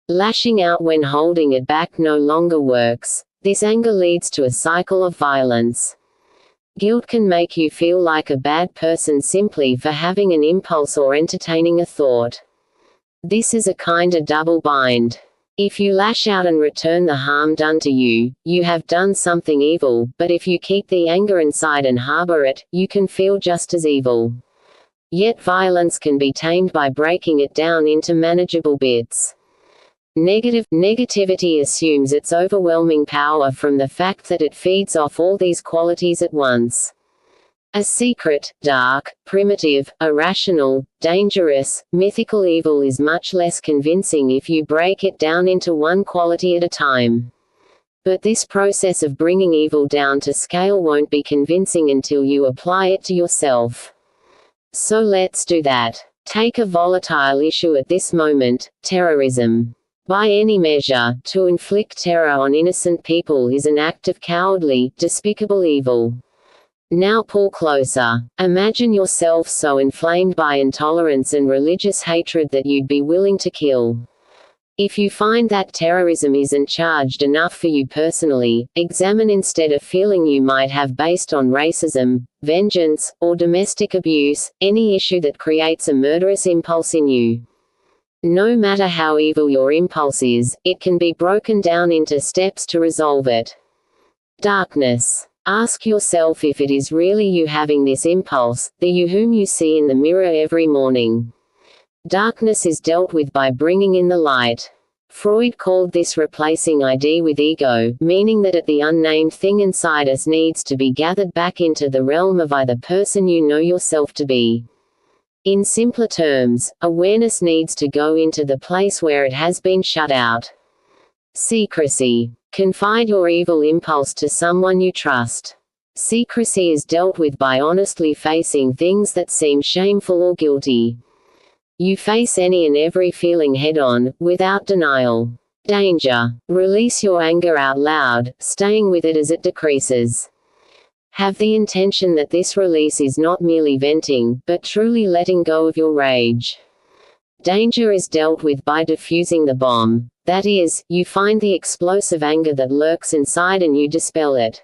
Lashing out when holding it back no longer works. This anger leads to a cycle of violence. Guilt can make you feel like a bad person simply for having an impulse or entertaining a thought. This is a kind of double bind. If you lash out and return the harm done to you, you have done something evil, but if you keep the anger inside and harbor it, you can feel just as evil. Yet violence can be tamed by breaking it down into manageable bits. Negativity assumes its overwhelming power from the fact that it feeds off all these qualities at once. A secret, dark, primitive, irrational, dangerous, mythical evil is much less convincing if you break it down into one quality at a time. But this process of bringing evil down to scale won't be convincing until you apply it to yourself. So let's do that. Take a volatile issue at this moment, terrorism. By any measure, to inflict terror on innocent people is an act of cowardly, despicable evil. Now pull closer. Imagine yourself so inflamed by intolerance and religious hatred that you'd be willing to kill. If you find that terrorism isn't charged enough for you personally, examine instead a feeling you might have based on racism, vengeance, or domestic abuse, any issue that creates a murderous impulse in you. No matter how evil your impulse is, it can be broken down into steps to resolve it. Darkness. Ask yourself if it is really you having this impulse, the you whom you see in the mirror every morning. Darkness is dealt with by bringing in the light. Freud called this replacing ID with ego, meaning that the unnamed thing inside us needs to be gathered back into the realm of the person you know yourself to be. In simpler terms, awareness needs to go into the place where it has been shut out. Secrecy. Confide your evil impulse to someone you trust. Secrecy is dealt with by honestly facing things that seem shameful or guilty. You face any and every feeling head-on, without denial. Danger. Release your anger out loud, staying with it as it decreases. Have the intention that this release is not merely venting, but truly letting go of your rage. Danger is dealt with by diffusing the bomb. That is, you find the explosive anger that lurks inside and you dispel it.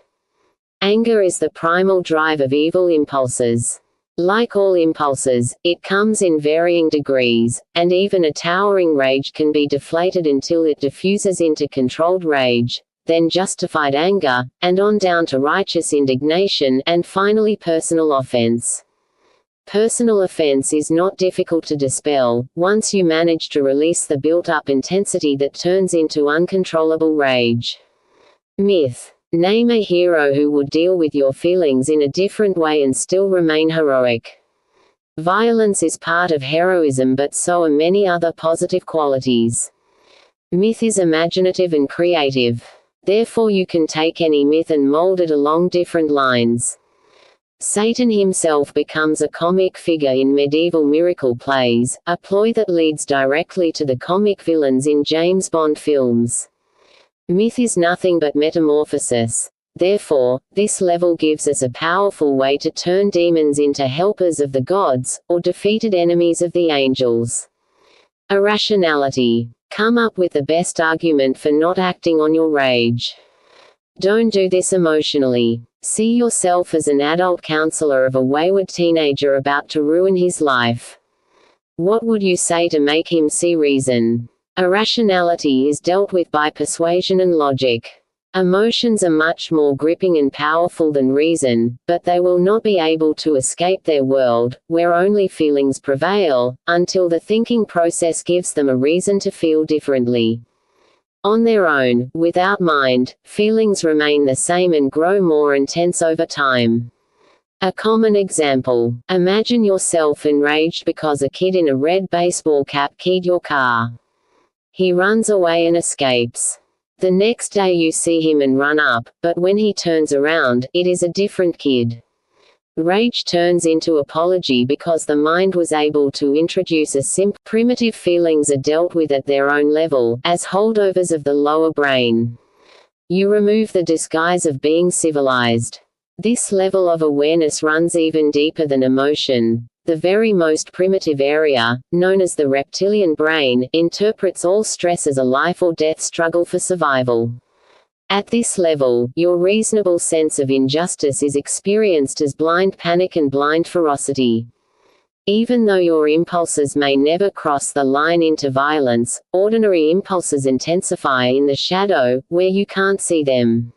Anger is the primal drive of evil impulses. Like all impulses, it comes in varying degrees, and even a towering rage can be deflated until it diffuses into controlled rage, then justified anger, and on down to righteous indignation, and finally personal offense. Personal offense is not difficult to dispel, once you manage to release the built-up intensity that turns into uncontrollable rage. Myth. Name a hero who would deal with your feelings in a different way and still remain heroic. Violence is part of heroism, but so are many other positive qualities. Myth is imaginative and creative. Therefore you can take any myth and mold it along different lines. Satan himself becomes a comic figure in medieval miracle plays, a ploy that leads directly to the comic villains in James Bond films. Myth is nothing but metamorphosis. Therefore, this level gives us a powerful way to turn demons into helpers of the gods, or defeated enemies of the angels. Irrationality. Come up with the best argument for not acting on your rage. Don't do this emotionally. See yourself as an adult counselor of a wayward teenager about to ruin his life. What would you say to make him see reason? Irrationality is dealt with by persuasion and logic. Emotions are much more gripping and powerful than reason, but they will not be able to escape their world, where only feelings prevail, until the thinking process gives them a reason to feel differently. On their own, without mind, feelings remain the same and grow more intense over time. A common example. Imagine yourself enraged because a kid in a red baseball cap keyed your car. He runs away and escapes. The next day you see him and run up, but when he turns around, it is a different kid. Rage turns into apology because the mind was able to introduce a simple, primitive feelings are dealt with at their own level, as holdovers of the lower brain. You remove the disguise of being civilized. This level of awareness runs even deeper than emotion. The very most primitive area, known as the reptilian brain, interprets all stress as a life or death struggle for survival. At this level, your reasonable sense of injustice is experienced as blind panic and blind ferocity. Even though your impulses may never cross the line into violence, ordinary impulses intensify in the shadow, where you can't see them.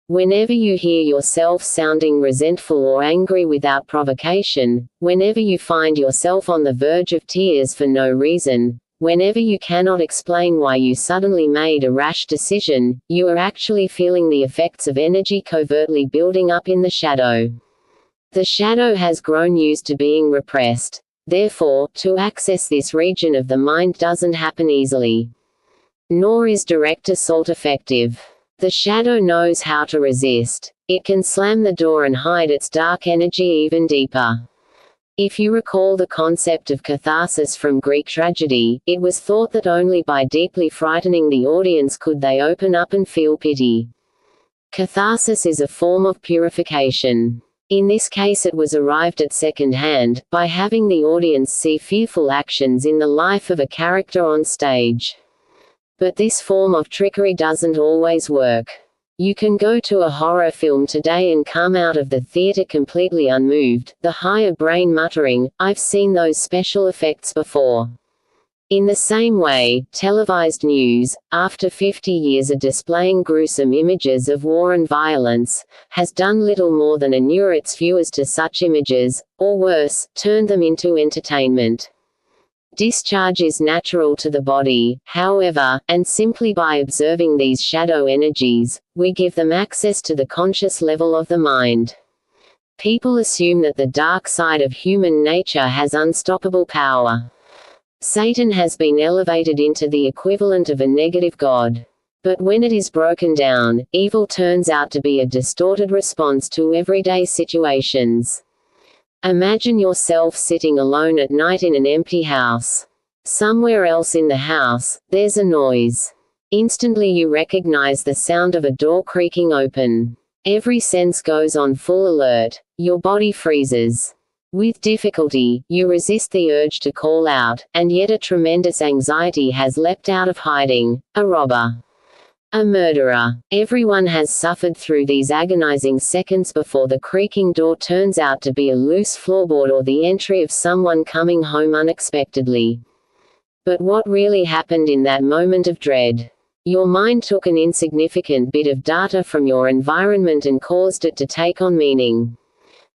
Whenever you hear yourself sounding resentful or angry without provocation, whenever you find yourself on the verge of tears for no reason, whenever you cannot explain why you suddenly made a rash decision, you are actually feeling the effects of energy covertly building up in the shadow. The shadow has grown used to being repressed. Therefore, to access this region of the mind doesn't happen easily. Nor is direct assault effective. The shadow knows how to resist. It can slam the door and hide its dark energy even deeper. If you recall the concept of catharsis from Greek tragedy, it was thought that only by deeply frightening the audience could they open up and feel pity. Catharsis is a form of purification. In this case it was arrived at second hand, by having the audience see fearful actions in the life of a character on stage. But this form of trickery doesn't always work. You can go to a horror film today and come out of the theater completely unmoved, the higher brain muttering, "I've seen those special effects before." In the same way, televised news, after 50 years of displaying gruesome images of war and violence, has done little more than inure its viewers to such images, or worse, turn them into entertainment. Discharge is natural to the body, however, and simply by observing these shadow energies, we give them access to the conscious level of the mind. People assume that the dark side of human nature has unstoppable power. Satan has been elevated into the equivalent of a negative god. But when it is broken down, evil turns out to be a distorted response to everyday situations. Imagine yourself sitting alone at night in an empty house. Somewhere else in the house, there's a noise. Instantly you recognize the sound of a door creaking open. Every sense goes on full alert. Your body freezes. With difficulty, you resist the urge to call out, and yet a tremendous anxiety has leapt out of hiding. A robber. A murderer. Everyone has suffered through these agonizing seconds before the creaking door turns out to be a loose floorboard or the entry of someone coming home unexpectedly. But what really happened in that moment of dread? Your mind took an insignificant bit of data from your environment and caused it to take on meaning.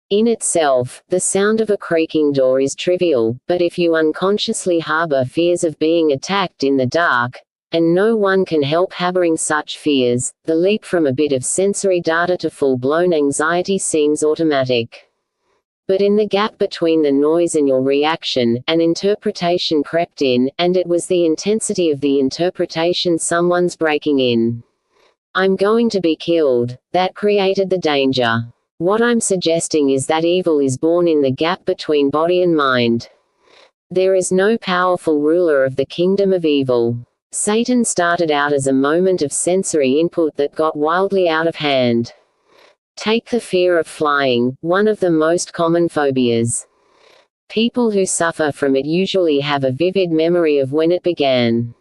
In itself, the sound of a creaking door is trivial, but if you unconsciously harbor fears of being attacked in the dark, and no one can help harboring such fears, the leap from a bit of sensory data to full-blown anxiety seems automatic. But in the gap between the noise and your reaction, an interpretation crept in, and it was the intensity of the interpretation someone's breaking in. "I'm going to be killed," that created the danger. What I'm suggesting is that evil is born in the gap between body and mind. There is no powerful ruler of the kingdom of evil. Satan started out as a moment of sensory input that got wildly out of hand. Take the fear of flying, one of the most common phobias. People who suffer from it usually have a vivid memory of when it began.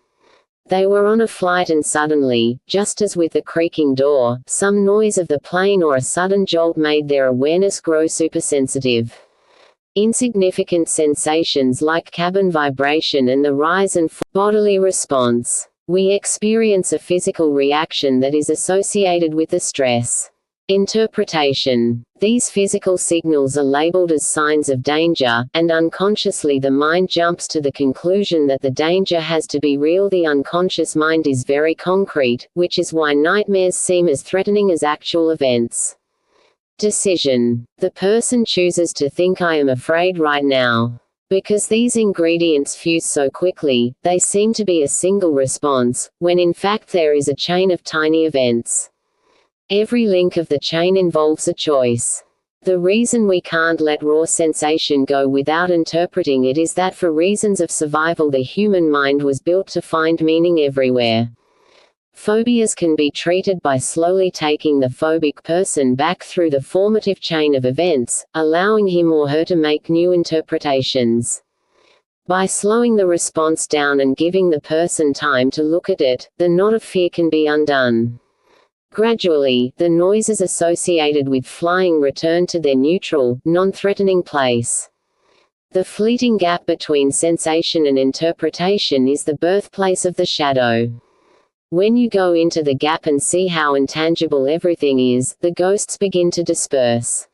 They were on a flight and suddenly, just as with the creaking door, some noise of the plane or a sudden jolt made their awareness grow supersensitive. Insignificant sensations like cabin vibration and the rise and bodily response. We experience a physical reaction that is associated with the stress. Interpretation. These physical signals are labeled as signs of danger, and unconsciously the mind jumps to the conclusion that the danger has to be real. The unconscious mind is very concrete, which is why nightmares seem as threatening as actual events. Decision. The person chooses to think I am afraid right now. Because these ingredients fuse so quickly, they seem to be a single response, when in fact there is a chain of tiny events. Every link of the chain involves a choice. The reason we can't let raw sensation go without interpreting it is that for reasons of survival the human mind was built to find meaning everywhere. Phobias can be treated by slowly taking the phobic person back through the formative chain of events, allowing him or her to make new interpretations. By slowing the response down and giving the person time to look at it, the knot of fear can be undone. Gradually, the noises associated with flying return to their neutral, non-threatening place. The fleeting gap between sensation and interpretation is the birthplace of the shadow. When you go into the gap and see how intangible everything is, the ghosts begin to disperse.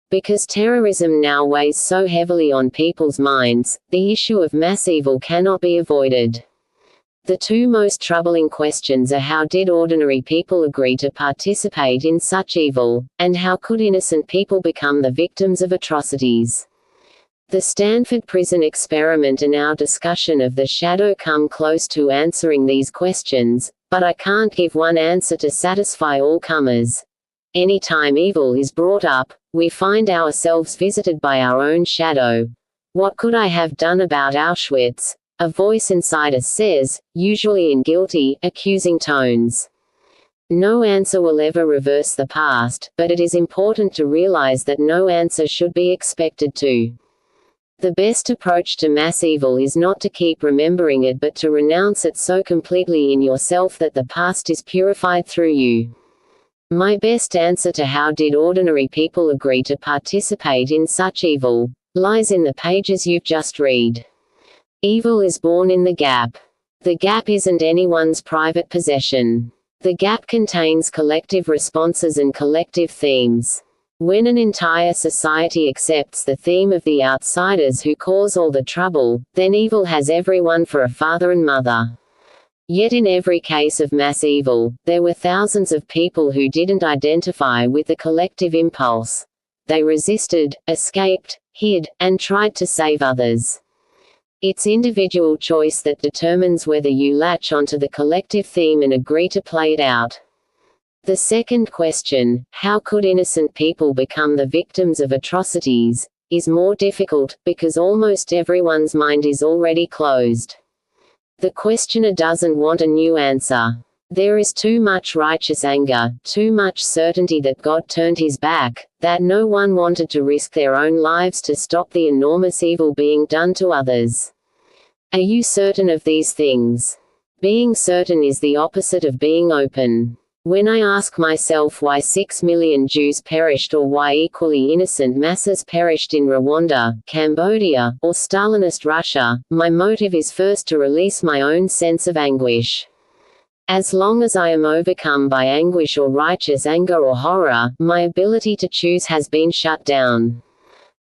Because terrorism now weighs so heavily on people's minds, the issue of mass evil cannot be avoided. The two most troubling questions are how did ordinary people agree to participate in such evil, and how could innocent people become the victims of atrocities? The Stanford Prison Experiment and our discussion of the shadow come close to answering these questions, but I can't give one answer to satisfy all comers. Anytime evil is brought up, we find ourselves visited by our own shadow. What could I have done about Auschwitz? A voice inside us says, usually in guilty, accusing tones. No answer will ever reverse the past, but it is important to realize that no answer should be expected to. The best approach to mass evil is not to keep remembering it but to renounce it so completely in yourself that the past is purified through you. My best answer to how did ordinary people agree to participate in such evil lies in the pages you've just read. Evil is born in the gap. The gap isn't anyone's private possession. The gap contains collective responses and collective themes. When an entire society accepts the theme of the outsiders who cause all the trouble, then evil has everyone for a father and mother. Yet in every case of mass evil, there were thousands of people who didn't identify with the collective impulse. They resisted, escaped, hid, and tried to save others. It's individual choice that determines whether you latch onto the collective theme and agree to play it out. The second question, how could innocent people become the victims of atrocities, is more difficult, because almost everyone's mind is already closed. The questioner doesn't want a new answer. There is too much righteous anger, too much certainty that God turned his back, that no one wanted to risk their own lives to stop the enormous evil being done to others. Are you certain of these things? Being certain is the opposite of being open. When I ask myself why 6 million Jews perished or why equally innocent masses perished in Rwanda, Cambodia, or Stalinist Russia, my motive is first to release my own sense of anguish. As long as I am overcome by anguish or righteous anger or horror, my ability to choose has been shut down.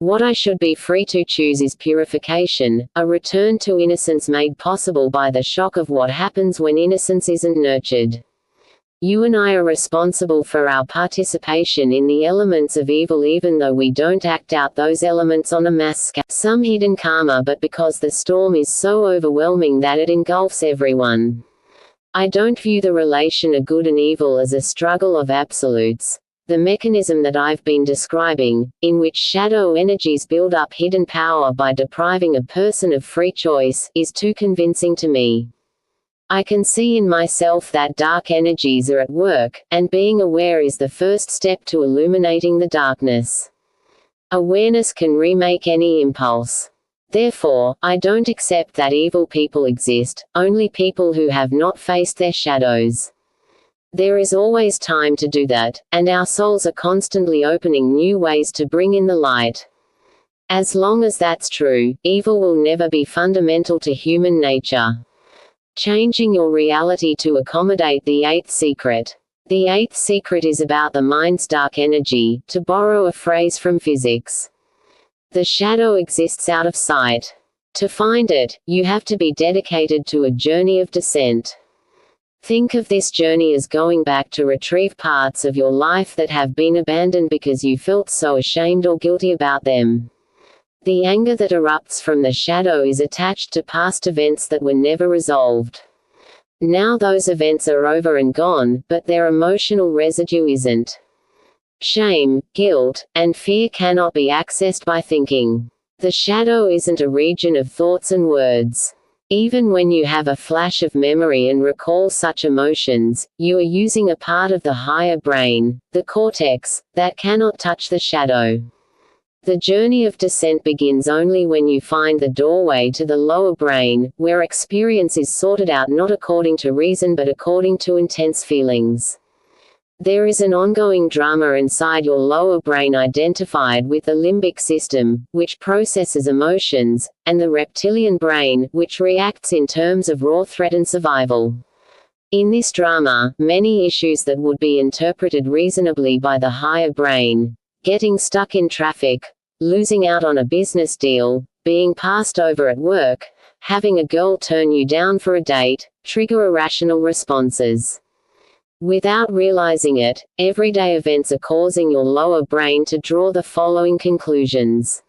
What I should be free to choose is purification, a return to innocence made possible by the shock of what happens when innocence isn't nurtured. You and I are responsible for our participation in the elements of evil even though we don't act out those elements on a mass scale. Some hidden karma, but because the storm is so overwhelming that it engulfs everyone. I don't view the relation of good and evil as a struggle of absolutes. The mechanism that I've been describing, in which shadow energies build up hidden power by depriving a person of free choice, is too convincing to me. I can see in myself that dark energies are at work, and being aware is the first step to illuminating the darkness. Awareness can remake any impulse. Therefore, I don't accept that evil people exist, only people who have not faced their shadows. There is always time to do that, and our souls are constantly opening new ways to bring in the light. As long as that's true, evil will never be fundamental to human nature. Changing your reality to accommodate the eighth secret. The eighth secret is about the mind's dark energy, to borrow a phrase from physics. The shadow exists out of sight. To find it, you have to be dedicated to a journey of descent. Think of this journey as going back to retrieve parts of your life that have been abandoned because you felt so ashamed or guilty about them. The anger that erupts from the shadow is attached to past events that were never resolved. Now those events are over and gone, but their emotional residue isn't. Shame, guilt, and fear cannot be accessed by thinking. The shadow isn't a region of thoughts and words. Even when you have a flash of memory and recall such emotions, you are using a part of the higher brain, the cortex, that cannot touch the shadow. The journey of descent begins only when you find the doorway to the lower brain, where experience is sorted out not according to reason but according to intense feelings. There is an ongoing drama inside your lower brain identified with the limbic system, which processes emotions, and the reptilian brain, which reacts in terms of raw threat and survival. In this drama, many issues that would be interpreted reasonably by the higher brain, getting stuck in traffic, losing out on a business deal, being passed over at work, having a girl turn you down for a date, trigger irrational responses. Without realizing it, everyday events are causing your lower brain to draw the following conclusions.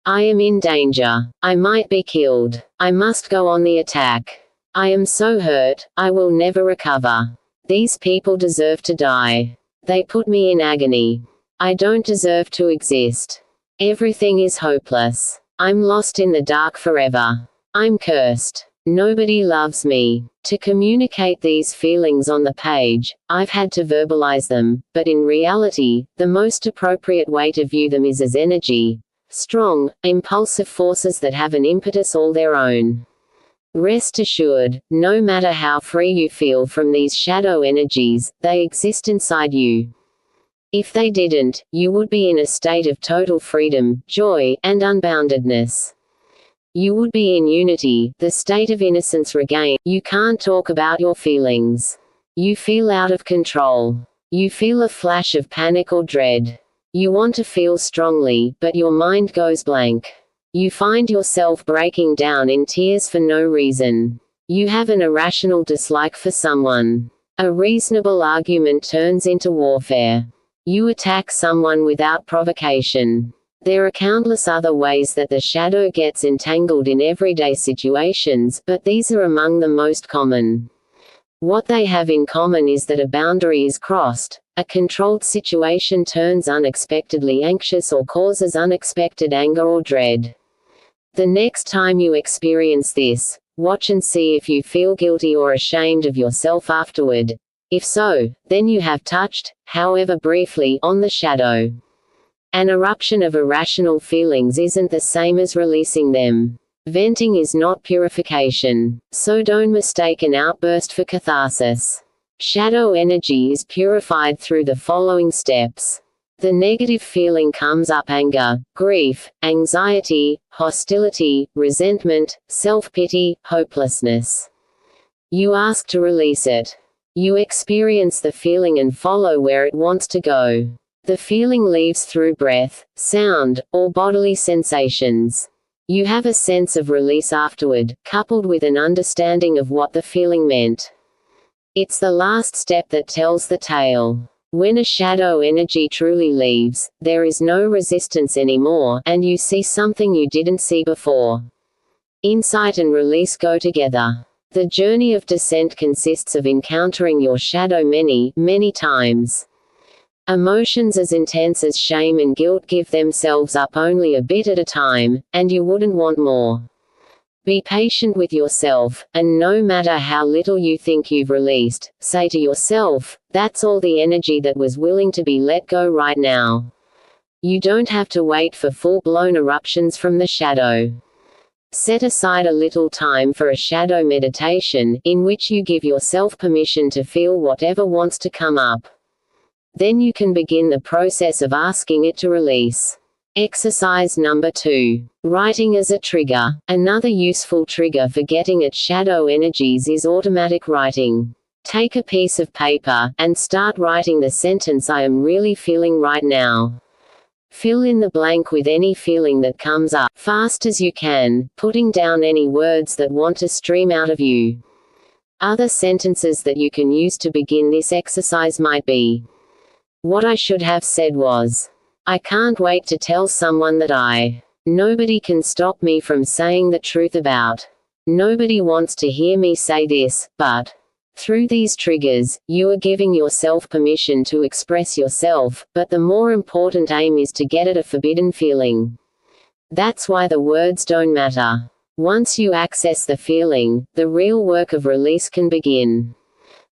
I am in danger. I might be killed. I must go on the attack. I am so hurt, I will never recover. These people deserve to die. They put me in agony. I don't deserve to exist. Everything is hopeless. I'm lost in the dark forever. I'm cursed. Nobody loves me. To communicate these feelings on the page, I've had to verbalize them, but in reality, the most appropriate way to view them is as energy, strong, impulsive forces that have an impetus all their own. Rest assured, no matter how free you feel from these shadow energies, they exist inside you. If they didn't, you would be in a state of total freedom, joy, and unboundedness. You would be in unity, the state of innocence regained. You can't talk about your feelings. You feel out of control. You feel a flash of panic or dread. You want to feel strongly, but your mind goes blank. You find yourself breaking down in tears for no reason. You have an irrational dislike for someone. A reasonable argument turns into warfare. You attack someone without provocation. There are countless other ways that the shadow gets entangled in everyday situations, but these are among the most common. What they have in common is that a boundary is crossed, a controlled situation turns unexpectedly anxious or causes unexpected anger or dread. The next time you experience this, watch and see if you feel guilty or ashamed of yourself afterward. If so, then you have touched, however briefly, on the shadow. An eruption of irrational feelings isn't the same as releasing them. Venting is not purification. So don't mistake an outburst for catharsis. Shadow energy is purified through the following steps. The negative feeling comes up: anger, grief, anxiety, hostility, resentment, self-pity, hopelessness. You ask to release it. You experience the feeling and follow where it wants to go. The feeling leaves through breath, sound, or bodily sensations. You have a sense of release afterward, coupled with an understanding of what the feeling meant. It's the last step that tells the tale. When a shadow energy truly leaves, there is no resistance anymore, and you see something you didn't see before. Insight and release go together. The journey of descent consists of encountering your shadow many, many times. Emotions as intense as shame and guilt give themselves up only a bit at a time, and you wouldn't want more. Be patient with yourself, and no matter how little you think you've released, say to yourself, that's all the energy that was willing to be let go right now. You don't have to wait for full-blown eruptions from the shadow. Set aside a little time for a shadow meditation, in which you give yourself permission to feel whatever wants to come up. Then you can begin the process of asking it to release. Exercise number 2. Writing as a trigger. Another useful trigger for getting at shadow energies is automatic writing. Take a piece of paper, and start writing the sentence "I am really feeling right now." Fill in the blank with any feeling that comes up, fast as you can, putting down any words that want to stream out of you. Other sentences that you can use to begin this exercise might be: what I should have said was, I can't wait to tell someone that nobody can stop me from saying the truth about. Nobody wants to hear me say this, but. Through these triggers, you are giving yourself permission to express yourself, but the more important aim is to get at a forbidden feeling. That's why the words don't matter. Once you access the feeling, the real work of release can begin.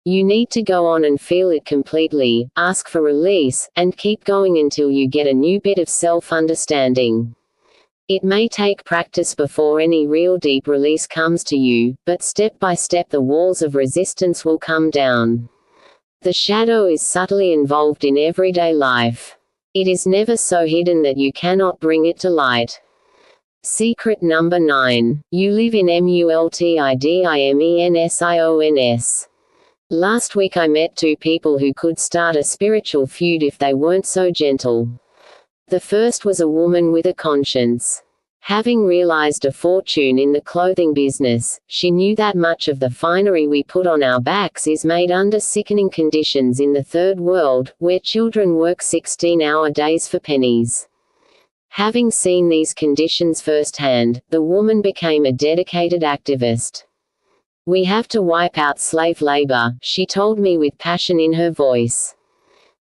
You need to go on and feel it completely, ask for release, and keep going until you get a new bit of self-understanding. It may take practice before any real deep release comes to you, but step by step the walls of resistance will come down. The shadow is subtly involved in everyday life. It is never so hidden that you cannot bring it to light. Secret number 9. You live in multidimensions. Last week I met 2 people who could start a spiritual feud if they weren't so gentle. The first was a woman with a conscience. Having realized a fortune in the clothing business, she knew that much of the finery we put on our backs is made under sickening conditions in the third world, where children work 16-hour days for pennies. Having seen these conditions firsthand, the woman became a dedicated activist. We have to wipe out slave labor, she told me with passion in her voice.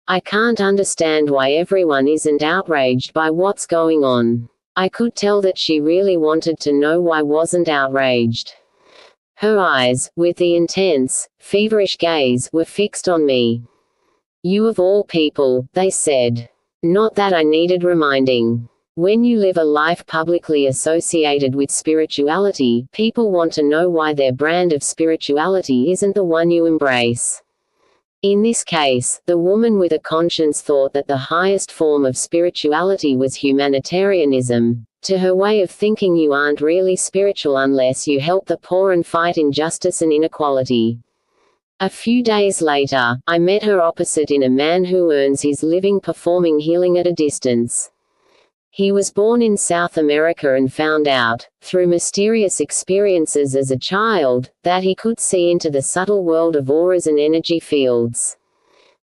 I can't understand why everyone isn't outraged by what's going on. I could tell that she really wanted to know why wasn't outraged. Her eyes, with the intense, feverish gaze, were fixed on me. You of all people, they said. Not that I needed reminding. When you live a life publicly associated with spirituality, people want to know why their brand of spirituality isn't the one you embrace. In this case, the woman with a conscience thought that the highest form of spirituality was humanitarianism. To her way of thinking, you aren't really spiritual unless you help the poor and fight injustice and inequality. A few days later, I met her opposite in a man who earns his living performing healing at a distance. He was born in South America and found out, through mysterious experiences as a child, that he could see into the subtle world of auras and energy fields.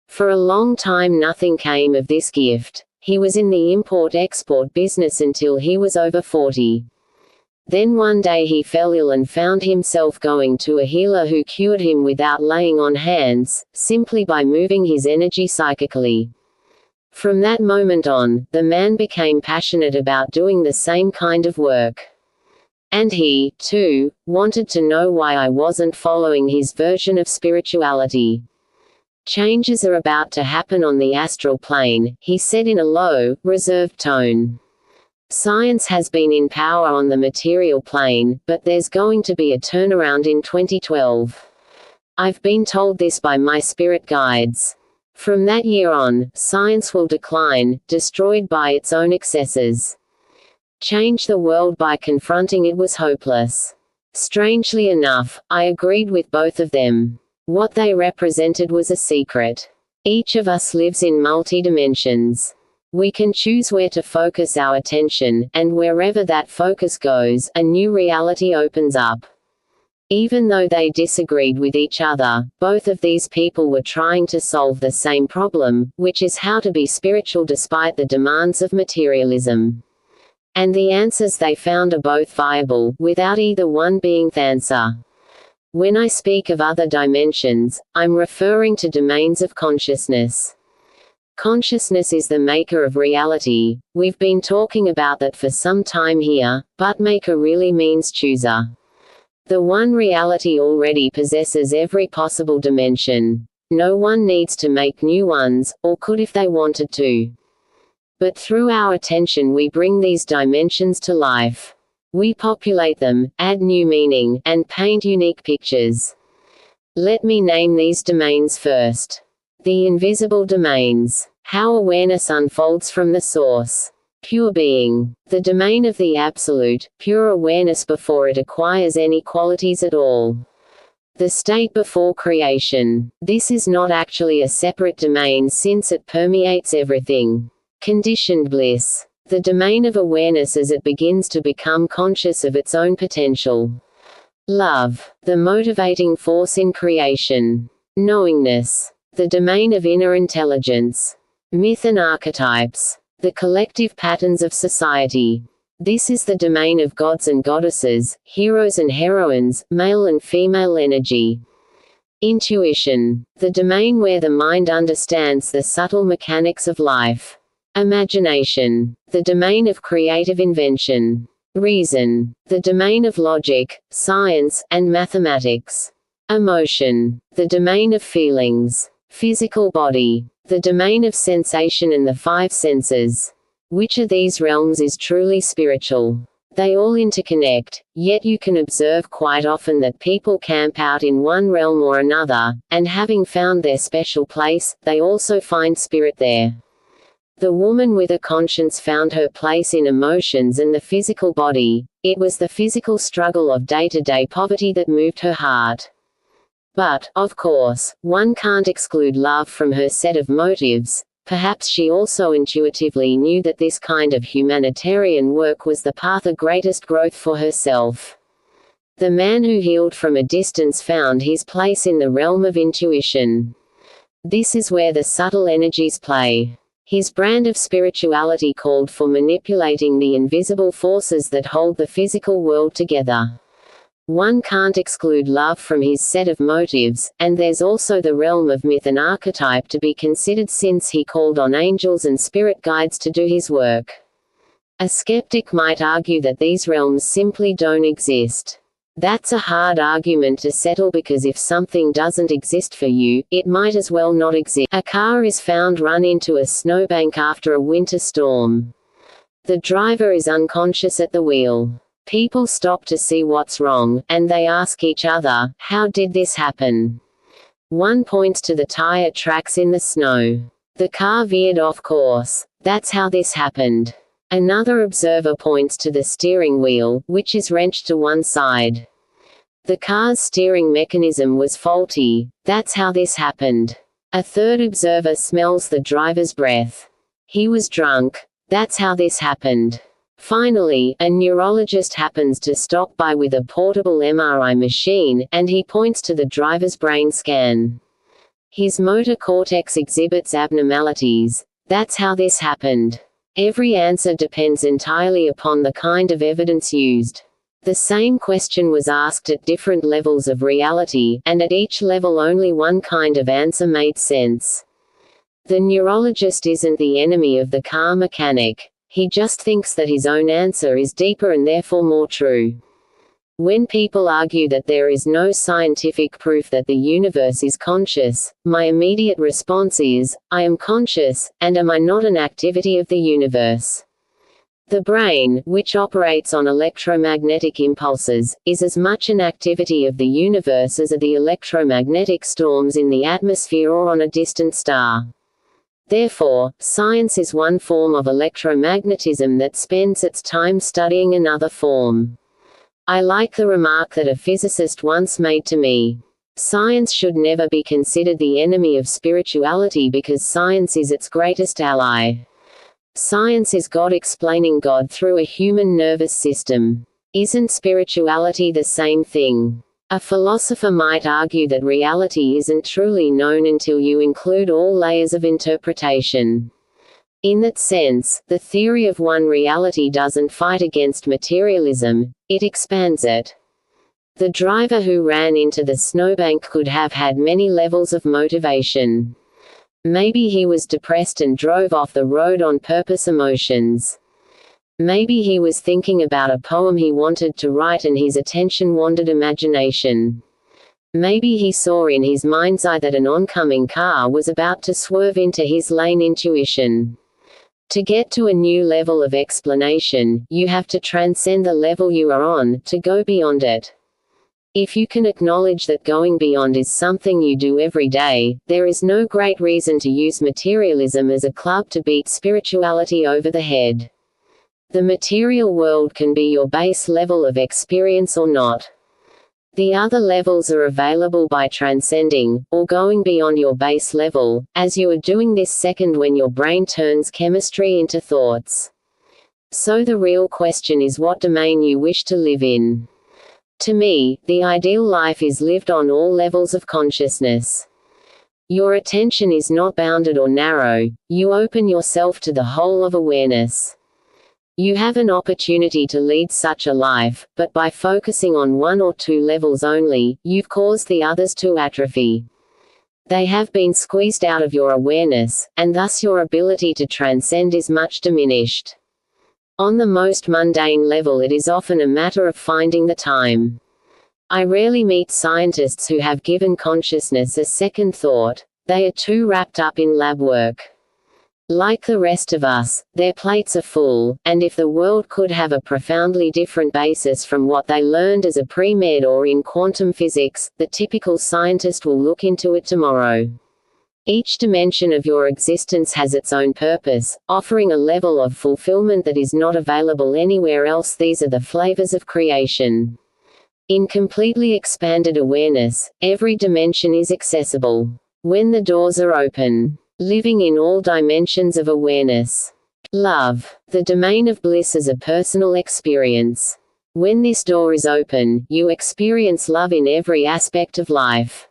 For a long time nothing came of this gift. He was in the import-export business until he was over 40. Then one day he fell ill and found himself going to a healer who cured him without laying on hands, simply by moving his energy psychically. From that moment on, the man became passionate about doing the same kind of work. And he, too, wanted to know why I wasn't following his version of spirituality. Changes are about to happen on the astral plane, he said in a low, reserved tone. Science has been in power on the material plane, but there's going to be a turnaround in 2012. I've been told this by my spirit guides. From that year on, science will decline, destroyed by its own excesses. Change the world by confronting it was hopeless. Strangely enough, I agreed with both of them. What they represented was a secret. Each of us lives in multi-dimensions. We can choose where to focus our attention, and wherever that focus goes, a new reality opens up. Even though they disagreed with each other, both of these people were trying to solve the same problem, which is how to be spiritual despite the demands of materialism. And the answers they found are both viable, without either one being the answer. When I speak of other dimensions, I'm referring to domains of consciousness. Consciousness is the maker of reality. We've been talking about that for some time here, but maker really means chooser. The one reality already possesses every possible dimension. No one needs to make new ones, or could if they wanted to. But through our attention we bring these dimensions to life. We populate them, add new meaning, and paint unique pictures. Let me name these domains first. The invisible domains. How awareness unfolds from the source. Pure being. The domain of the absolute, pure awareness before it acquires any qualities at all. The state before creation. This is not actually a separate domain since it permeates everything. Conditioned bliss. The domain of awareness as it begins to become conscious of its own potential. Love, the motivating force in creation. Knowingness, the domain of inner intelligence. Myth and archetypes, the collective patterns of society. This is the domain of gods and goddesses, heroes and heroines, male and female energy. Intuition, the domain where the mind understands the subtle mechanics of life. Imagination, the domain of creative invention. Reason, the domain of logic, science, and mathematics. Emotion, the domain of feelings. Physical body, the domain of sensation and the five senses. Which of these realms is truly spiritual? They all interconnect, yet you can observe quite often that people camp out in one realm or another, and having found their special place, they also find spirit there. The woman with a conscience found her place in emotions and the physical body. It was the physical struggle of day-to-day poverty that moved her heart. But, of course, one can't exclude love from her set of motives. Perhaps she also intuitively knew that this kind of humanitarian work was the path of greatest growth for herself. The man who healed from a distance found his place in the realm of intuition. This is where the subtle energies play. His brand of spirituality called for manipulating the invisible forces that hold the physical world together. One can't exclude love from his set of motives, and there's also the realm of myth and archetype to be considered since he called on angels and spirit guides to do his work. A skeptic might argue that these realms simply don't exist. That's a hard argument to settle because if something doesn't exist for you, it might as well not exist. A car is found run into a snowbank after a winter storm. The driver is unconscious at the wheel. People stop to see what's wrong, and they ask each other, how did this happen? One points to the tire tracks in the snow. The car veered off course. That's how this happened. Another observer points to the steering wheel, which is wrenched to one side. The car's steering mechanism was faulty. That's how this happened. A third observer smells the driver's breath. He was drunk. That's how this happened. Finally, a neurologist happens to stop by with a portable MRI machine, and he points to the driver's brain scan. His motor cortex exhibits abnormalities. That's how this happened. Every answer depends entirely upon the kind of evidence used. The same question was asked at different levels of reality, and at each level only one kind of answer made sense. The neurologist isn't the enemy of the car mechanic. He just thinks that his own answer is deeper and therefore more true. When people argue that there is no scientific proof that the universe is conscious, my immediate response is, I am conscious, and am I not an activity of the universe? The brain, which operates on electromagnetic impulses, is as much an activity of the universe as are the electromagnetic storms in the atmosphere or on a distant star. Therefore, science is one form of electromagnetism that spends its time studying another form. I like the remark that a physicist once made to me. Science should never be considered the enemy of spirituality because science is its greatest ally. Science is God explaining God through a human nervous system. Isn't spirituality the same thing? A philosopher might argue that reality isn't truly known until you include all layers of interpretation. In that sense, the theory of one reality doesn't fight against materialism, it expands it. The driver who ran into the snowbank could have had many levels of motivation. Maybe he was depressed and drove off the road on purpose. Emotions. Maybe he was thinking about a poem he wanted to write and his attention wandered. Imagination. Maybe he saw in his mind's eye that an oncoming car was about to swerve into his lane. Intuition. To get to a new level of explanation, you have to transcend the level you are on, to go beyond it. If you can acknowledge that going beyond is something you do every day, there is no great reason to use materialism as a club to beat spirituality over the head. The material world can be your base level of experience or not. The other levels are available by transcending, or going beyond your base level, as you are doing this second when your brain turns chemistry into thoughts. So the real question is what domain you wish to live in. To me, the ideal life is lived on all levels of consciousness. Your attention is not bounded or narrow, you open yourself to the whole of awareness. You have an opportunity to lead such a life, but by focusing on one or two levels only, you've caused the others to atrophy. They have been squeezed out of your awareness, and thus your ability to transcend is much diminished. On the most mundane level, it is often a matter of finding the time. I rarely meet scientists who have given consciousness a second thought. They are too wrapped up in lab work. Like the rest of us, their plates are full, and if the world could have a profoundly different basis from what they learned as a pre-med or in quantum physics, the typical scientist will look into it tomorrow. Each dimension of your existence has its own purpose, offering a level of fulfillment that is not available anywhere else. These are the flavors of creation. In completely expanded awareness, every dimension is accessible. When the doors are open, living in all dimensions of awareness. Love, the domain of bliss, is a personal experience. When this door is open, you experience love in every aspect of life.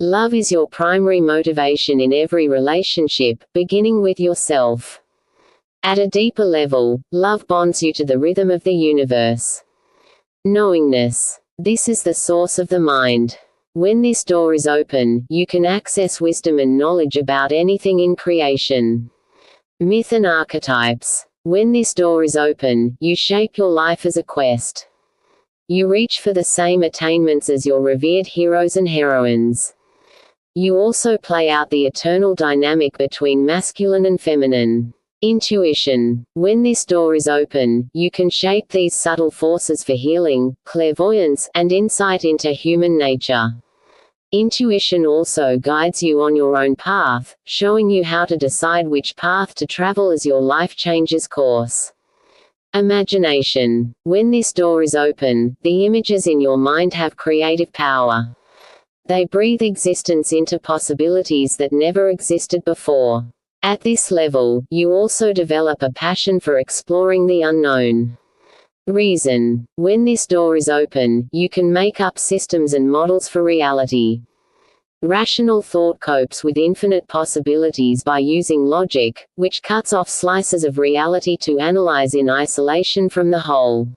Love is your primary motivation in every relationship, beginning with yourself. At a deeper level, love bonds you to the rhythm of the universe. Knowingness. This is the source of the mind. When this door is open, you can access wisdom and knowledge about anything in creation. Myth and archetypes. When this door is open, you shape your life as a quest. You reach for the same attainments as your revered heroes and heroines. You also play out the eternal dynamic between masculine and feminine. Intuition. When this door is open, you can shape these subtle forces for healing, clairvoyance, and insight into human nature. Intuition also guides you on your own path, showing you how to decide which path to travel as your life changes course. Imagination. When this door is open, the images in your mind have creative power. They breathe existence into possibilities that never existed before. At this level, you also develop a passion for exploring the unknown. Reason. When this door is open, you can make up systems and models for reality. Rational thought copes with infinite possibilities by using logic, which cuts off slices of reality to analyze in isolation from the whole.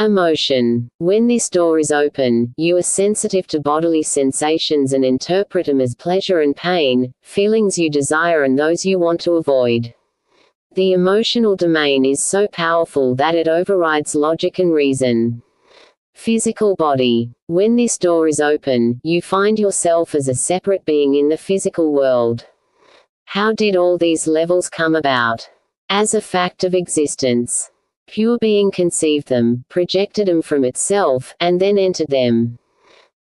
Emotion. When this door is open, you are sensitive to bodily sensations and interpret them as pleasure and pain, feelings you desire and those you want to avoid. The emotional domain is so powerful that it overrides logic and reason. Physical body. When this door is open, you find yourself as a separate being in the physical world. How did all these levels come about? As a fact of existence. Pure being conceived them, projected them from itself, and then entered them.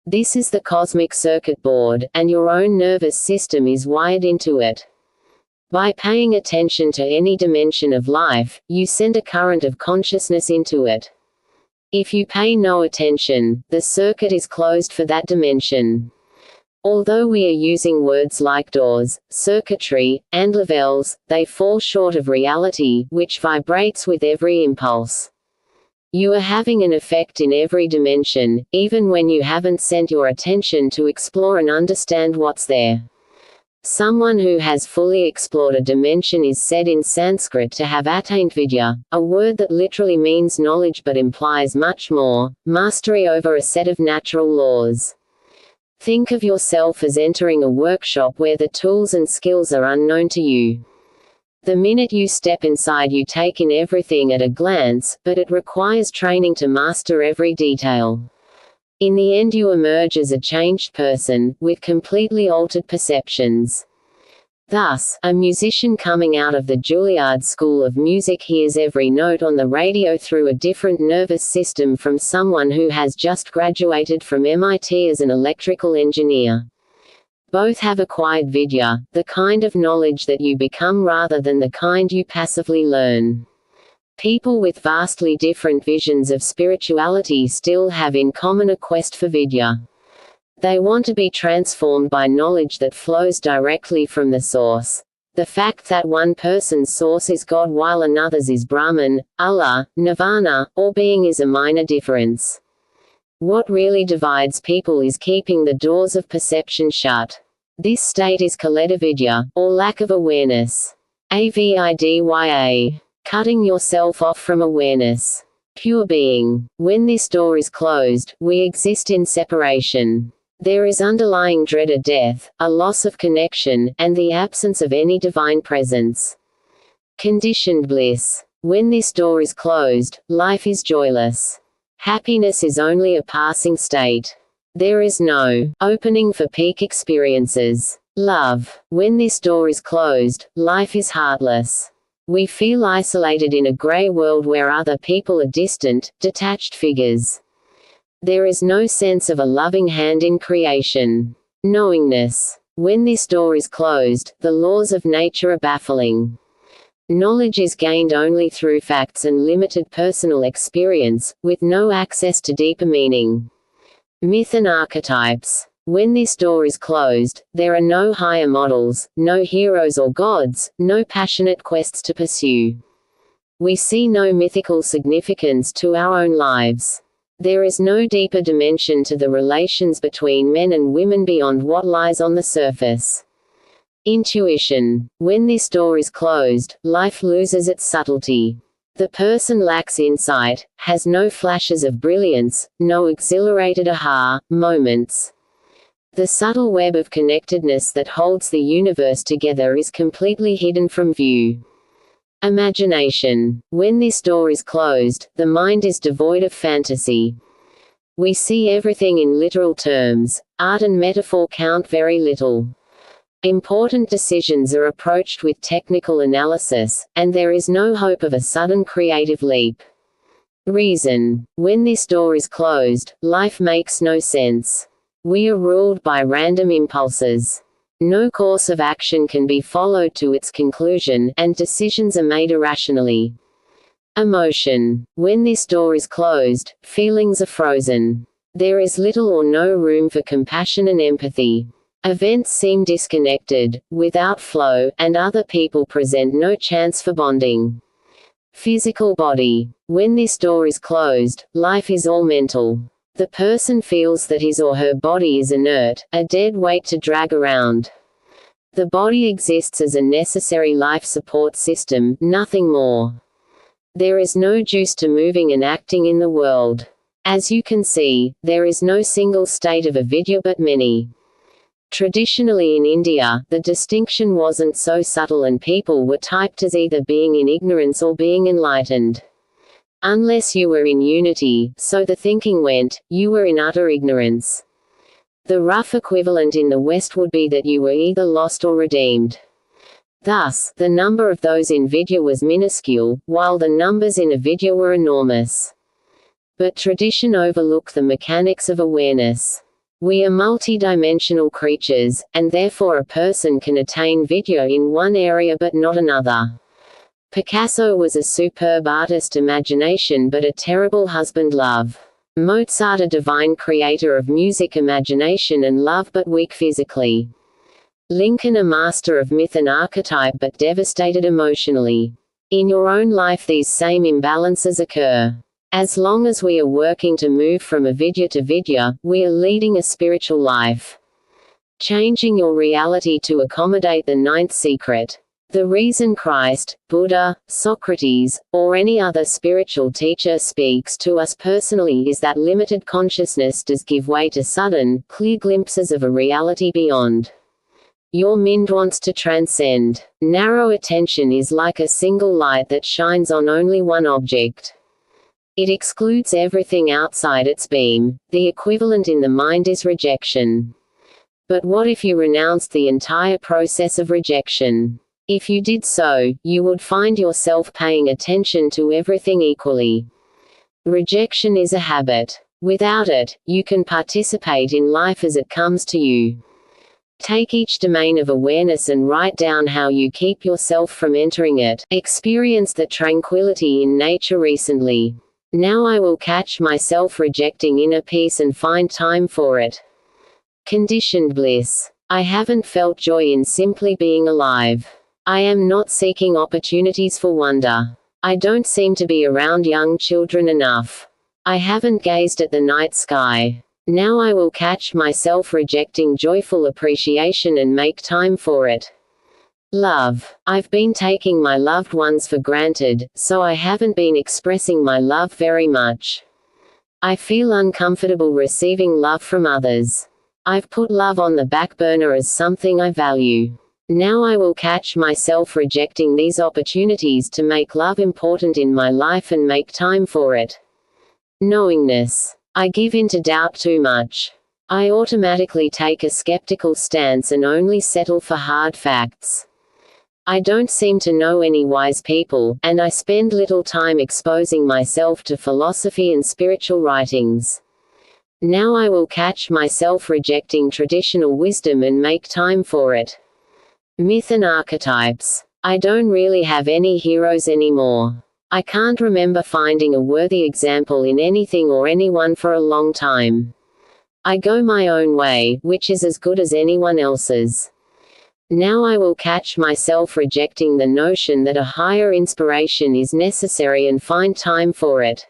This is the cosmic circuit board, and your own nervous system is wired into it. By paying attention to any dimension of life, you send a current of consciousness into it. If you pay no attention, the circuit is closed for that dimension. Although we are using words like doors, circuitry, and levels, they fall short of reality, which vibrates with every impulse. You are having an effect in every dimension, even when you haven't sent your attention to explore and understand what's there. Someone who has fully explored a dimension is said in Sanskrit to have attained vidya, a word that literally means knowledge but implies much more, mastery over a set of natural laws. Think of yourself as entering a workshop where the tools and skills are unknown to you. The minute you step inside, you take in everything at a glance, but it requires training to master every detail. In the end, you emerge as a changed person, with completely altered perceptions. Thus, a musician coming out of the Juilliard School of Music hears every note on the radio through a different nervous system from someone who has just graduated from MIT as an electrical engineer. Both have acquired vidya, the kind of knowledge that you become rather than the kind you passively learn. People with vastly different visions of spirituality still have in common a quest for vidya. They want to be transformed by knowledge that flows directly from the source. The fact that one person's source is God while another's is Brahman, Allah, Nirvana, or being is a minor difference. What really divides people is keeping the doors of perception shut. This state is kaledavidya, or lack of awareness. Avidya. Cutting yourself off from awareness. Pure being. When this door is closed, we exist in separation. There is underlying dread of death, a loss of connection, and the absence of any divine presence. Conditioned bliss. When this door is closed, life is joyless. Happiness is only a passing state. There is no opening for peak experiences. Love. When this door is closed, life is heartless. We feel isolated in a grey world where other people are distant, detached figures. There is no sense of a loving hand in creation. Knowingness. When this door is closed, the laws of nature are baffling. Knowledge is gained only through facts and limited personal experience, with no access to deeper meaning. Myth and archetypes. When this door is closed, there are no higher models, no heroes or gods, no passionate quests to pursue. We see no mythical significance to our own lives. There is no deeper dimension to the relations between men and women beyond what lies on the surface. Intuition. When this door is closed, life loses its subtlety. The person lacks insight, has no flashes of brilliance, no exhilarated aha moments. The subtle web of connectedness that holds the universe together is completely hidden from view. Imagination. When this door is closed, the mind is devoid of fantasy. We see everything in literal terms. Art and metaphor count very little. Important decisions are approached with technical analysis, and there is no hope of a sudden creative leap. Reason. When this door is closed, life makes no sense. We are ruled by random impulses. No course of action can be followed to its conclusion, and decisions are made irrationally. Emotion. When this door is closed, feelings are frozen. There is little or no room for compassion and empathy. Events seem disconnected, without flow, and other people present no chance for bonding. Physical body. When this door is closed, life is all mental. The person feels that his or her body is inert, a dead weight to drag around. The body exists as a necessary life support system, nothing more. There is no juice to moving and acting in the world. As you can see, there is no single state of avidya but many. Traditionally in India, the distinction wasn't so subtle and people were typed as either being in ignorance or being enlightened. Unless you were in unity, so the thinking went, you were in utter ignorance. The rough equivalent in the West would be that you were either lost or redeemed. Thus, the number of those in Vidya was minuscule, while the numbers in avidya were enormous. But tradition overlooked the mechanics of awareness. We are multidimensional creatures, and therefore a person can attain vidya in one area but not another. Picasso was a superb artist imagination but a terrible husband love. Mozart a divine creator of music imagination and love but weak physically. Lincoln a master of myth and archetype but devastated emotionally. In your own life these same imbalances occur. As long as we are working to move from avidya to vidya, we are leading a spiritual life. Changing your reality to accommodate the ninth secret. The reason Christ, Buddha, Socrates, or any other spiritual teacher speaks to us personally is that limited consciousness does give way to sudden, clear glimpses of a reality beyond. Your mind wants to transcend. Narrow attention is like a single light that shines on only one object. It excludes everything outside its beam. The equivalent in the mind is rejection. But what if you renounced the entire process of rejection? If you did so, you would find yourself paying attention to everything equally. Rejection is a habit. Without it, you can participate in life as it comes to you. Take each domain of awareness and write down how you keep yourself from entering it. Experience the tranquility in nature recently. Now I will catch myself rejecting inner peace and find time for it. Conditioned bliss. I haven't felt joy in simply being alive. I am not seeking opportunities for wonder. I don't seem to be around young children enough. I haven't gazed at the night sky. Now I will catch myself rejecting joyful appreciation and make time for it. Love. I've been taking my loved ones for granted, so I haven't been expressing my love very much. I feel uncomfortable receiving love from others. I've put love on the back burner as something I value. Now I will catch myself rejecting these opportunities to make love important in my life and make time for it. Knowingness. I give in to doubt too much. I automatically take a skeptical stance and only settle for hard facts. I don't seem to know any wise people, and I spend little time exposing myself to philosophy and spiritual writings. Now I will catch myself rejecting traditional wisdom and make time for it. Myth and archetypes. I don't really have any heroes anymore. I can't remember finding a worthy example in anything or anyone for a long time. I go my own way, which is as good as anyone else's. Now I will catch myself rejecting the notion that a higher inspiration is necessary and find time for it.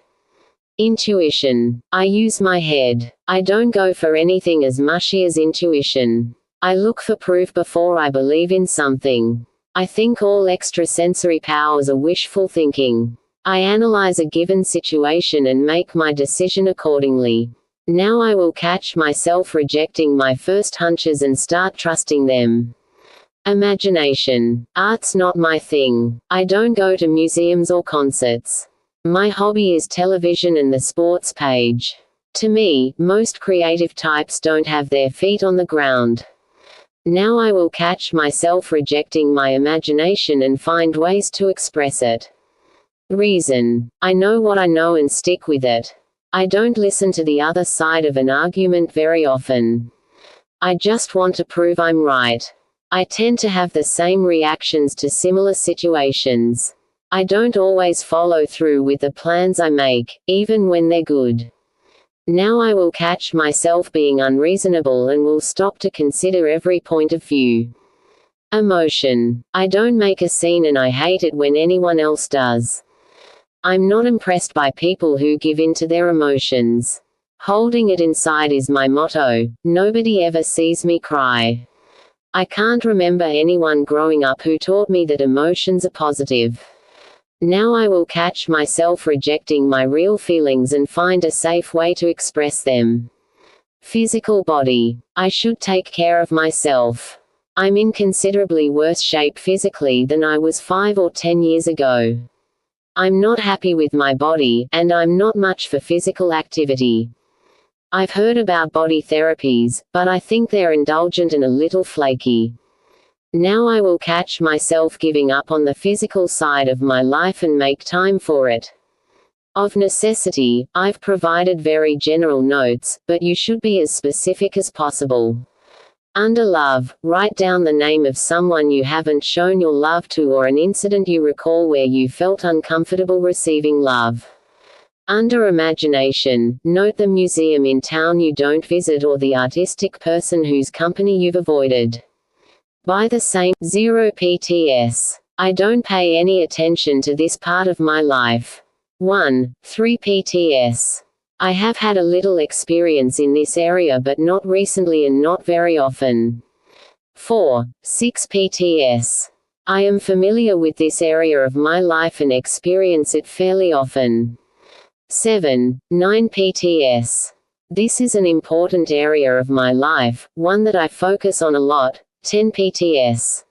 Intuition. I use my head. I don't go for anything as mushy as intuition. I look for proof before I believe in something. I think all extrasensory powers are wishful thinking. I analyze a given situation and make my decision accordingly. Now I will catch myself rejecting my first hunches and start trusting them. Imagination. Art's not my thing. I don't go to museums or concerts. My hobby is television and the sports page. To me, most creative types don't have their feet on the ground. Now I will catch myself rejecting my imagination and find ways to express it. Reason. I know what I know and stick with it. I don't listen to the other side of an argument very often. I just want to prove I'm right. I tend to have the same reactions to similar situations. I don't always follow through with the plans I make, even when they're good. Now I will catch myself being unreasonable and will stop to consider every point of view. Emotion. I don't make a scene and I hate it when anyone else does. I'm not impressed by people who give in to their emotions. Holding it inside is my motto. Nobody ever sees me cry. I can't remember anyone growing up who taught me that emotions are positive. Now I will catch myself rejecting my real feelings and find a safe way to express them. Physical body. I should take care of myself. I'm in considerably worse shape physically than I was 5 or 10 years ago. I'm not happy with my body, and I'm not much for physical activity. I've heard about body therapies, but I think they're indulgent and a little flaky. Now I will catch myself giving up on the physical side of my life and make time for it. Of necessity, I've provided very general notes, but you should be as specific as possible. Under love, write down the name of someone you haven't shown your love to or an incident you recall where you felt uncomfortable receiving love. Under imagination, note the museum in town you don't visit or the artistic person whose company you've avoided. By the same 0 PTS. I don't pay any attention to this part of my life. 1. 3 PTS. I have had a little experience in this area but not recently and not very often. 4. 6 PTS. I am familiar with this area of my life and experience it fairly often. 7. 9 PTS. This is an important area of my life, one that I focus on a lot. 10 PTS.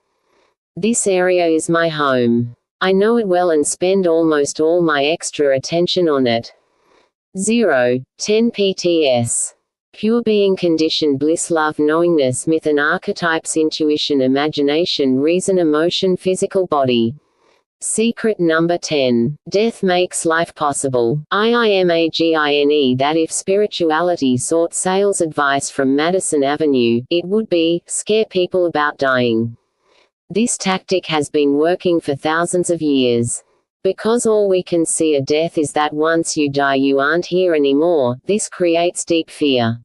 This area is my home. I know it well and spend almost all my extra attention on it. 0. 10 PTS. Pure being, conditioned bliss, love, knowingness, myth and archetypes, intuition, imagination, reason, emotion, physical body. Secret number 10. Death makes life possible. IIMAGINE that if spirituality sought sales advice from Madison Avenue, it would be, scare people about dying. This tactic has been working for thousands of years. Because all we can see at death is that once you die you aren't here anymore, this creates deep fear.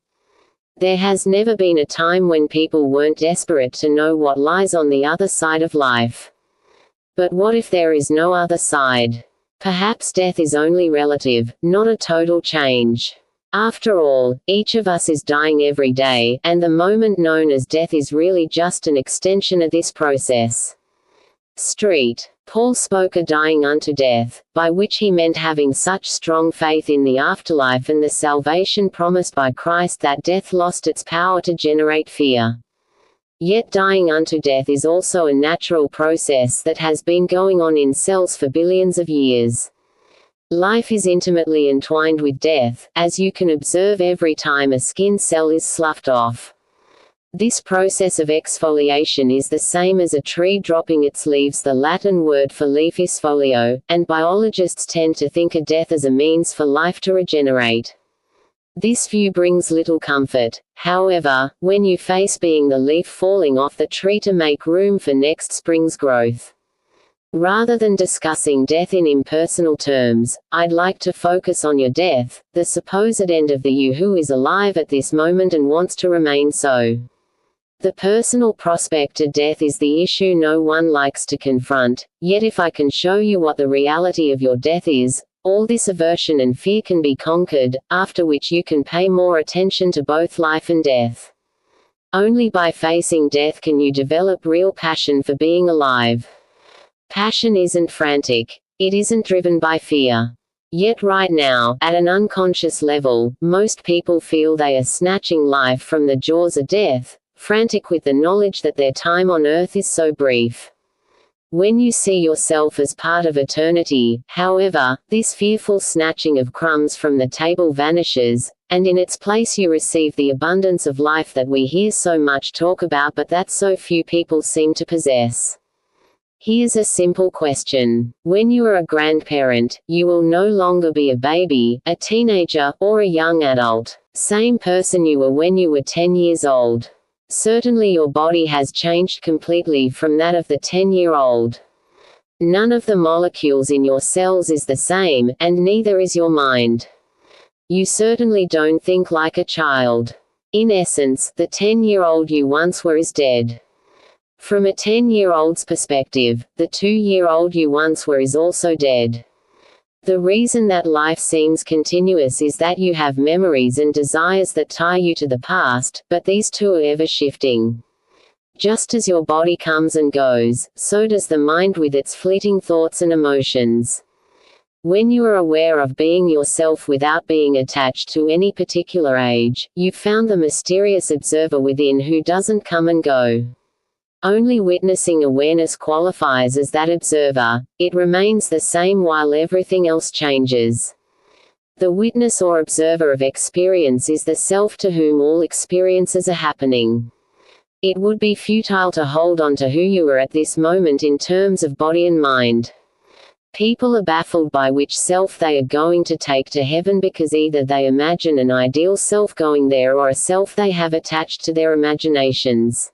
There has never been a time when people weren't desperate to know what lies on the other side of life. But what if there is no other side? Perhaps death is only relative, not a total change. After all, each of us is dying every day, and the moment known as death is really just an extension of this process. Street. Paul spoke of dying unto death, by which he meant having such strong faith in the afterlife and the salvation promised by Christ that death lost its power to generate fear. Yet dying unto death is also a natural process that has been going on in cells for billions of years. Life is intimately entwined with death, as you can observe every time a skin cell is sloughed off. This process of exfoliation is the same as a tree dropping its leaves. The Latin word for leaf is folio, and biologists tend to think of death as a means for life to regenerate. This view brings little comfort, however, when you face being the leaf falling off the tree to make room for next spring's growth. Rather than discussing death in impersonal terms, I'd like to focus on your death, the supposed end of the you who is alive at this moment and wants to remain so. The personal prospect of death is the issue no one likes to confront, yet if I can show you what the reality of your death is, all this aversion and fear can be conquered, after which you can pay more attention to both life and death. Only by facing death can you develop real passion for being alive. Passion isn't frantic. It isn't driven by fear. Yet right now, at an unconscious level, most people feel they are snatching life from the jaws of death, frantic with the knowledge that their time on earth is so brief. When you see yourself as part of eternity, however, this fearful snatching of crumbs from the table vanishes, and in its place you receive the abundance of life that we hear so much talk about but that so few people seem to possess. Here's a simple question. When you are a grandparent, you will no longer be a baby, a teenager, or a young adult. Same person you were when you were 10 years old. Certainly your body has changed completely from that of the 10-year-old. None of the molecules in your cells is the same, and neither is your mind. You certainly don't think like a child. In essence, the 10-year-old you once were is dead. From a 10-year-old's perspective, the 2-year-old you once were is also dead. The reason that life seems continuous is that you have memories and desires that tie you to the past, but these two are ever shifting. Just as your body comes and goes, so does the mind with its fleeting thoughts and emotions. When you are aware of being yourself without being attached to any particular age, you've found the mysterious observer within who doesn't come and go. Only witnessing awareness qualifies as that observer. It remains the same while everything else changes. The witness or observer of experience is the self to whom all experiences are happening. It would be futile to hold on to who you are at this moment in terms of body and mind. People are baffled by which self they are going to take to heaven because either they imagine an ideal self going there or a self they have attached to their imaginations.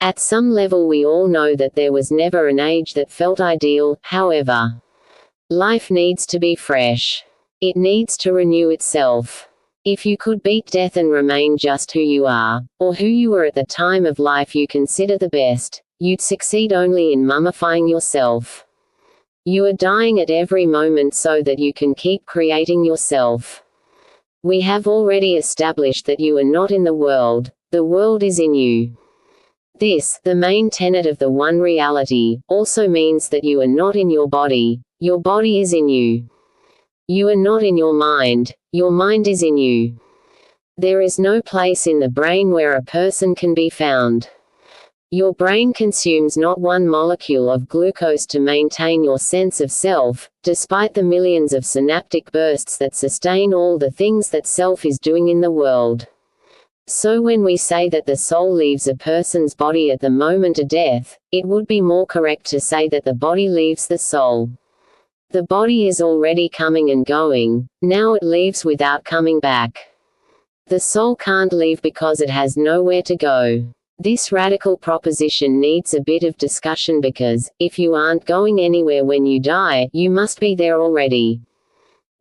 At some level we all know that there was never an age that felt ideal, however. Life needs to be fresh. It needs to renew itself. If you could beat death and remain just who you are, or who you were at the time of life you consider the best, you'd succeed only in mummifying yourself. You are dying at every moment so that you can keep creating yourself. We have already established that you are not in the world is in you. This, the main tenet of the one reality, also means that you are not in your body is in you. You are not in your mind is in you. There is no place in the brain where a person can be found. Your brain consumes not one molecule of glucose to maintain your sense of self, despite the millions of synaptic bursts that sustain all the things that self is doing in the world. So when we say that the soul leaves a person's body at the moment of death, it would be more correct to say that the body leaves the soul. The body is already coming and going, now it leaves without coming back. The soul can't leave because it has nowhere to go. This radical proposition needs a bit of discussion because, if you aren't going anywhere when you die, you must be there already.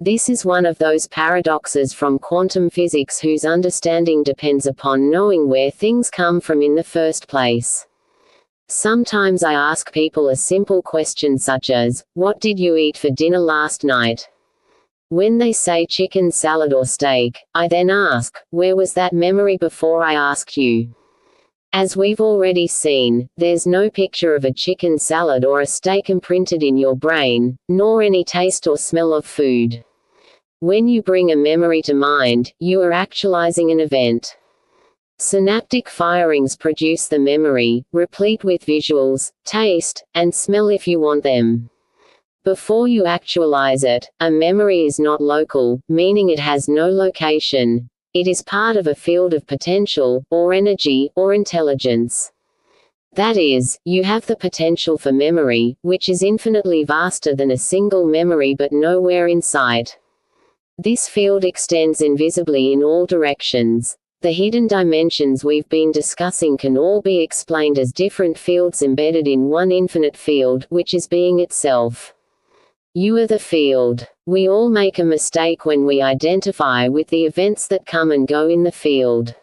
This is one of those paradoxes from quantum physics whose understanding depends upon knowing where things come from in the first place. Sometimes I ask people a simple question such as, "What did you eat for dinner last night?" When they say chicken salad or steak, I then ask, "Where was that memory before I asked you?" As we've already seen, there's no picture of a chicken salad or a steak imprinted in your brain, nor any taste or smell of food. When you bring a memory to mind, you are actualizing an event. Synaptic firings produce the memory, replete with visuals, taste, and smell if you want them. Before you actualize it, a memory is not local, meaning it has no location. It is part of a field of potential, or energy, or intelligence. That is, you have the potential for memory, which is infinitely vaster than a single memory but nowhere in sight. This field extends invisibly in all directions. The hidden dimensions we've been discussing can all be explained as different fields embedded in one infinite field, which is being itself. You are the field. We all make a mistake when we identify with the events that come and go in the field.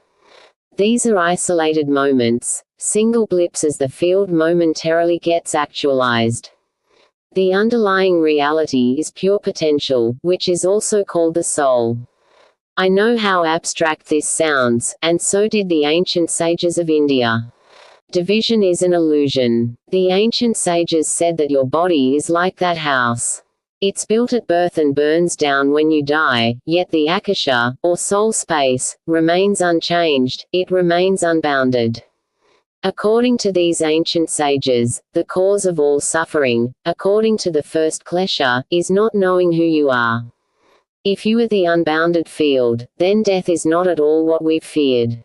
These are isolated moments, single blips as the field momentarily gets actualized. The underlying reality is pure potential, which is also called the soul. I know how abstract this sounds, and so did the ancient sages of India. Division is an illusion. The ancient sages said that your body is like that house. It's built at birth and burns down when you die, yet the akasha, or soul space, remains unchanged, it remains unbounded. According to these ancient sages, the cause of all suffering, according to the first klesha, is not knowing who you are. If you are the unbounded field, then death is not at all what we've feared.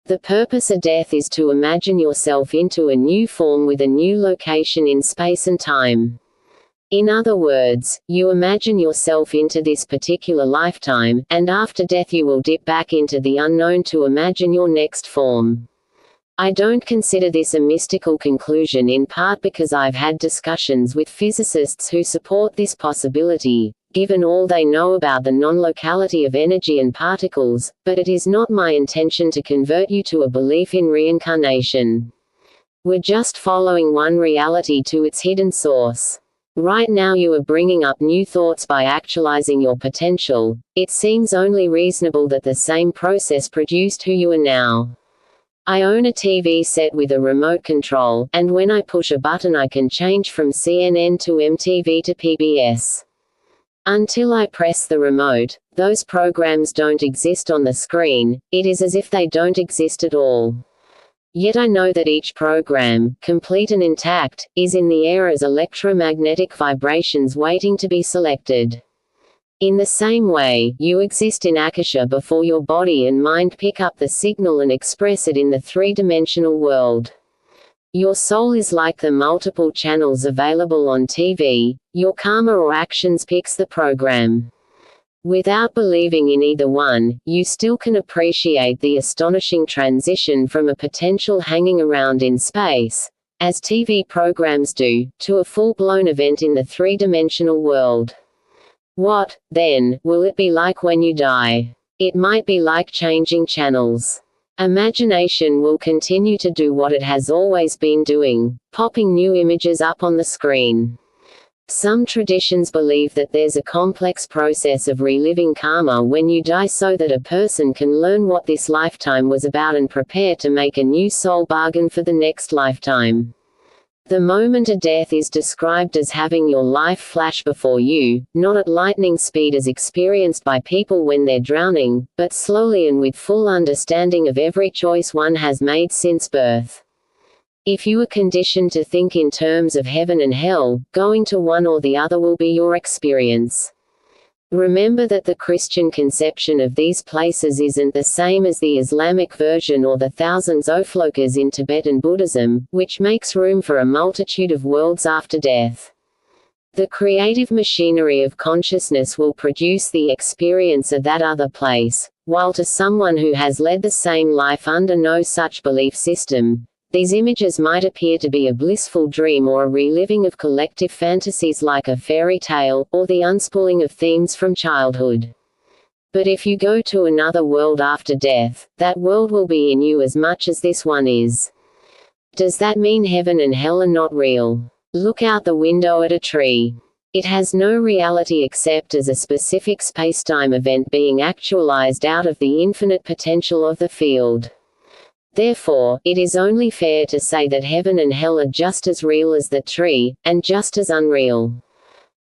The purpose of death is to imagine yourself into a new form with a new location in space and time. In other words, you imagine yourself into this particular lifetime, and after death you will dip back into the unknown to imagine your next form. I don't consider this a mystical conclusion, in part because I've had discussions with physicists who support this possibility, given all they know about the non-locality of energy and particles, but it is not my intention to convert you to a belief in reincarnation. We're just following one reality to its hidden source. Right now you are bringing up new thoughts by actualizing your potential. It seems only reasonable that the same process produced who you are now. I own a TV set with a remote control, and when I push a button I can change from CNN to MTV to PBS. Until I press the remote, those programs don't exist on the screen, it is as if they don't exist at all. Yet I know that each program, complete and intact, is in the air as electromagnetic vibrations waiting to be selected. In the same way, you exist in Akasha before your body and mind pick up the signal and express it in the three-dimensional world. Your soul is like the multiple channels available on TV, your karma or actions picks the program. Without believing in either one, you still can appreciate the astonishing transition from a potential hanging around in space, as TV programs do, to a full-blown event in the three-dimensional world. What, then, will it be like when you die? It might be like changing channels. Imagination will continue to do what it has always been doing, popping new images up on the screen. Some traditions believe that there's a complex process of reliving karma when you die so that a person can learn what this lifetime was about and prepare to make a new soul bargain for the next lifetime. The moment of death is described as having your life flash before you, not at lightning speed as experienced by people when they're drowning, but slowly and with full understanding of every choice one has made since birth. If you are conditioned to think in terms of heaven and hell, going to one or the other will be your experience. Remember that the Christian conception of these places isn't the same as the Islamic version or the thousands of flokas in Tibetan Buddhism, which makes room for a multitude of worlds after death. The creative machinery of consciousness will produce the experience of that other place, while to someone who has led the same life under no such belief system, these images might appear to be a blissful dream or a reliving of collective fantasies like a fairy tale, or the unspooling of themes from childhood. But if you go to another world after death, that world will be in you as much as this one is. Does that mean heaven and hell are not real? Look out the window at a tree. It has no reality except as a specific spacetime event being actualized out of the infinite potential of the field. Therefore, it is only fair to say that heaven and hell are just as real as the tree, and just as unreal.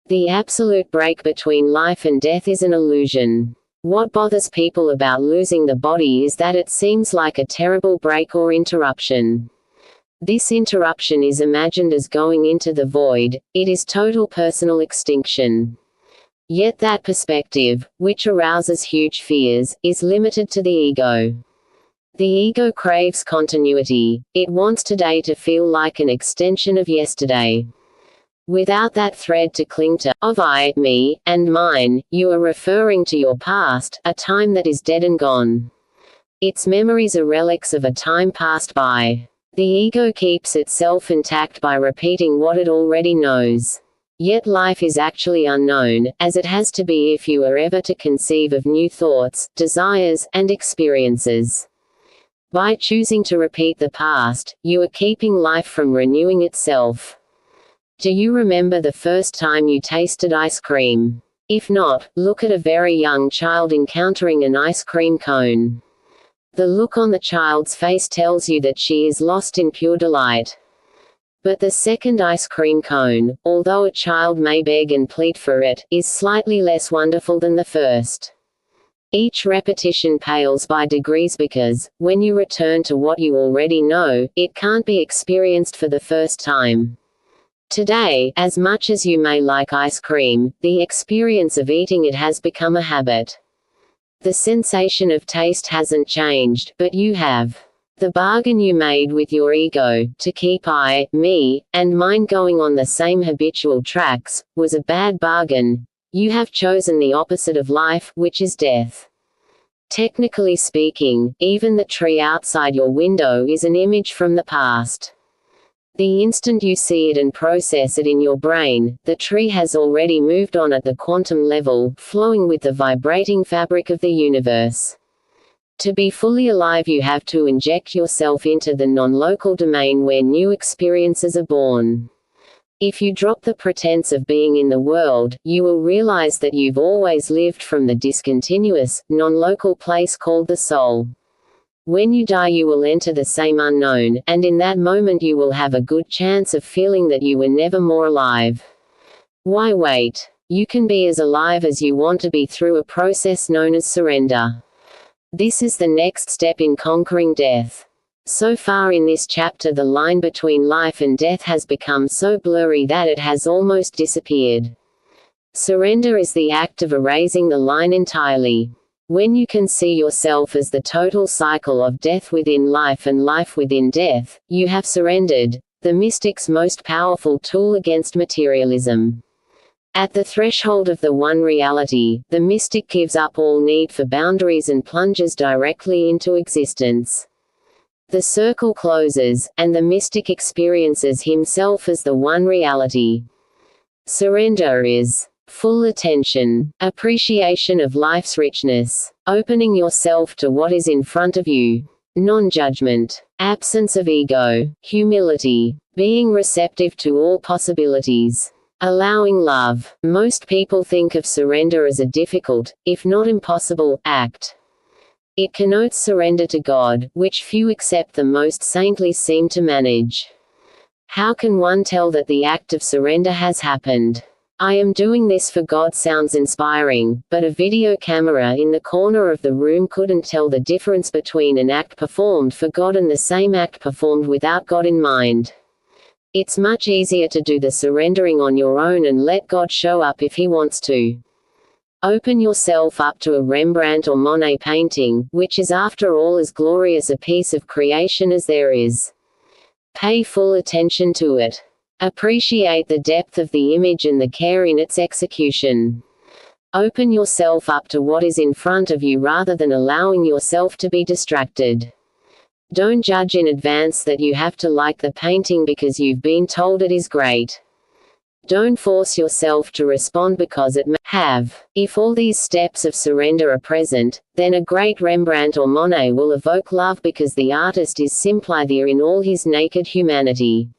The absolute break between life and death is an illusion. What bothers people about losing the body is that it seems like a terrible break or interruption. This interruption is imagined as going into the void. It is total personal extinction. Yet that perspective, which arouses huge fears, is limited to the ego. The ego craves continuity. It wants today to feel like an extension of yesterday. Without that thread to cling to, of I, me, and mine, you are referring to your past, a time that is dead and gone. Its memories are relics of a time passed by. The ego keeps itself intact by repeating what it already knows. Yet life is actually unknown, as it has to be if you are ever to conceive of new thoughts, desires, and experiences. By choosing to repeat the past, you are keeping life from renewing itself. Do you remember the first time you tasted ice cream? If not, look at a very young child encountering an ice cream cone. The look on the child's face tells you that she is lost in pure delight. But the second ice cream cone, although a child may beg and plead for it, is slightly less wonderful than the first. Each repetition pales by degrees because, when you return to what you already know, it can't be experienced for the first time. Today, as much as you may like ice cream, the experience of eating it has become a habit. The sensation of taste hasn't changed, but you have. The bargain you made with your ego, to keep I, me, and mine going on the same habitual tracks, was a bad bargain. You have chosen the opposite of life, which is death. Technically speaking, even the tree outside your window is an image from the past. The instant you see it and process it in your brain, the tree has already moved on at the quantum level, flowing with the vibrating fabric of the universe. To be fully alive, you have to inject yourself into the non-local domain where new experiences are born. If you drop the pretense of being in the world, you will realize that you've always lived from the discontinuous, non-local place called the soul. When you die, you will enter the same unknown, and in that moment you will have a good chance of feeling that you were never more alive. Why wait? You can be as alive as you want to be through a process known as surrender. This is the next step in conquering death. So far in this chapter, the line between life and death has become so blurry that it has almost disappeared. Surrender is the act of erasing the line entirely. When you can see yourself as the total cycle of death within life and life within death, you have surrendered, the mystic's most powerful tool against materialism. At the threshold of the one reality, the mystic gives up all need for boundaries and plunges directly into existence. The circle closes, and the mystic experiences himself as the one reality. Surrender is full attention, appreciation of life's richness, opening yourself to what is in front of you, non-judgment, absence of ego, humility, being receptive to all possibilities, allowing love. Most people think of surrender as a difficult, if not impossible, act. It connotes surrender to God, which few except the most saintly seem to manage. How can one tell that the act of surrender has happened? I am doing this for God sounds inspiring, but a video camera in the corner of the room couldn't tell the difference between an act performed for God and the same act performed without God in mind. It's much easier to do the surrendering on your own and let God show up if He wants to. Open yourself up to a Rembrandt or Monet painting, which is after all as glorious a piece of creation as there is. Pay full attention to it. Appreciate the depth of the image and the care in its execution. Open yourself up to what is in front of you rather than allowing yourself to be distracted. Don't judge in advance that you have to like the painting because you've been told it is great. Don't force yourself to respond because it may have. If all these steps of surrender are present, then a great Rembrandt or Monet will evoke love because the artist is simply there in all his naked humanity.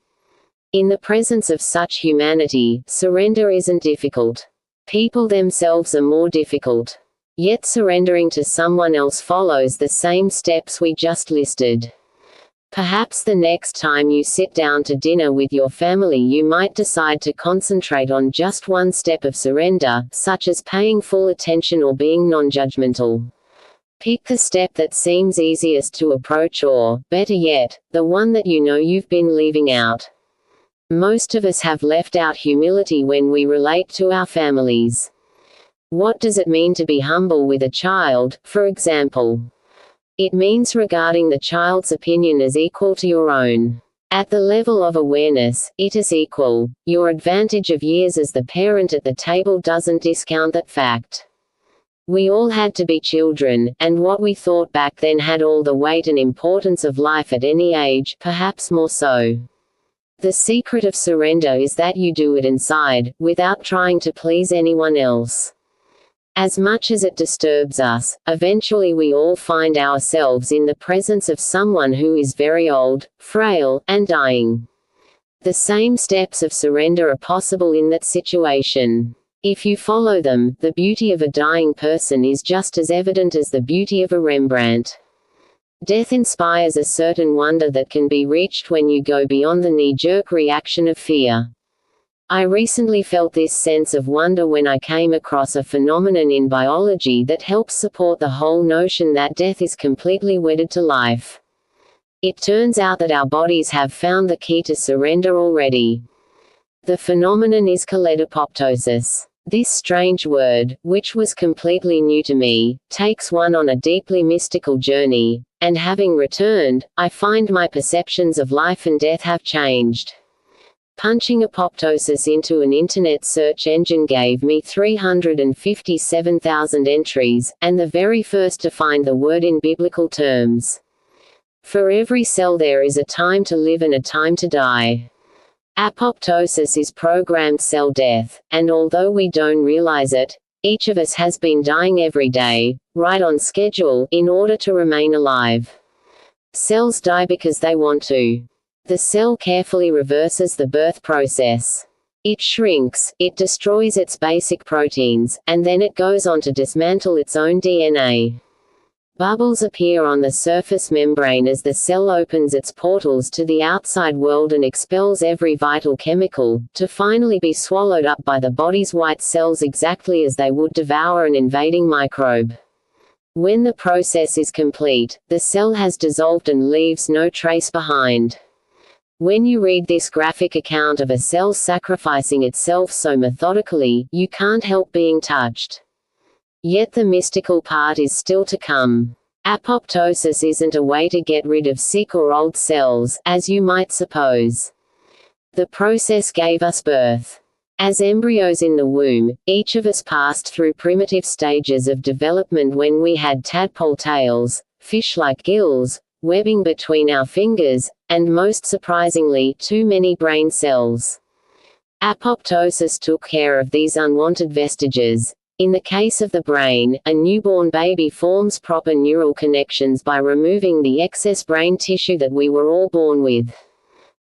In the presence of such humanity, surrender isn't difficult. People themselves are more difficult. Yet surrendering to someone else follows the same steps we just listed. Perhaps the next time you sit down to dinner with your family you might decide to concentrate on just one step of surrender, such as paying full attention or being non-judgmental. Pick the step that seems easiest to approach or, better yet, the one that you know you've been leaving out. Most of us have left out humility when we relate to our families. What does it mean to be humble with a child, for example? It means regarding the child's opinion as equal to your own. At the level of awareness, it is equal. Your advantage of years as the parent at the table doesn't discount that fact. We all had to be children, and what we thought back then had all the weight and importance of life at any age, perhaps more so. The secret of surrender is that you do it inside, without trying to please anyone else. As much as it disturbs us, eventually we all find ourselves in the presence of someone who is very old, frail, and dying. The same steps of surrender are possible in that situation. If you follow them, the beauty of a dying person is just as evident as the beauty of a Rembrandt. Death inspires a certain wonder that can be reached when you go beyond the knee-jerk reaction of fear. I recently felt this sense of wonder when I came across a phenomenon in biology that helps support the whole notion that death is completely wedded to life. It turns out that our bodies have found the key to surrender already. The phenomenon is kaleidoapoptosis. This strange word, which was completely new to me, takes one on a deeply mystical journey, and having returned, I find my perceptions of life and death have changed. Punching apoptosis into an internet search engine gave me 357,000 entries, and the very first to find the word in biblical terms. For every cell there is a time to live and a time to die. Apoptosis is programmed cell death, and although we don't realize it, each of us has been dying every day, right on schedule, in order to remain alive. Cells die because they want to. The cell carefully reverses the birth process. It shrinks, it destroys its basic proteins, and then it goes on to dismantle its own DNA. Bubbles appear on the surface membrane as the cell opens its portals to the outside world and expels every vital chemical, to finally be swallowed up by the body's white cells exactly as they would devour an invading microbe. When the process is complete, the cell has dissolved and leaves no trace behind. When you read this graphic account of a cell sacrificing itself so methodically, you can't help being touched. Yet the mystical part is still to come. Apoptosis isn't a way to get rid of sick or old cells, as you might suppose. The process gave us birth. As embryos in the womb, each of us passed through primitive stages of development when we had tadpole tails, fish-like gills, webbing between our fingers, and most surprisingly, too many brain cells. Apoptosis took care of these unwanted vestiges. In the case of the brain, a newborn baby forms proper neural connections by removing the excess brain tissue that we were all born with.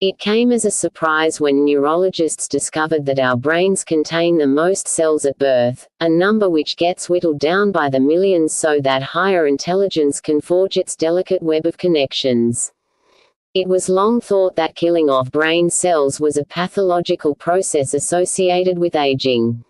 It came as a surprise when neurologists discovered that our brains contain the most cells at birth, a number which gets whittled down by the millions so that higher intelligence can forge its delicate web of connections. It was long thought that killing off brain cells was a pathological process associated with aging.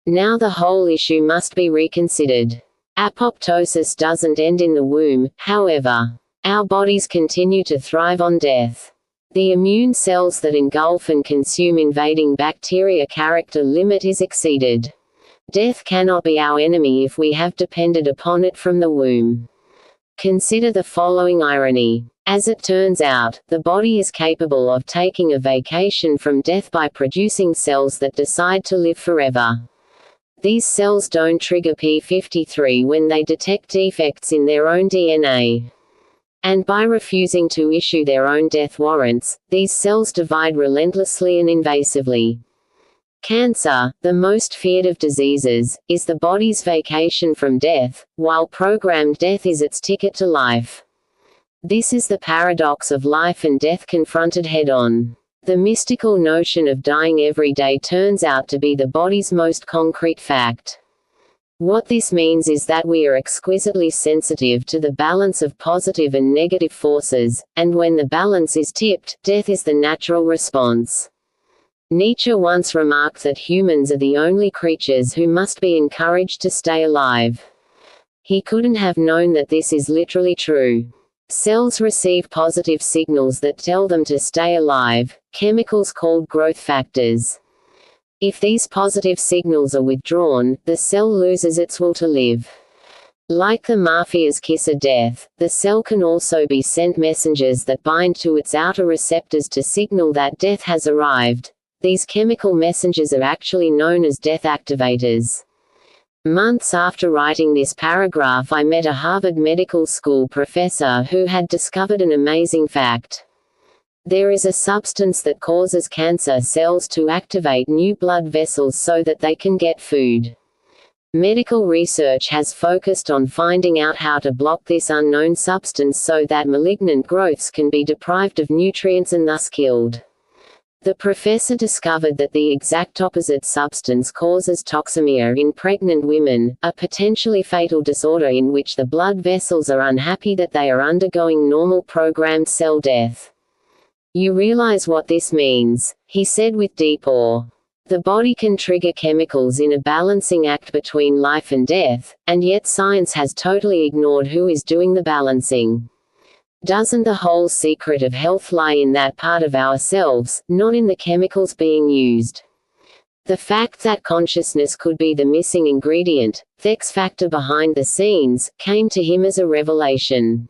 Now the whole issue must be reconsidered. Apoptosis doesn't end in the womb, however. Our bodies continue to thrive on death. The immune cells that engulf and consume invading bacteria character limit is exceeded. Death cannot be our enemy if we have depended upon it from the womb. Consider the following irony. As it turns out, the body is capable of taking a vacation from death by producing cells that decide to live forever. These cells don't trigger p53 when they detect defects in their own DNA. And by refusing to issue their own death warrants, these cells divide relentlessly and invasively. Cancer, the most feared of diseases, is the body's vacation from death, while programmed death is its ticket to life. This is the paradox of life and death confronted head-on. The mystical notion of dying every day turns out to be the body's most concrete fact. What this means is that we are exquisitely sensitive to the balance of positive and negative forces, and when the balance is tipped, death is the natural response. Nietzsche once remarked that humans are the only creatures who must be encouraged to stay alive. He couldn't have known that this is literally true. Cells receive positive signals that tell them to stay alive, chemicals called growth factors. If these positive signals are withdrawn, the cell loses its will to live. Like the mafia's kiss of death, the cell can also be sent messengers that bind to its outer receptors to signal that death has arrived. These chemical messengers are actually known as death activators. Months after writing this paragraph, I met a Harvard Medical School professor who had discovered an amazing fact. There is a substance that causes cancer cells to activate new blood vessels so that they can get food. Medical research has focused on finding out how to block this unknown substance so that malignant growths can be deprived of nutrients and thus killed. The professor discovered that the exact opposite substance causes toxemia in pregnant women, a potentially fatal disorder in which the blood vessels are unhappy that they are undergoing normal programmed cell death. "You realize what this means," he said with deep awe. "The body can trigger chemicals in a balancing act between life and death, and yet science has totally ignored who is doing the balancing. Doesn't the whole secret of health lie in that part of ourselves, not in the chemicals being used?" The fact that consciousness could be the missing ingredient, the X factor behind the scenes, came to him as a revelation.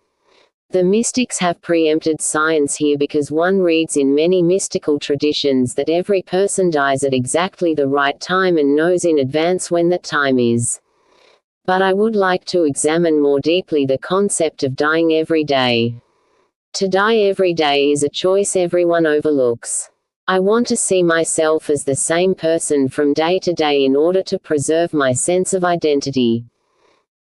The mystics have preempted science here because one reads in many mystical traditions that every person dies at exactly the right time and knows in advance when that time is. But I would like to examine more deeply the concept of dying every day. To die every day is a choice everyone overlooks. I want to see myself as the same person from day to day in order to preserve my sense of identity.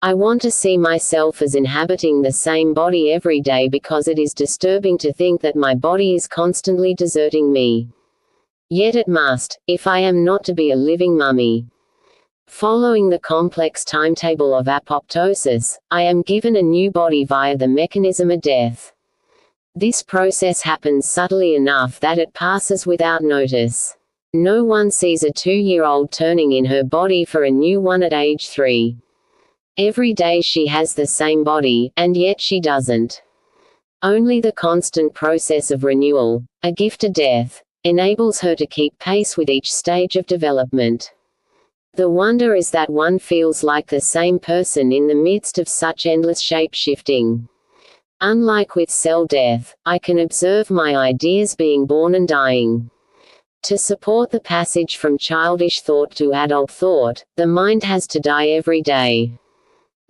I want to see myself as inhabiting the same body every day because it is disturbing to think that my body is constantly deserting me. Yet it must, if I am not to be a living mummy. Following the complex timetable of apoptosis, I am given a new body via the mechanism of death. This process happens subtly enough that it passes without notice. No one sees a 2-year-old turning in her body for a new one at age 3. Every day she has the same body, and yet she doesn't. Only the constant process of renewal, a gift of death, enables her to keep pace with each stage of development. The wonder is that one feels like the same person in the midst of such endless shape-shifting. Unlike with cell death, I can observe my ideas being born and dying. To support the passage from childish thought to adult thought, the mind has to die every day.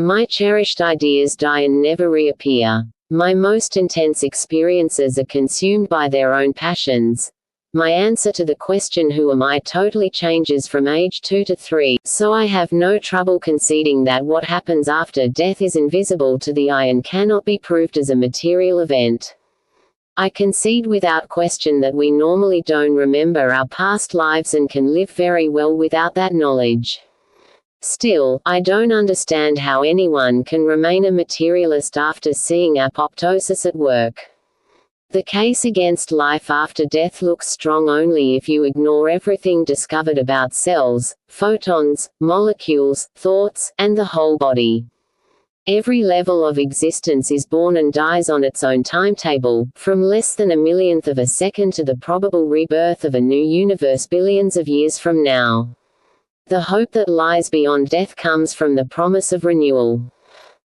My cherished ideas die and never reappear. My most intense experiences are consumed by their own passions. My answer to the question "who am I" totally changes from age 2 to 3, so I have no trouble conceding that what happens after death is invisible to the eye and cannot be proved as a material event. I concede without question that we normally don't remember our past lives and can live very well without that knowledge. Still, I don't understand how anyone can remain a materialist after seeing apoptosis at work. The case against life after death looks strong only if you ignore everything discovered about cells, photons, molecules, thoughts, and the whole body. Every level of existence is born and dies on its own timetable, from less than a millionth of a second to the probable rebirth of a new universe billions of years from now. The hope that lies beyond death comes from the promise of renewal.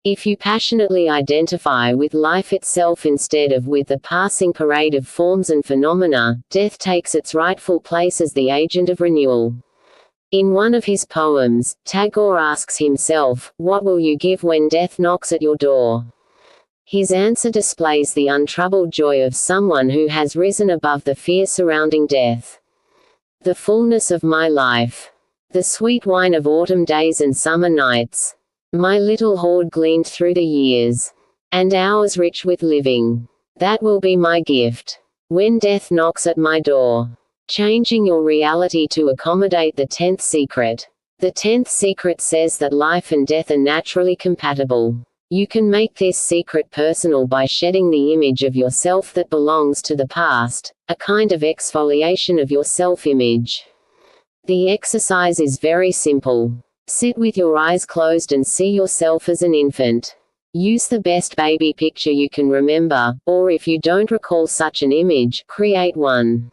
If you passionately identify with life itself instead of with the passing parade of forms and phenomena, death takes its rightful place as the agent of renewal. In one of his poems, Tagore asks himself, "What will you give when death knocks at your door?" His answer displays the untroubled joy of someone who has risen above the fear surrounding death. The fullness of my life. The sweet wine of autumn days and summer nights. My little hoard gleaned through the years. And hours rich with living. That will be my gift. When death knocks at my door. Changing your reality to accommodate the 10th secret. The 10th secret says that life and death are naturally compatible. You can make this secret personal by shedding the image of yourself that belongs to the past, a kind of exfoliation of your self-image. The exercise is very simple. Sit with your eyes closed and see yourself as an infant. Use the best baby picture you can remember, or if you don't recall such an image, create one.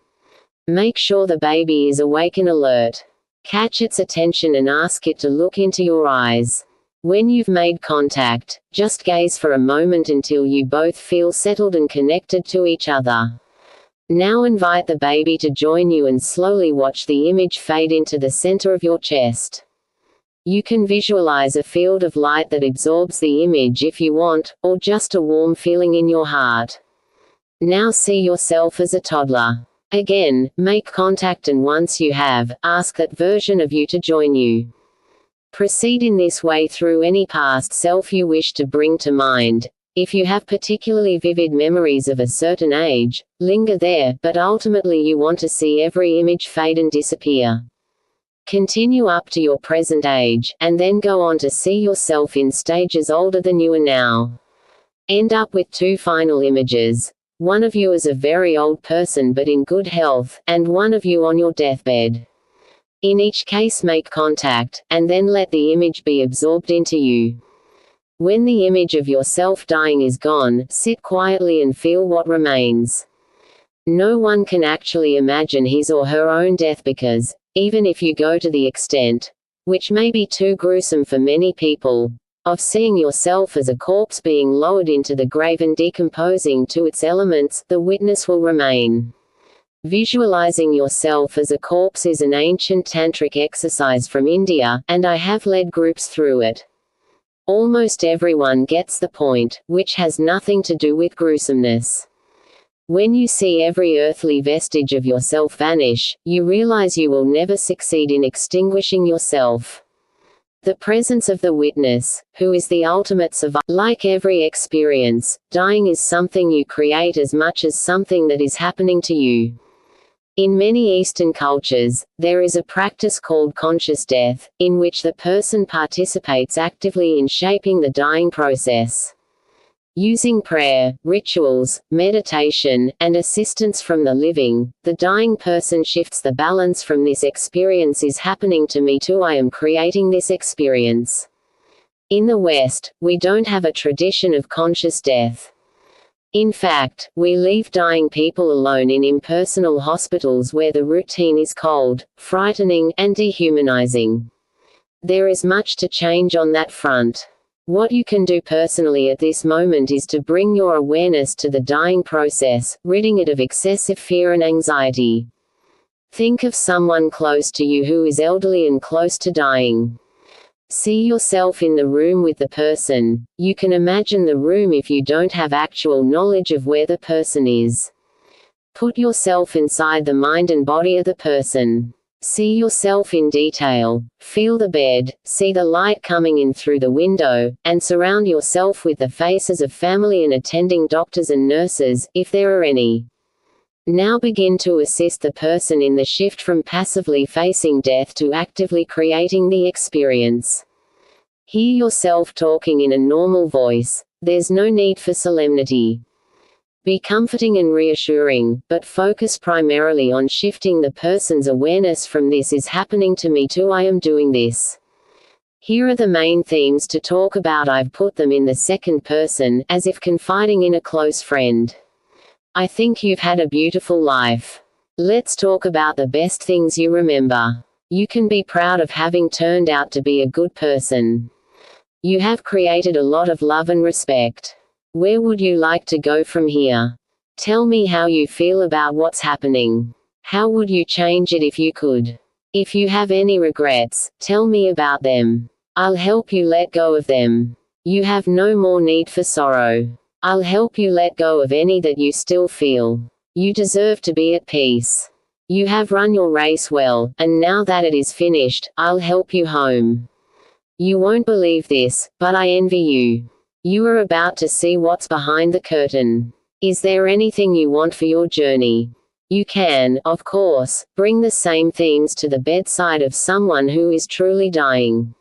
Make sure the baby is awake and alert. Catch its attention and ask it to look into your eyes. When you've made contact, just gaze for a moment until you both feel settled and connected to each other. Now invite the baby to join you and slowly watch the image fade into the center of your chest. You can visualize a field of light that absorbs the image if you want, or just a warm feeling in your heart. Now see yourself as a toddler. Again, make contact, and once you have, ask that version of you to join you. Proceed in this way through any past self you wish to bring to mind. If you have particularly vivid memories of a certain age, linger there, but ultimately you want to see every image fade and disappear. Continue up to your present age, and then go on to see yourself in stages older than you are now. End up with 2 final images. One of you as a very old person but in good health, and one of you on your deathbed. In each case make contact, and then let the image be absorbed into you. When the image of yourself dying is gone, sit quietly and feel what remains. No one can actually imagine his or her own death because, even if you go to the extent, which may be too gruesome for many people, of seeing yourself as a corpse being lowered into the grave and decomposing to its elements, the witness will remain. Visualizing yourself as a corpse is an ancient tantric exercise from India, and I have led groups through it. Almost everyone gets the point, which has nothing to do with gruesomeness. When you see every earthly vestige of yourself vanish, you realize you will never succeed in extinguishing yourself. The presence of the witness, who is the ultimate survivor. Like every experience, dying is something you create as much as something that is happening to you. In many Eastern cultures, there is a practice called conscious death, in which the person participates actively in shaping the dying process. Using prayer, rituals, meditation, and assistance from the living, the dying person shifts the balance from "this experience is happening to me" to "I am creating this experience." In the West, we don't have a tradition of conscious death. In fact, we leave dying people alone in impersonal hospitals where the routine is cold, frightening, and dehumanizing. There is much to change on that front. What you can do personally at this moment is to bring your awareness to the dying process, ridding it of excessive fear and anxiety. Think of someone close to you who is elderly and close to dying. See yourself in the room with the person. You can imagine the room if you don't have actual knowledge of where the person is. Put yourself inside the mind and body of the person. See yourself in detail. Feel the bed, see the light coming in through the window, and surround yourself with the faces of family and attending doctors and nurses, if there are any. Now begin to assist the person in the shift from passively facing death to actively creating the experience. Hear yourself talking in a normal voice. There's no need for solemnity. Be comforting and reassuring, but focus primarily on shifting the person's awareness from "this is happening to me" to "I am doing this." Here are the main themes to talk about. I've put them in the second person, as if confiding in a close friend. I think you've had a beautiful life. Let's talk about the best things you remember. You can be proud of having turned out to be a good person. You have created a lot of love and respect. Where would you like to go from here? Tell me how you feel about what's happening. How would you change it if you could? If you have any regrets, tell me about them. I'll help you let go of them. You have no more need for sorrow. I'll help you let go of any that you still feel. You deserve to be at peace. You have run your race well, and now that it is finished, I'll help you home. You won't believe this, but I envy you. You are about to see what's behind the curtain. Is there anything you want for your journey? You can, of course, bring the same things to the bedside of someone who is truly dying.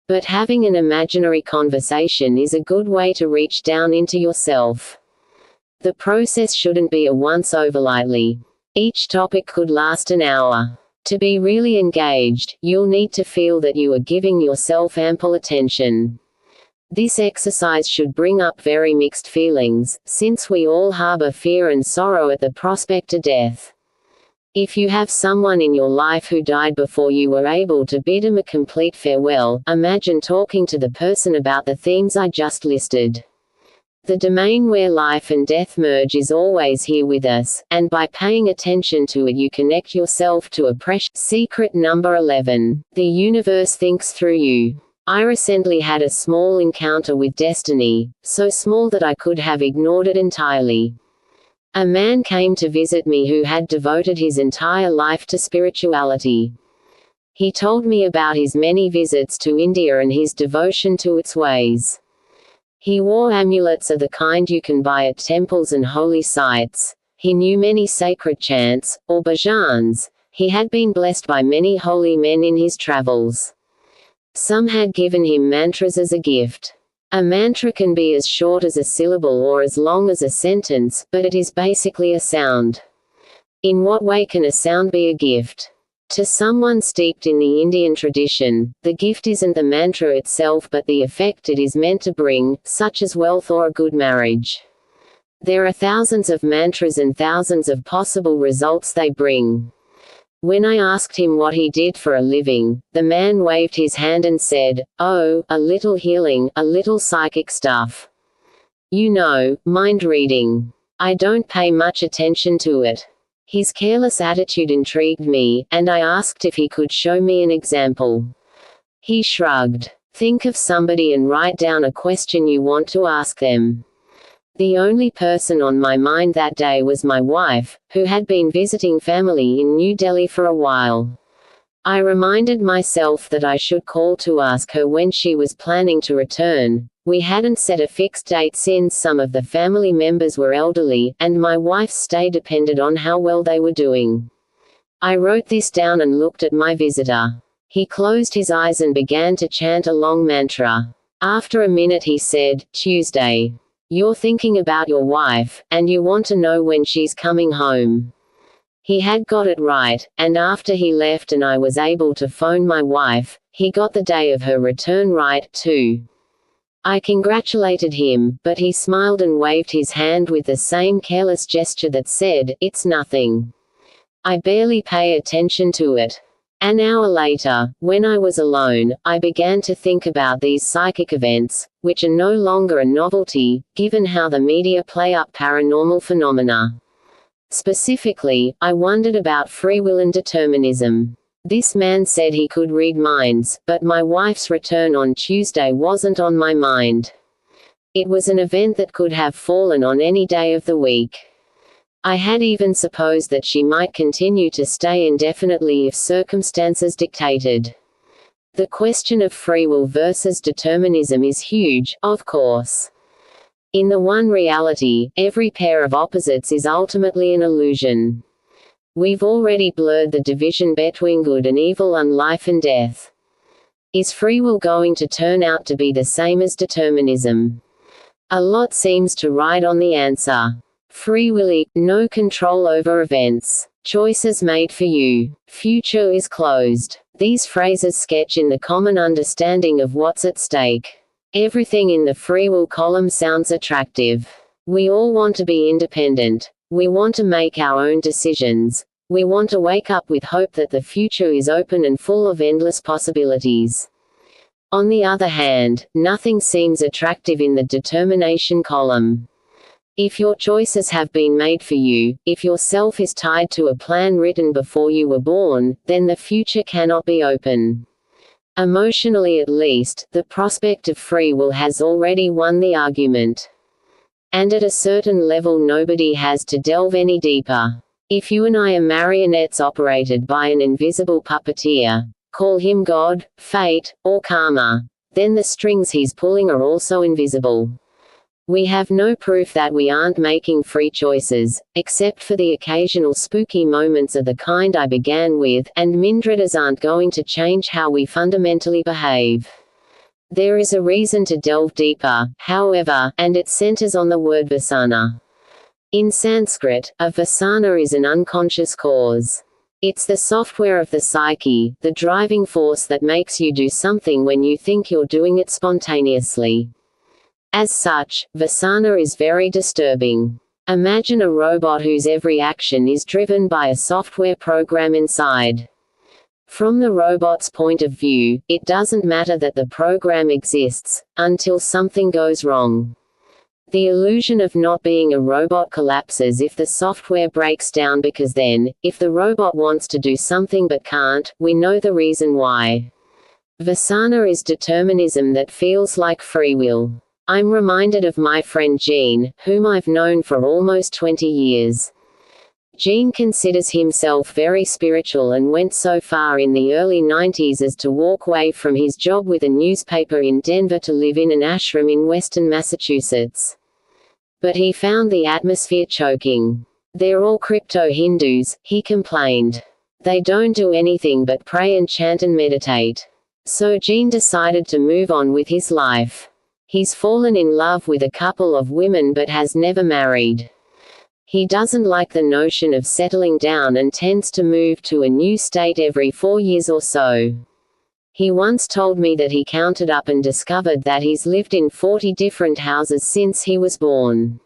But having an imaginary conversation is a good way to reach down into yourself. The process shouldn't be a once-over lightly. Each topic could last an hour. To be really engaged, you'll need to feel that you are giving yourself ample attention. This exercise should bring up very mixed feelings, since we all harbor fear and sorrow at the prospect of death. If you have someone in your life who died before you were able to bid him a complete farewell, imagine talking to the person about the themes I just listed. The domain where life and death merge is always here with us, and by paying attention to it you connect yourself to a precious secret. Number 11. The universe thinks through you. I recently had a small encounter with destiny, so small that I could have ignored it entirely. A man came to visit me who had devoted his entire life to spirituality. He told me about his many visits to India and his devotion to its ways. He wore amulets of the kind you can buy at temples and holy sites. He knew many sacred chants, or bhajans. He had been blessed by many holy men in his travels. Some had given him mantras as a gift. A mantra can be as short as a syllable or as long as a sentence, but it is basically a sound. In what way can a sound be a gift? To someone steeped in the Indian tradition, the gift isn't the mantra itself but the effect it is meant to bring, such as wealth or a good marriage. There are thousands of mantras and thousands of possible results they bring. When I asked him what he did for a living, the man waved his hand and said, "Oh, a little healing, a little psychic stuff. You know, mind reading. I don't pay much attention to it." His careless attitude intrigued me, and I asked if he could show me an example. He shrugged. Think of somebody and write down a question you want to ask them. The only person on my mind that day was my wife, who had been visiting family in New Delhi for a while. I reminded myself that I should call to ask her when she was planning to return. We hadn't set a fixed date since some of the family members were elderly, and my wife's stay depended on how well they were doing. I wrote this down and looked at my visitor. He closed his eyes and began to chant a long mantra. After a minute he said, "Tuesday. You're thinking about your wife, and you want to know when she's coming home." He had got it right, and after he left and I was able to phone my wife, he got the day of her return right, too. I congratulated him, but he smiled and waved his hand with the same careless gesture that said, "It's nothing. I barely pay attention to it." An hour later, when I was alone, I began to think about these psychic events, which are no longer a novelty, given how the media play up paranormal phenomena. Specifically, I wondered about free will and determinism. This man said he could read minds, but my wife's return on Tuesday wasn't on my mind. It was an event that could have fallen on any day of the week. I had even supposed that she might continue to stay indefinitely if circumstances dictated. The question of free will versus determinism is huge, of course. In the one reality, every pair of opposites is ultimately an illusion. We've already blurred the division between good and evil and life and death. Is free will going to turn out to be the same as determinism? A lot seems to ride on the answer. Free will, no control over events. Choices made for you. Future is closed. These phrases sketch in the common understanding of what's at stake. Everything in the free will column sounds attractive. We all want to be independent. We want to make our own decisions. We want to wake up with hope that the future is open and full of endless possibilities. On the other hand, nothing seems attractive in the determination column. If your choices have been made for you, if your self is tied to a plan written before you were born, then the future cannot be open. Emotionally at least, the prospect of free will has already won the argument. And at a certain level nobody has to delve any deeper. If you and I are marionettes operated by an invisible puppeteer, call him God, fate, or karma, then the strings he's pulling are also invisible. We have no proof that we aren't making free choices, except for the occasional spooky moments of the kind I began with, and Mindredas aren't going to change how we fundamentally behave. There is a reason to delve deeper, however, and it centers on the word vasana. In Sanskrit, a vasana is an unconscious cause. It's the software of the psyche, the driving force that makes you do something when you think you're doing it spontaneously. As such, vasana is very disturbing. Imagine a robot whose every action is driven by a software program inside. From the robot's point of view, it doesn't matter that the program exists, until something goes wrong. The illusion of not being a robot collapses if the software breaks down, because then, if the robot wants to do something but can't, we know the reason why. Vasana is determinism that feels like free will. I'm reminded of my friend Gene, whom I've known for almost 20 years. Gene considers himself very spiritual and went so far in the early 90s as to walk away from his job with a newspaper in Denver to live in an ashram in western Massachusetts. But he found the atmosphere choking. They're all crypto-Hindus, he complained. They don't do anything but pray and chant and meditate. So Gene decided to move on with his life. He's fallen in love with a couple of women but has never married. He doesn't like the notion of settling down and tends to move to a new state every 4 years or so. He once told me that he counted up and discovered that he's lived in 40 different houses since he was born.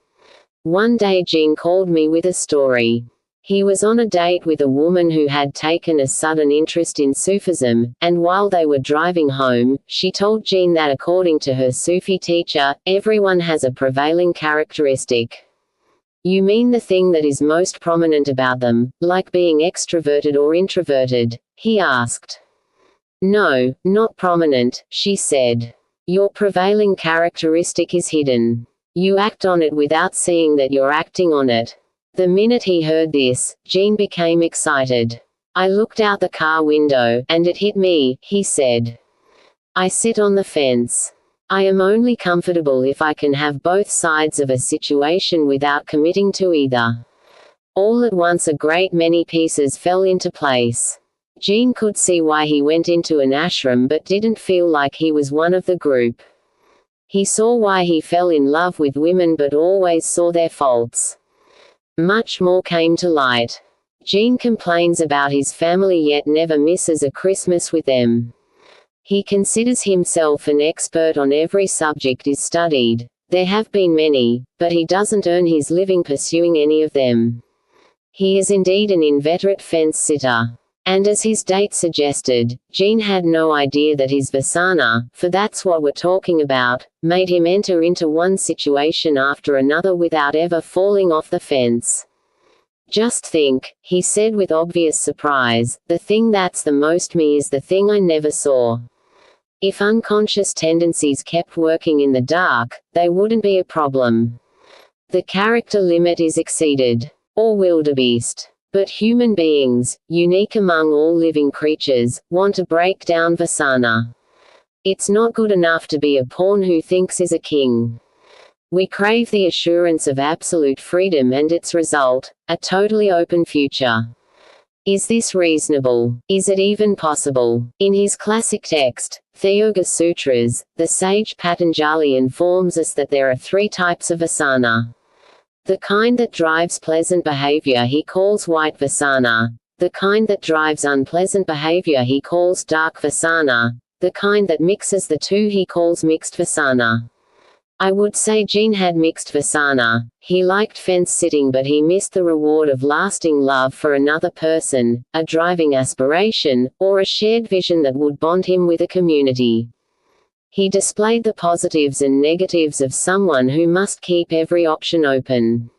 One day Gene called me with a story. He was on a date with a woman who had taken a sudden interest in Sufism, and while they were driving home, she told Gene that according to her Sufi teacher, everyone has a prevailing characteristic. You mean the thing that is most prominent about them, like being extroverted or introverted? He asked. No, not prominent, she said. Your prevailing characteristic is hidden. You act on it without seeing that you're acting on it. The minute he heard this, Gene became excited. I looked out the car window, and it hit me, he said. I sit on the fence. I am only comfortable if I can have both sides of a situation without committing to either. All at once a great many pieces fell into place. Gene could see why he went into an ashram but didn't feel like he was one of the group. He saw why he fell in love with women but always saw their faults. Much more came to light. Gene complains about his family yet never misses a Christmas with them. He considers himself an expert on every subject is studied. There have been many, but he doesn't earn his living pursuing any of them. He is indeed an inveterate fence sitter. And as his date suggested, Gene had no idea that his vasana, for that's what we're talking about, made him enter into one situation after another without ever falling off the fence. Just think, he said with obvious surprise, the thing that's the most me is the thing I never saw. If unconscious tendencies kept working in the dark, they wouldn't be a problem. The character limit is exceeded. Or wildebeest. But human beings, unique among all living creatures, want to break down vasana. It's not good enough to be a pawn who thinks is a king. We crave the assurance of absolute freedom and its result, a totally open future. Is this reasonable? Is it even possible? In his classic text, the Yoga Sutras, the sage Patanjali informs us that there are 3 types of vasana. The kind that drives pleasant behavior he calls white vasana. The kind that drives unpleasant behavior he calls dark vasana. The kind that mixes the two he calls mixed vasana. I would say Gene had mixed vasana. He liked fence sitting but he missed the reward of lasting love for another person, a driving aspiration, or a shared vision that would bond him with a community. He displayed the positives and negatives of someone who must keep every option open.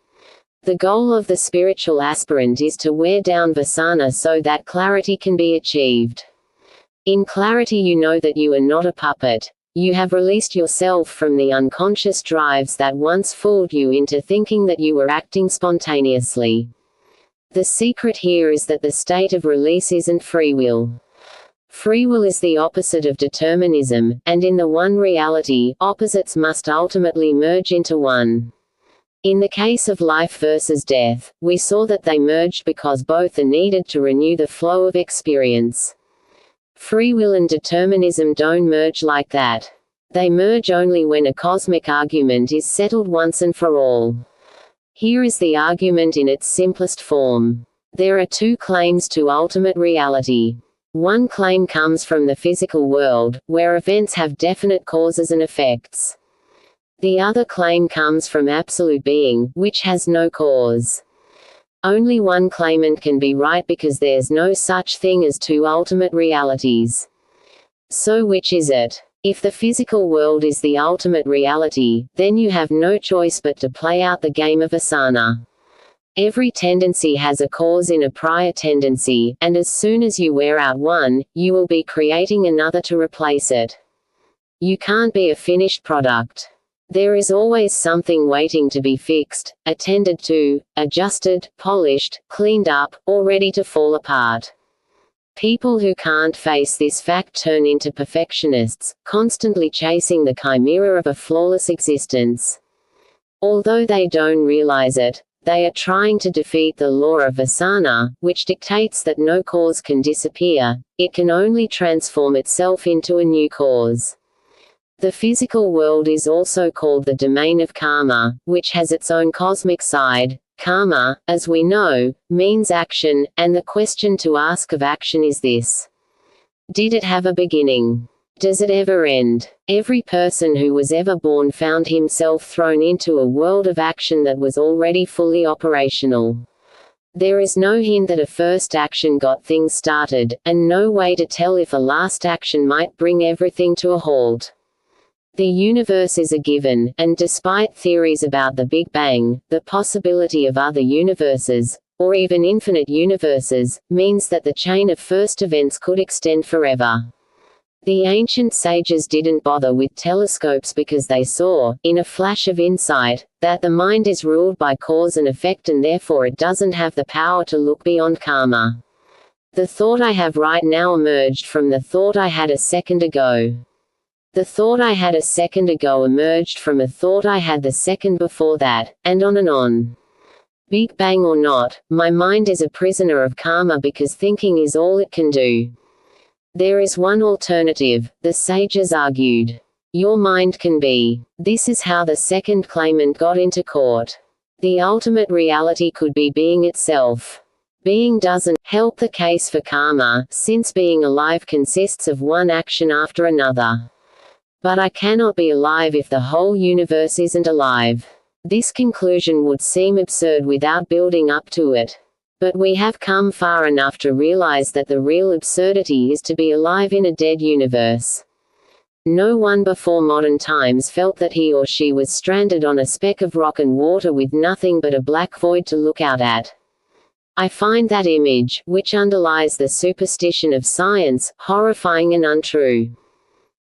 The goal of the spiritual aspirant is to wear down vasana so that clarity can be achieved. In clarity you know that you are not a puppet. You have released yourself from the unconscious drives that once fooled you into thinking that you were acting spontaneously. The secret here is that the state of release isn't free will. Free will is the opposite of determinism, and in the one reality, opposites must ultimately merge into one. In the case of life versus death, we saw that they merged because both are needed to renew the flow of experience. Free will and determinism don't merge like that. They merge only when a cosmic argument is settled once and for all. Here is the argument in its simplest form. There are two claims to ultimate reality. One claim comes from the physical world, where events have definite causes and effects. The other claim comes from absolute being, which has no cause. Only one claimant can be right because there's no such thing as two ultimate realities. So which is it? If the physical world is the ultimate reality, then you have no choice but to play out the game of asana. Every tendency has a cause in a prior tendency, and as soon as you wear out one, you will be creating another to replace it. You can't be a finished product. There is always something waiting to be fixed, attended to, adjusted, polished, cleaned up, or ready to fall apart. People who can't face this fact turn into perfectionists, constantly chasing the chimera of a flawless existence. Although they don't realize it, they are trying to defeat the law of asana, which dictates that no cause can disappear, it can only transform itself into a new cause. The physical world is also called the domain of karma, which has its own cosmic side. Karma, as we know, means action, and the question to ask of action is this: did it have a beginning? Does it ever end? Every person who was ever born found himself thrown into a world of action that was already fully operational. There is no hint that a first action got things started, and no way to tell if a last action might bring everything to a halt. The universe is a given, and despite theories about the Big Bang, the possibility of other universes, or even infinite universes, means that the chain of first events could extend forever. The ancient sages didn't bother with telescopes because they saw, in a flash of insight, that the mind is ruled by cause and effect and therefore it doesn't have the power to look beyond karma. The thought I have right now emerged from the thought I had a second ago. The thought I had a second ago emerged from a thought I had the second before that, and on and on. Big Bang or not, my mind is a prisoner of karma because thinking is all it can do. There is one alternative, the sages argued. Your mind can be. This is how the second claimant got into court. The ultimate reality could be being itself. Being doesn't help the case for karma, since being alive consists of one action after another. But I cannot be alive if the whole universe isn't alive. This conclusion would seem absurd without building up to it. But we have come far enough to realize that the real absurdity is to be alive in a dead universe. No one before modern times felt that he or she was stranded on a speck of rock and water with nothing but a black void to look out at. I find that image, which underlies the superstition of science, horrifying and untrue.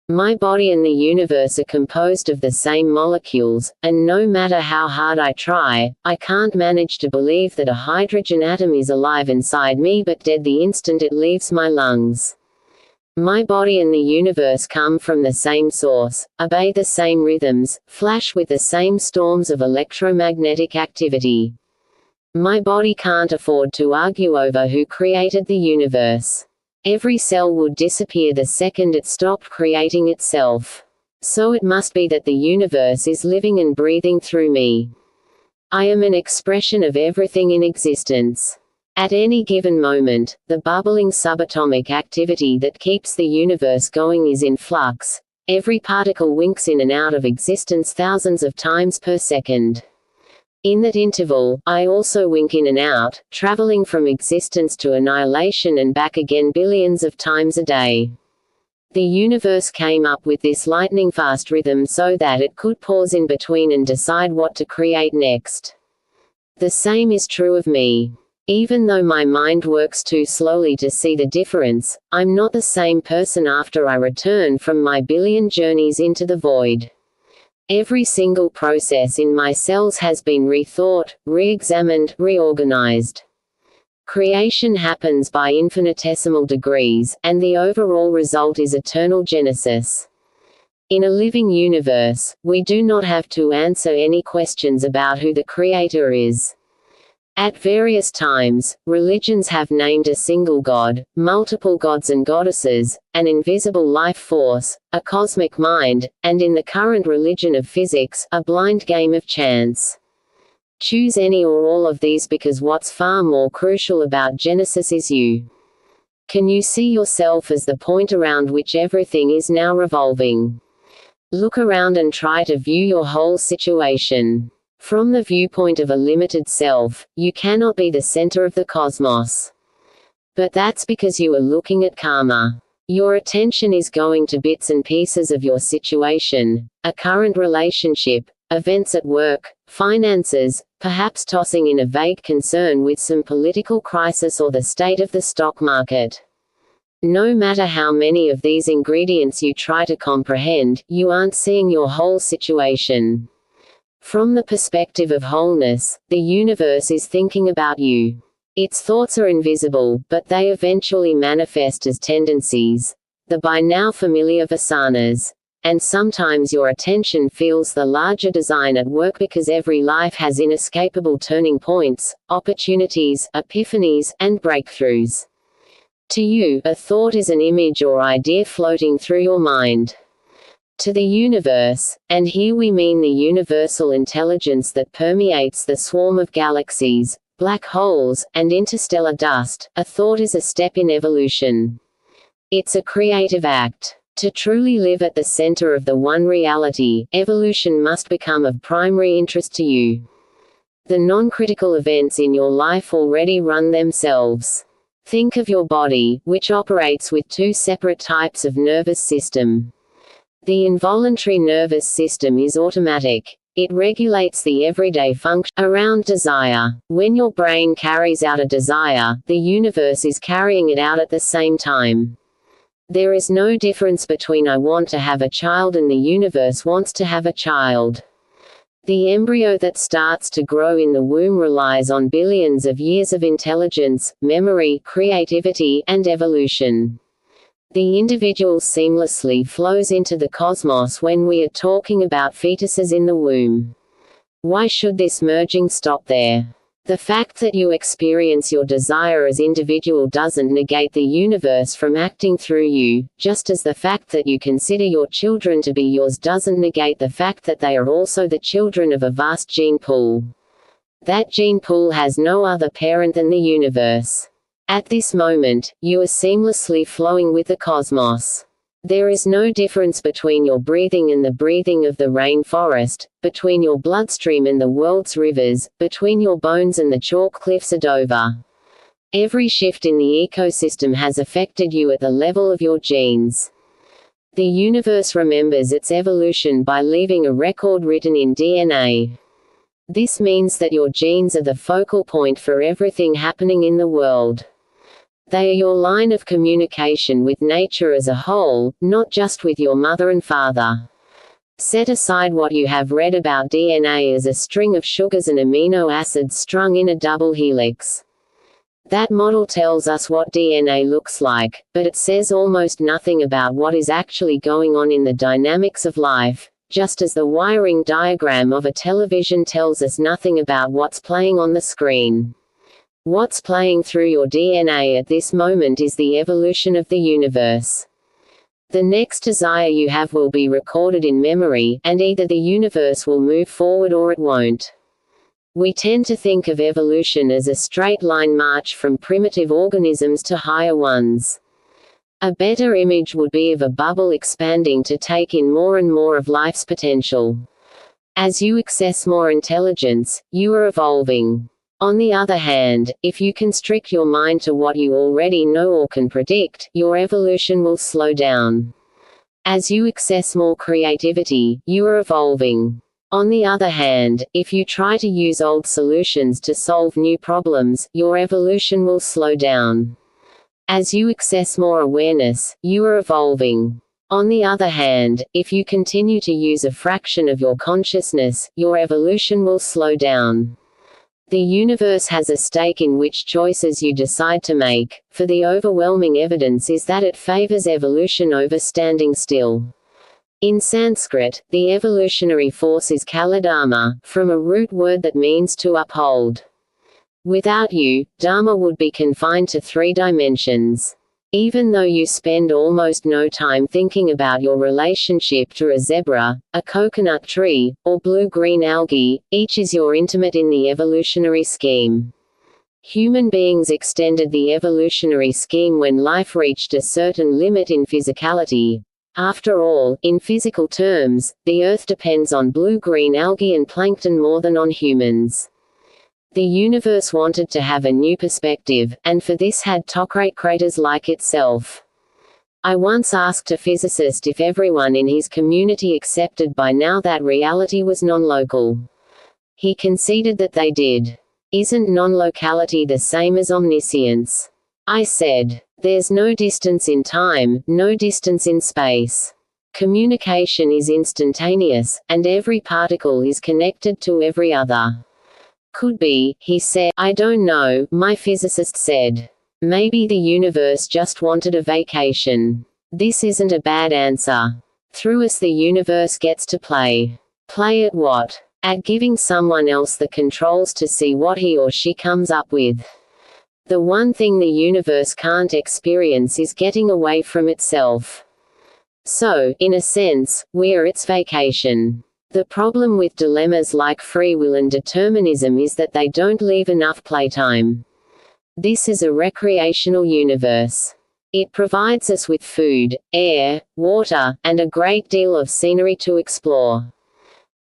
My body and the universe are composed of the same molecules, and no matter how hard I try, I can't manage to believe that a hydrogen atom is alive inside me but dead the instant it leaves my lungs. My body and the universe come from the same source, obey the same rhythms, flash with the same storms of electromagnetic activity. My body can't afford to argue over who created the universe. Every cell would disappear the second it stopped creating itself. So it must be that the universe is living and breathing through me. I am an expression of everything in existence. At any given moment, the bubbling subatomic activity that keeps the universe going is in flux. Every particle winks in and out of existence thousands of times per second. In that interval, I also wink in and out, traveling from existence to annihilation and back again billions of times a day. The universe came up with this lightning-fast rhythm so that it could pause in between and decide what to create next. The same is true of me. Even though my mind works too slowly to see the difference, I'm not the same person after I return from my billion journeys into the void. Every single process in my cells has been rethought, re-examined, reorganized. Creation happens by infinitesimal degrees, and the overall result is eternal genesis. In a living universe, we do not have to answer any questions about who the Creator is. At various times, religions have named a single god, multiple gods and goddesses, an invisible life force, a cosmic mind, and in the current religion of physics, a blind game of chance. Choose any or all of these, because what's far more crucial about Genesis is you. Can you see yourself as the point around which everything is now revolving? Look around and try to view your whole situation. From the viewpoint of a limited self, you cannot be the center of the cosmos. But that's because you are looking at karma. Your attention is going to bits and pieces of your situation, a current relationship, events at work, finances, perhaps tossing in a vague concern with some political crisis or the state of the stock market. No matter how many of these ingredients you try to comprehend, you aren't seeing your whole situation. From the perspective of wholeness, the universe is thinking about you. Its thoughts are invisible, but they eventually manifest as tendencies, the by now familiar vasanas. And sometimes your attention feels the larger design at work, because every life has inescapable turning points, opportunities, epiphanies, and breakthroughs. To you, a thought is an image or idea floating through your mind. To the universe, and here we mean the universal intelligence that permeates the swarm of galaxies, black holes, and interstellar dust, a thought is a step in evolution. It's a creative act. To truly live at the center of the one reality, evolution must become of primary interest to you. The non-critical events in your life already run themselves. Think of your body, which operates with two separate types of nervous system. The involuntary nervous system is automatic. It regulates the everyday function around desire. When your brain carries out a desire, the universe is carrying it out at the same time. There is no difference between I want to have a child and the universe wants to have a child. The embryo that starts to grow in the womb relies on billions of years of intelligence, memory, creativity, and evolution. The individual seamlessly flows into the cosmos when we are talking about fetuses in the womb. Why should this merging stop there? The fact that you experience your desire as individual doesn't negate the universe from acting through you, just as the fact that you consider your children to be yours doesn't negate the fact that they are also the children of a vast gene pool. That gene pool has no other parent than the universe. At this moment, you are seamlessly flowing with the cosmos. There is no difference between your breathing and the breathing of the rainforest, between your bloodstream and the world's rivers, between your bones and the chalk cliffs of Dover. Every shift in the ecosystem has affected you at the level of your genes. The universe remembers its evolution by leaving a record written in DNA. This means that your genes are the focal point for everything happening in the world. They are your line of communication with nature as a whole, not just with your mother and father. Set aside what you have read about DNA as a string of sugars and amino acids strung in a double helix. That model tells us what DNA looks like, but it says almost nothing about what is actually going on in the dynamics of life, just as the wiring diagram of a television tells us nothing about what's playing on the screen. What's playing through your DNA at this moment is the evolution of the universe. The next desire you have will be recorded in memory, and either the universe will move forward or it won't. We tend to think of evolution as a straight line march from primitive organisms to higher ones. A better image would be of a bubble expanding to take in more and more of life's potential. As you access more intelligence, you are evolving. On the other hand, if you constrict your mind to what you already know or can predict, your evolution will slow down. As you access more creativity, you are evolving. On the other hand, if you try to use old solutions to solve new problems, your evolution will slow down. As you access more awareness, you are evolving. On the other hand, if you continue to use a fraction of your consciousness, your evolution will slow down. The universe has a stake in which choices you decide to make, for the overwhelming evidence is that it favors evolution over standing still. In Sanskrit, the evolutionary force is kaladharma, from a root word that means to uphold. Without you, dharma would be confined to 3 dimensions. Even though you spend almost no time thinking about your relationship to a zebra, a coconut tree, or blue-green algae, each is your intimate in the evolutionary scheme. Human beings extended the evolutionary scheme when life reached a certain limit in physicality. After all, in physical terms, the Earth depends on blue-green algae and plankton more than on humans. The universe wanted to have a new perspective, and for this had to create craters like itself. I once asked a physicist if everyone in his community accepted by now that reality was non-local. He conceded that they did. Isn't non-locality the same as omniscience? I said, there's no distance in time, no distance in space. Communication is instantaneous, and every particle is connected to every other. Could be, he said. I don't know, my physicist said. Maybe the universe just wanted a vacation. This isn't a bad answer. Through us the universe gets to play. Play at what? At giving someone else the controls to see what he or she comes up with. The one thing the universe can't experience is getting away from itself. So, in a sense, we're its vacation. The problem with dilemmas like free will and determinism is that they don't leave enough playtime. This is a recreational universe. It provides us with food, air, water, and a great deal of scenery to explore.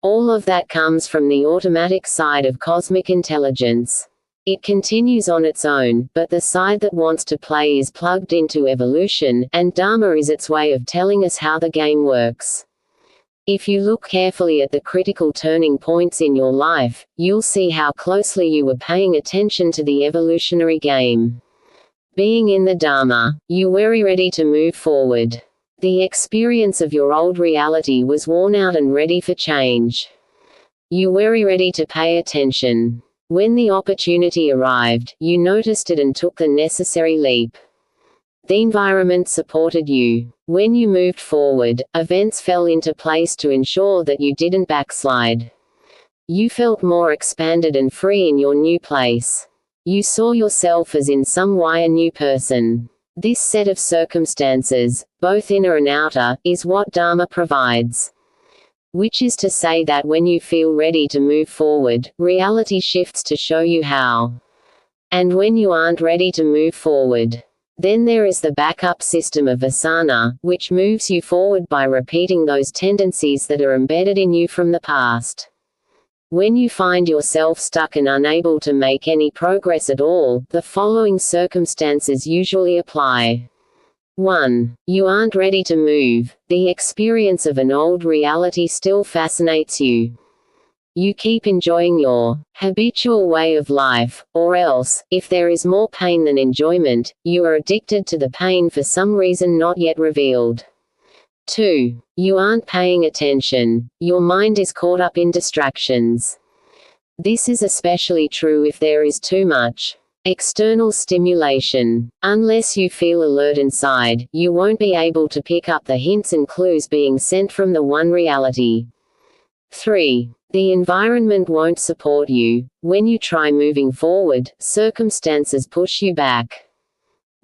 All of that comes from the automatic side of cosmic intelligence. It continues on its own, but the side that wants to play is plugged into evolution, and Dharma is its way of telling us how the game works. If you look carefully at the critical turning points in your life, you'll see how closely you were paying attention to the evolutionary game. Being in the Dharma, you were ready to move forward. The experience of your old reality was worn out and ready for change. You were ready to pay attention. When the opportunity arrived, you noticed it and took the necessary leap. The environment supported you. When you moved forward, events fell into place to ensure that you didn't backslide. You felt more expanded and free in your new place. You saw yourself as in some way a new person. This set of circumstances, both inner and outer, is what Dharma provides. Which is to say that when you feel ready to move forward, reality shifts to show you how. And when you aren't ready to move forward, then there is the backup system of Vasana, which moves you forward by repeating those tendencies that are embedded in you from the past. When you find yourself stuck and unable to make any progress at all, the following circumstances usually apply. 1. You aren't ready to move. The experience of an old reality still fascinates you. You keep enjoying your habitual way of life, or else, if there is more pain than enjoyment, you are addicted to the pain for some reason not yet revealed. 2. You aren't paying attention. Your mind is caught up in distractions. This is especially true if there is too much external stimulation. Unless you feel alert inside, you won't be able to pick up the hints and clues being sent from the one reality. 3. The environment won't support you. When you try moving forward, circumstances push you back.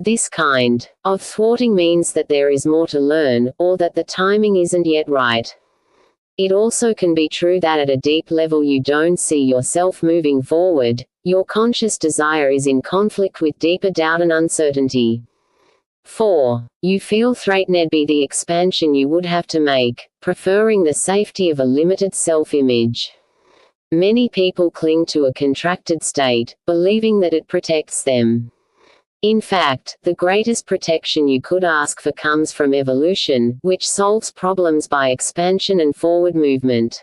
This kind of thwarting means that there is more to learn, or that the timing isn't yet right. It also can be true that at a deep level you don't see yourself moving forward. Your conscious desire is in conflict with deeper doubt and uncertainty. 4. You feel threatened by the expansion you would have to make, preferring the safety of a limited self-image. Many people cling to a contracted state, believing that it protects them. In fact, the greatest protection you could ask for comes from evolution, which solves problems by expansion and forward movement.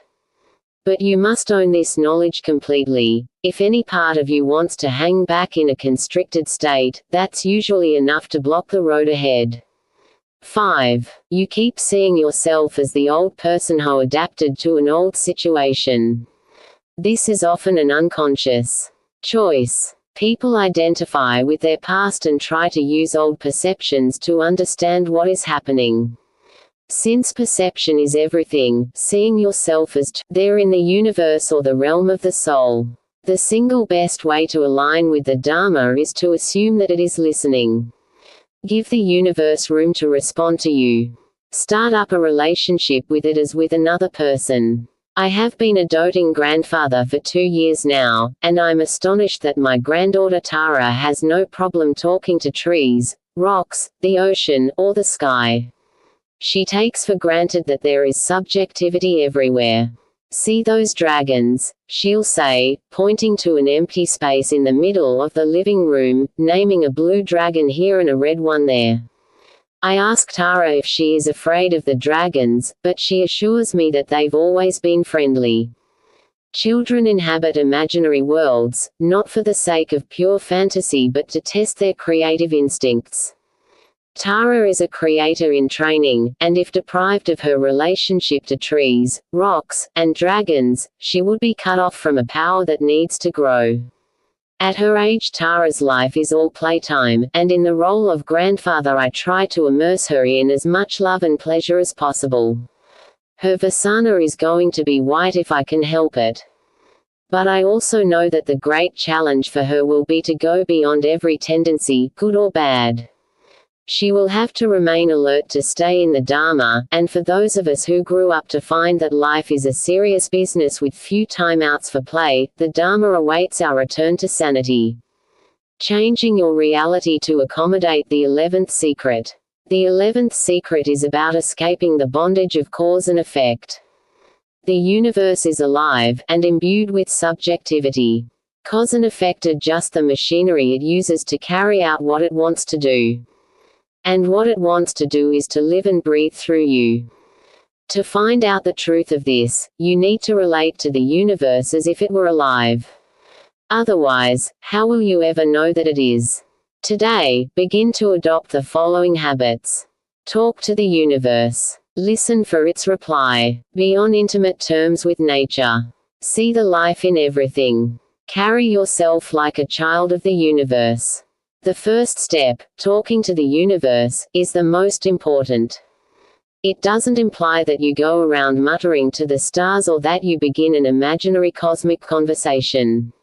But you must own this knowledge completely. If any part of you wants to hang back in a constricted state, that's usually enough to block the road ahead. 5. You keep seeing yourself as the old person who adapted to an old situation. This is often an unconscious Choice. People identify with their past and try to use old perceptions to understand what is happening. Since perception is everything, seeing yourself as there in the universe or the realm of the soul. The single best way to align with the Dharma is to assume that it is listening. Give the universe room to respond to you. Start up a relationship with it as with another person. I have been a doting grandfather for 2 years now, and I'm astonished that my granddaughter Tara has no problem talking to trees, rocks, the ocean, or the sky. She takes for granted that there is subjectivity everywhere. See those dragons, she'll say, pointing to an empty space in the middle of the living room, naming a blue dragon here and a red one there. I ask Tara if she is afraid of the dragons, but she assures me that they've always been friendly. Children inhabit imaginary worlds, not for the sake of pure fantasy but to test their creative instincts. Tara is a creator in training, and if deprived of her relationship to trees, rocks, and dragons, she would be cut off from a power that needs to grow. At her age, Tara's life is all playtime, and in the role of grandfather I try to immerse her in as much love and pleasure as possible. Her Vasana is going to be white if I can help it. But I also know that the great challenge for her will be to go beyond every tendency, good or bad. She will have to remain alert to stay in the Dharma, and for those of us who grew up to find that life is a serious business with few timeouts for play, the Dharma awaits our return to sanity. Changing your reality to accommodate the 11th secret. The 11th secret is about escaping the bondage of cause and effect. The universe is alive, and imbued with subjectivity. Cause and effect are just the machinery it uses to carry out what it wants to do. And what it wants to do is to live and breathe through you. To find out the truth of this, you need to relate to the universe as if it were alive. Otherwise, how will you ever know that it is? Today, begin to adopt the following habits. Talk to the universe. Listen for its reply. Be on intimate terms with nature. See the life in everything. Carry yourself like a child of the universe. The first step, talking to the universe, is the most important. It doesn't imply that you go around muttering to the stars or that you begin an imaginary cosmic conversation.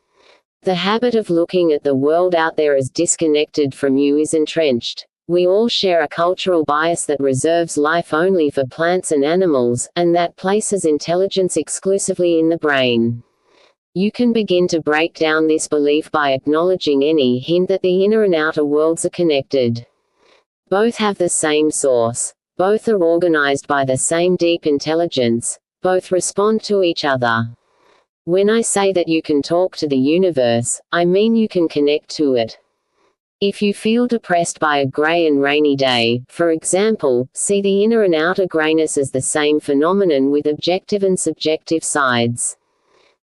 The habit of looking at the world out there as disconnected from you is entrenched. We all share a cultural bias that reserves life only for plants and animals, and that places intelligence exclusively in the brain. You can begin to break down this belief by acknowledging any hint that the inner and outer worlds are connected. Both have the same source. Both are organized by the same deep intelligence. Both respond to each other. When I say that you can talk to the universe, I mean you can connect to it. If you feel depressed by a gray and rainy day, for example, see the inner and outer grayness as the same phenomenon with objective and subjective sides.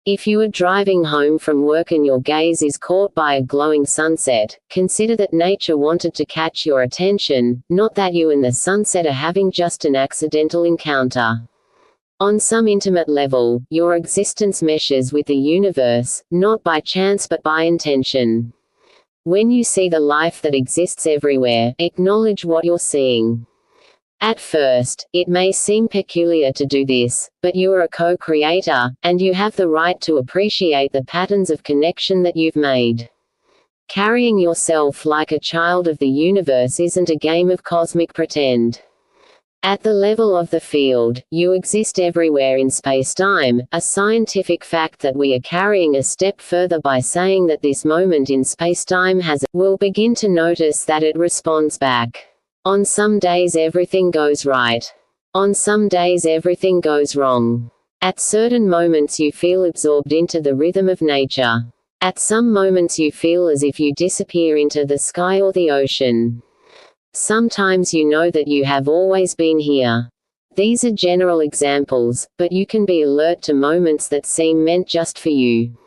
If you are driving home from work and your gaze is caught by a glowing sunset, consider that nature wanted to catch your attention, not that you and the sunset are having just an accidental encounter. On some intimate level, your existence meshes with the universe, not by chance but by intention. When you see the life that exists everywhere, acknowledge what you're seeing. At first, it may seem peculiar to do this, but you are a co-creator, and you have the right to appreciate the patterns of connection that you've made. Carrying yourself like a child of the universe isn't a game of cosmic pretend. At the level of the field, you exist everywhere in space-time, a scientific fact that we are carrying a step further by saying that this moment in space-time will begin to notice that it responds back. On some days everything goes right. On some days everything goes wrong. At certain moments you feel absorbed into the rhythm of nature. At some moments you feel as if you disappear into the sky or the ocean. Sometimes you know that you have always been here. These are general examples, but you can be alert to moments that seem meant just for you.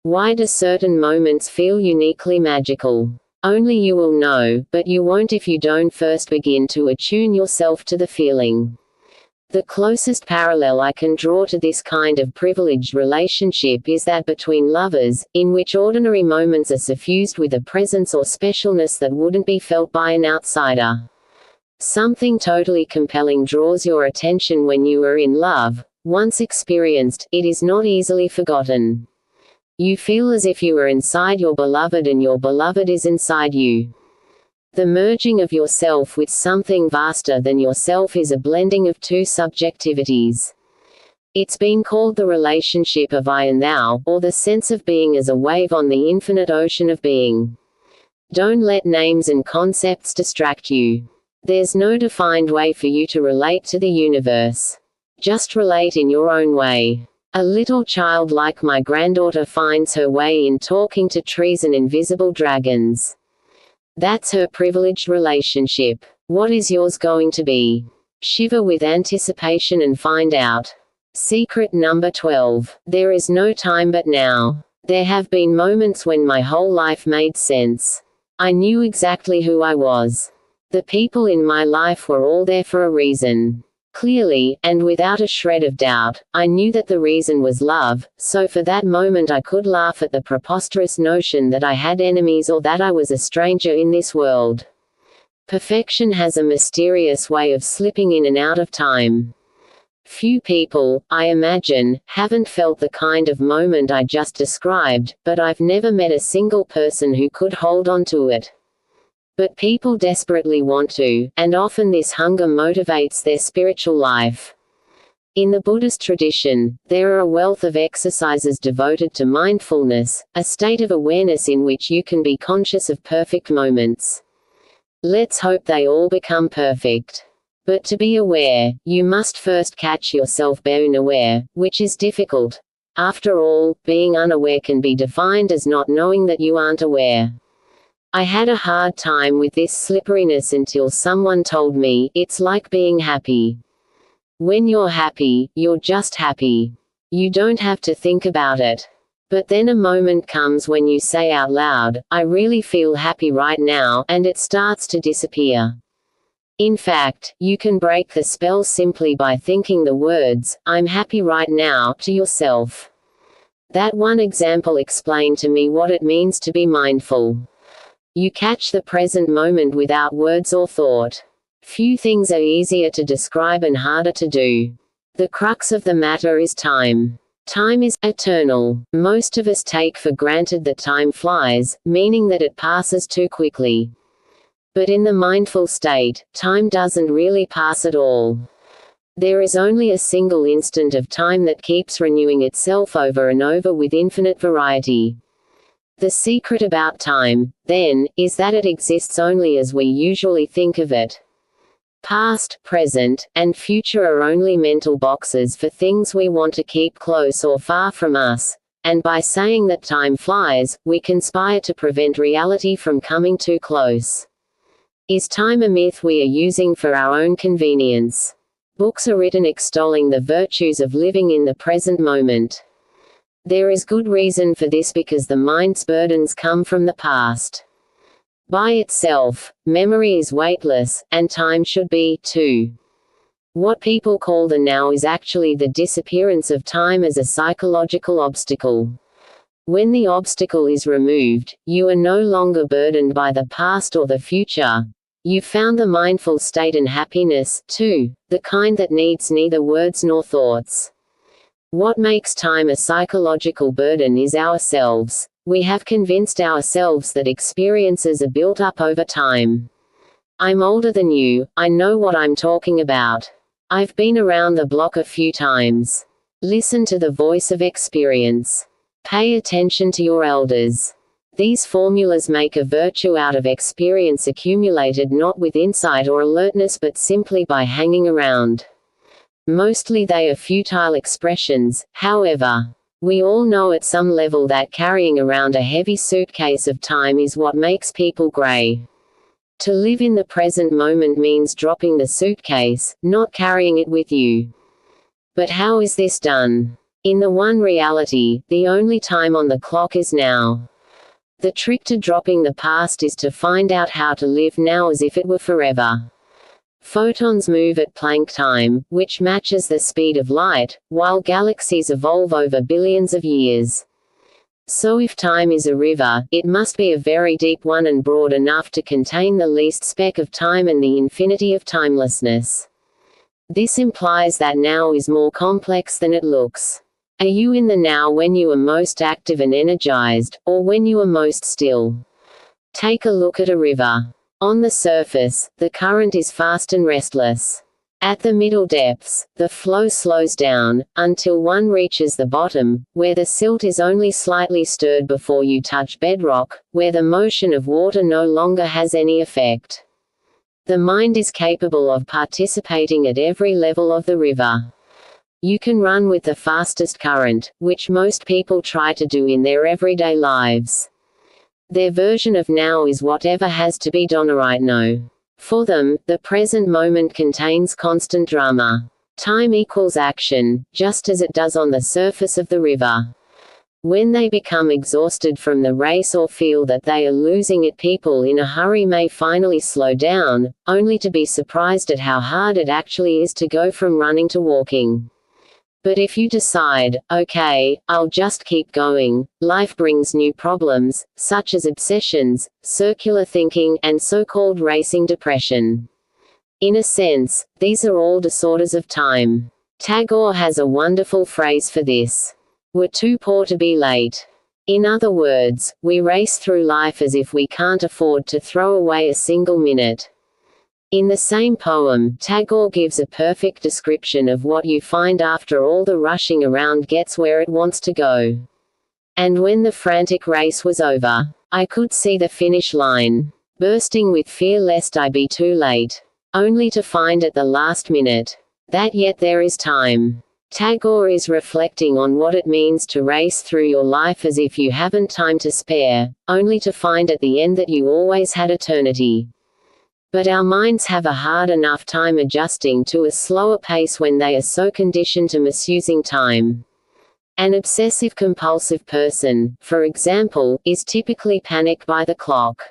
Why do certain moments feel uniquely magical? Only you will know, but you won't if you don't first begin to attune yourself to the feeling. The closest parallel I can draw to this kind of privileged relationship is that between lovers, in which ordinary moments are suffused with a presence or specialness that wouldn't be felt by an outsider. Something totally compelling draws your attention when you are in love. Once experienced, it is not easily forgotten. You feel as if you are inside your beloved and your beloved is inside you. The merging of yourself with something vaster than yourself is a blending of two subjectivities. It's been called the relationship of I and thou, or the sense of being as a wave on the infinite ocean of being. Don't let names and concepts distract you. There's no defined way for you to relate to the universe. Just relate in your own way. A little child like my granddaughter finds her way in talking to trees and invisible dragons. That's her privileged relationship. What is yours going to be? Shiver with anticipation and find out. Secret number 12. There is no time but now. There have been moments when my whole life made sense. I knew exactly who I was. The people in my life were all there for a reason. Clearly, and without a shred of doubt, I knew that the reason was love, so for that moment I could laugh at the preposterous notion that I had enemies or that I was a stranger in this world. Perfection has a mysterious way of slipping in and out of time. Few people, I imagine, haven't felt the kind of moment I just described, but I've never met a single person who could hold on to it. But people desperately want to, and often this hunger motivates their spiritual life. In the Buddhist tradition, there are a wealth of exercises devoted to mindfulness, a state of awareness in which you can be conscious of perfect moments. Let's hope they all become perfect. But to be aware, you must first catch yourself being aware, which is difficult. After all, being unaware can be defined as not knowing that you aren't aware. I had a hard time with this slipperiness until someone told me, it's like being happy. When you're happy, you're just happy. You don't have to think about it. But then a moment comes when you say out loud, I really feel happy right now, and it starts to disappear. In fact, you can break the spell simply by thinking the words, I'm happy right now, to yourself. That one example explained to me what it means to be mindful. You catch the present moment without words or thought. Few things are easier to describe and harder to do. The crux of the matter is time. Time is eternal. Most of us take for granted that time flies, meaning that it passes too quickly. But in the mindful state, time doesn't really pass at all. There is only a single instant of time that keeps renewing itself over and over with infinite variety. The secret about time, then, is that it exists only as we usually think of it. Past, present, and future are only mental boxes for things we want to keep close or far from us, and by saying that time flies, we conspire to prevent reality from coming too close. Is time a myth we are using for our own convenience? Books are written extolling the virtues of living in the present moment. There is good reason for this because the mind's burdens come from the past. By itself, memory is weightless, and time should be, too. What people call the now is actually the disappearance of time as a psychological obstacle. When the obstacle is removed, you are no longer burdened by the past or the future. You've found the mindful state and happiness, too, the kind that needs neither words nor thoughts. What makes time a psychological burden is ourselves. We have convinced ourselves that experiences are built up over time. I'm older than you, I know what I'm talking about. I've been around the block a few times. Listen to the voice of experience. Pay attention to your elders. These formulas make a virtue out of experience accumulated not with insight or alertness but simply by hanging around. Mostly they are futile expressions, however. We all know at some level that carrying around a heavy suitcase of time is what makes people grey. To live in the present moment means dropping the suitcase, not carrying it with you. But how is this done? In the one reality, the only time on the clock is now. The trick to dropping the past is to find out how to live now as if it were forever. Photons move at Planck time, which matches the speed of light, while galaxies evolve over billions of years. So if time is a river, it must be a very deep one and broad enough to contain the least speck of time and the infinity of timelessness. This implies that now is more complex than it looks. Are you in the now when you are most active and energized, or when you are most still? Take a look at a river. On the surface, the current is fast and restless. At the middle depths, the flow slows down, until one reaches the bottom, where the silt is only slightly stirred before you touch bedrock, where the motion of water no longer has any effect. The mind is capable of participating at every level of the river. You can run with the fastest current, which most people try to do in their everyday lives. Their version of now is whatever has to be done right now. For them, the present moment contains constant drama. Time equals action, just as it does on the surface of the river. When they become exhausted from the race or feel that they are losing it, people in a hurry may finally slow down, only to be surprised at how hard it actually is to go from running to walking. But if you decide, okay, I'll just keep going, life brings new problems, such as obsessions, circular thinking, and so-called racing depression. In a sense, these are all disorders of time. Tagore has a wonderful phrase for this. We're too poor to be late. In other words, we race through life as if we can't afford to throw away a single minute. In the same poem, Tagore gives a perfect description of what you find after all the rushing around gets where it wants to go. And when the frantic race was over, I could see the finish line, bursting with fear lest I be too late, only to find at the last minute that yet there is time. Tagore is reflecting on what it means to race through your life as if you haven't time to spare, only to find at the end that you always had eternity. But our minds have a hard enough time adjusting to a slower pace when they are so conditioned to misusing time. An obsessive-compulsive person, for example, is typically panicked by the clock.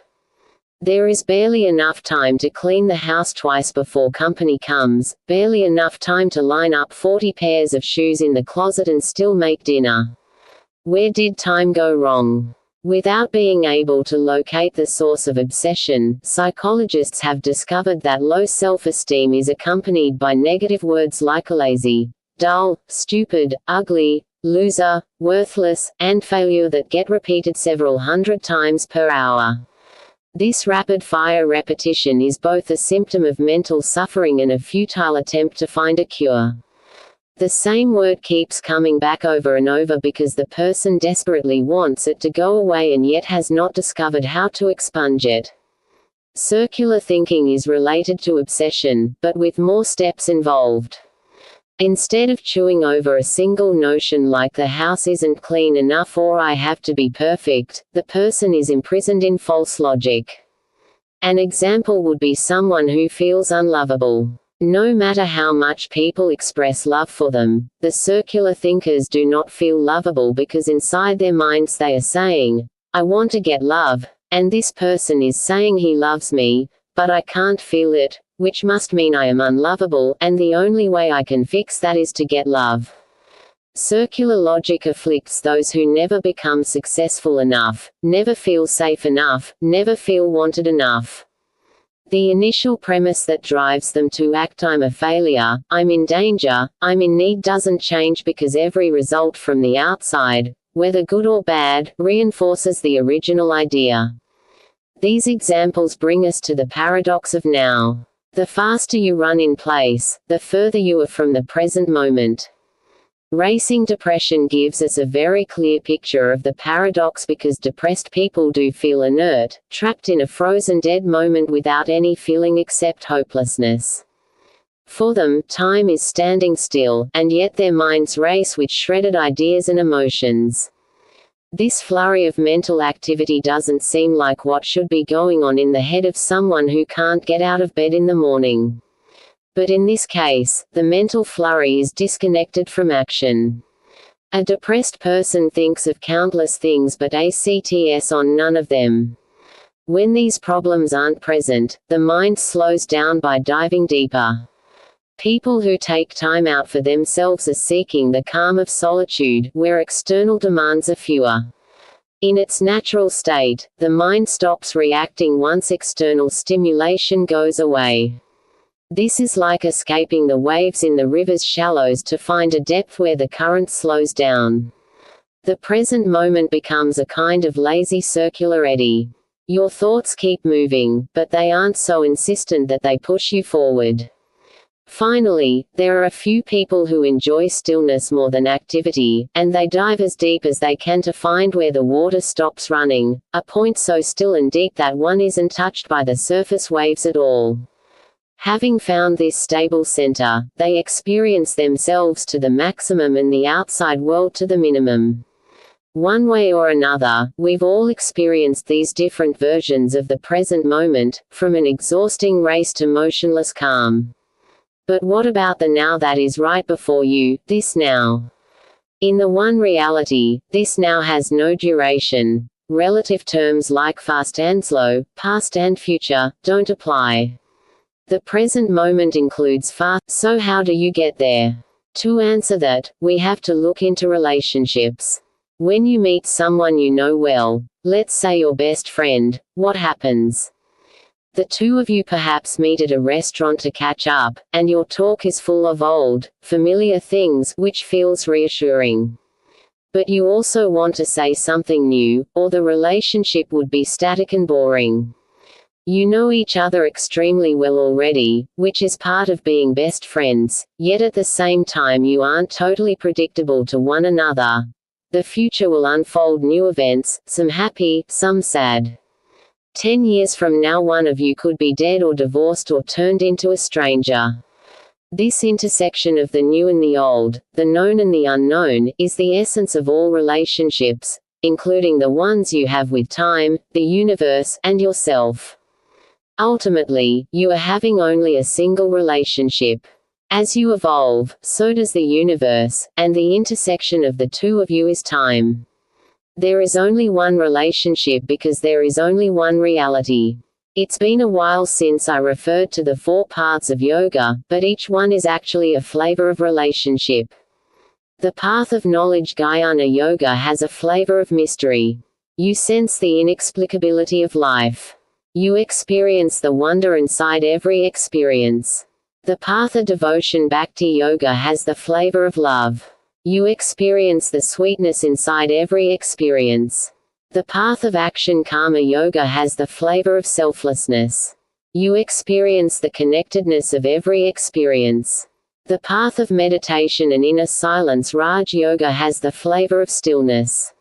There is barely enough time to clean the house twice before company comes, barely enough time to line up 40 pairs of shoes in the closet and still make dinner. Where did time go wrong? Without being able to locate the source of obsession, psychologists have discovered that low self-esteem is accompanied by negative words like lazy, dull, stupid, ugly, loser, worthless, and failure that get repeated several hundred times per hour. This rapid-fire repetition is both a symptom of mental suffering and a futile attempt to find a cure. The same word keeps coming back over and over because the person desperately wants it to go away and yet has not discovered how to expunge it. Circular thinking is related to obsession, but with more steps involved. Instead of chewing over a single notion like the house isn't clean enough or I have to be perfect, the person is imprisoned in false logic. An example would be someone who feels unlovable. No matter how much people express love for them, the circular thinkers do not feel lovable because inside their minds they are saying, I want to get love, and this person is saying he loves me, but I can't feel it, which must mean I am unlovable, and the only way I can fix that is to get love. Circular logic afflicts those who never become successful enough, never feel safe enough, never feel wanted enough. The initial premise that drives them to act I'm a failure, I'm in danger, I'm in need doesn't change because every result from the outside, whether good or bad, reinforces the original idea. These examples bring us to the paradox of now. The faster you run in place, the further you are from the present moment. Racing depression gives us a very clear picture of the paradox because depressed people do feel inert, trapped in a frozen dead moment without any feeling except hopelessness. For them, time is standing still, and yet their minds race with shredded ideas and emotions. This flurry of mental activity doesn't seem like what should be going on in the head of someone who can't get out of bed in the morning. But in this case, the mental flurry is disconnected from action. A depressed person thinks of countless things but acts on none of them. When these problems aren't present, the mind slows down by diving deeper. People who take time out for themselves are seeking the calm of solitude, where external demands are fewer. In its natural state, the mind stops reacting once external stimulation goes away. This is like escaping the waves in the river's shallows to find a depth where the current slows down. The present moment becomes a kind of lazy circular eddy. Your thoughts keep moving, but they aren't so insistent that they push you forward. Finally, there are a few people who enjoy stillness more than activity, and they dive as deep as they can to find where the water stops running, a point so still and deep that one isn't touched by the surface waves at all. Having found this stable center, they experience themselves to the maximum and the outside world to the minimum. One way or another, we've all experienced these different versions of the present moment, from an exhausting race to motionless calm. But what about the now that is right before you, this now? In the one reality, this now has no duration. Relative terms like fast and slow, past and future, don't apply. The present moment includes fast, so how do you get there? To answer that, we have to look into relationships. When you meet someone you know well, let's say your best friend, what happens? The two of you perhaps meet at a restaurant to catch up, and your talk is full of old, familiar things, which feels reassuring. But you also want to say something new, or the relationship would be static and boring. You know each other extremely well already, which is part of being best friends, yet at the same time you aren't totally predictable to one another. The future will unfold new events, some happy, some sad. 10 years from now one of you could be dead or divorced or turned into a stranger. This intersection of the new and the old, the known and the unknown, is the essence of all relationships, including the ones you have with time, the universe, and yourself. Ultimately, you are having only a single relationship. As you evolve, so does the universe, and the intersection of the two of you is time. There is only one relationship because there is only one reality. It's been a while since I referred to the 4 paths of yoga, but each one is actually a flavor of relationship. The path of knowledge Jnana Yoga has a flavor of mystery. You sense the inexplicability of life. You experience the wonder inside every experience. The path of devotion Bhakti Yoga has the flavor of love. You experience the sweetness inside every experience. The path of action Karma Yoga has the flavor of selflessness. You experience the connectedness of every experience. The path of meditation and inner silence Raj Yoga has the flavor of stillness.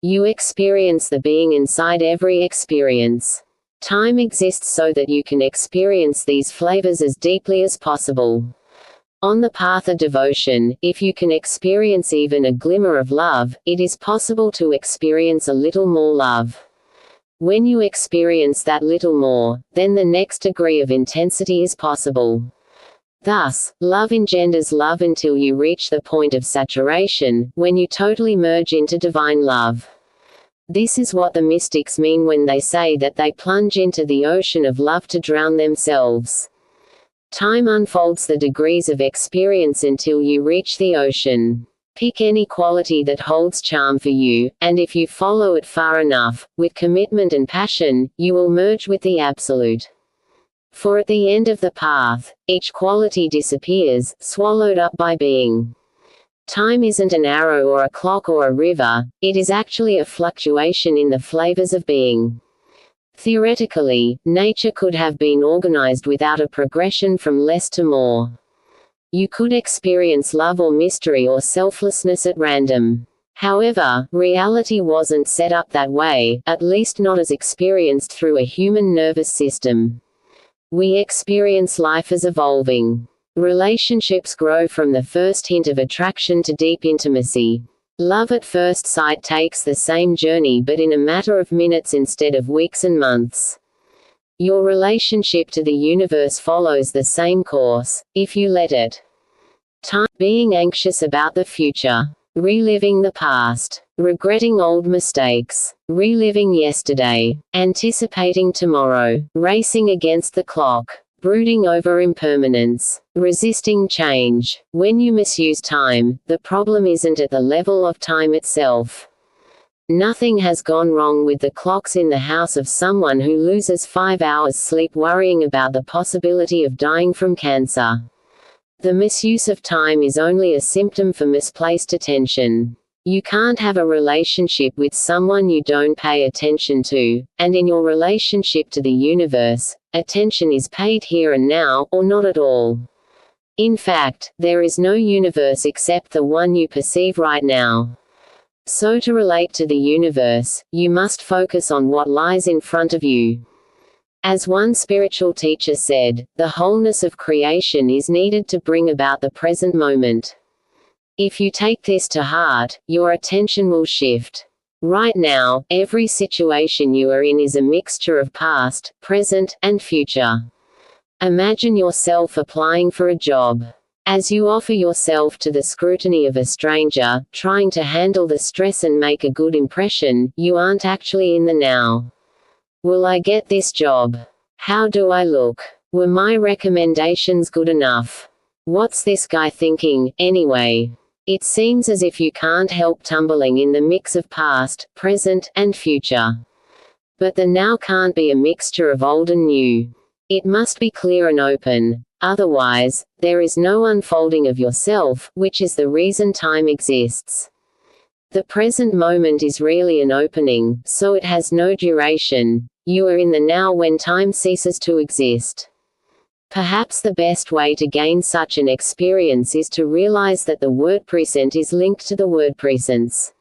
You experience the being inside every experience. Time exists so that you can experience these flavors as deeply as possible. On the path of devotion, if you can experience even a glimmer of love, it is possible to experience a little more love. When you experience that little more, then the next degree of intensity is possible. Thus, love engenders love until you reach the point of saturation, when you totally merge into divine love. This is what the mystics mean when they say that they plunge into the ocean of love to drown themselves. Time unfolds the degrees of experience until you reach the ocean. Pick any quality that holds charm for you, and if you follow it far enough, with commitment and passion, you will merge with the Absolute. For at the end of the path, each quality disappears, swallowed up by being. Time isn't an arrow or a clock or a river, it is actually a fluctuation in the flavors of being. Theoretically, nature could have been organized without a progression from less to more. You could experience love or mystery or selflessness at random. However, reality wasn't set up that way, at least not as experienced through a human nervous system. We experience life as evolving. Relationships grow from the first hint of attraction to deep intimacy. Love at first sight takes the same journey but in a matter of minutes instead of weeks and months. Your relationship to the universe follows the same course, if you let it. Time. Being anxious about the future. reliving the past, regretting old mistakes, reliving yesterday, anticipating tomorrow, racing against the clock, brooding over impermanence, resisting change. When you misuse time, the problem isn't at the level of time itself. Nothing has gone wrong with the clocks in the house of someone who loses 5 hours sleep worrying about the possibility of dying from cancer. The misuse of time is only a symptom for misplaced attention. You can't have a relationship with someone you don't pay attention to, and in your relationship to the universe, attention is paid here and now, or not at all. In fact, there is no universe except the one you perceive right now. So to relate to the universe, you must focus on what lies in front of you. As one spiritual teacher said, the wholeness of creation is needed to bring about the present moment. If you take this to heart, your attention will shift. Right now, every situation you are in is a mixture of past, present, and future. Imagine yourself applying for a job. As you offer yourself to the scrutiny of a stranger, trying to handle the stress and make a good impression, you aren't actually in the now. Will I get this job? How do I look? Were my recommendations good enough? What's this guy thinking, anyway? It seems as if you can't help tumbling in the mix of past, present, and future. But the now can't be a mixture of old and new. It must be clear and open. Otherwise, there is no unfolding of yourself, which is the reason time exists. The present moment is really an opening, so it has no duration. You are in the now when time ceases to exist. Perhaps the best way to gain such an experience is to realize that the word present is linked to the word presence.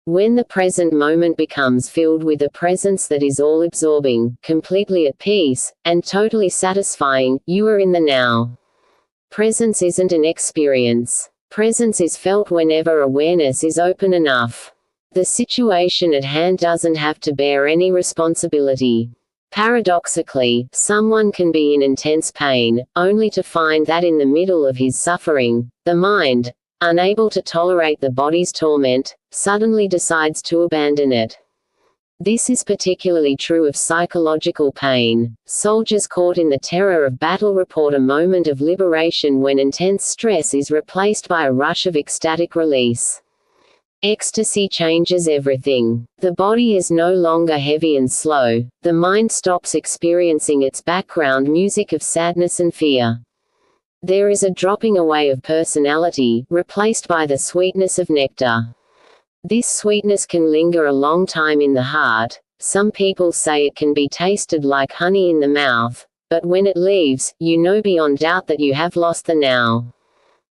When the present moment becomes filled with a presence that is all-absorbing, completely at peace, and totally satisfying, you are in the now. Presence isn't an experience. Presence is felt whenever awareness is open enough. The situation at hand doesn't have to bear any responsibility. Paradoxically, someone can be in intense pain, only to find that in the middle of his suffering, the mind, unable to tolerate the body's torment, suddenly decides to abandon it. This is particularly true of psychological pain. Soldiers caught in the terror of battle report a moment of liberation when intense stress is replaced by a rush of ecstatic release. Ecstasy changes everything. The body is no longer heavy and slow. The mind stops experiencing its background music of sadness and fear. There is a dropping away of personality, replaced by the sweetness of nectar. This sweetness can linger a long time in the heart. Some people say it can be tasted like honey in the mouth, but when it leaves, you know beyond doubt that you have lost the now.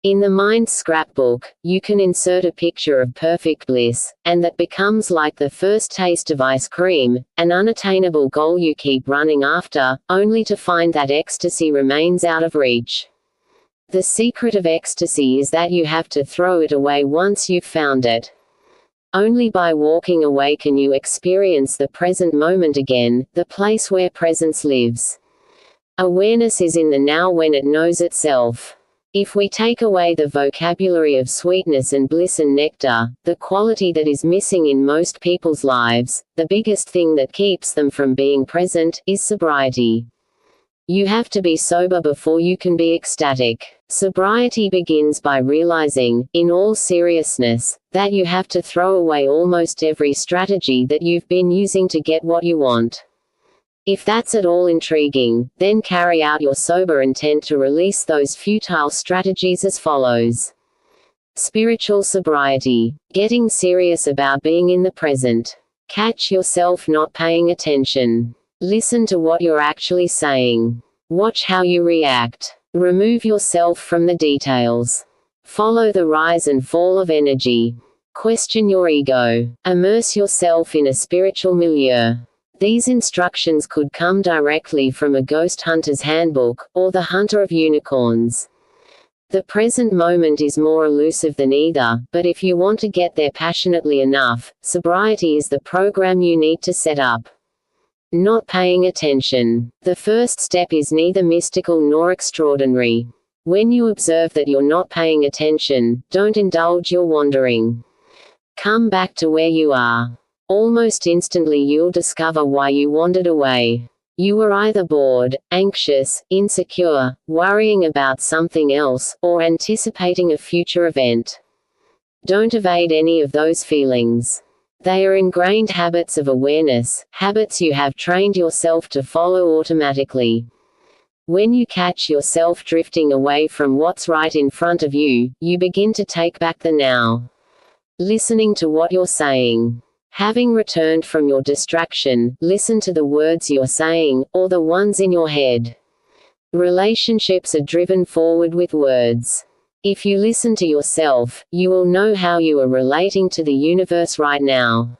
In the mind's scrapbook, you can insert a picture of perfect bliss, and that becomes like the first taste of ice cream, an unattainable goal you keep running after, only to find that ecstasy remains out of reach. The secret of ecstasy is that you have to throw it away once you've found it. Only by walking away can you experience the present moment again, the place where presence lives. Awareness is in the now when it knows itself. If we take away the vocabulary of sweetness and bliss and nectar, the quality that is missing in most people's lives, the biggest thing that keeps them from being present, is sobriety. You have to be sober before you can be ecstatic. Sobriety begins by realizing, in all seriousness, that you have to throw away almost every strategy that you've been using to get what you want. If that's at all intriguing, then carry out your sober intent to release those futile strategies as follows. Spiritual sobriety. Getting serious about being in the present. Catch yourself not paying attention. Listen to what you're actually saying. Watch how you react. Remove yourself from the details. Follow the rise and fall of energy. Question your ego. Immerse yourself in a spiritual milieu. These instructions could come directly from a ghost hunter's handbook, or the hunter of unicorns. The present moment is more elusive than either, but if you want to get there passionately enough, sobriety is the program you need to set up. Not paying attention. The first step is neither mystical nor extraordinary. When you observe that you're not paying attention, don't indulge your wandering. Come back to where you are. Almost instantly you'll discover why you wandered away. You were either bored, anxious, insecure, worrying about something else, or anticipating a future event. Don't evade any of those feelings. They are ingrained habits of awareness, habits you have trained yourself to follow automatically. When you catch yourself drifting away from what's right in front of you, you begin to take back the now. Listening to what you're saying. Having returned from your distraction, listen to the words you're saying, or the ones in your head. Relationships are driven forward with words. If you listen to yourself, you will know how you are relating to the universe right now.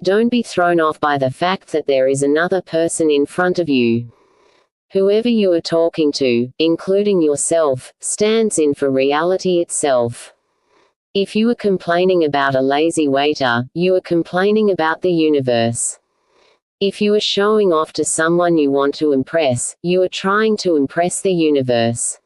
Don't be thrown off by the fact that there is another person in front of you. Whoever you are talking to, including yourself, stands in for reality itself. If you are complaining about a lazy waiter, you are complaining about the universe. If you are showing off to someone you want to impress, you are trying to impress the universe.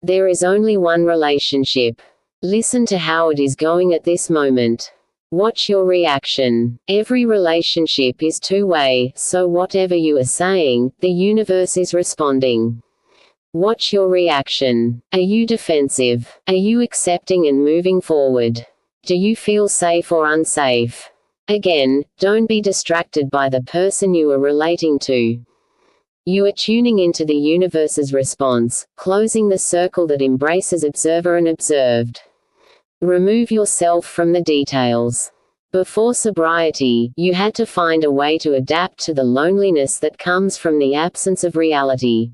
There is only one relationship. Listen to how it is going at this moment. Watch your reaction. Every relationship is two-way, so whatever you are saying, the universe is responding. Watch your reaction. Are you defensive? Are you accepting and moving forward? Do you feel safe or unsafe? Again, don't be distracted by the person you are relating to. You are tuning into the universe's response, closing the circle that embraces observer and observed. Remove yourself from the details. Before sobriety, you had to find a way to adapt to the loneliness that comes from the absence of reality.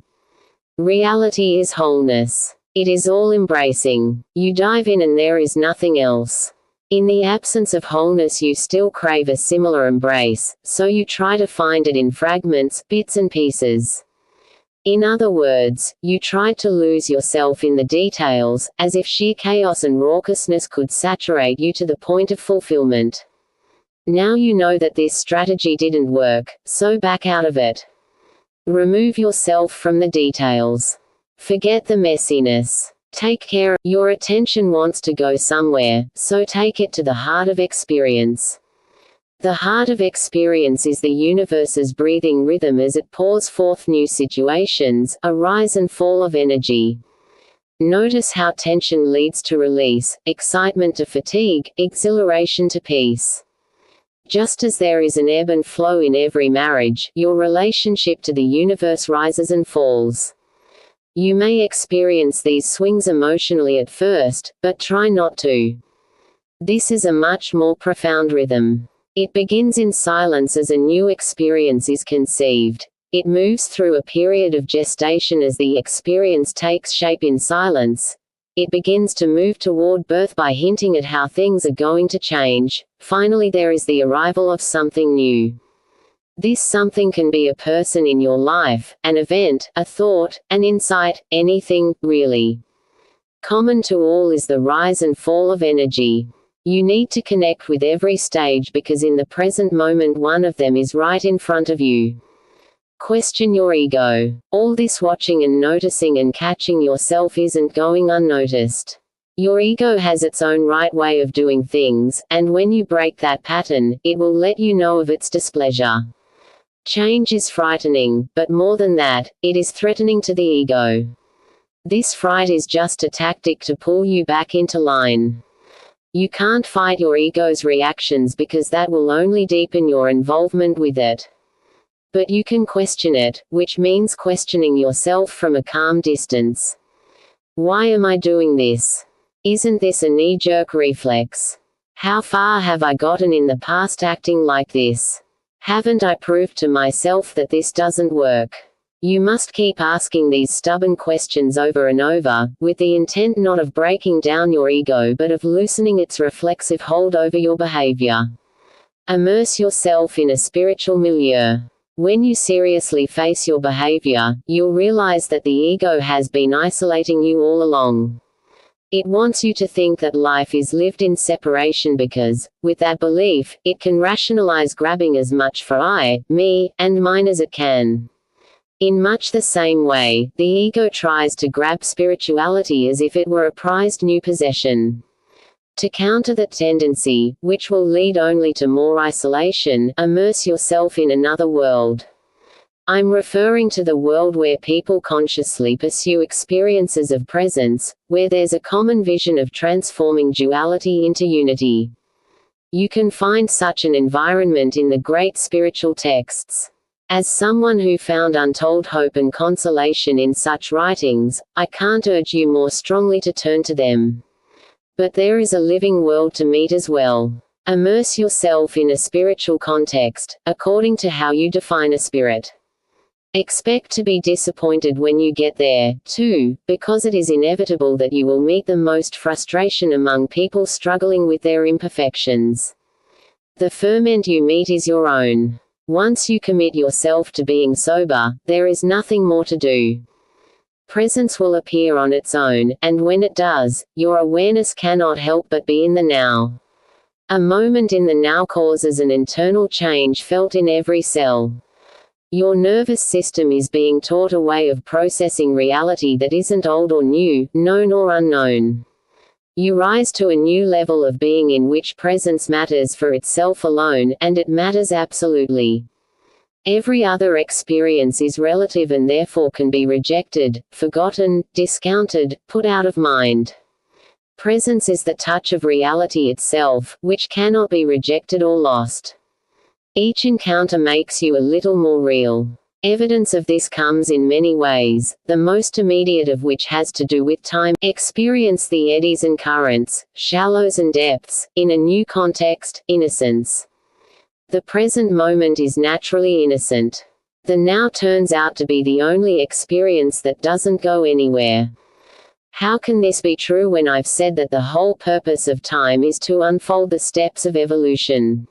Reality is wholeness. It is all-embracing. You dive in and there is nothing else. In the absence of wholeness you still crave a similar embrace, so you try to find it in fragments, bits and pieces. In other words, you tried to lose yourself in the details, as if sheer chaos and raucousness could saturate you to the point of fulfillment. Now you know that this strategy didn't work, so back out of it. Remove yourself from the details. Forget the messiness. Take care. Your attention wants to go somewhere, so take it to the heart of experience. The heart of experience is the universe's breathing rhythm as it pours forth new situations, a rise and fall of energy. Notice how tension leads to release, excitement to fatigue, exhilaration to peace. Just as there is an ebb and flow in every marriage, your relationship to the universe rises and falls. You may experience these swings emotionally at first, but try not to. This is a much more profound rhythm. It begins in silence as a new experience is conceived. It moves through a period of gestation as the experience takes shape in silence. It begins to move toward birth by hinting at how things are going to change. Finally, there is the arrival of something new. This something can be a person in your life, an event, a thought, an insight, anything, really. Common to all is the rise and fall of energy. You need to connect with every stage because in the present moment one of them is right in front of you. Question your ego. All this watching and noticing and catching yourself isn't going unnoticed. Your ego has its own right way of doing things, and when you break that pattern, it will let you know of its displeasure. Change is frightening, but more than that, it is threatening to the ego. This fright is just a tactic to pull you back into line. You can't fight your ego's reactions because that will only deepen your involvement with it. But you can question it, which means questioning yourself from a calm distance. Why am I doing this? Isn't this a knee-jerk reflex? How far have I gotten in the past acting like this? Haven't I proved to myself that this doesn't work? You must keep asking these stubborn questions over and over, with the intent not of breaking down your ego but of loosening its reflexive hold over your behavior. Immerse yourself in a spiritual milieu. When you seriously face your behavior, you'll realize that the ego has been isolating you all along. It wants you to think that life is lived in separation because, with that belief, it can rationalize grabbing as much for I, me, and mine as it can. In much the same way, the ego tries to grab spirituality as if it were a prized new possession. To counter that tendency, which will lead only to more isolation, immerse yourself in another world. I'm referring to the world where people consciously pursue experiences of presence, where there's a common vision of transforming duality into unity. You can find such an environment in the great spiritual texts. As someone who found untold hope and consolation in such writings, I can't urge you more strongly to turn to them. But there is a living world to meet as well. Immerse yourself in a spiritual context, according to how you define a spirit. Expect to be disappointed when you get there, too, because it is inevitable that you will meet the most frustration among people struggling with their imperfections. The ferment you meet is your own. Once you commit yourself to being sober, there is nothing more to do. Presence will appear on its own, and when it does, your awareness cannot help but be in the now. A moment in the now causes an internal change felt in every cell. Your nervous system is being taught a way of processing reality that isn't old or new, known or unknown. You rise to a new level of being in which presence matters for itself alone, and it matters absolutely. Every other experience is relative and therefore can be rejected, forgotten, discounted, put out of mind. Presence is the touch of reality itself, which cannot be rejected or lost. Each encounter makes you a little more real. Evidence of this comes in many ways, the most immediate of which has to do with time. Experience the eddies and currents, shallows and depths, in a new context, innocence. The present moment is naturally innocent. The now turns out to be the only experience that doesn't go anywhere. How can this be true when I've said that the whole purpose of time is to unfold the steps of evolution?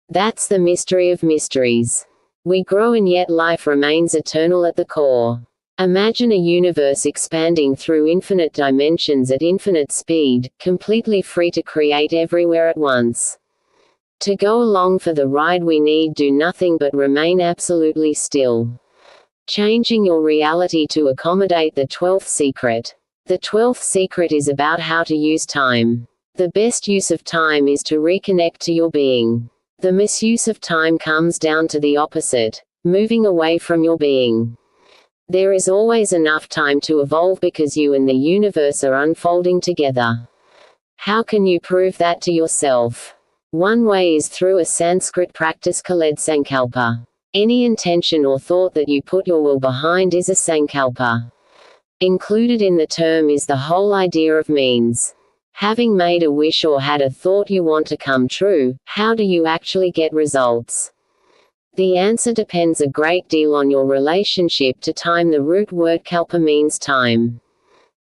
That's the mystery of mysteries. We grow and yet life remains eternal at the core. Imagine a universe expanding through infinite dimensions at infinite speed, completely free to create everywhere at once. To go along for the ride we need do nothing but remain absolutely still. Changing your reality to accommodate the 12th secret. The 12th secret is about how to use time. The best use of time is to reconnect to your being. The misuse of time comes down to the opposite, moving away from your being. There is always enough time to evolve because you and the universe are unfolding together. How can you prove that to yourself? One way is through a Sanskrit practice called sankalpa. Any intention or thought that you put your will behind is a sankalpa. Included in the term is the whole idea of means. Having made a wish or had a thought you want to come true, how do you actually get results? The answer depends a great deal on your relationship to time. The root word kalpa means time.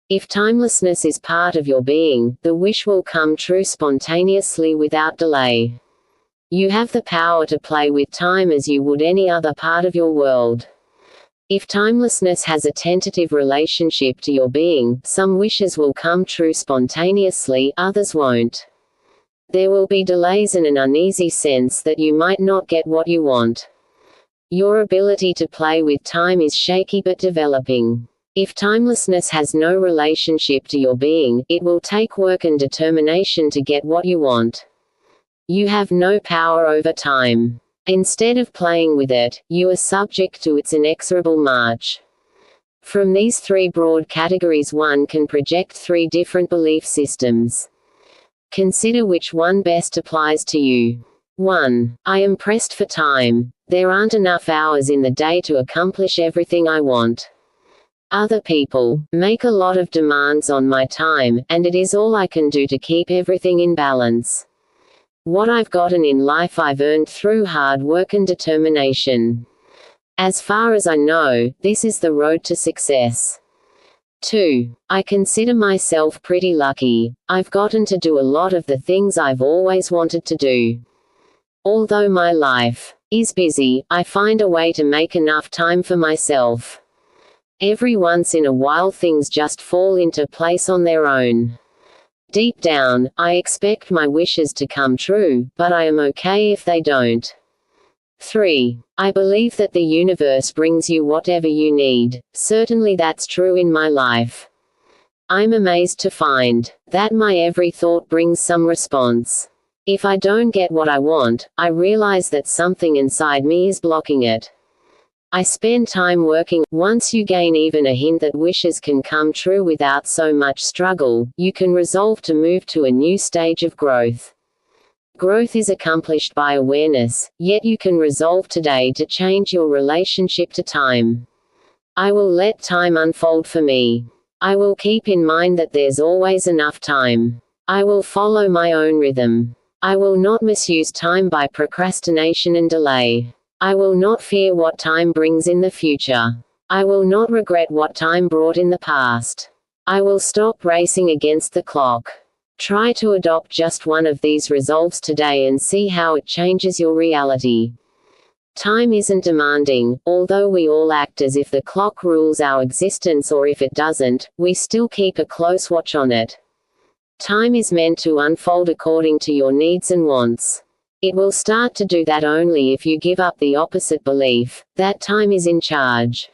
If timelessness is part of your being, the wish will come true spontaneously without delay. You have the power to play with time as you would any other part of your world. If timelessness has a tentative relationship to your being, some wishes will come true spontaneously, others won't. There will be delays and an uneasy sense that you might not get what you want. Your ability to play with time is shaky but developing. If timelessness has no relationship to your being, it will take work and determination to get what you want. You have no power over time. Instead of playing with it, you are subject to its inexorable march. From these three broad categories one can project three different belief systems. Consider which one best applies to you. 1. I am pressed for time. There aren't enough hours in the day to accomplish everything I want. Other people make a lot of demands on my time, and it is all I can do to keep everything in balance. What I've gotten in life I've earned through hard work and determination. As far as I know, this is the road to success. 2. I consider myself pretty lucky. I've gotten to do a lot of the things I've always wanted to do. Although my life is busy, I find a way to make enough time for myself. Every once in a while things just fall into place on their own. Deep down, I expect my wishes to come true, but I am okay if they don't. 3. I believe that the universe brings you whatever you need. Certainly that's true in my life. I'm amazed to find that my every thought brings some response. If I don't get what I want, I realize that something inside me is blocking it. I spend time working. Once you gain even a hint that wishes can come true without so much struggle, you can resolve to move to a new stage of growth. Growth is accomplished by awareness, yet you can resolve today to change your relationship to time. I will let time unfold for me. I will keep in mind that there's always enough time. I will follow my own rhythm. I will not misuse time by procrastination and delay. I will not fear what time brings in the future. I will not regret what time brought in the past. I will stop racing against the clock. Try to adopt just one of these resolves today and see how it changes your reality. Time isn't demanding. Although we all act as if the clock rules our existence, or if it doesn't, we still keep a close watch on it. Time is meant to unfold according to your needs and wants. It will start to do that only if you give up the opposite belief, that time is in charge.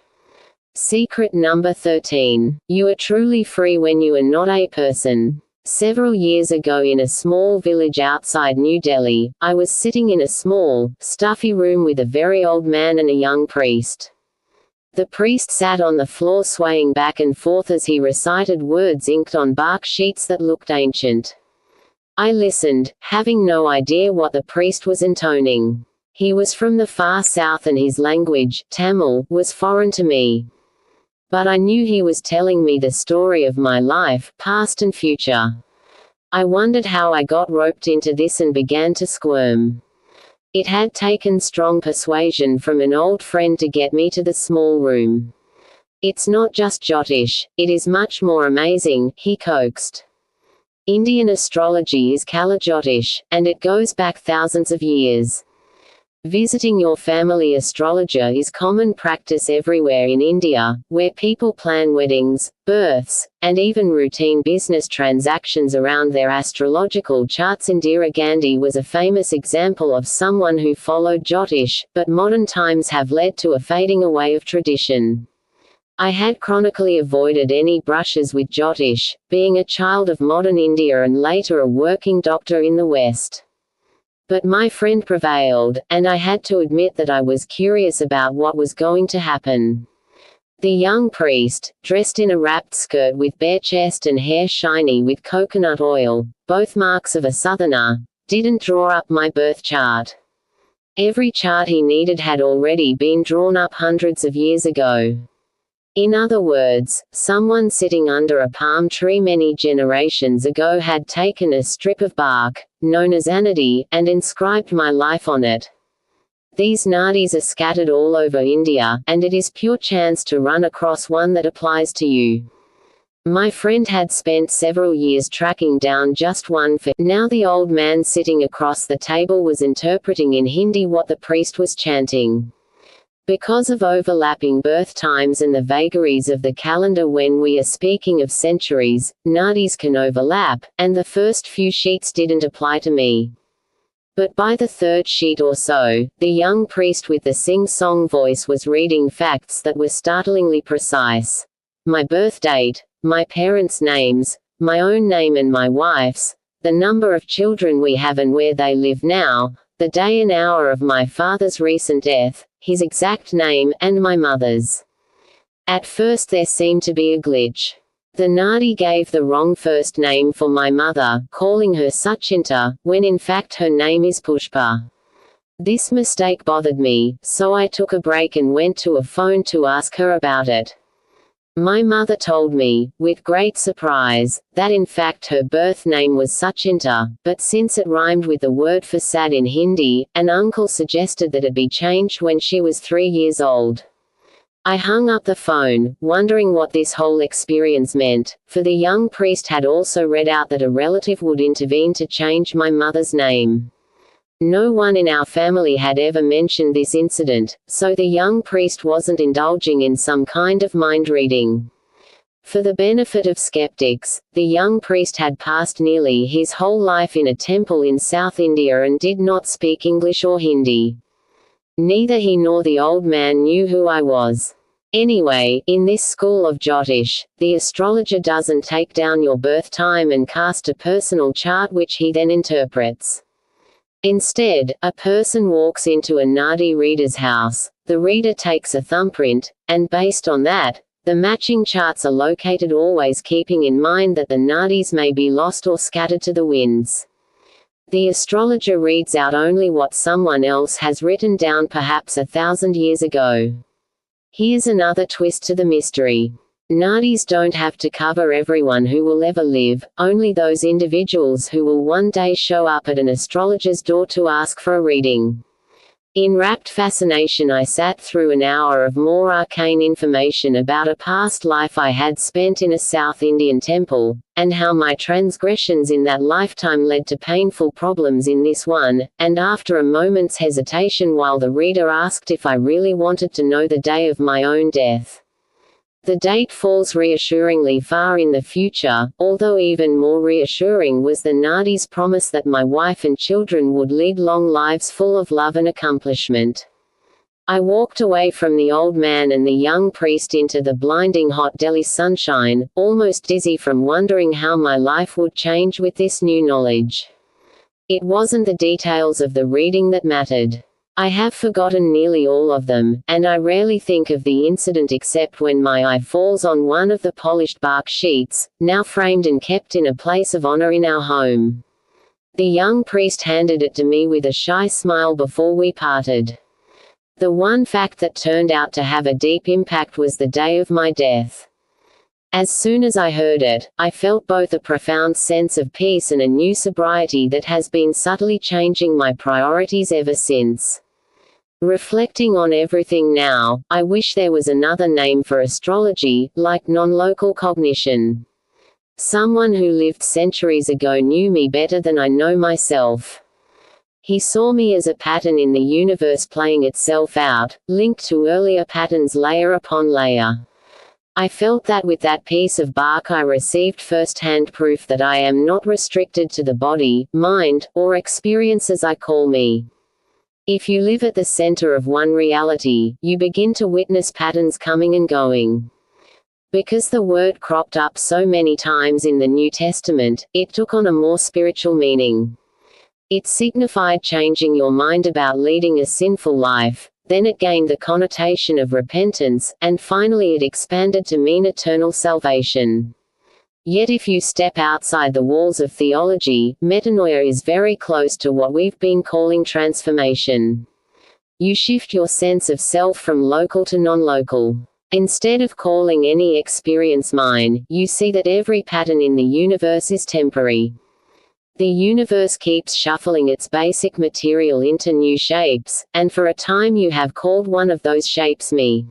Secret number 13. You are truly free when you are not a person. Several years ago, in a small village outside New Delhi, I was sitting in a small, stuffy room with a very old man and a young priest. The priest sat on the floor swaying back and forth as he recited words inked on bark sheets that looked ancient. I listened, having no idea what the priest was intoning. He was from the far south and his language, Tamil, was foreign to me. But I knew he was telling me the story of my life, past and future. I wondered how I got roped into this and began to squirm. It had taken strong persuasion from an old friend to get me to the small room. It's not just Jyotish, it is much more amazing, he coaxed. Indian astrology is Kala Jyotish, and it goes back thousands of years. Visiting your family astrologer is common practice everywhere in India, where people plan weddings, births, and even routine business transactions around their astrological charts. Indira Gandhi was a famous example of someone who followed Jyotish, but modern times have led to a fading away of tradition. I had chronically avoided any brushes with Jyotish, being a child of modern India and later a working doctor in the West. But my friend prevailed, and I had to admit that I was curious about what was going to happen. The young priest, dressed in a wrapped skirt with bare chest and hair shiny with coconut oil, both marks of a southerner, didn't draw up my birth chart. Every chart he needed had already been drawn up hundreds of years ago. In other words, someone sitting under a palm tree many generations ago had taken a strip of bark, known as anadi, and inscribed my life on it. These nadis are scattered all over India, and it is pure chance to run across one that applies to you. My friend had spent several years tracking down just one for. Now the old man sitting across the table was interpreting in Hindi what the priest was chanting. Because of overlapping birth times and the vagaries of the calendar when we are speaking of centuries, nadis can overlap, and the first few sheets didn't apply to me. But by the third sheet or so, the young priest with the sing-song voice was reading facts that were startlingly precise. My birth date, my parents' names, my own name and my wife's, the number of children we have and where they live now, the day and hour of my father's recent death, his exact name, and my mother's. At first there seemed to be a glitch. The Nadi gave the wrong first name for my mother, calling her Suchinta, when in fact her name is Pushpa. This mistake bothered me, so I took a break and went to a phone to ask her about it. My mother told me, with great surprise, that in fact her birth name was Suchinta, but since it rhymed with the word for sad in Hindi, an uncle suggested that it be changed when she was 3 years old. I hung up the phone, wondering what this whole experience meant, for the young priest had also read out that a relative would intervene to change my mother's name. No one in our family had ever mentioned this incident, so the young priest wasn't indulging in some kind of mind reading. For the benefit of skeptics, the young priest had passed nearly his whole life in a temple in South India and did not speak English or Hindi. Neither he nor the old man knew who I was. Anyway, in this school of Jyotish, the astrologer doesn't take down your birth time and cast a personal chart which he then interprets. Instead, a person walks into a Nadi reader's house, the reader takes a thumbprint, and based on that, the matching charts are located, always keeping in mind that the Nadis may be lost or scattered to the winds. The astrologer reads out only what someone else has written down perhaps 1,000 years ago. Here's another twist to the mystery. Nadis don't have to cover everyone who will ever live, only those individuals who will one day show up at an astrologer's door to ask for a reading. In rapt fascination I sat through an hour of more arcane information about a past life I had spent in a South Indian temple, and how my transgressions in that lifetime led to painful problems in this one, and after a moment's hesitation while the reader asked if I really wanted to know the day of my own death. The date falls reassuringly far in the future, although even more reassuring was the Nadi's promise that my wife and children would lead long lives full of love and accomplishment. I walked away from the old man and the young priest into the blinding hot Delhi sunshine, almost dizzy from wondering how my life would change with this new knowledge. It wasn't the details of the reading that mattered. I have forgotten nearly all of them, and I rarely think of the incident except when my eye falls on one of the polished bark sheets, now framed and kept in a place of honor in our home. The young priest handed it to me with a shy smile before we parted. The one fact that turned out to have a deep impact was the day of my death. As soon as I heard it, I felt both a profound sense of peace and a new sobriety that has been subtly changing my priorities ever since. Reflecting on everything now, I wish there was another name for astrology, like non-local cognition. Someone who lived centuries ago knew me better than I know myself. He saw me as a pattern in the universe playing itself out, linked to earlier patterns layer upon layer. I felt that with that piece of bark I received first-hand proof that I am not restricted to the body, mind, or experiences I call me. If you live at the center of one reality, you begin to witness patterns coming and going. Because the word cropped up so many times in the New Testament, it took on a more spiritual meaning. It signified changing your mind about leading a sinful life, then it gained the connotation of repentance, and finally it expanded to mean eternal salvation. Yet if you step outside the walls of theology, metanoia is very close to what we've been calling transformation. You shift your sense of self from local to non-local. Instead of calling any experience mine, you see that every pattern in the universe is temporary. The universe keeps shuffling its basic material into new shapes, and for a time you have called one of those shapes me.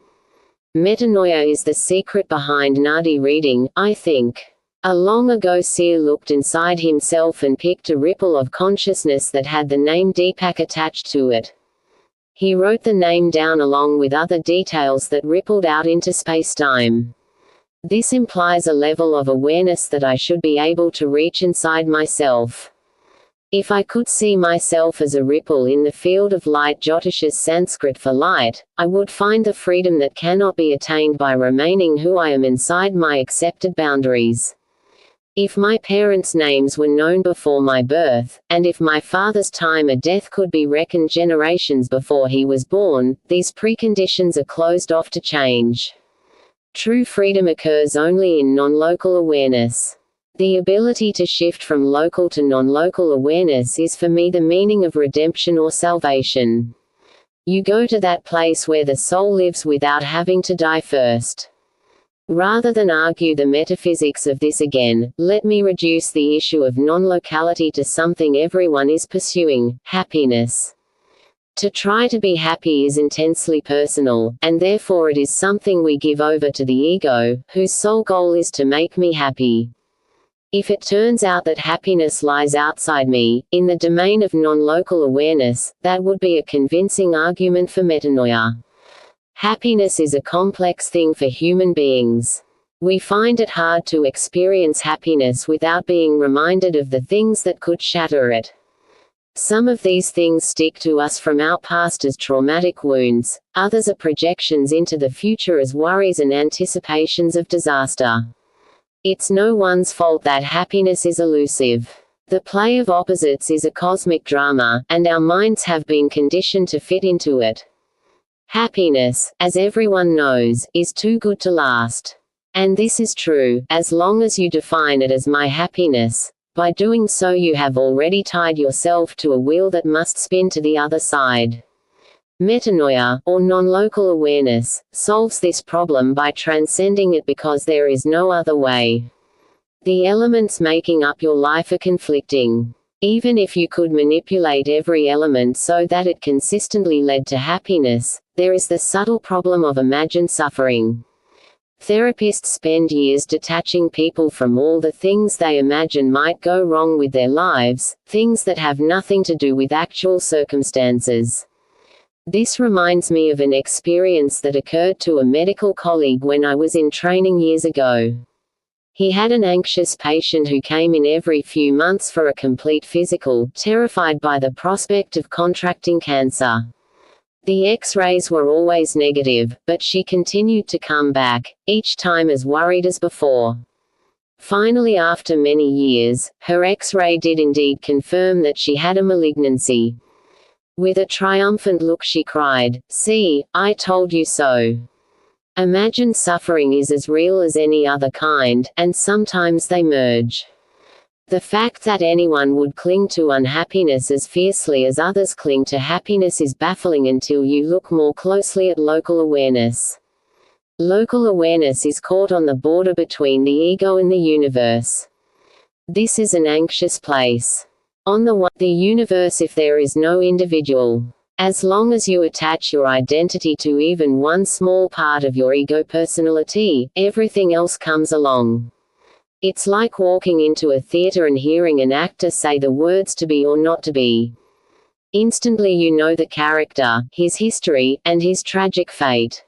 Metanoia is the secret behind Nadi reading, I think. A long ago seer looked inside himself and picked a ripple of consciousness that had the name Deepak attached to it. He wrote the name down along with other details that rippled out into space-time. This implies a level of awareness that I should be able to reach inside myself. If I could see myself as a ripple in the field of light, Jyotish is Sanskrit for light, I would find the freedom that cannot be attained by remaining who I am inside my accepted boundaries. If my parents' names were known before my birth, and if my father's time of death could be reckoned generations before he was born, these preconditions are closed off to change. True freedom occurs only in non-local awareness. The ability to shift from local to non-local awareness is for me the meaning of redemption or salvation. You go to that place where the soul lives without having to die first. Rather than argue the metaphysics of this again, let me reduce the issue of non-locality to something everyone is pursuing: happiness. To try to be happy is intensely personal, and therefore it is something we give over to the ego, whose sole goal is to make me happy. If it turns out that happiness lies outside me, in the domain of non-local awareness, that would be a convincing argument for metanoia. Happiness is a complex thing for human beings. We find it hard to experience happiness without being reminded of the things that could shatter it. Some of these things stick to us from our past as traumatic wounds, others are projections into the future as worries and anticipations of disaster. It's no one's fault that happiness is elusive. The play of opposites is a cosmic drama, and our minds have been conditioned to fit into it. Happiness, as everyone knows, is too good to last. And this is true, as long as you define it as my happiness. By doing so you have already tied yourself to a wheel that must spin to the other side. Metanoia, or non-local awareness, solves this problem by transcending it because there is no other way. The elements making up your life are conflicting. Even if you could manipulate every element so that it consistently led to happiness, there is the subtle problem of imagined suffering. Therapists spend years detaching people from all the things they imagine might go wrong with their lives, things that have nothing to do with actual circumstances. This reminds me of an experience that occurred to a medical colleague when I was in training years ago. He had an anxious patient who came in every few months for a complete physical, terrified by the prospect of contracting cancer. The X-rays were always negative, but she continued to come back, each time as worried as before. Finally, after many years, her X-ray did indeed confirm that she had a malignancy. With a triumphant look she cried, "See, I told you so." Imagined suffering is as real as any other kind, and sometimes they merge. The fact that anyone would cling to unhappiness as fiercely as others cling to happiness is baffling until you look more closely at local awareness. Local awareness is caught on the border between the ego and the universe. This is an anxious place. On the universe if there is no individual. As long as you attach your identity to even one small part of your ego personality, everything else comes along. It's like walking into a theater and hearing an actor say the words to be or not to be. Instantly you know the character, his history, and his tragic fate.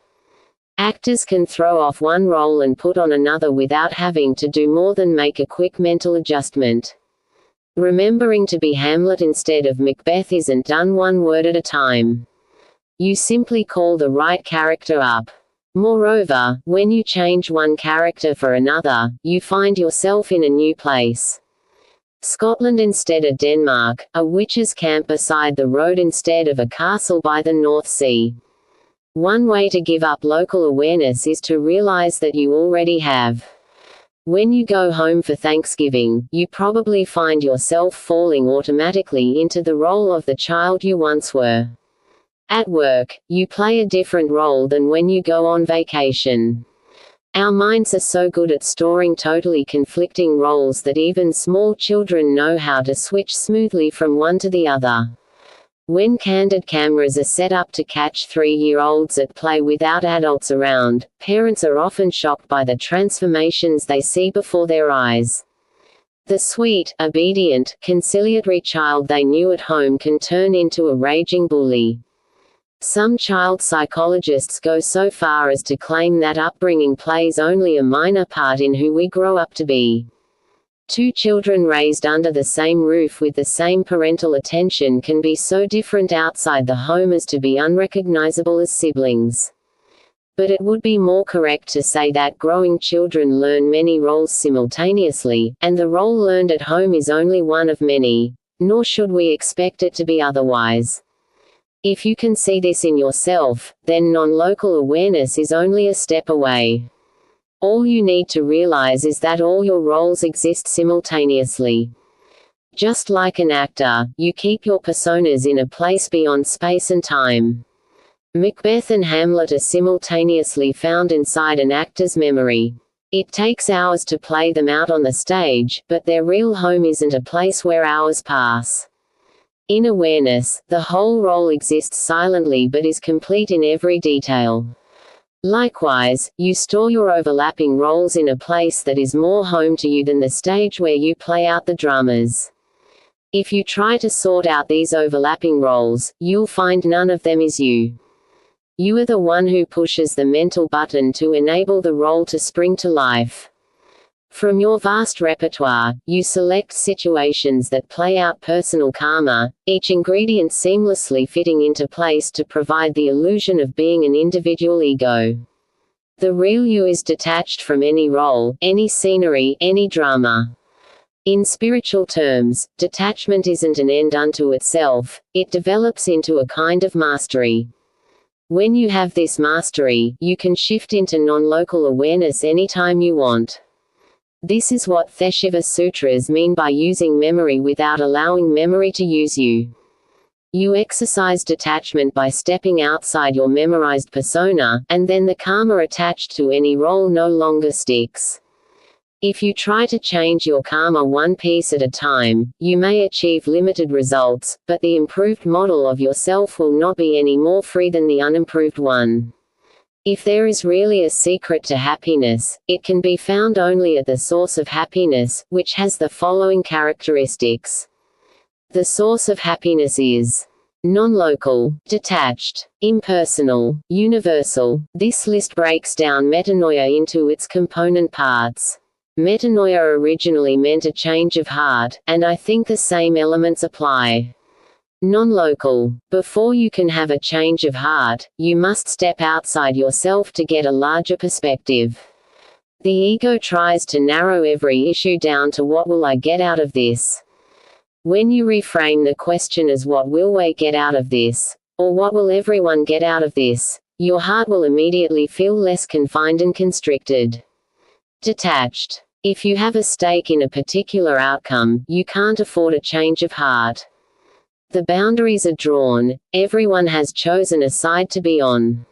Actors can throw off one role and put on another without having to do more than make a quick mental adjustment. Remembering to be Hamlet instead of Macbeth isn't done one word at a time. You simply call the right character up. Moreover, when you change one character for another, you find yourself in a new place. Scotland instead of Denmark, a witch's camp beside the road instead of a castle by the North Sea. One way to give up local awareness is to realize that you already have. When you go home for Thanksgiving, you probably find yourself falling automatically into the role of the child you once were. At work, you play a different role than when you go on vacation. Our minds are so good at storing totally conflicting roles that even small children know how to switch smoothly from one to the other. When candid cameras are set up to catch 3-year-olds at play without adults around, parents are often shocked by the transformations they see before their eyes. The sweet, obedient, conciliatory child they knew at home can turn into a raging bully. Some child psychologists go so far as to claim that upbringing plays only a minor part in who we grow up to be. 2 children raised under the same roof with the same parental attention can be so different outside the home as to be unrecognizable as siblings. But it would be more correct to say that growing children learn many roles simultaneously, and the role learned at home is only one of many, nor should we expect it to be otherwise. If you can see this in yourself, then non-local awareness is only a step away. All you need to realize is that all your roles exist simultaneously. Just like an actor, you keep your personas in a place beyond space and time. Macbeth and Hamlet are simultaneously found inside an actor's memory. It takes hours to play them out on the stage, but their real home isn't a place where hours pass. In awareness, the whole role exists silently but is complete in every detail. Likewise, you store your overlapping roles in a place that is more home to you than the stage where you play out the dramas. If you try to sort out these overlapping roles, you'll find none of them is you. You are the one who pushes the mental button to enable the role to spring to life. From your vast repertoire, you select situations that play out personal karma, each ingredient seamlessly fitting into place to provide the illusion of being an individual ego. The real you is detached from any role, any scenery, any drama. In spiritual terms, detachment isn't an end unto itself, it develops into a kind of mastery. When you have this mastery, you can shift into non-local awareness anytime you want. This is what Theshiva Sutras mean by using memory without allowing memory to use you. You exercise detachment by stepping outside your memorized persona, and then the karma attached to any role no longer sticks. If you try to change your karma one piece at a time, you may achieve limited results, but the improved model of yourself will not be any more free than the unimproved one. If there is really a secret to happiness, it can be found only at the source of happiness, which has the following characteristics. The source of happiness is non-local, detached, impersonal, universal. This list breaks down metanoia into its component parts. Metanoia originally meant a change of heart, and I think the same elements apply. Non-local. Before you can have a change of heart, you must step outside yourself to get a larger perspective. The ego tries to narrow every issue down to what will I get out of this? When you reframe the question as what will we get out of this, or what will everyone get out of this, your heart will immediately feel less confined and constricted. Detached. If you have a stake in a particular outcome, you can't afford a change of heart. The boundaries are drawn, everyone has chosen a side to be on.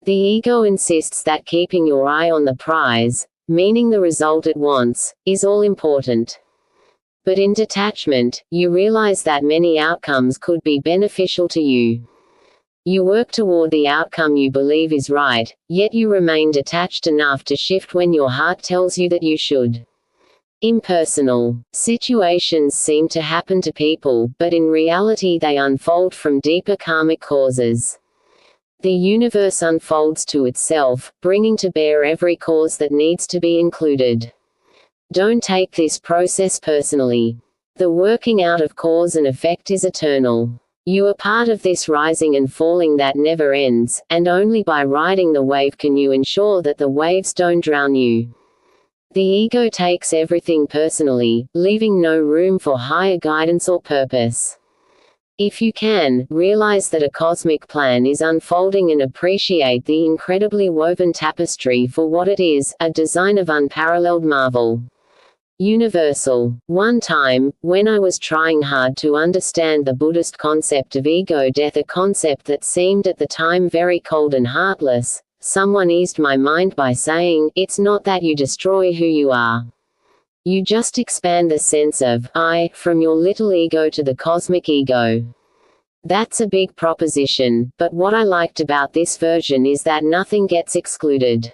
The ego insists that keeping your eye on the prize, meaning the result it wants, is all important. But in detachment, you realize that many outcomes could be beneficial to you. You work toward the outcome you believe is right, yet you remain detached enough to shift when your heart tells you that you should. Impersonal. Situations seem to happen to people, but in reality they unfold from deeper karmic causes. The universe unfolds to itself, bringing to bear every cause that needs to be included. Don't take this process personally. The working out of cause and effect is eternal. You are part of this rising and falling that never ends, and only by riding the wave can you ensure that the waves don't drown you. The ego takes everything personally, leaving no room for higher guidance or purpose. If you can, realize that a cosmic plan is unfolding and appreciate the incredibly woven tapestry for what it is, a design of unparalleled marvel. Universal. One time, when I was trying hard to understand the Buddhist concept of ego death, a concept that seemed at the time very cold and heartless, someone eased my mind by saying, it's not that you destroy who you are. You just expand the sense of I from your little ego to the cosmic ego. That's a big proposition, but what I liked about this version is that nothing gets excluded.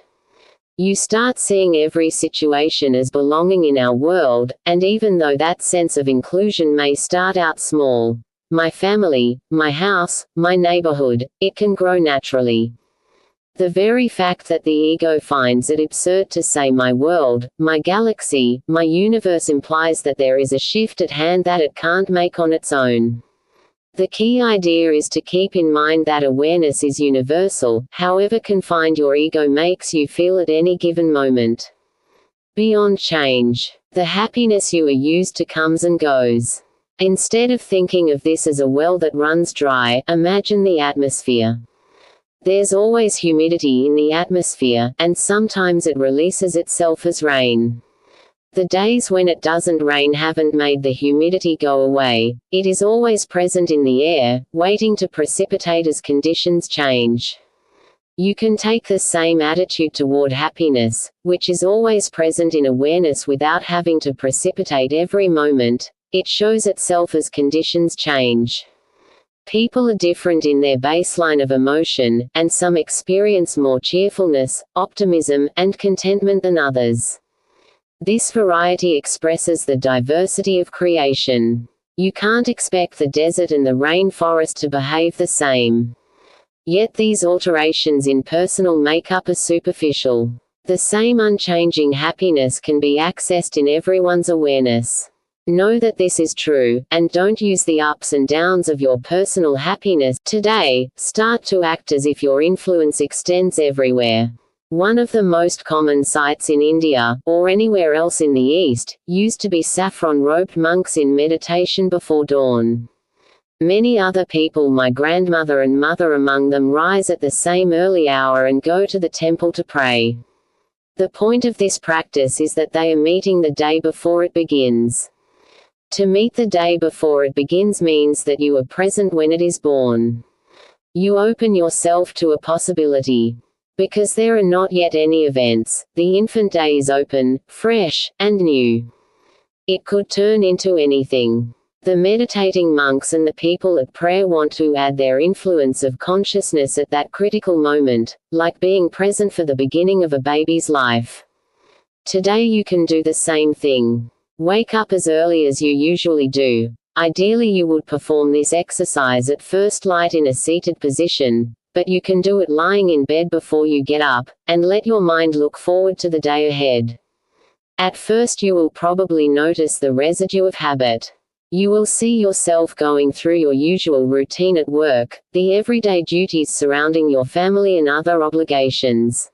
You start seeing every situation as belonging in our world, and even though that sense of inclusion may start out small, my family, my house, my neighborhood, it can grow naturally. The very fact that the ego finds it absurd to say my world, my galaxy, my universe implies that there is a shift at hand that it can't make on its own. The key idea is to keep in mind that awareness is universal, however confined your ego makes you feel at any given moment. Beyond change. The happiness you are used to comes and goes. Instead of thinking of this as a well that runs dry, imagine the atmosphere. There's always humidity in the atmosphere, and sometimes it releases itself as rain. The days when it doesn't rain haven't made the humidity go away, it is always present in the air, waiting to precipitate as conditions change. You can take the same attitude toward happiness, which is always present in awareness without having to precipitate every moment. It shows itself as conditions change. People are different in their baseline of emotion, and some experience more cheerfulness, optimism, and contentment than others. This variety expresses the diversity of creation. You can't expect the desert and the rainforest to behave the same. Yet these alterations in personal makeup are superficial. The same unchanging happiness can be accessed in everyone's awareness. Know that this is true, and don't use the ups and downs of your personal happiness today. Start to act as if your influence extends everywhere. One of the most common sights in India, or anywhere else in the East, used to be saffron-robed monks in meditation before dawn. Many other people, my grandmother and mother among them, rise at the same early hour and go to the temple to pray. The point of this practice is that they are meeting the day before it begins. To meet the day before it begins means that you are present when it is born. You open yourself to a possibility. Because there are not yet any events, the infant day is open, fresh, and new. It could turn into anything. The meditating monks and the people at prayer want to add their influence of consciousness at that critical moment, like being present for the beginning of a baby's life. Today you can do the same thing. Wake up as early as you usually do. Ideally you would perform this exercise at first light in a seated position, but you can do it lying in bed before you get up, and let your mind look forward to the day ahead. At first you will probably notice the residue of habit. You will see yourself going through your usual routine at work, the everyday duties surrounding your family and other obligations.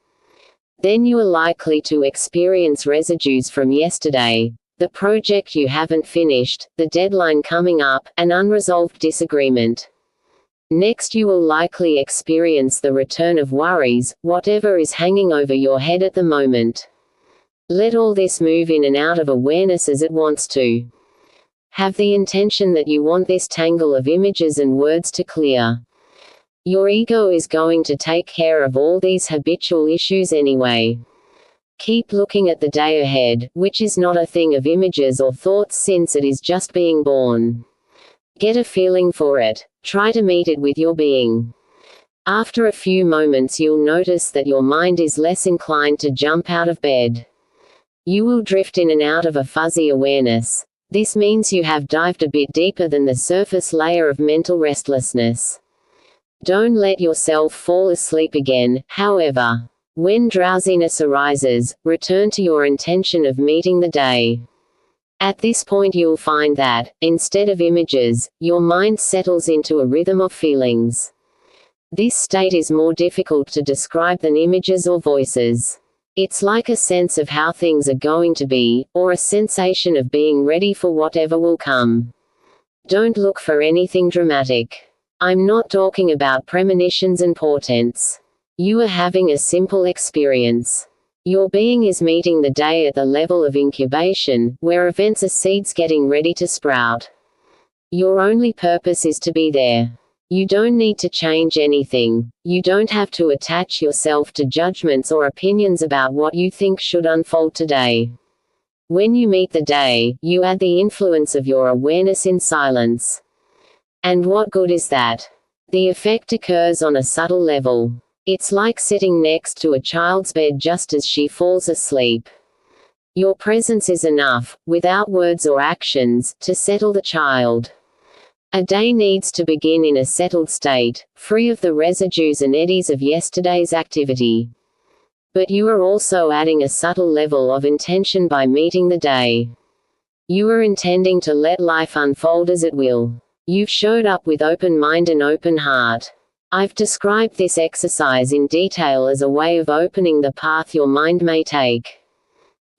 Then you are likely to experience residues from yesterday, the project you haven't finished, the deadline coming up, an unresolved disagreement. Next you will likely experience the return of worries, whatever is hanging over your head at the moment. Let all this move in and out of awareness as it wants to. Have the intention that you want this tangle of images and words to clear. Your ego is going to take care of all these habitual issues anyway. Keep looking at the day ahead, which is not a thing of images or thoughts since it is just being born. Get a feeling for it. Try to meet it with your being. After a few moments you'll notice that your mind is less inclined to jump out of bed. You will drift in and out of a fuzzy awareness. This means you have dived a bit deeper than the surface layer of mental restlessness. Don't let yourself fall asleep again, however. When drowsiness arises, return to your intention of meeting the day. At this point you'll find that, instead of images, your mind settles into a rhythm of feelings. This state is more difficult to describe than images or voices. It's like a sense of how things are going to be, or a sensation of being ready for whatever will come. Don't look for anything dramatic. I'm not talking about premonitions and portents. You are having a simple experience. Your being is meeting the day at the level of incubation, where events are seeds getting ready to sprout. Your only purpose is to be there. You don't need to change anything. You don't have to attach yourself to judgments or opinions about what you think should unfold today. When you meet the day, you add the influence of your awareness in silence. And what good is that? The effect occurs on a subtle level. It's like sitting next to a child's bed just as she falls asleep. Your presence is enough, without words or actions, to settle the child. A day needs to begin in a settled state, free of the residues and eddies of yesterday's activity. But you are also adding a subtle level of intention by meeting the day. You are intending to let life unfold as it will. You've showed up with open mind and open heart. I've described this exercise in detail as a way of opening the path your mind may take.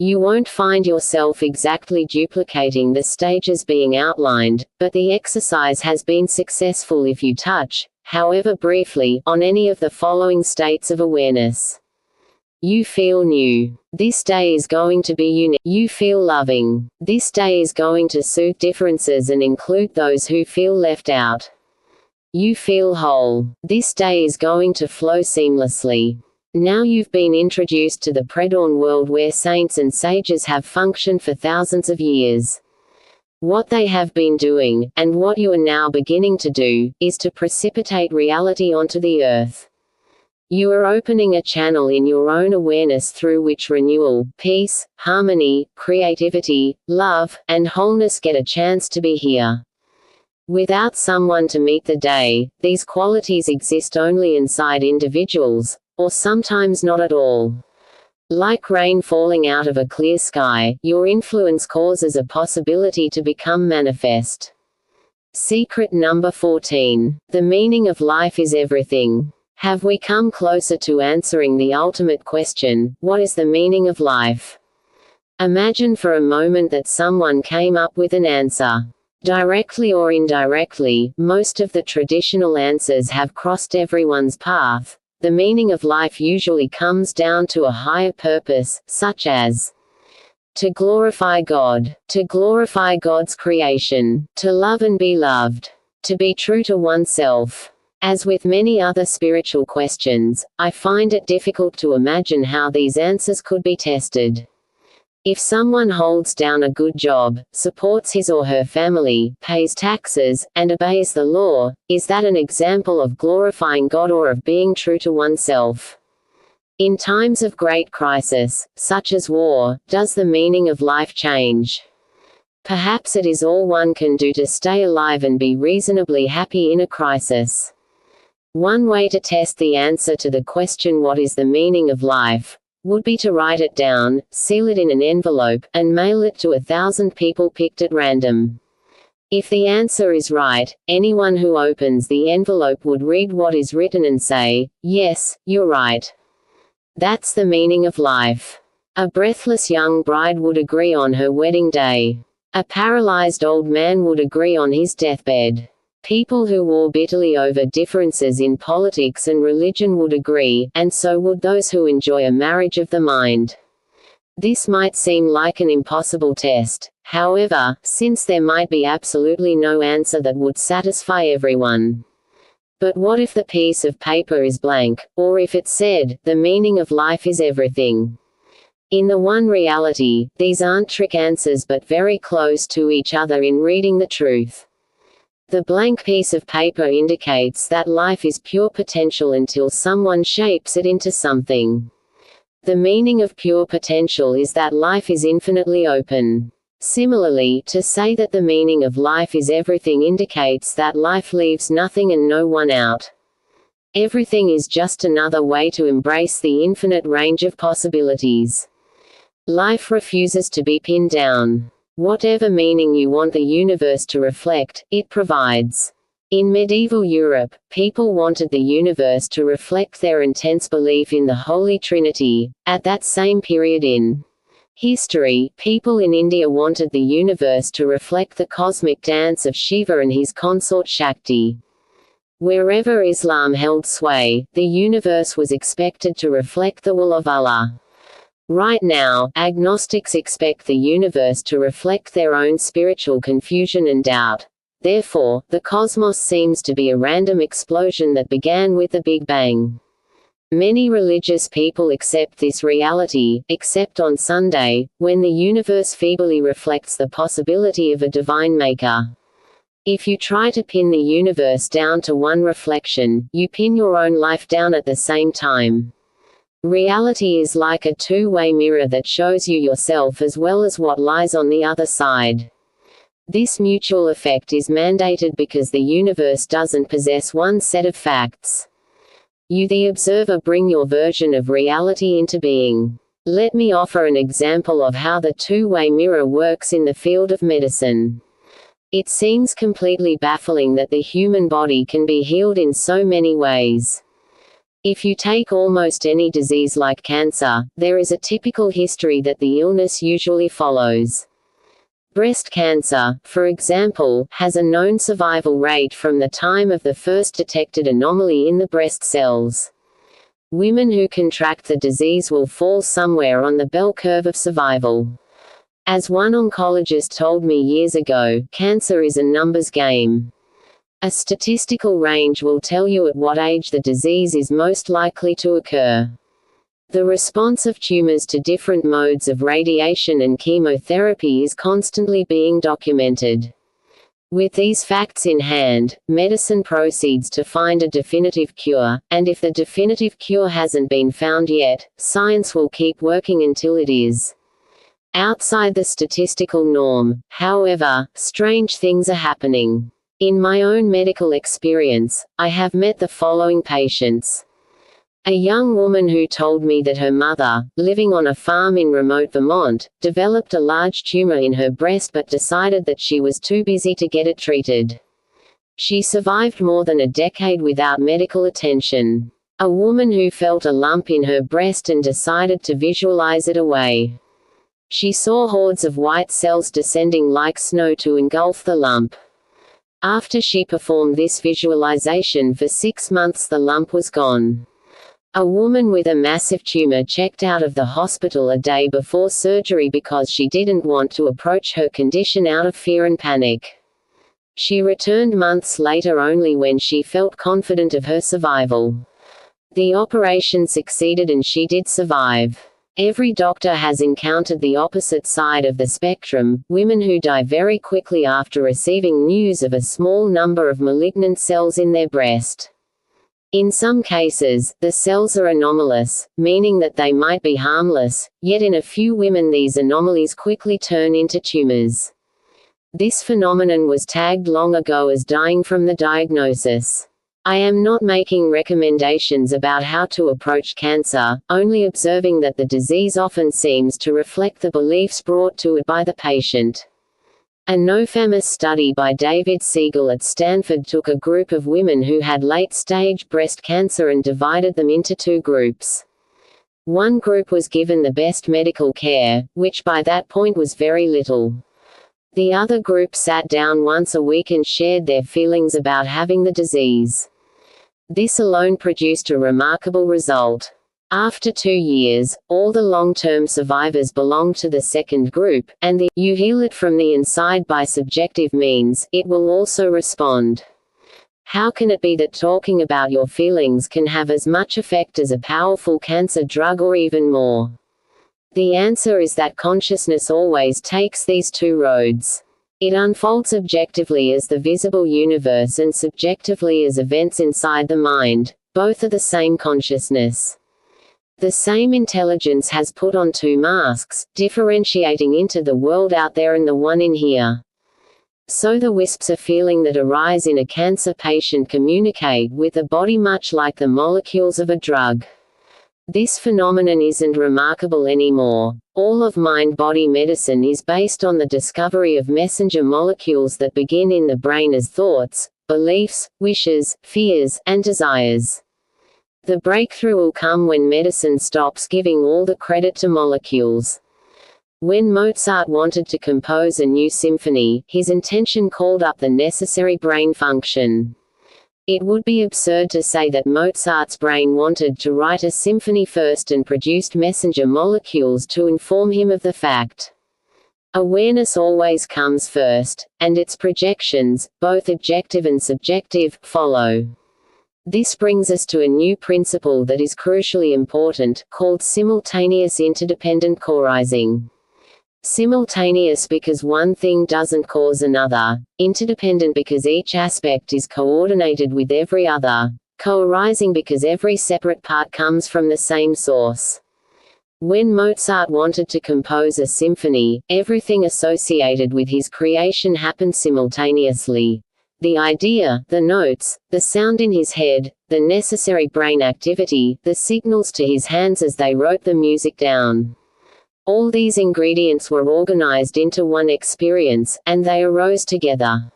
You won't find yourself exactly duplicating the stages being outlined, but the exercise has been successful if you touch, however briefly, on any of the following states of awareness. You feel new. This day is going to be unique. You feel loving. This day is going to soothe differences and include those who feel left out. You feel whole. This day is going to flow seamlessly. Now you've been introduced to the pre-dawn world where saints and sages have functioned for thousands of years. What they have been doing, and what you are now beginning to do, is to precipitate reality onto the earth. You are opening a channel in your own awareness through which renewal, peace, harmony, creativity, love, and wholeness get a chance to be here. Without someone to meet the day, these qualities exist only inside individuals, or sometimes not at all. Like rain falling out of a clear sky, your influence causes a possibility to become manifest. Secret number 14. The meaning of life is everything. Have we come closer to answering the ultimate question, what is the meaning of life? Imagine for a moment that someone came up with an answer. Directly or indirectly, most of the traditional answers have crossed everyone's path. The meaning of life usually comes down to a higher purpose, such as to glorify God, to glorify God's creation, to love and be loved, to be true to oneself. As with many other spiritual questions, I find it difficult to imagine how these answers could be tested. If someone holds down a good job, supports his or her family, pays taxes, and obeys the law, is that an example of glorifying God or of being true to oneself? In times of great crisis, such as war, does the meaning of life change? Perhaps it is all one can do to stay alive and be reasonably happy in a crisis. One way to test the answer to the question what is the meaning of life would be to write it down, seal it in an envelope, and mail it to 1,000 people picked at random. If the answer is right, anyone who opens the envelope would read what is written and say, "Yes, you're right. That's the meaning of life." A breathless young bride would agree on her wedding day. A paralyzed old man would agree on his deathbed. People who war bitterly over differences in politics and religion would agree, and so would those who enjoy a marriage of the mind. This might seem like an impossible test, however, since there might be absolutely no answer that would satisfy everyone. But what if the piece of paper is blank, or if it said, the meaning of life is everything? In the one reality, these aren't trick answers but very close to each other in reading the truth. The blank piece of paper indicates that life is pure potential until someone shapes it into something. The meaning of pure potential is that life is infinitely open. Similarly, to say that the meaning of life is everything indicates that life leaves nothing and no one out. Everything is just another way to embrace the infinite range of possibilities. Life refuses to be pinned down. Whatever meaning you want the universe to reflect, it provides. In medieval Europe, people wanted the universe to reflect their intense belief in the Holy Trinity. At that same period in history, people in India wanted the universe to reflect the cosmic dance of Shiva and his consort Shakti. Wherever Islam held sway, the universe was expected to reflect the will of Allah. Right now, agnostics expect the universe to reflect their own spiritual confusion and doubt. Therefore, the cosmos seems to be a random explosion that began with the Big Bang. Many religious people accept this reality, except on Sunday, when the universe feebly reflects the possibility of a divine maker. If you try to pin the universe down to one reflection, you pin your own life down at the same time. Reality is like a two-way mirror that shows you yourself as well as what lies on the other side. This mutual effect is mandated because the universe doesn't possess one set of facts. You, the observer, bring your version of reality into being. Let me offer an example of how the two-way mirror works in the field of medicine. It seems completely baffling that the human body can be healed in so many ways. If you take almost any disease like cancer, there is a typical history that the illness usually follows. Breast cancer, for example, has a known survival rate from the time of the first detected anomaly in the breast cells. Women who contract the disease will fall somewhere on the bell curve of survival. As one oncologist told me years ago, cancer is a numbers game. A statistical range will tell you at what age the disease is most likely to occur. The response of tumors to different modes of radiation and chemotherapy is constantly being documented. With these facts in hand, medicine proceeds to find a definitive cure, and if the definitive cure hasn't been found yet, science will keep working until it is. Outside the statistical norm, however, strange things are happening. In my own medical experience, I have met the following patients. A young woman who told me that her mother, living on a farm in remote Vermont, developed a large tumor in her breast but decided that she was too busy to get it treated. She survived more than a decade without medical attention. A woman who felt a lump in her breast and decided to visualize it away. She saw hordes of white cells descending like snow to engulf the lump. After she performed this visualization for 6 months, the lump was gone. A woman with a massive tumor checked out of the hospital a day before surgery because she didn't want to approach her condition out of fear and panic. She returned months later only when she felt confident of her survival. The operation succeeded and she did survive. Every doctor has encountered the opposite side of the spectrum, women who die very quickly after receiving news of a small number of malignant cells in their breast. In some cases, the cells are anomalous, meaning that they might be harmless, yet in a few women these anomalies quickly turn into tumors. This phenomenon was tagged long ago as dying from the diagnosis. I am not making recommendations about how to approach cancer, only observing that the disease often seems to reflect the beliefs brought to it by the patient. A no-famous study by David Siegel at Stanford took a group of women who had late-stage breast cancer and divided them into 2 groups. One group was given the best medical care, which by that point was very little. The other group sat down once a week and shared their feelings about having the disease. This alone produced a remarkable result. After 2 years, all the long-term survivors belonged to the second group, and the "you heal it from the inside by subjective means, it will also respond." How can it be that talking about your feelings can have as much effect as a powerful cancer drug or even more? The answer is that consciousness always takes these 2 roads. It unfolds objectively as the visible universe and subjectively as events inside the mind. Both are the same consciousness. The same intelligence has put on 2 masks, differentiating into the world out there and the one in here. So the wisps of feeling that arise in a cancer patient communicate with the body much like the molecules of a drug. This phenomenon isn't remarkable anymore. All of mind-body medicine is based on the discovery of messenger molecules that begin in the brain as thoughts, beliefs, wishes, fears, and desires. The breakthrough will come when medicine stops giving all the credit to molecules. When Mozart wanted to compose a new symphony, his intention called up the necessary brain function. It would be absurd to say that Mozart's brain wanted to write a symphony first and produced messenger molecules to inform him of the fact. Awareness always comes first, and its projections, both objective and subjective, follow. This brings us to a new principle that is crucially important, called simultaneous interdependent coarising. Simultaneous because one thing doesn't cause another, interdependent because each aspect is coordinated with every other, coarising because every separate part comes from the same source. When Mozart wanted to compose a symphony, everything associated with his creation happened simultaneously. The idea, the notes, the sound in his head, the necessary brain activity, the signals to his hands as they wrote the music down. All these ingredients were organized into one experience, and they arose together.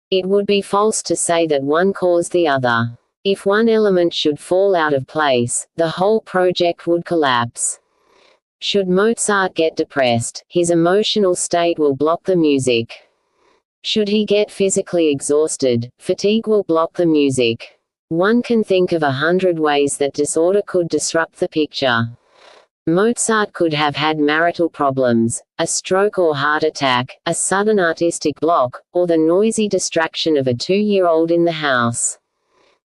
It would be false to say that one caused the other. If one element should fall out of place, the whole project would collapse. Should Mozart get depressed, his emotional state will block the music. Should he get physically exhausted, fatigue will block the music. One can think of 100 ways that disorder could disrupt the picture. Mozart could have had marital problems, a stroke or heart attack, a sudden artistic block, or the noisy distraction of a 2-year-old in the house.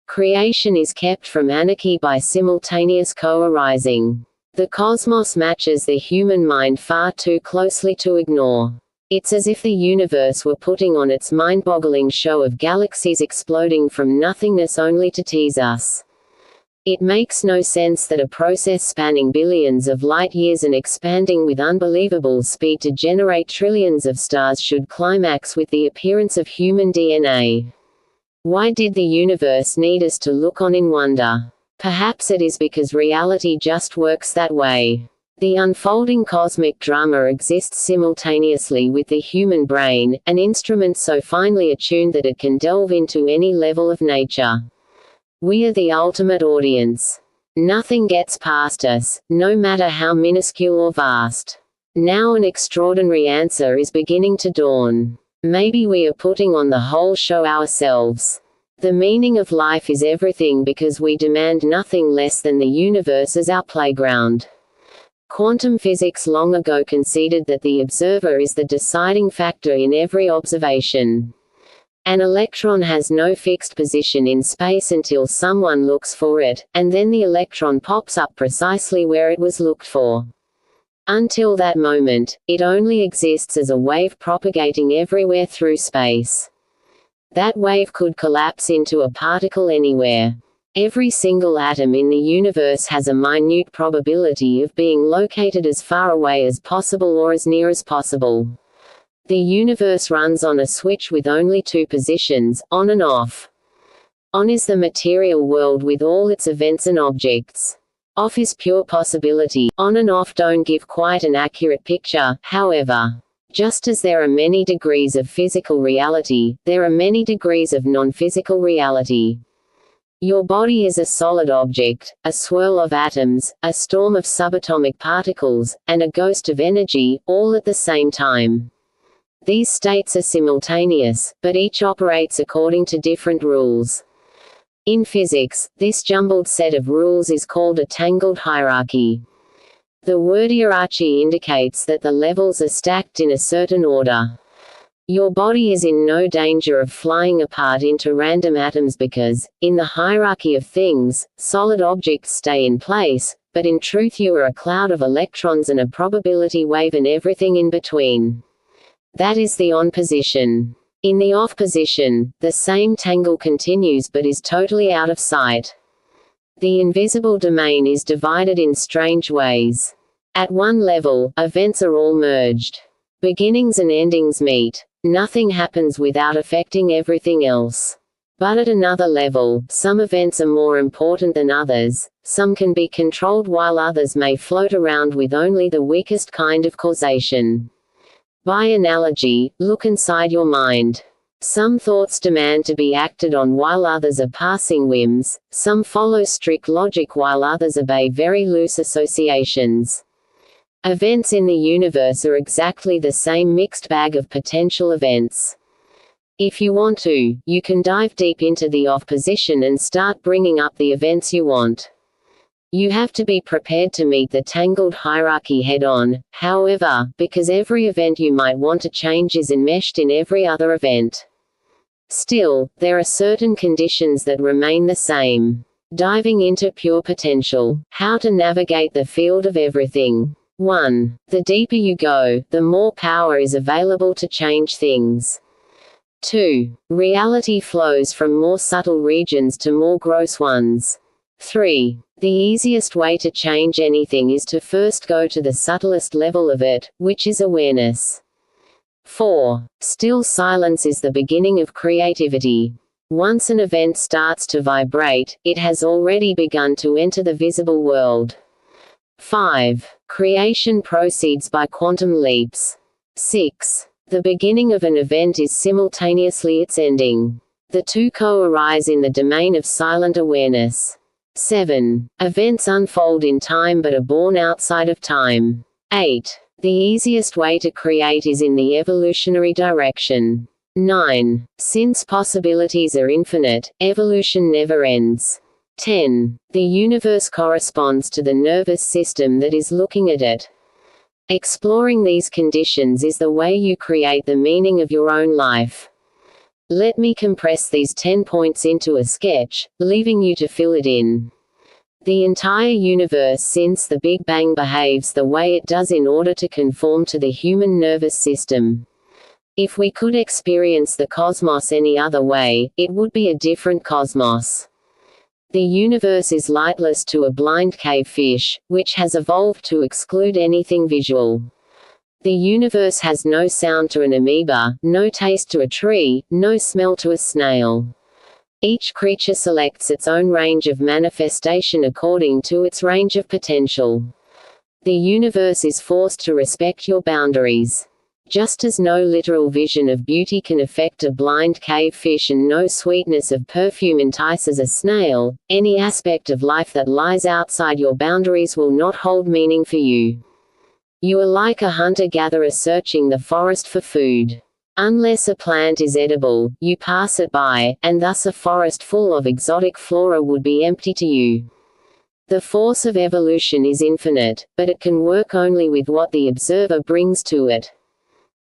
Creation is kept from anarchy by simultaneous co-arising. The cosmos matches the human mind far too closely to ignore. It's as if the universe were putting on its mind-boggling show of galaxies exploding from nothingness only to tease us. It makes no sense that a process spanning billions of light-years and expanding with unbelievable speed to generate trillions of stars should climax with the appearance of human DNA. Why did the universe need us to look on in wonder? Perhaps it is because reality just works that way. The unfolding cosmic drama exists simultaneously with the human brain, an instrument so finely attuned that it can delve into any level of nature. We are the ultimate audience. Nothing gets past us, no matter how minuscule or vast. Now an extraordinary answer is beginning to dawn. Maybe we are putting on the whole show ourselves. The meaning of life is everything because we demand nothing less than the universe as our playground. Quantum physics long ago conceded that the observer is the deciding factor in every observation. An electron has no fixed position in space until someone looks for it, and then the electron pops up precisely where it was looked for. Until that moment, it only exists as a wave propagating everywhere through space. That wave could collapse into a particle anywhere. Every single atom in the universe has a minute probability of being located as far away as possible or as near as possible. The universe runs on a switch with only two positions, on and off. On is the material world with all its events and objects. Off is pure possibility. On and off don't give quite an accurate picture, however. Just as there are many degrees of physical reality, there are many degrees of non-physical reality. Your body is a solid object, a swirl of atoms, a storm of subatomic particles, and a ghost of energy, all at the same time. These states are simultaneous, but each operates according to different rules. In physics, this jumbled set of rules is called a tangled hierarchy. The word hierarchy indicates that the levels are stacked in a certain order. Your body is in no danger of flying apart into random atoms because, in the hierarchy of things, solid objects stay in place, but in truth you are a cloud of electrons and a probability wave and everything in between. That is the on position. In the off position, the same tangle continues but is totally out of sight. The invisible domain is divided in strange ways. At one level, events are all merged. Beginnings and endings meet. Nothing happens without affecting everything else. But at another level, some events are more important than others, some can be controlled while others may float around with only the weakest kind of causation. By analogy, look inside your mind. Some thoughts demand to be acted on while others are passing whims, some follow strict logic while others obey very loose associations. Events in the universe are exactly the same mixed bag of potential events. If you want to, you can dive deep into the off position and start bringing up the events you want. You have to be prepared to meet the tangled hierarchy head-on, however, because every event you might want to change is enmeshed in every other event. Still, there are certain conditions that remain the same. Diving into pure potential. How to navigate the field of everything. 1. The deeper you go, the more power is available to change things. 2. Reality flows from more subtle regions to more gross ones. 3. The easiest way to change anything is to first go to the subtlest level of it, which is awareness. 4. Still silence is the beginning of creativity. Once an event starts to vibrate, it has already begun to enter the visible world. 5. Creation proceeds by quantum leaps. 6. The beginning of an event is simultaneously its ending. The two co-arise in the domain of silent awareness. 7. Events unfold in time but are born outside of time. 8. The easiest way to create is in the evolutionary direction. 9. Since possibilities are infinite, evolution never ends. 10. The universe corresponds to the nervous system that is looking at it. Exploring these conditions is the way you create the meaning of your own life. Let me compress these 10 points into a sketch, leaving you to fill it in. The entire universe since the Big Bang behaves the way it does in order to conform to the human nervous system. If we could experience the cosmos any other way, it would be a different cosmos. The universe is lightless to a blind cave fish, which has evolved to exclude anything visual. The universe has no sound to an amoeba, no taste to a tree, no smell to a snail. Each creature selects its own range of manifestation according to its range of potential. The universe is forced to respect your boundaries. Just as no literal vision of beauty can affect a blind cave fish and no sweetness of perfume entices a snail, any aspect of life that lies outside your boundaries will not hold meaning for you. You are like a hunter-gatherer searching the forest for food. Unless a plant is edible, you pass it by, and thus a forest full of exotic flora would be empty to you. The force of evolution is infinite, but it can work only with what the observer brings to it.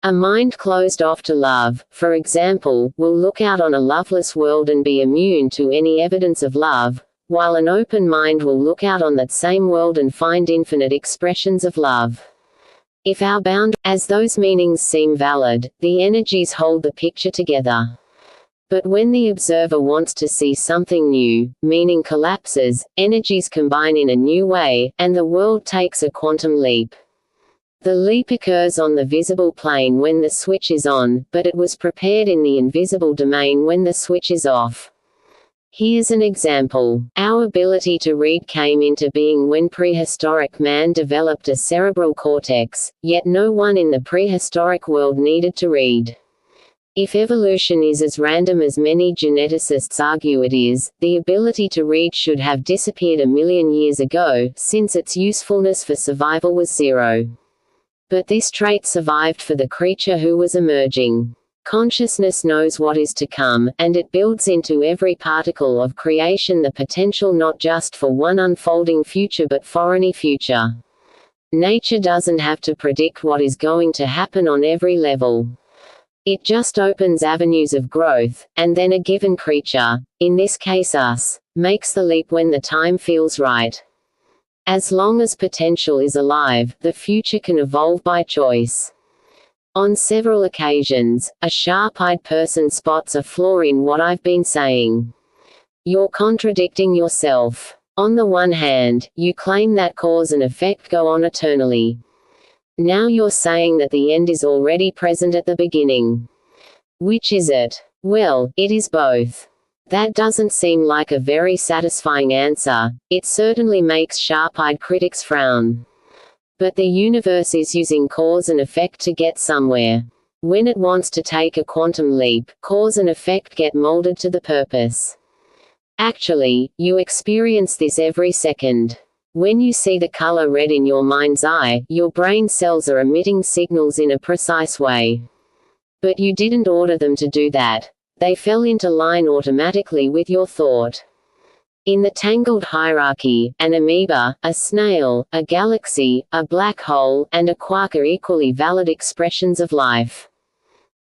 A mind closed off to love, for example, will look out on a loveless world and be immune to any evidence of love, while an open mind will look out on that same world and find infinite expressions of love. If our as those meanings seem valid, the energies hold the picture together. But when the observer wants to see something new, meaning collapses, energies combine in a new way, and the world takes a quantum leap. The leap occurs on the visible plane when the switch is on, but it was prepared in the invisible domain when the switch is off. Here's an example. Our ability to read came into being when prehistoric man developed a cerebral cortex, yet no one in the prehistoric world needed to read. If evolution is as random as many geneticists argue it is, the ability to read should have disappeared a million years ago, since its usefulness for survival was zero. But this trait survived for the creature who was emerging. Consciousness knows what is to come, and it builds into every particle of creation the potential not just for one unfolding future but for any future. Nature doesn't have to predict what is going to happen on every level. It just opens avenues of growth, and then a given creature, in this case us, makes the leap when the time feels right. As long as potential is alive, the future can evolve by choice. On several occasions, a sharp-eyed person spots a flaw in what I've been saying. You're contradicting yourself. On the one hand, you claim that cause and effect go on eternally. Now you're saying that the end is already present at the beginning. Which is it? Well, it is both. That doesn't seem like a very satisfying answer. It certainly makes sharp-eyed critics frown. But the universe is using cause and effect to get somewhere. When it wants to take a quantum leap, cause and effect get molded to the purpose. Actually, you experience this every second. When you see the color red in your mind's eye, your brain cells are emitting signals in a precise way. But you didn't order them to do that. They fell into line automatically with your thought. In the tangled hierarchy, an amoeba, a snail, a galaxy, a black hole, and a quark are equally valid expressions of life.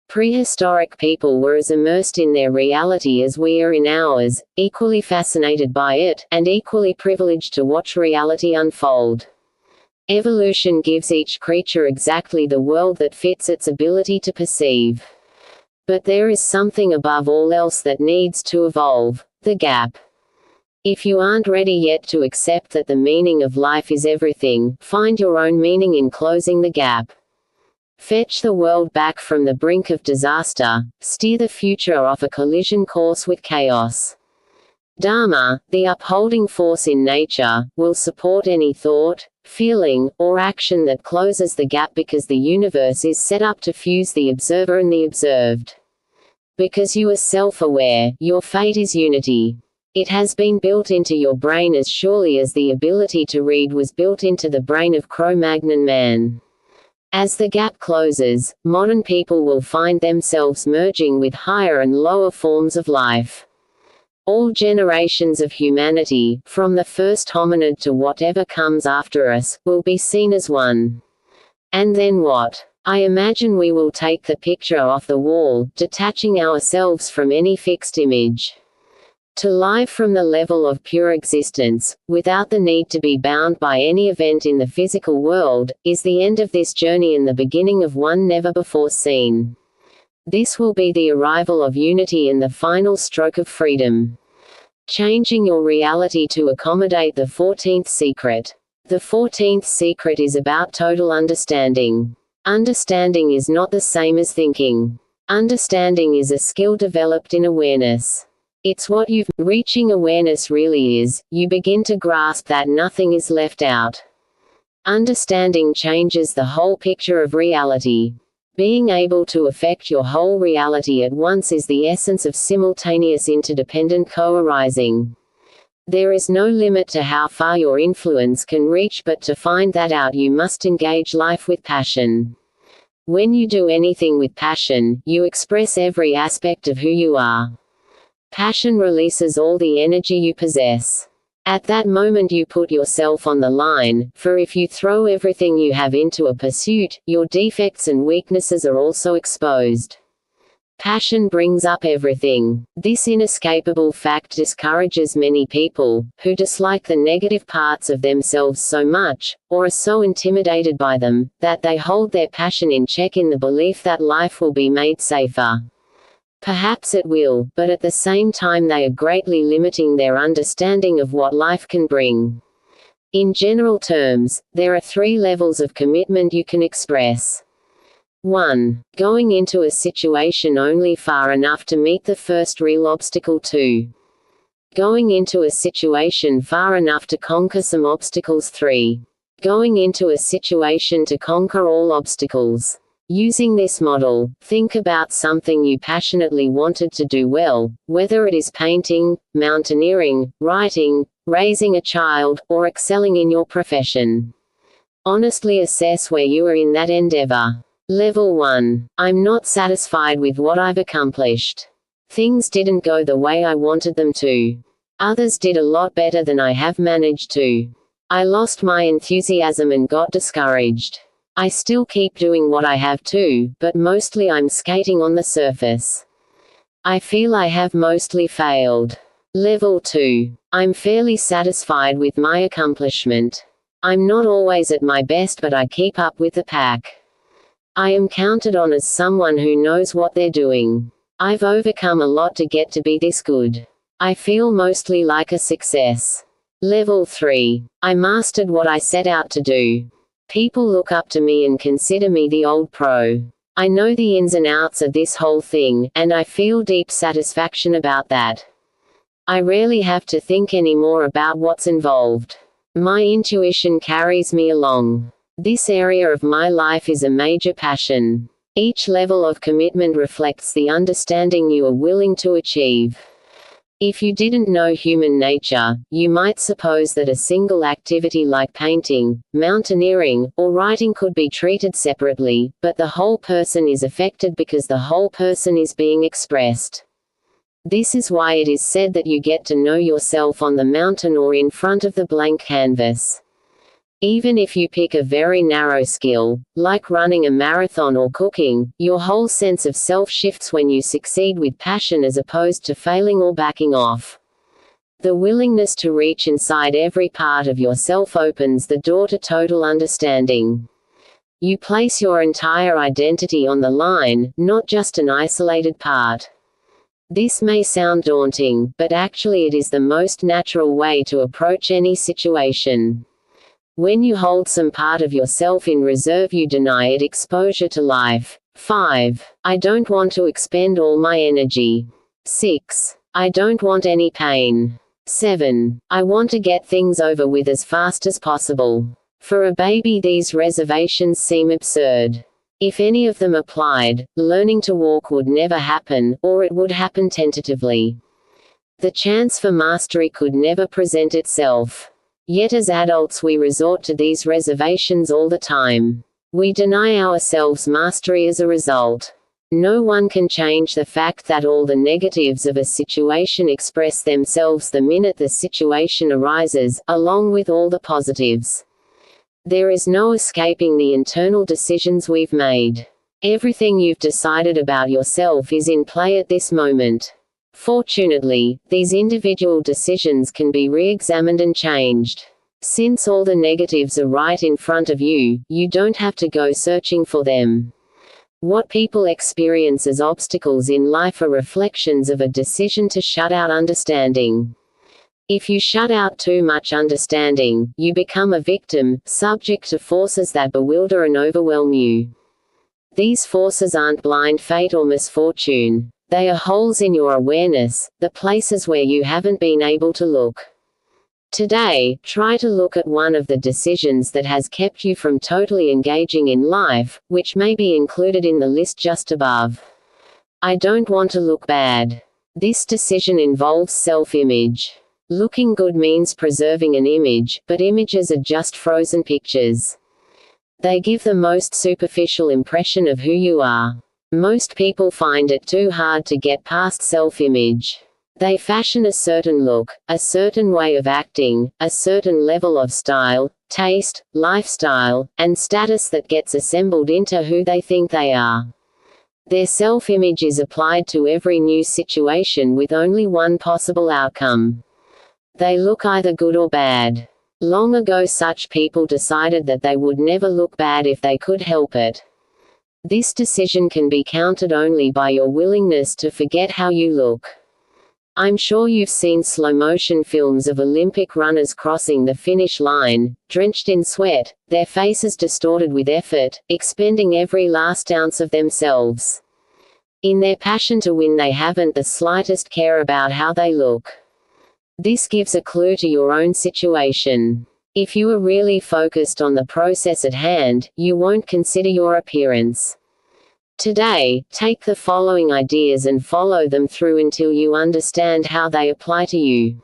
Prehistoric people were as immersed in their reality as we are in ours, equally fascinated by it, and equally privileged to watch reality unfold. Evolution gives each creature exactly the world that fits its ability to perceive. But there is something above all else that needs to evolve: the gap. If you aren't ready yet to accept that the meaning of life is everything, find your own meaning in closing the gap. Fetch the world back from the brink of disaster, steer the future off a collision course with chaos. Dharma, the upholding force in nature, will support any thought, feeling, or action that closes the gap because the universe is set up to fuse the observer and the observed. Because you are self-aware, your fate is unity. It has been built into your brain as surely as the ability to read was built into the brain of Cro-Magnon man. As the gap closes, modern people will find themselves merging with higher and lower forms of life. All generations of humanity, from the first hominid to whatever comes after us, will be seen as one. And then what? I imagine we will take the picture off the wall, detaching ourselves from any fixed image. To live from the level of pure existence, without the need to be bound by any event in the physical world, is the end of this journey and the beginning of one never before seen. This will be the arrival of unity and the final stroke of freedom. Changing your reality to accommodate the 14th secret. The 14th secret is about total understanding. Understanding is not the same as thinking. Understanding is a skill developed in awareness. It's what you've reaching awareness really is. You begin to grasp that nothing is left out. Understanding changes the whole picture of reality. Being able to affect your whole reality at once is the essence of simultaneous interdependent co-arising. There is no limit to how far your influence can reach, but to find that out you must engage life with passion. When you do anything with passion, you express every aspect of who you are. Passion releases all the energy you possess. At that moment you put yourself on the line, for if you throw everything you have into a pursuit, your defects and weaknesses are also exposed. Passion brings up everything. This inescapable fact discourages many people, who dislike the negative parts of themselves so much, or are so intimidated by them, that they hold their passion in check in the belief that life will be made safer. Perhaps it will, but at the same time they are greatly limiting their understanding of what life can bring. In general terms, there are 3 levels of commitment you can express. 1. Going into a situation only far enough to meet the first real obstacle. 2. Going into a situation far enough to conquer some obstacles. 3. Going into a situation to conquer all obstacles. Using this model, think about something you passionately wanted to do well, whether it is painting, mountaineering, writing, raising a child, or excelling in your profession. Honestly assess where you are in that endeavor. Level 1. I'm not satisfied with what I've accomplished. Things didn't go the way I wanted them to. Others did a lot better than I have managed to. I lost my enthusiasm and got discouraged. I still keep doing what I have to, but mostly I'm skating on the surface. I feel I have mostly failed. Level 2. I'm fairly satisfied with my accomplishment. I'm not always at my best, but I keep up with the pack. I am counted on as someone who knows what they're doing. I've overcome a lot to get to be this good. I feel mostly like a success. Level 3. I mastered what I set out to do. People look up to me and consider me the old pro. I know the ins and outs of this whole thing, and I feel deep satisfaction about that. I rarely have to think anymore about what's involved. My intuition carries me along. This area of my life is a major passion. Each level of commitment reflects the understanding you are willing to achieve. If you didn't know human nature, you might suppose that a single activity like painting, mountaineering, or writing could be treated separately, but the whole person is affected because the whole person is being expressed. This is why it is said that you get to know yourself on the mountain or in front of the blank canvas. Even if you pick a very narrow skill, like running a marathon or cooking, your whole sense of self shifts when you succeed with passion as opposed to failing or backing off. The willingness to reach inside every part of yourself opens the door to total understanding. You place your entire identity on the line, not just an isolated part. This may sound daunting, but actually it is the most natural way to approach any situation. When you hold some part of yourself in reserve, you deny it exposure to life. 5. I don't want to expend all my energy. 6. I don't want any pain. 7. I want to get things over with as fast as possible. For a baby, these reservations seem absurd. If any of them applied, learning to walk would never happen, or it would happen tentatively. The chance for mastery could never present itself. Yet as adults we resort to these reservations all the time. We deny ourselves mastery as a result. No one can change the fact that all the negatives of a situation express themselves the minute the situation arises, along with all the positives. There is no escaping the internal decisions we've made. Everything you've decided about yourself is in play at this moment. Fortunately, these individual decisions can be re-examined and changed. Since all the negatives are right in front of you, you don't have to go searching for them. What people experience as obstacles in life are reflections of a decision to shut out understanding. If you shut out too much understanding, you become a victim, subject to forces that bewilder and overwhelm you. These forces aren't blind fate or misfortune. They are holes in your awareness, the places where you haven't been able to look. Today, try to look at one of the decisions that has kept you from totally engaging in life, which may be included in the list just above. I don't want to look bad. This decision involves self-image. Looking good means preserving an image, but images are just frozen pictures. They give the most superficial impression of who you are. Most people find it too hard to get past self-image. They fashion a certain look, a certain way of acting, a certain level of style, taste, lifestyle, and status that gets assembled into who they think they are. Their self-image is applied to every new situation with only one possible outcome. They look either good or bad. Long ago such people decided that they would never look bad if they could help it. This decision can be countered only by your willingness to forget how you look. I'm sure you've seen slow-motion films of Olympic runners crossing the finish line, drenched in sweat, their faces distorted with effort, expending every last ounce of themselves. In their passion to win, they haven't the slightest care about how they look. This gives a clue to your own situation. If you are really focused on the process at hand, you won't consider your appearance. Today, take the following ideas and follow them through until you understand how they apply to you.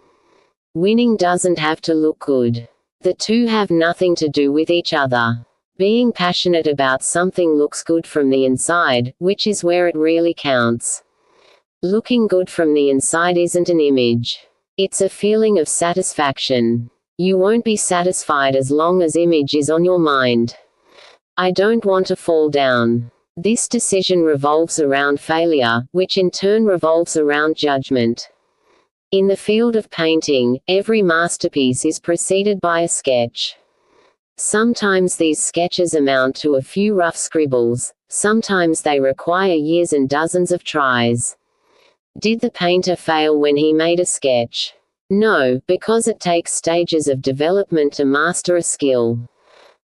Winning doesn't have to look good. The two have nothing to do with each other. Being passionate about something looks good from the inside, which is where it really counts. Looking good from the inside isn't an image. It's a feeling of satisfaction. You won't be satisfied as long as image is on your mind. I don't want to fall down. This decision revolves around failure, which in turn revolves around judgment. In the field of painting, every masterpiece is preceded by a sketch. Sometimes these sketches amount to a few rough scribbles, sometimes they require years and dozens of tries. Did the painter fail when he made a sketch? No, because it takes stages of development to master a skill.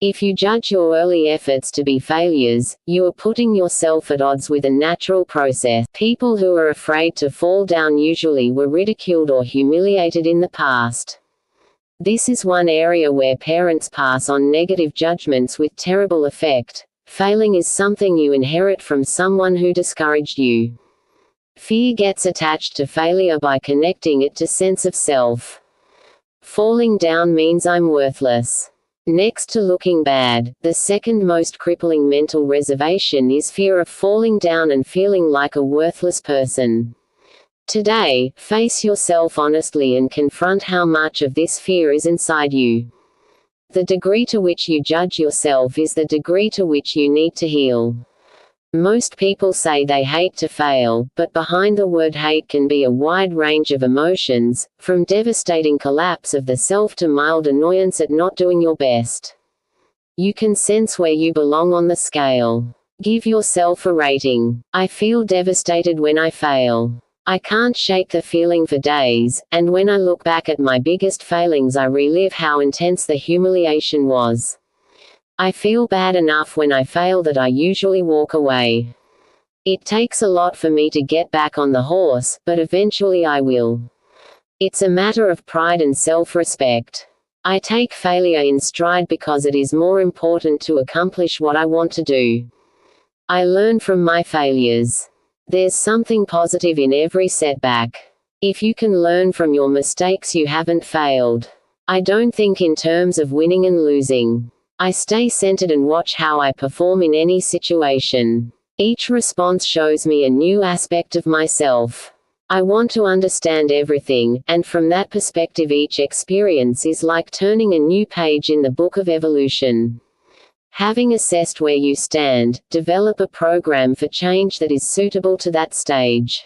If you judge your early efforts to be failures, you are putting yourself at odds with a natural process. People who are afraid to fall down usually were ridiculed or humiliated in the past. This is one area where parents pass on negative judgments with terrible effect. Failing is something you inherit from someone who discouraged you. Fear gets attached to failure by connecting it to sense of self. Falling down means I'm worthless. Next to looking bad, the second most crippling mental reservation is fear of falling down and feeling like a worthless person. Today, face yourself honestly and confront how much of this fear is inside you. The degree to which you judge yourself is the degree to which you need to heal. Most people say they hate to fail, but behind the word hate can be a wide range of emotions, from devastating collapse of the self to mild annoyance at not doing your best. You can sense where you belong on the scale. Give yourself a rating. I feel devastated when I fail. I can't shake the feeling for days, and when I look back at my biggest failings I relive how intense the humiliation was. I feel bad enough when I fail that I usually walk away. It takes a lot for me to get back on the horse, but eventually I will. It's a matter of pride and self-respect. I take failure in stride because it is more important to accomplish what I want to do. I learn from my failures. There's something positive in every setback. If you can learn from your mistakes, you haven't failed. I don't think in terms of winning and losing. I stay centered and watch how I perform in any situation. Each response shows me a new aspect of myself. I want to understand everything, and from that perspective each experience is like turning a new page in the book of evolution. Having assessed where you stand, develop a program for change that is suitable to that stage.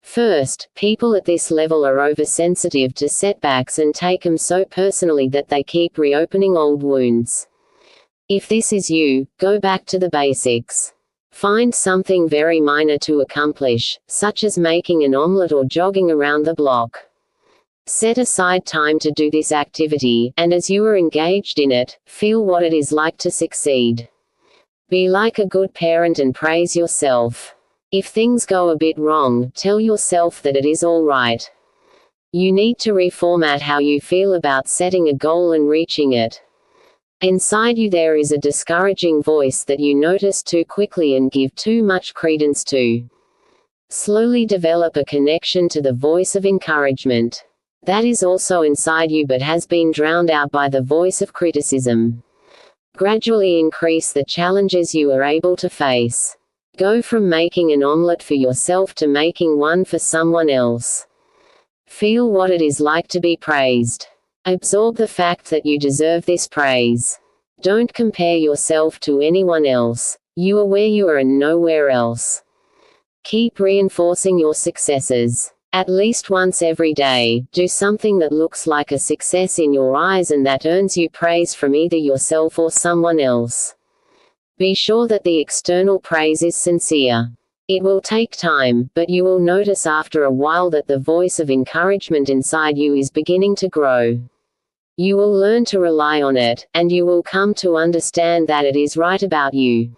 First, people at this level are oversensitive to setbacks and take them so personally that they keep reopening old wounds. If this is you, go back to the basics. Find something very minor to accomplish, such as making an omelette or jogging around the block. Set aside time to do this activity, and as you are engaged in it, feel what it is like to succeed. Be like a good parent and praise yourself. If things go a bit wrong, tell yourself that it is all right. You need to reformat how you feel about setting a goal and reaching it. Inside you there is a discouraging voice that you notice too quickly and give too much credence to. Slowly develop a connection to the voice of encouragement. That is also inside you but has been drowned out by the voice of criticism. Gradually increase the challenges you are able to face. Go from making an omelette for yourself to making one for someone else. Feel what it is like to be praised. Absorb the fact that you deserve this praise. Don't compare yourself to anyone else. You are where you are and nowhere else. Keep reinforcing your successes. At least once every day, do something that looks like a success in your eyes and that earns you praise from either yourself or someone else. Be sure that the external praise is sincere. It will take time, but you will notice after a while that the voice of encouragement inside you is beginning to grow. You will learn to rely on it, and you will come to understand that it is right about you.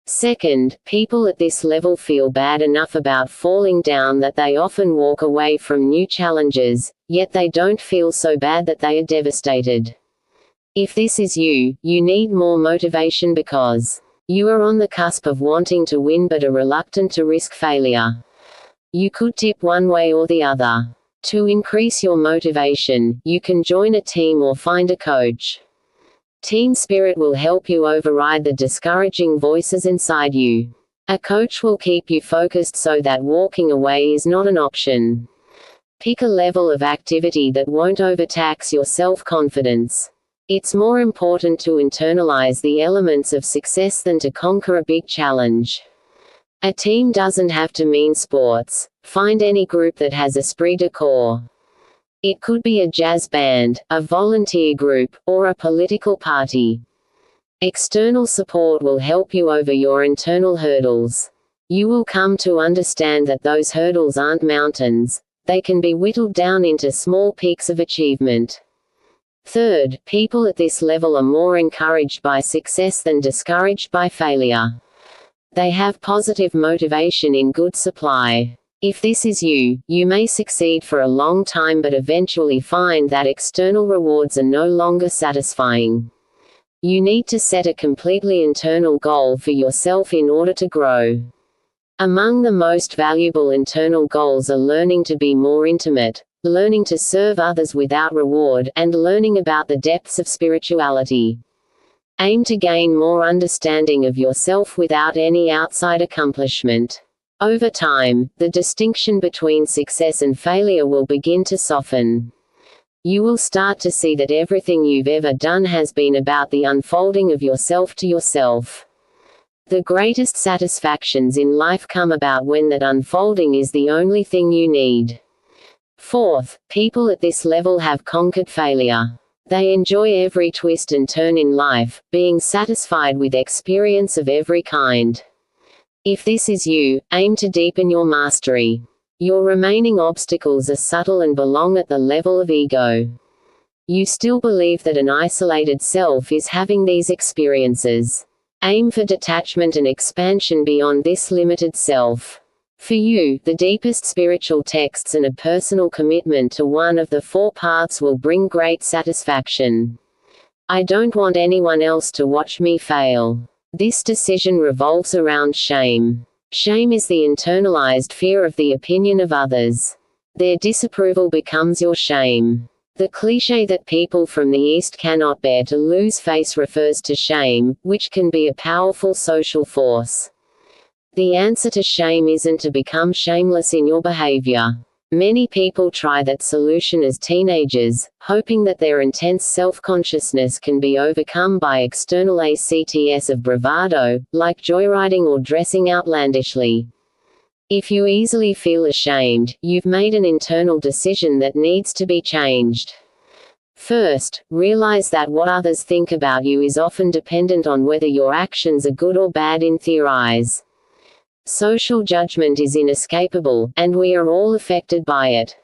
Second, people at this level feel bad enough about falling down that they often walk away from new challenges, yet they don't feel so bad that they are devastated. If this is you, you need more motivation because you are on the cusp of wanting to win but are reluctant to risk failure. You could tip one way or the other. To increase your motivation, you can join a team or find a coach. Team spirit will help you override the discouraging voices inside you. A coach will keep you focused so that walking away is not an option. Pick a level of activity that won't overtax your self-confidence. It's more important to internalize the elements of success than to conquer a big challenge. A team doesn't have to mean sports. Find any group that has esprit de corps. It could be a jazz band, a volunteer group, or a political party. External support will help you over your internal hurdles. You will come to understand that those hurdles aren't mountains. They can be whittled down into small peaks of achievement. Third, people at this level are more encouraged by success than discouraged by failure. They have positive motivation in good supply. If this is you, you may succeed for a long time but eventually find that external rewards are no longer satisfying. You need to set a completely internal goal for yourself in order to grow. Among the most valuable internal goals are learning to be more intimate, learning to serve others without reward, and learning about the depths of spirituality. Aim to gain more understanding of yourself without any outside accomplishment. Over time, the distinction between success and failure will begin to soften. You will start to see that everything you've ever done has been about the unfolding of yourself to yourself. The greatest satisfactions in life come about when that unfolding is the only thing you need. Fourth, people at this level have conquered failure. They enjoy every twist and turn in life, being satisfied with experience of every kind. If this is you, aim to deepen your mastery. Your remaining obstacles are subtle and belong at the level of ego. You still believe that an isolated self is having these experiences. Aim for detachment and expansion beyond this limited self. For you, the deepest spiritual texts and a personal commitment to one of the four paths will bring great satisfaction. I don't want anyone else to watch me fail. This decision revolves around shame. Shame is the internalized fear of the opinion of others. Their disapproval becomes your shame. The cliché that people from the East cannot bear to lose face refers to shame, which can be a powerful social force. The answer to shame isn't to become shameless in your behavior. Many people try that solution as teenagers, hoping that their intense self-consciousness can be overcome by external acts of bravado, like joyriding or dressing outlandishly. If you easily feel ashamed, you've made an internal decision that needs to be changed. First, realize that what others think about you is often dependent on whether your actions are good or bad in their eyes. Social judgment is inescapable, and we are all affected by it.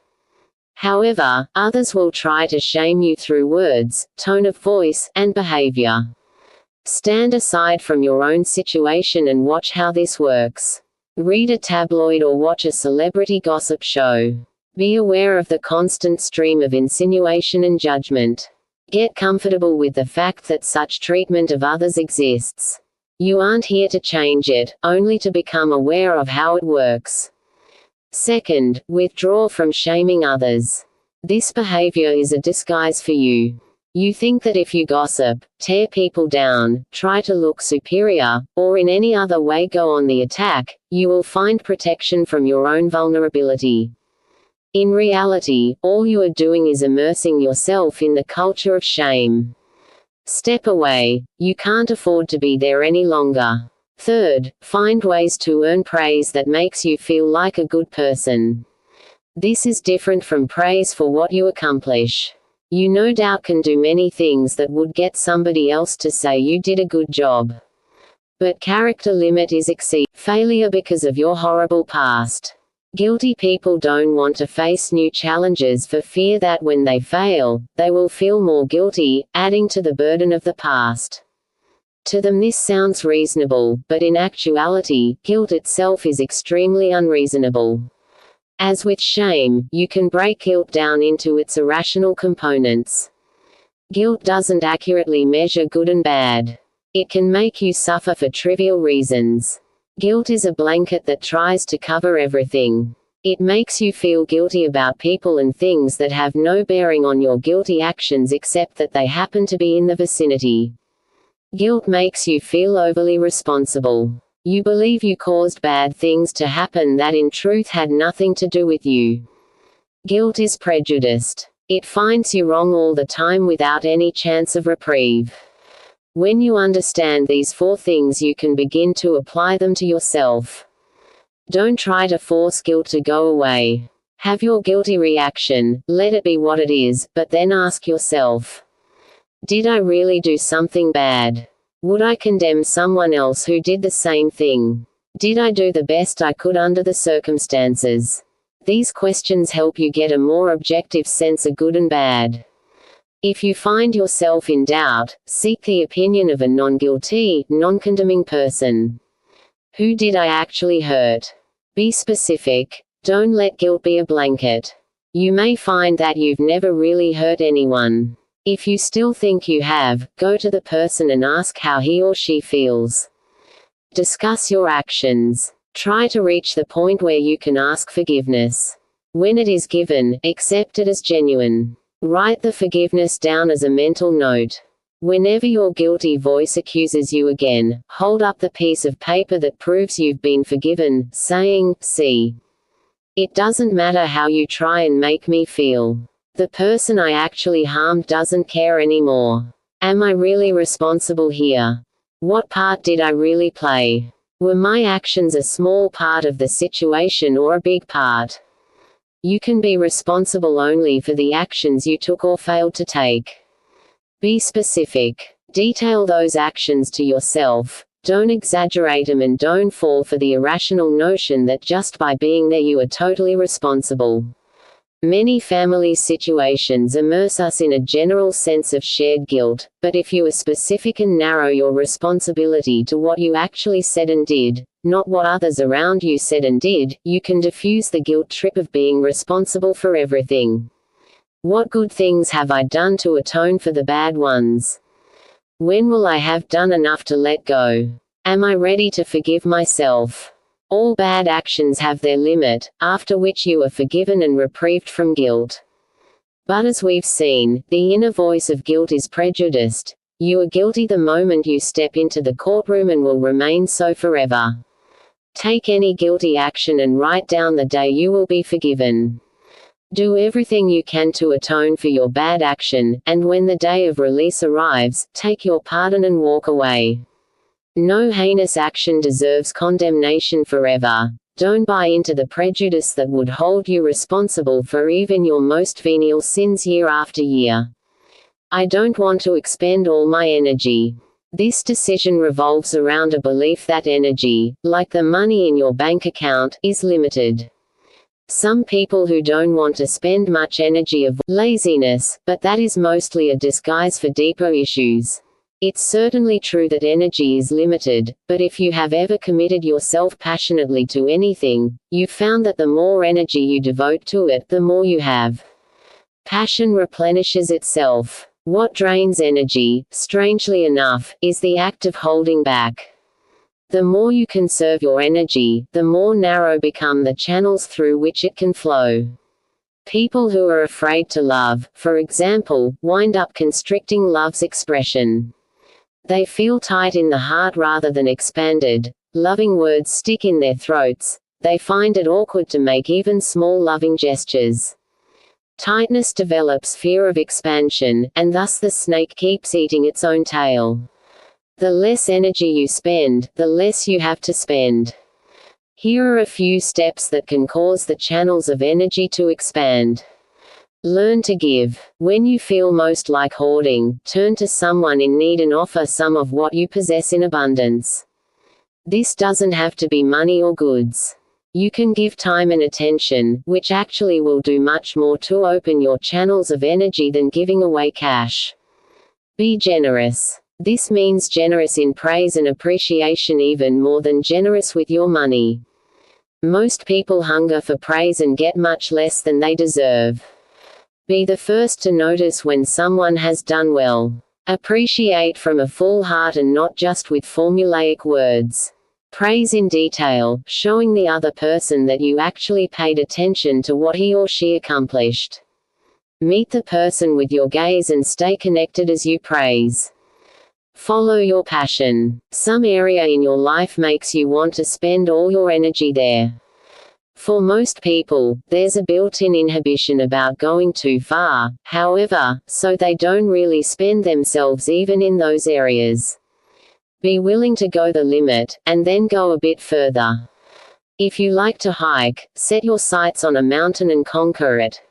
However, others will try to shame you through words, tone of voice, and behavior. Stand aside from your own situation and watch how this works. Read a tabloid or watch a celebrity gossip show. Be aware of the constant stream of insinuation and judgment. Get comfortable with the fact that such treatment of others exists. You aren't here to change it, only to become aware of how it works. Second, withdraw from shaming others. This behavior is a disguise for you. You think that if you gossip, tear people down, try to look superior, or in any other way go on the attack, you will find protection from your own vulnerability. In reality, all you are doing is immersing yourself in the culture of shame. Step away. You can't afford to be there any longer. Third, find ways to earn praise that makes you feel like a good person. This is different from praise for what you accomplish. You no doubt can do many things that would get somebody else to say you did a good job. But character limit is exceed failure because of your horrible past. Guilty people don't want to face new challenges for fear that when they fail, they will feel more guilty, adding to the burden of the past. To them this sounds reasonable, but in actuality, guilt itself is extremely unreasonable. As with shame, you can break guilt down into its irrational components. Guilt doesn't accurately measure good and bad. It can make you suffer for trivial reasons. Guilt is a blanket that tries to cover everything. It makes you feel guilty about people and things that have no bearing on your guilty actions except that they happen to be in the vicinity. Guilt makes you feel overly responsible. You believe you caused bad things to happen that in truth had nothing to do with you. Guilt is prejudiced. It finds you wrong all the time without any chance of reprieve. When you understand these 4 things, you can begin to apply them to yourself. Don't try to force guilt to go away. Have your guilty reaction, let it be what it is, but then ask yourself, did I really do something bad? Would I condemn someone else who did the same thing? Did I do the best I could under the circumstances? These questions help you get a more objective sense of good and bad. If you find yourself in doubt, seek the opinion of a non-guilty, non-condemning person. Who did I actually hurt? Be specific. Don't let guilt be a blanket. You may find that you've never really hurt anyone. If you still think you have, go to the person and ask how he or she feels. Discuss your actions. Try to reach the point where you can ask forgiveness. When it is given, accept it as genuine. Write the forgiveness down as a mental note. Whenever your guilty voice accuses you again, hold up the piece of paper that proves you've been forgiven, saying, "See. It doesn't matter how you try and make me feel. The person I actually harmed doesn't care anymore. Am I really responsible here? What part did I really play? Were my actions a small part of the situation or a big part?" You can be responsible only for the actions you took or failed to take. Be specific. Detail those actions to yourself. Don't exaggerate them and don't fall for the irrational notion that just by being there you are totally responsible. Many family situations immerse us in a general sense of shared guilt, but if you are specific and narrow your responsibility to what you actually said and did, not what others around you said and did, you can diffuse the guilt trip of being responsible for everything. What good things have I done to atone for the bad ones? When will I have done enough to let go? Am I ready to forgive myself? All bad actions have their limit, after which you are forgiven and reprieved from guilt. But as we've seen, the inner voice of guilt is prejudiced. You are guilty the moment you step into the courtroom and will remain so forever. Take any guilty action and write down the day you will be forgiven. Do everything you can to atone for your bad action, and when the day of release arrives, take your pardon and walk away. No heinous action deserves condemnation forever. Don't buy into the prejudice that would hold you responsible for even your most venial sins year after year. I don't want to expend all my energy. This decision revolves around a belief that energy, like the money in your bank account, is limited. Some people who don't want to spend much energy avoid laziness, but that is mostly a disguise for deeper issues. It's certainly true that energy is limited, but if you have ever committed yourself passionately to anything, you've found that the more energy you devote to it, the more you have. Passion replenishes itself. What drains energy, strangely enough, is the act of holding back. The more you conserve your energy, the more narrow become the channels through which it can flow. People who are afraid to love, for example, wind up constricting love's expression. They feel tight in the heart rather than expanded. Loving words stick in their throats. They find it awkward to make even small loving gestures. Tightness develops fear of expansion, and thus the snake keeps eating its own tail. The less energy you spend, the less you have to spend. Here are a few steps that can cause the channels of energy to expand. Learn to give. When you feel most like hoarding, turn to someone in need and offer some of what you possess in abundance. This doesn't have to be money or goods. You can give time and attention, which actually will do much more to open your channels of energy than giving away cash. Be generous. This means generous in praise and appreciation even more than generous with your money. Most people hunger for praise and get much less than they deserve. Be the first to notice when someone has done well. Appreciate from a full heart and not just with formulaic words. Praise in detail, showing the other person that you actually paid attention to what he or she accomplished. Meet the person with your gaze and stay connected as you praise. Follow your passion. Some area in your life makes you want to spend all your energy there. For most people, there's a built-in inhibition about going too far, however, so they don't really spend themselves even in those areas. Be willing to go the limit, and then go a bit further. If you like to hike, set your sights on a mountain and conquer it.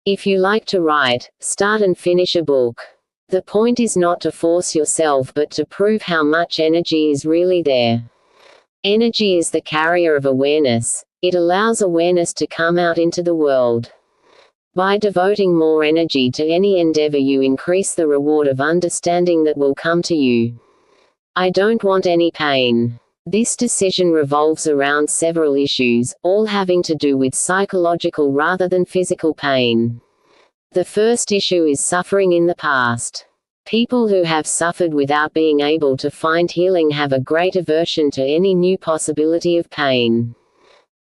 If you like to write, start and finish a book. The point is not to force yourself but to prove how much energy is really there. Energy is the carrier of awareness. It allows awareness to come out into the world. By devoting more energy to any endeavor, you increase the reward of understanding that will come to you. I don't want any pain. This decision revolves around several issues, all having to do with psychological rather than physical pain. The first issue is suffering in the past. People who have suffered without being able to find healing have a great aversion to any new possibility of pain.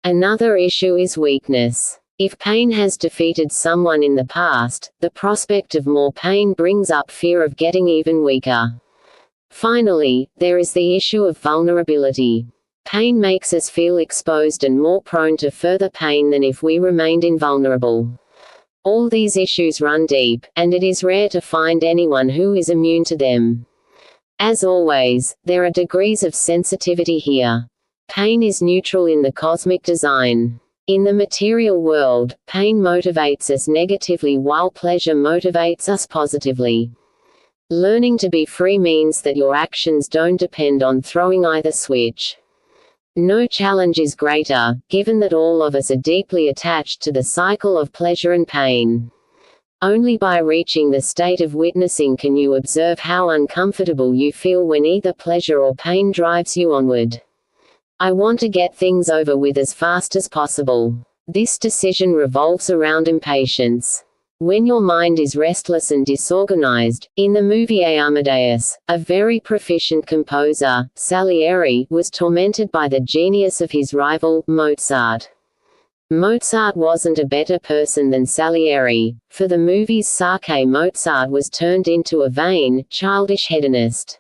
Another issue is weakness. If pain has defeated someone in the past, the prospect of more pain brings up fear of getting even weaker. Finally, there is the issue of vulnerability. Pain makes us feel exposed and more prone to further pain than if we remained invulnerable. All these issues run deep, and it is rare to find anyone who is immune to them. As always, there are degrees of sensitivity here. Pain is neutral in the cosmic design. In the material world, pain motivates us negatively while pleasure motivates us positively. Learning to be free means that your actions don't depend on throwing either switch. No challenge is greater, given that all of us are deeply attached to the cycle of pleasure and pain. Only by reaching the state of witnessing can you observe how uncomfortable you feel when either pleasure or pain drives you onward. I want to get things over with as fast as possible. This decision revolves around impatience. When your mind is restless and disorganized, in the movie Amadeus, a very proficient composer, Salieri, was tormented by the genius of his rival, Mozart. Mozart wasn't a better person than Salieri. For the movie's sake, Mozart was turned into a vain, childish hedonist.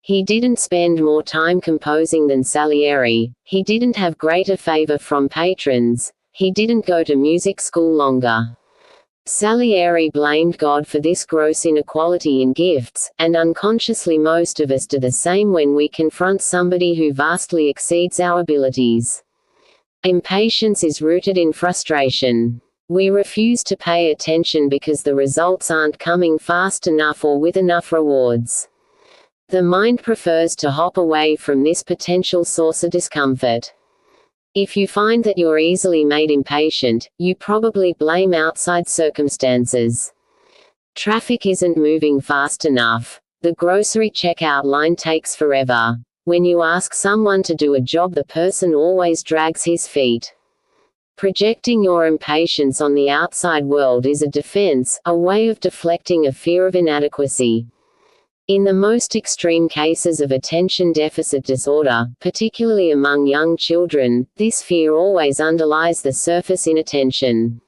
He didn't spend more time composing than Salieri, he didn't have greater favor from patrons, he didn't go to music school longer. Salieri blamed God for this gross inequality in gifts, and unconsciously most of us do the same when we confront somebody who vastly exceeds our abilities. Impatience is rooted in frustration. We refuse to pay attention because the results aren't coming fast enough or with enough rewards. The mind prefers to hop away from this potential source of discomfort. If you find that you're easily made impatient, you probably blame outside circumstances. Traffic isn't moving fast enough. The grocery checkout line takes forever. When you ask someone to do a job, the person always drags his feet. Projecting your impatience on the outside world is a defense, a way of deflecting a fear of inadequacy. In the most extreme cases of attention deficit disorder, particularly among young children, this fear always underlies the surface inattention.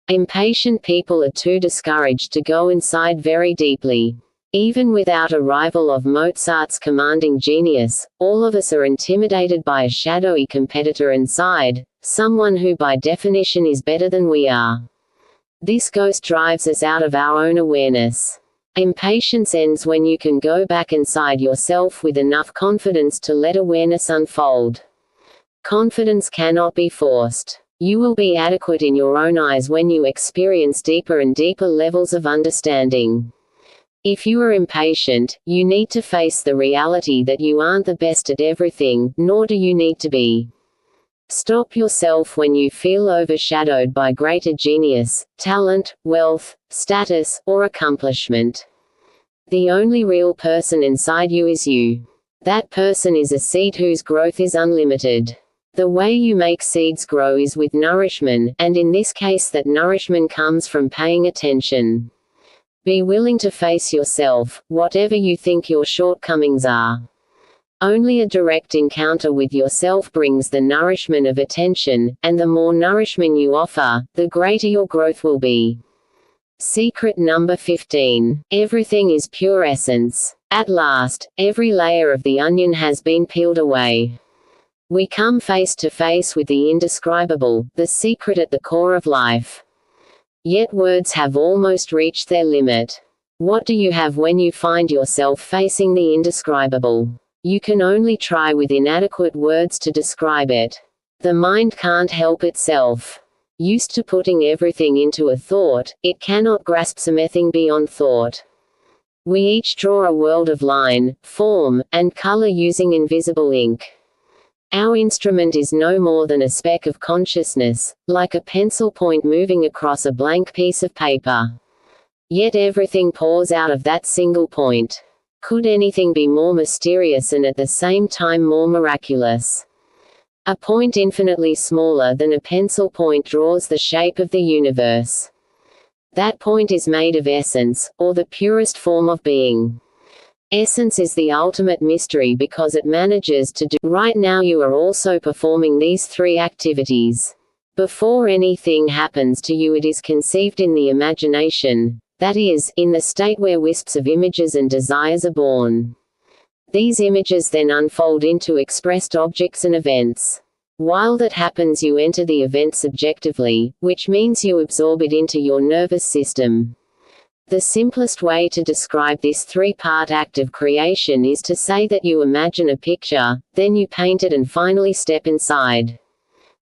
Impatient people are too discouraged to go inside very deeply. Even without a rival of Mozart's commanding genius, all of us are intimidated by a shadowy competitor inside, someone who by definition is better than we are. This ghost drives us out of our own awareness. Impatience ends when you can go back inside yourself with enough confidence to let awareness unfold. Confidence cannot be forced. You will be adequate in your own eyes when you experience deeper and deeper levels of understanding. If you are impatient, you need to face the reality that you aren't the best at everything, nor do you need to be. Stop yourself when you feel overshadowed by greater genius, talent, wealth, status, or accomplishment. The only real person inside you is you. That person is a seed whose growth is unlimited. The way you make seeds grow is with nourishment, and in this case that nourishment comes from paying attention. Be willing to face yourself, whatever you think your shortcomings are. Only a direct encounter with yourself brings the nourishment of attention, and the more nourishment you offer, the greater your growth will be. Secret number 15. Everything is pure essence. At last, every layer of the onion has been peeled away. We come face to face with the indescribable, the secret at the core of life. Yet words have almost reached their limit. What do you have when you find yourself facing the indescribable? You can only try with inadequate words to describe it. The mind can't help itself. Used to putting everything into a thought, it cannot grasp something beyond thought. We each draw a world of line, form, and color using invisible ink. Our instrument is no more than a speck of consciousness, like a pencil point moving across a blank piece of paper. Yet everything pours out of that single point. Could anything be more mysterious and at the same time more miraculous? A point infinitely smaller than a pencil point draws the shape of the universe. That point is made of essence, or the purest form of being. Essence is the ultimate mystery because it manages to do. Right now you are also performing these three activities. Before anything happens to you, it is conceived in the imagination, that is, in the state where wisps of images and desires are born. These images then unfold into expressed objects and events. While that happens, you enter the event subjectively, which means you absorb it into your nervous system. The simplest way to describe this three-part act of creation is to say that you imagine a picture, then you paint it and finally step inside.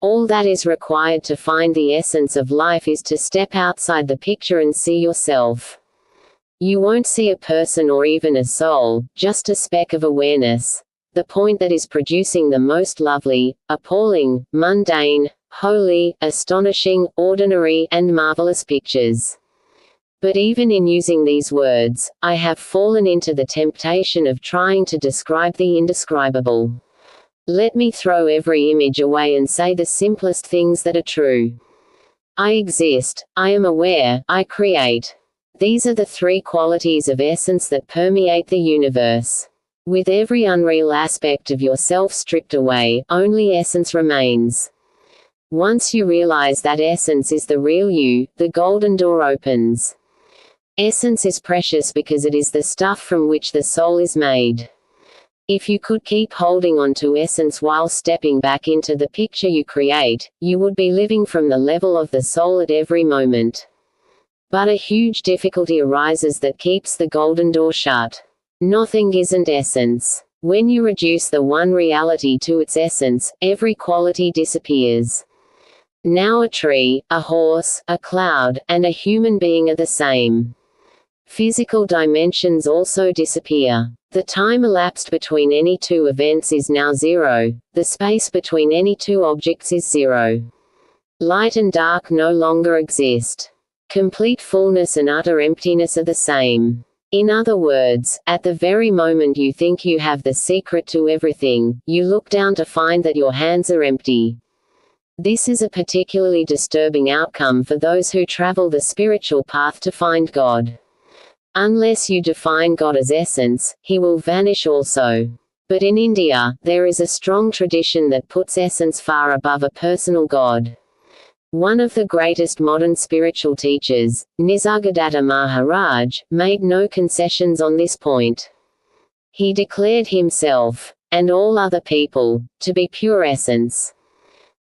All that is required to find the essence of life is to step outside the picture and see yourself. You won't see a person or even a soul, just a speck of awareness. The point that is producing the most lovely, appalling, mundane, holy, astonishing, ordinary, and marvelous pictures. But even in using these words, I have fallen into the temptation of trying to describe the indescribable. Let me throw every image away and say the simplest things that are true. I exist, I am aware, I create. These are the three qualities of essence that permeate the universe. With every unreal aspect of yourself stripped away, only essence remains. Once you realize that essence is the real you, the golden door opens. Essence is precious because it is the stuff from which the soul is made. If you could keep holding on to essence while stepping back into the picture you create, you would be living from the level of the soul at every moment. But a huge difficulty arises that keeps the golden door shut. Nothing isn't essence. When you reduce the one reality to its essence, every quality disappears. Now a tree, a horse, a cloud, and a human being are the same. Physical dimensions also disappear. The time elapsed between any two events is now zero. The space between any two objects is zero. Light and dark no longer exist. Complete fullness and utter emptiness are the same. In other words, at the very moment you think you have the secret to everything, you look down to find that your hands are empty. This is a particularly disturbing outcome for those who travel the spiritual path to find God. Unless you define God as essence, he will vanish also. But in India, there is a strong tradition that puts essence far above a personal God. One of the greatest modern spiritual teachers, Nisargadatta Maharaj, made no concessions on this point. He declared himself, and all other people, to be pure essence.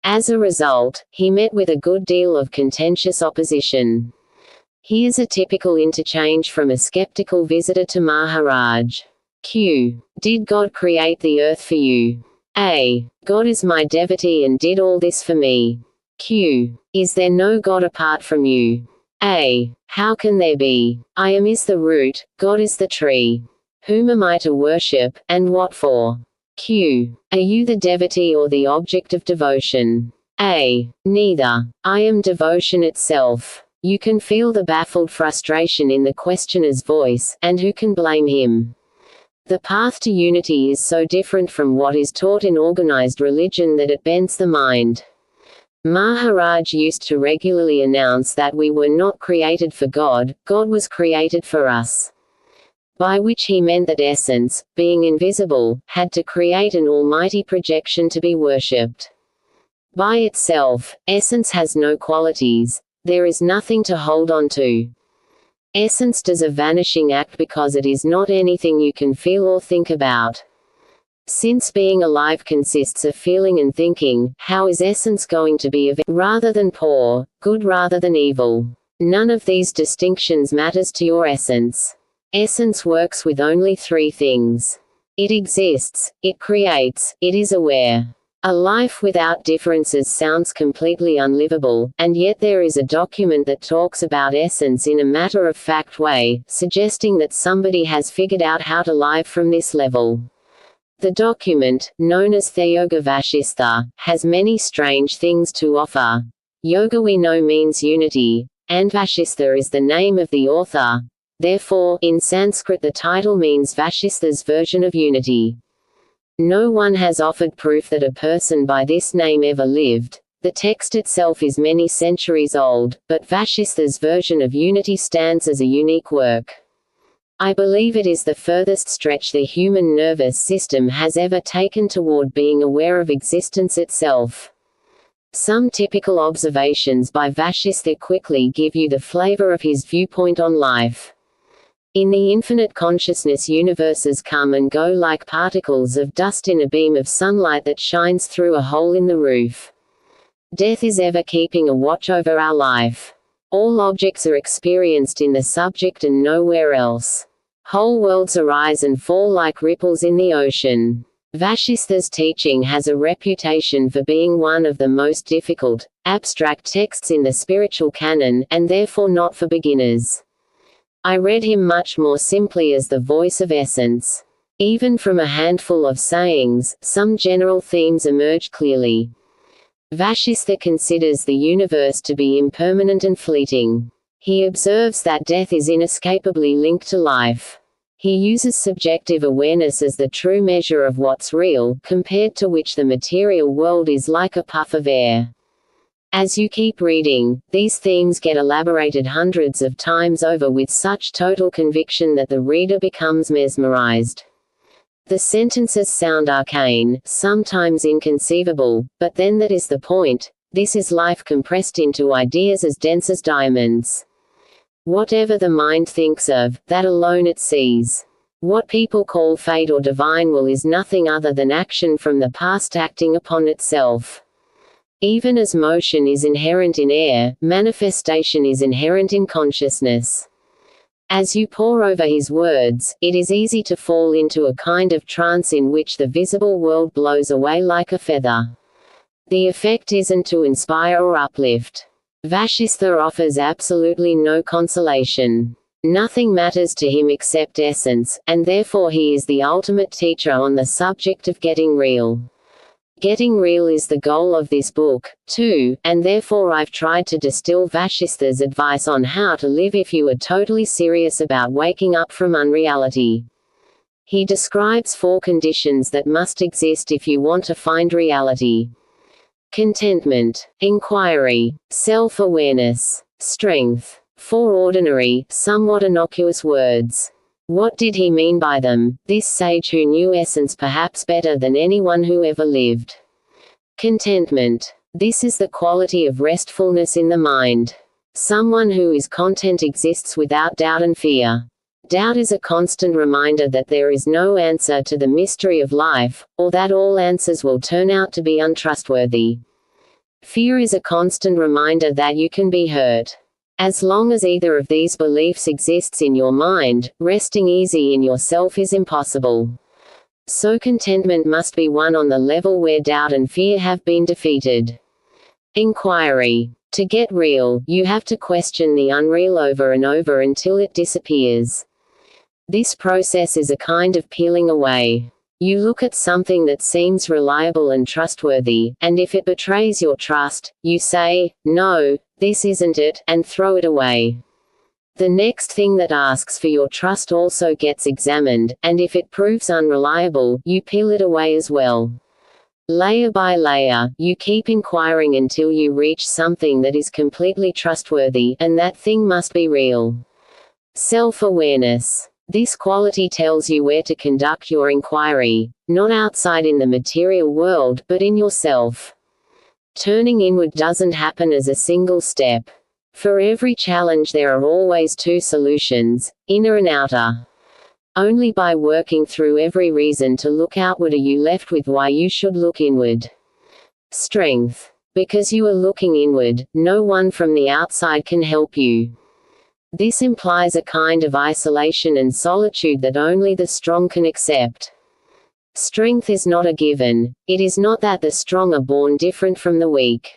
As a result, he met with a good deal of contentious opposition. Here's a typical interchange from a skeptical visitor to Maharaj. Q. Did God create the earth for you? A. God is my devotee and did all this for me. Q. Is there no God apart from you? A. How can there be? I am is the root, God is the tree. Whom am I to worship, and what for? Q. Are you the devotee or the object of devotion? A. Neither. I am devotion itself. You can feel the baffled frustration in the questioner's voice, and who can blame him? The path to unity is so different from what is taught in organized religion that it bends the mind. Maharaj used to regularly announce that we were not created for God, God was created for us. By which he meant that essence, being invisible, had to create an almighty projection to be worshipped. By itself, essence has no qualities, there is nothing to hold on to. Essence does a vanishing act because it is not anything you can feel or think about. Since being alive consists of feeling and thinking, how is essence going to be rather than poor, good rather than evil? None of these distinctions matters to your essence. Essence works with only three things. It exists, it creates, it is aware. A life without differences sounds completely unlivable, and yet there is a document that talks about essence in a matter-of-fact way, suggesting that somebody has figured out how to live from this level. The document, known as Theyoga Vashistha, has many strange things to offer. Yoga we know means unity, and Vashistha is the name of the author. Therefore, in Sanskrit the title means Vashistha's version of unity. No one has offered proof that a person by this name ever lived. The text itself is many centuries old, but Vashistha's version of unity stands as a unique work. I believe it is the furthest stretch the human nervous system has ever taken toward being aware of existence itself. Some typical observations by Vashistha quickly give you the flavor of his viewpoint on life. In the infinite consciousness universes come and go like particles of dust in a beam of sunlight that shines through a hole in the roof. Death is ever keeping a watch over our life. All objects are experienced in the subject and nowhere else. Whole worlds arise and fall like ripples in the ocean. Vashistha's teaching has a reputation for being one of the most difficult, abstract texts in the spiritual canon, and therefore not for beginners. I read him much more simply as the voice of essence. Even from a handful of sayings, some general themes emerge clearly. Vashistha considers the universe to be impermanent and fleeting. He observes that death is inescapably linked to life. He uses subjective awareness as the true measure of what's real, compared to which the material world is like a puff of air. As you keep reading, these themes get elaborated hundreds of times over with such total conviction that the reader becomes mesmerized. The sentences sound arcane, sometimes inconceivable, but then that is the point. This is life compressed into ideas as dense as diamonds. Whatever the mind thinks of, that alone it sees. What people call fate or divine will is nothing other than action from the past acting upon itself. Even as motion is inherent in air, manifestation is inherent in consciousness. As you pore over his words, it is easy to fall into a kind of trance in which the visible world blows away like a feather. The effect isn't to inspire or uplift. Vashistha offers absolutely no consolation. Nothing matters to him except essence, and therefore he is the ultimate teacher on the subject of getting real. Getting real is the goal of this book, too, and therefore I've tried to distill Vasistha's advice on how to live if you are totally serious about waking up from unreality. He describes 4 conditions that must exist if you want to find reality: contentment, inquiry, self-awareness, strength. 4 ordinary, somewhat innocuous words. What did he mean by them, this sage who knew essence perhaps better than anyone who ever lived? Contentment. This is the quality of restfulness in the mind. Someone who is content exists without doubt and fear. Doubt is a constant reminder that there is no answer to the mystery of life, or that all answers will turn out to be untrustworthy. Fear is a constant reminder that you can be hurt. As long as either of these beliefs exists in your mind, resting easy in yourself is impossible. So contentment must be one on the level where doubt and fear have been defeated. Inquiry. To get real, you have to question the unreal over and over until it disappears. This process is a kind of peeling away. You look at something that seems reliable and trustworthy, and if it betrays your trust, you say, "No, this isn't it," and throw it away. The next thing that asks for your trust also gets examined, and if it proves unreliable, you peel it away as well. Layer by layer, you keep inquiring until you reach something that is completely trustworthy, and that thing must be real. Self-awareness. This quality tells you where to conduct your inquiry, not outside in the material world, but in yourself. Turning inward doesn't happen as a single step. For every challenge there are always 2 solutions, inner and outer. Only by working through every reason to look outward are you left with why you should look inward. Strength. Because you are looking inward, no one from the outside can help you. This implies a kind of isolation and solitude that only the strong can accept. Strength is not a given. It is not that the strong are born different from the weak.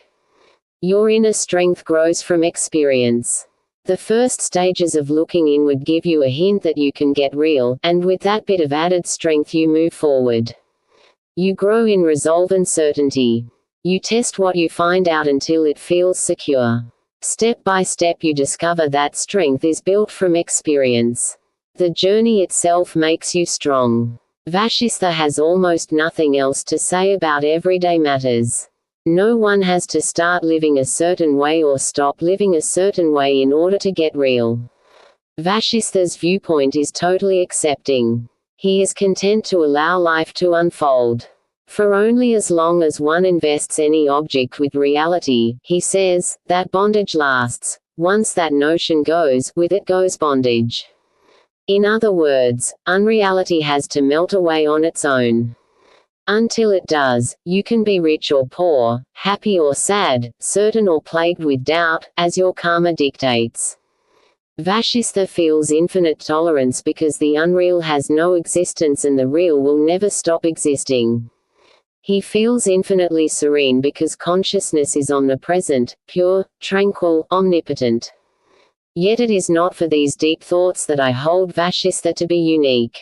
Your inner strength grows from experience. The first stages of looking inward give you a hint that you can get real, and with that bit of added strength you move forward. You grow in resolve and certainty. You test what you find out until it feels secure. Step by step you discover that strength is built from experience. The journey itself makes you strong. Vasistha has almost nothing else to say about everyday matters. No one has to start living a certain way or stop living a certain way in order to get real. Vasistha's viewpoint is totally accepting. He is content to allow life to unfold. For only as long as one invests any object with reality, he says, that bondage lasts. Once that notion goes, with it goes bondage. In other words, unreality has to melt away on its own. Until it does, you can be rich or poor, happy or sad, certain or plagued with doubt, as your karma dictates. Vasistha feels infinite tolerance because the unreal has no existence and the real will never stop existing. He feels infinitely serene because consciousness is omnipresent, pure, tranquil, omnipotent. Yet it is not for these deep thoughts that I hold Vasistha to be unique.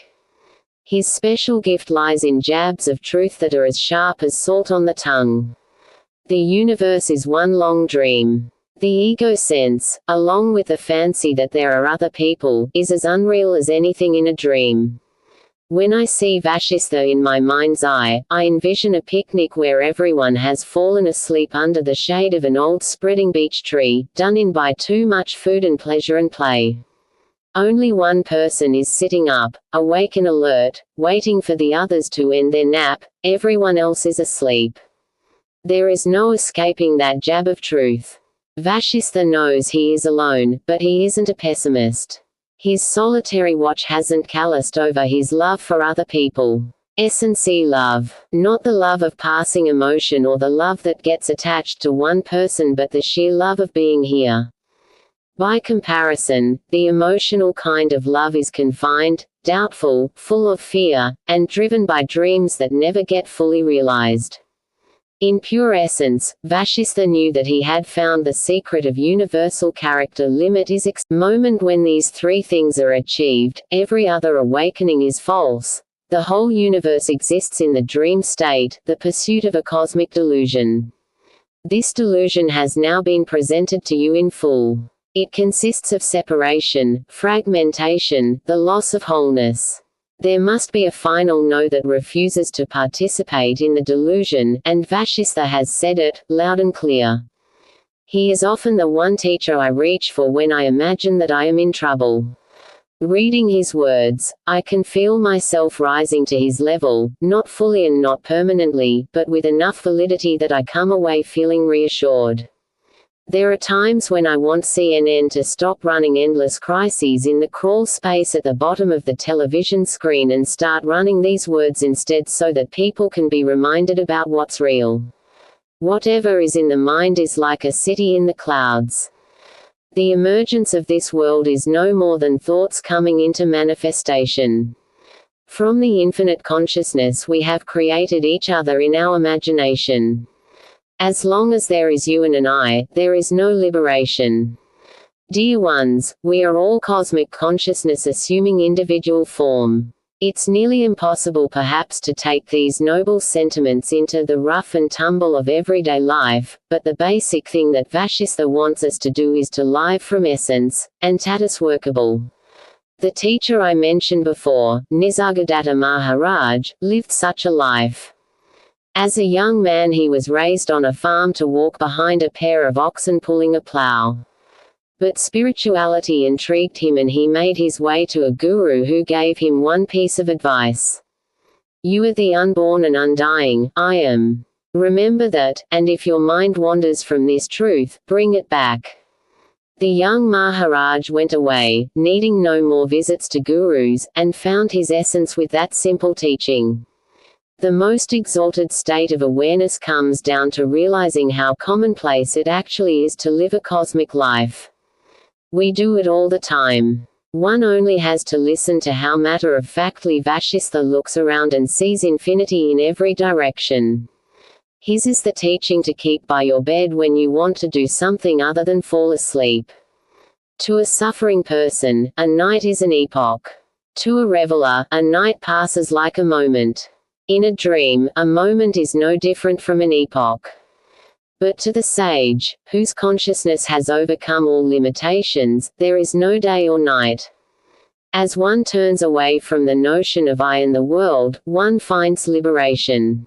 His special gift lies in jabs of truth that are as sharp as salt on the tongue. The universe is one long dream. The ego sense, along with the fancy that there are other people, is as unreal as anything in a dream. When I see Vasistha in my mind's eye, I envision a picnic where everyone has fallen asleep under the shade of an old spreading beech tree, done in by too much food and pleasure and play. Only one person is sitting up, awake and alert, waiting for the others to end their nap, everyone else is asleep. There is no escaping that jab of truth. Vasistha knows he is alone, but he isn't a pessimist. His solitary watch hasn't calloused over his love for other people. S&C love. Not the love of passing emotion or the love that gets attached to one person but the sheer love of being here. By comparison, the emotional kind of love is confined, doubtful, full of fear, and driven by dreams that never get fully realized. In pure essence, Vasistha knew that he had found the secret of universal character. Limit is moment when these 3 things are achieved, every other awakening is false. The whole universe exists in the dream state, the pursuit of a cosmic delusion. This delusion has now been presented to you in full. It consists of separation, fragmentation, the loss of wholeness. There must be a final no that refuses to participate in the delusion, and Vashistha has said it, loud and clear. He is often the one teacher I reach for when I imagine that I am in trouble. Reading his words, I can feel myself rising to his level, not fully and not permanently, but with enough validity that I come away feeling reassured. There are times when I want CNN to stop running endless crises in the crawl space at the bottom of the television screen and start running these words instead so that people can be reminded about what's real. Whatever is in the mind is like a city in the clouds. The emergence of this world is no more than thoughts coming into manifestation. From the infinite consciousness we have created each other in our imagination. As long as there is you and an I, there is no liberation. Dear ones, we are all cosmic consciousness assuming individual form. It's nearly impossible perhaps to take these noble sentiments into the rough and tumble of everyday life, but the basic thing that Vashistha wants us to do is to live from essence, and tatus workable. The teacher I mentioned before, Nisargadatta Maharaj, lived such a life. As a young man he was raised on a farm to walk behind a pair of oxen pulling a plow. But spirituality intrigued him and he made his way to a guru who gave him one piece of advice. You are the unborn and undying, I am. Remember that, and if your mind wanders from this truth, bring it back. The young Maharaj went away, needing no more visits to gurus, and found his essence with that simple teaching. The most exalted state of awareness comes down to realizing how commonplace it actually is to live a cosmic life. We do it all the time. One only has to listen to how matter-of-factly Vashistha looks around and sees infinity in every direction. His is the teaching to keep by your bed when you want to do something other than fall asleep. To a suffering person, a night is an epoch. To a reveler, a night passes like a moment. In a dream, a moment is no different from an epoch. But to the sage, whose consciousness has overcome all limitations, there is no day or night. As one turns away from the notion of I and the world, one finds liberation.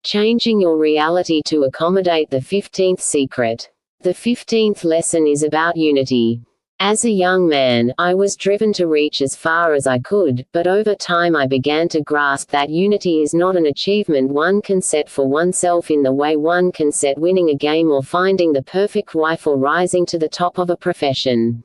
Changing your reality to accommodate the 15th secret. The 15th lesson is about unity. As a young man, I was driven to reach as far as I could, but over time I began to grasp that unity is not an achievement one can set for oneself in the way one can set winning a game or finding the perfect wife or rising to the top of a profession.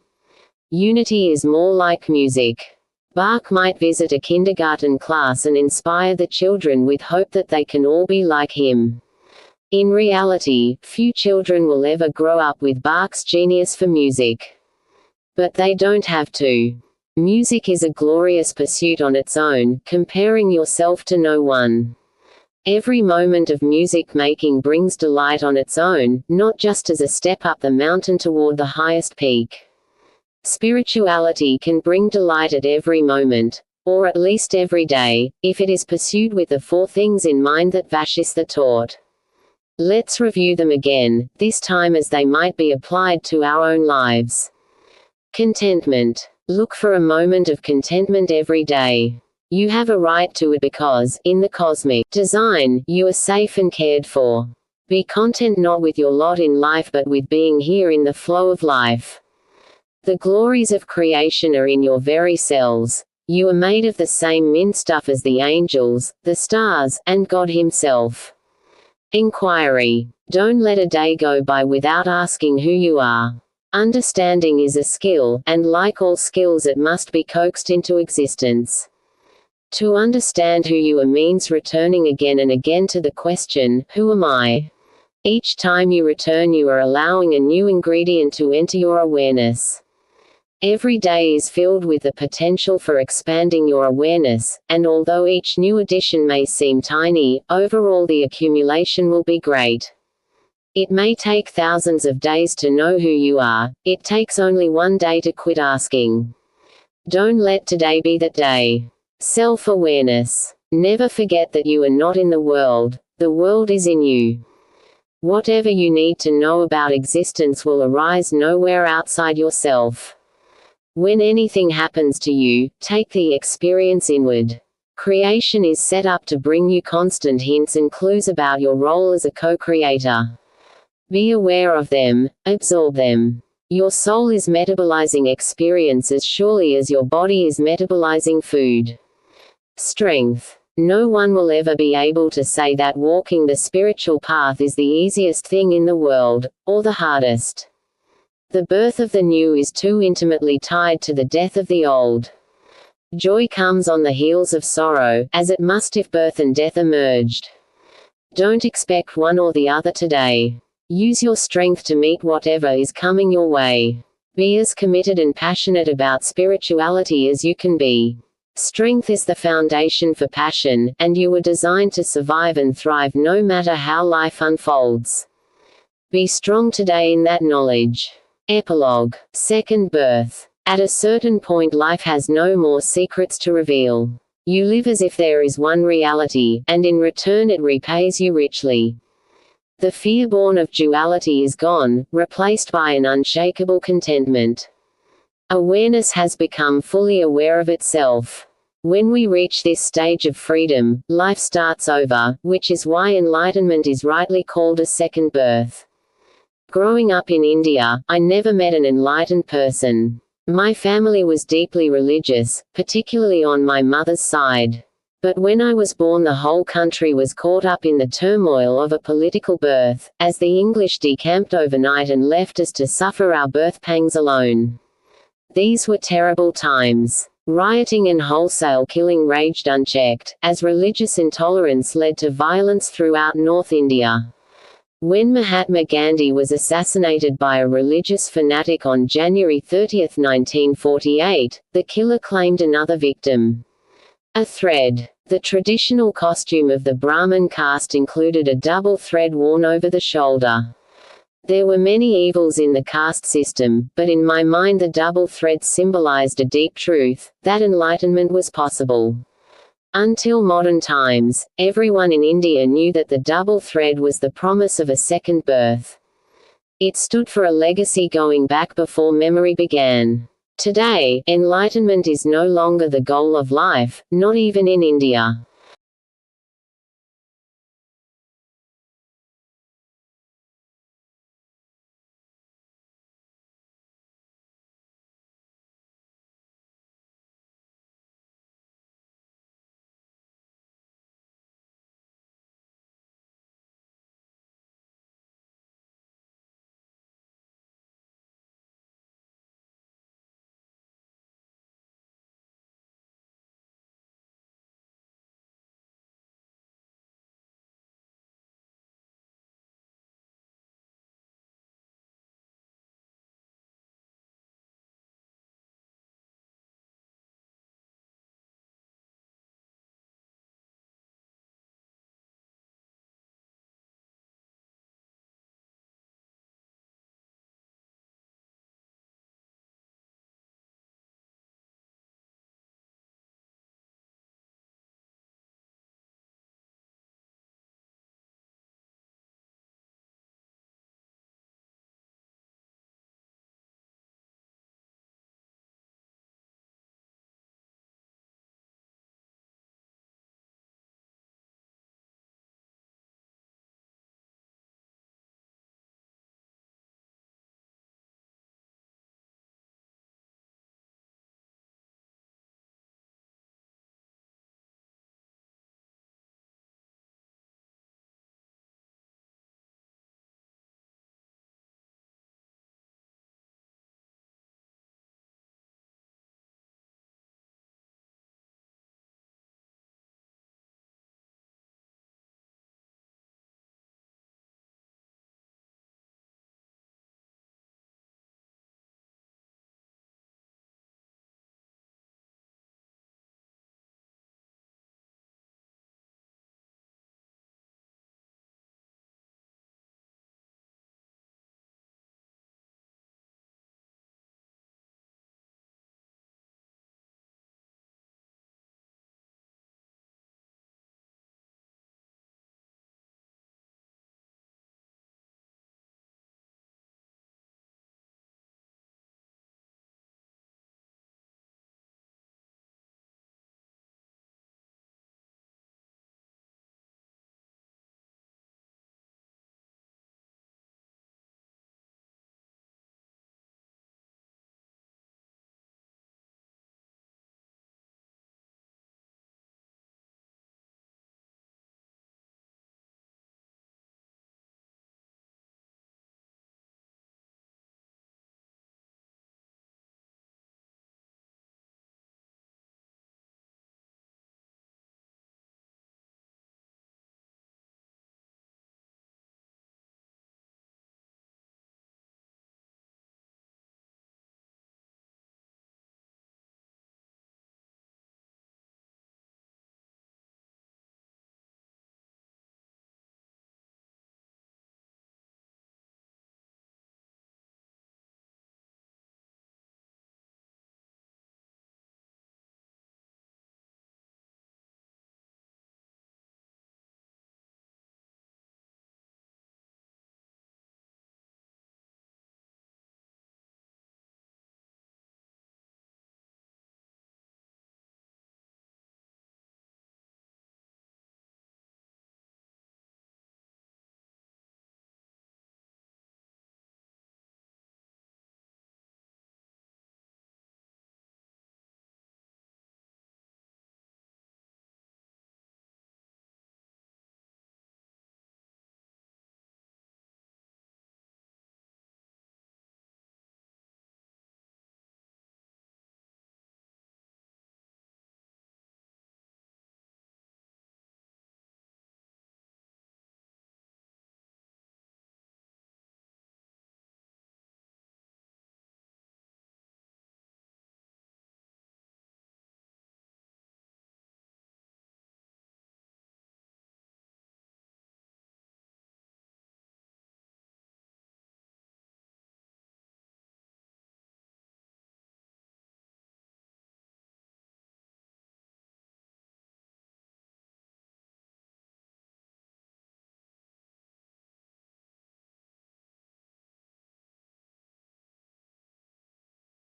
Unity is more like music. Bach might visit a kindergarten class and inspire the children with hope that they can all be like him. In reality, few children will ever grow up with Bach's genius for music. But they don't have to. Music is a glorious pursuit on its own, comparing yourself to no one. Every moment of music making brings delight on its own, not just as a step up the mountain toward the highest peak. Spirituality can bring delight at every moment, or at least every day, if it is pursued with the 4 things in mind that Vashistha taught. Let's review them again, this time as they might be applied to our own lives. Contentment. Look for a moment of contentment every day. You have a right to it because, in the cosmic design, you are safe and cared for. Be content not with your lot in life but with being here in the flow of life. The glories of creation are in your very cells. You are made of the same mint stuff as the angels, the stars, and God Himself. Inquiry. Don't let a day go by without asking who you are. Understanding is a skill, and like all skills it must be coaxed into existence. To understand who you are means returning again and again to the question, who am I? Each time you return you are allowing a new ingredient to enter your awareness. Every day is filled with the potential for expanding your awareness, and although each new addition may seem tiny, overall the accumulation will be great. It may take thousands of days to know who you are, it takes only one day to quit asking. Don't let today be that day. Self-awareness. Never forget that you are not in the world is in you. Whatever you need to know about existence will arise nowhere outside yourself. When anything happens to you, take the experience inward. Creation is set up to bring you constant hints and clues about your role as a co-creator. Be aware of them, absorb them. Your soul is metabolizing experience as surely as your body is metabolizing food. Strength. No one will ever be able to say that walking the spiritual path is the easiest thing in the world, or the hardest. The birth of the new is too intimately tied to the death of the old. Joy comes on the heels of sorrow, as it must if birth and death are merged. Don't expect one or the other today. Use your strength to meet whatever is coming your way. Be as committed and passionate about spirituality as you can be. Strength is the foundation for passion, and you were designed to survive and thrive no matter how life unfolds. Be strong today in that knowledge. Epilogue. Second birth. At a certain point, life has no more secrets to reveal. You live as if there is one reality, and in return it repays you richly. The fear born of duality is gone, replaced by an unshakable contentment. Awareness has become fully aware of itself. When we reach this stage of freedom, life starts over, which is why enlightenment is rightly called a second birth. Growing up in India, I never met an enlightened person. My family was deeply religious, particularly on my mother's side. But when I was born, the whole country was caught up in the turmoil of a political birth, as the English decamped overnight and left us to suffer our birth pangs alone. These were terrible times. Rioting and wholesale killing raged unchecked, as religious intolerance led to violence throughout North India. When Mahatma Gandhi was assassinated by a religious fanatic on January 30, 1948, the killer claimed another victim. A thread. The traditional costume of the Brahmin caste included a double thread worn over the shoulder. There were many evils in the caste system, but in my mind the double thread symbolized a deep truth, that enlightenment was possible. Until modern times, everyone in India knew that the double thread was the promise of a second birth. It stood for a legacy going back before memory began. Today, enlightenment is no longer the goal of life, not even in India.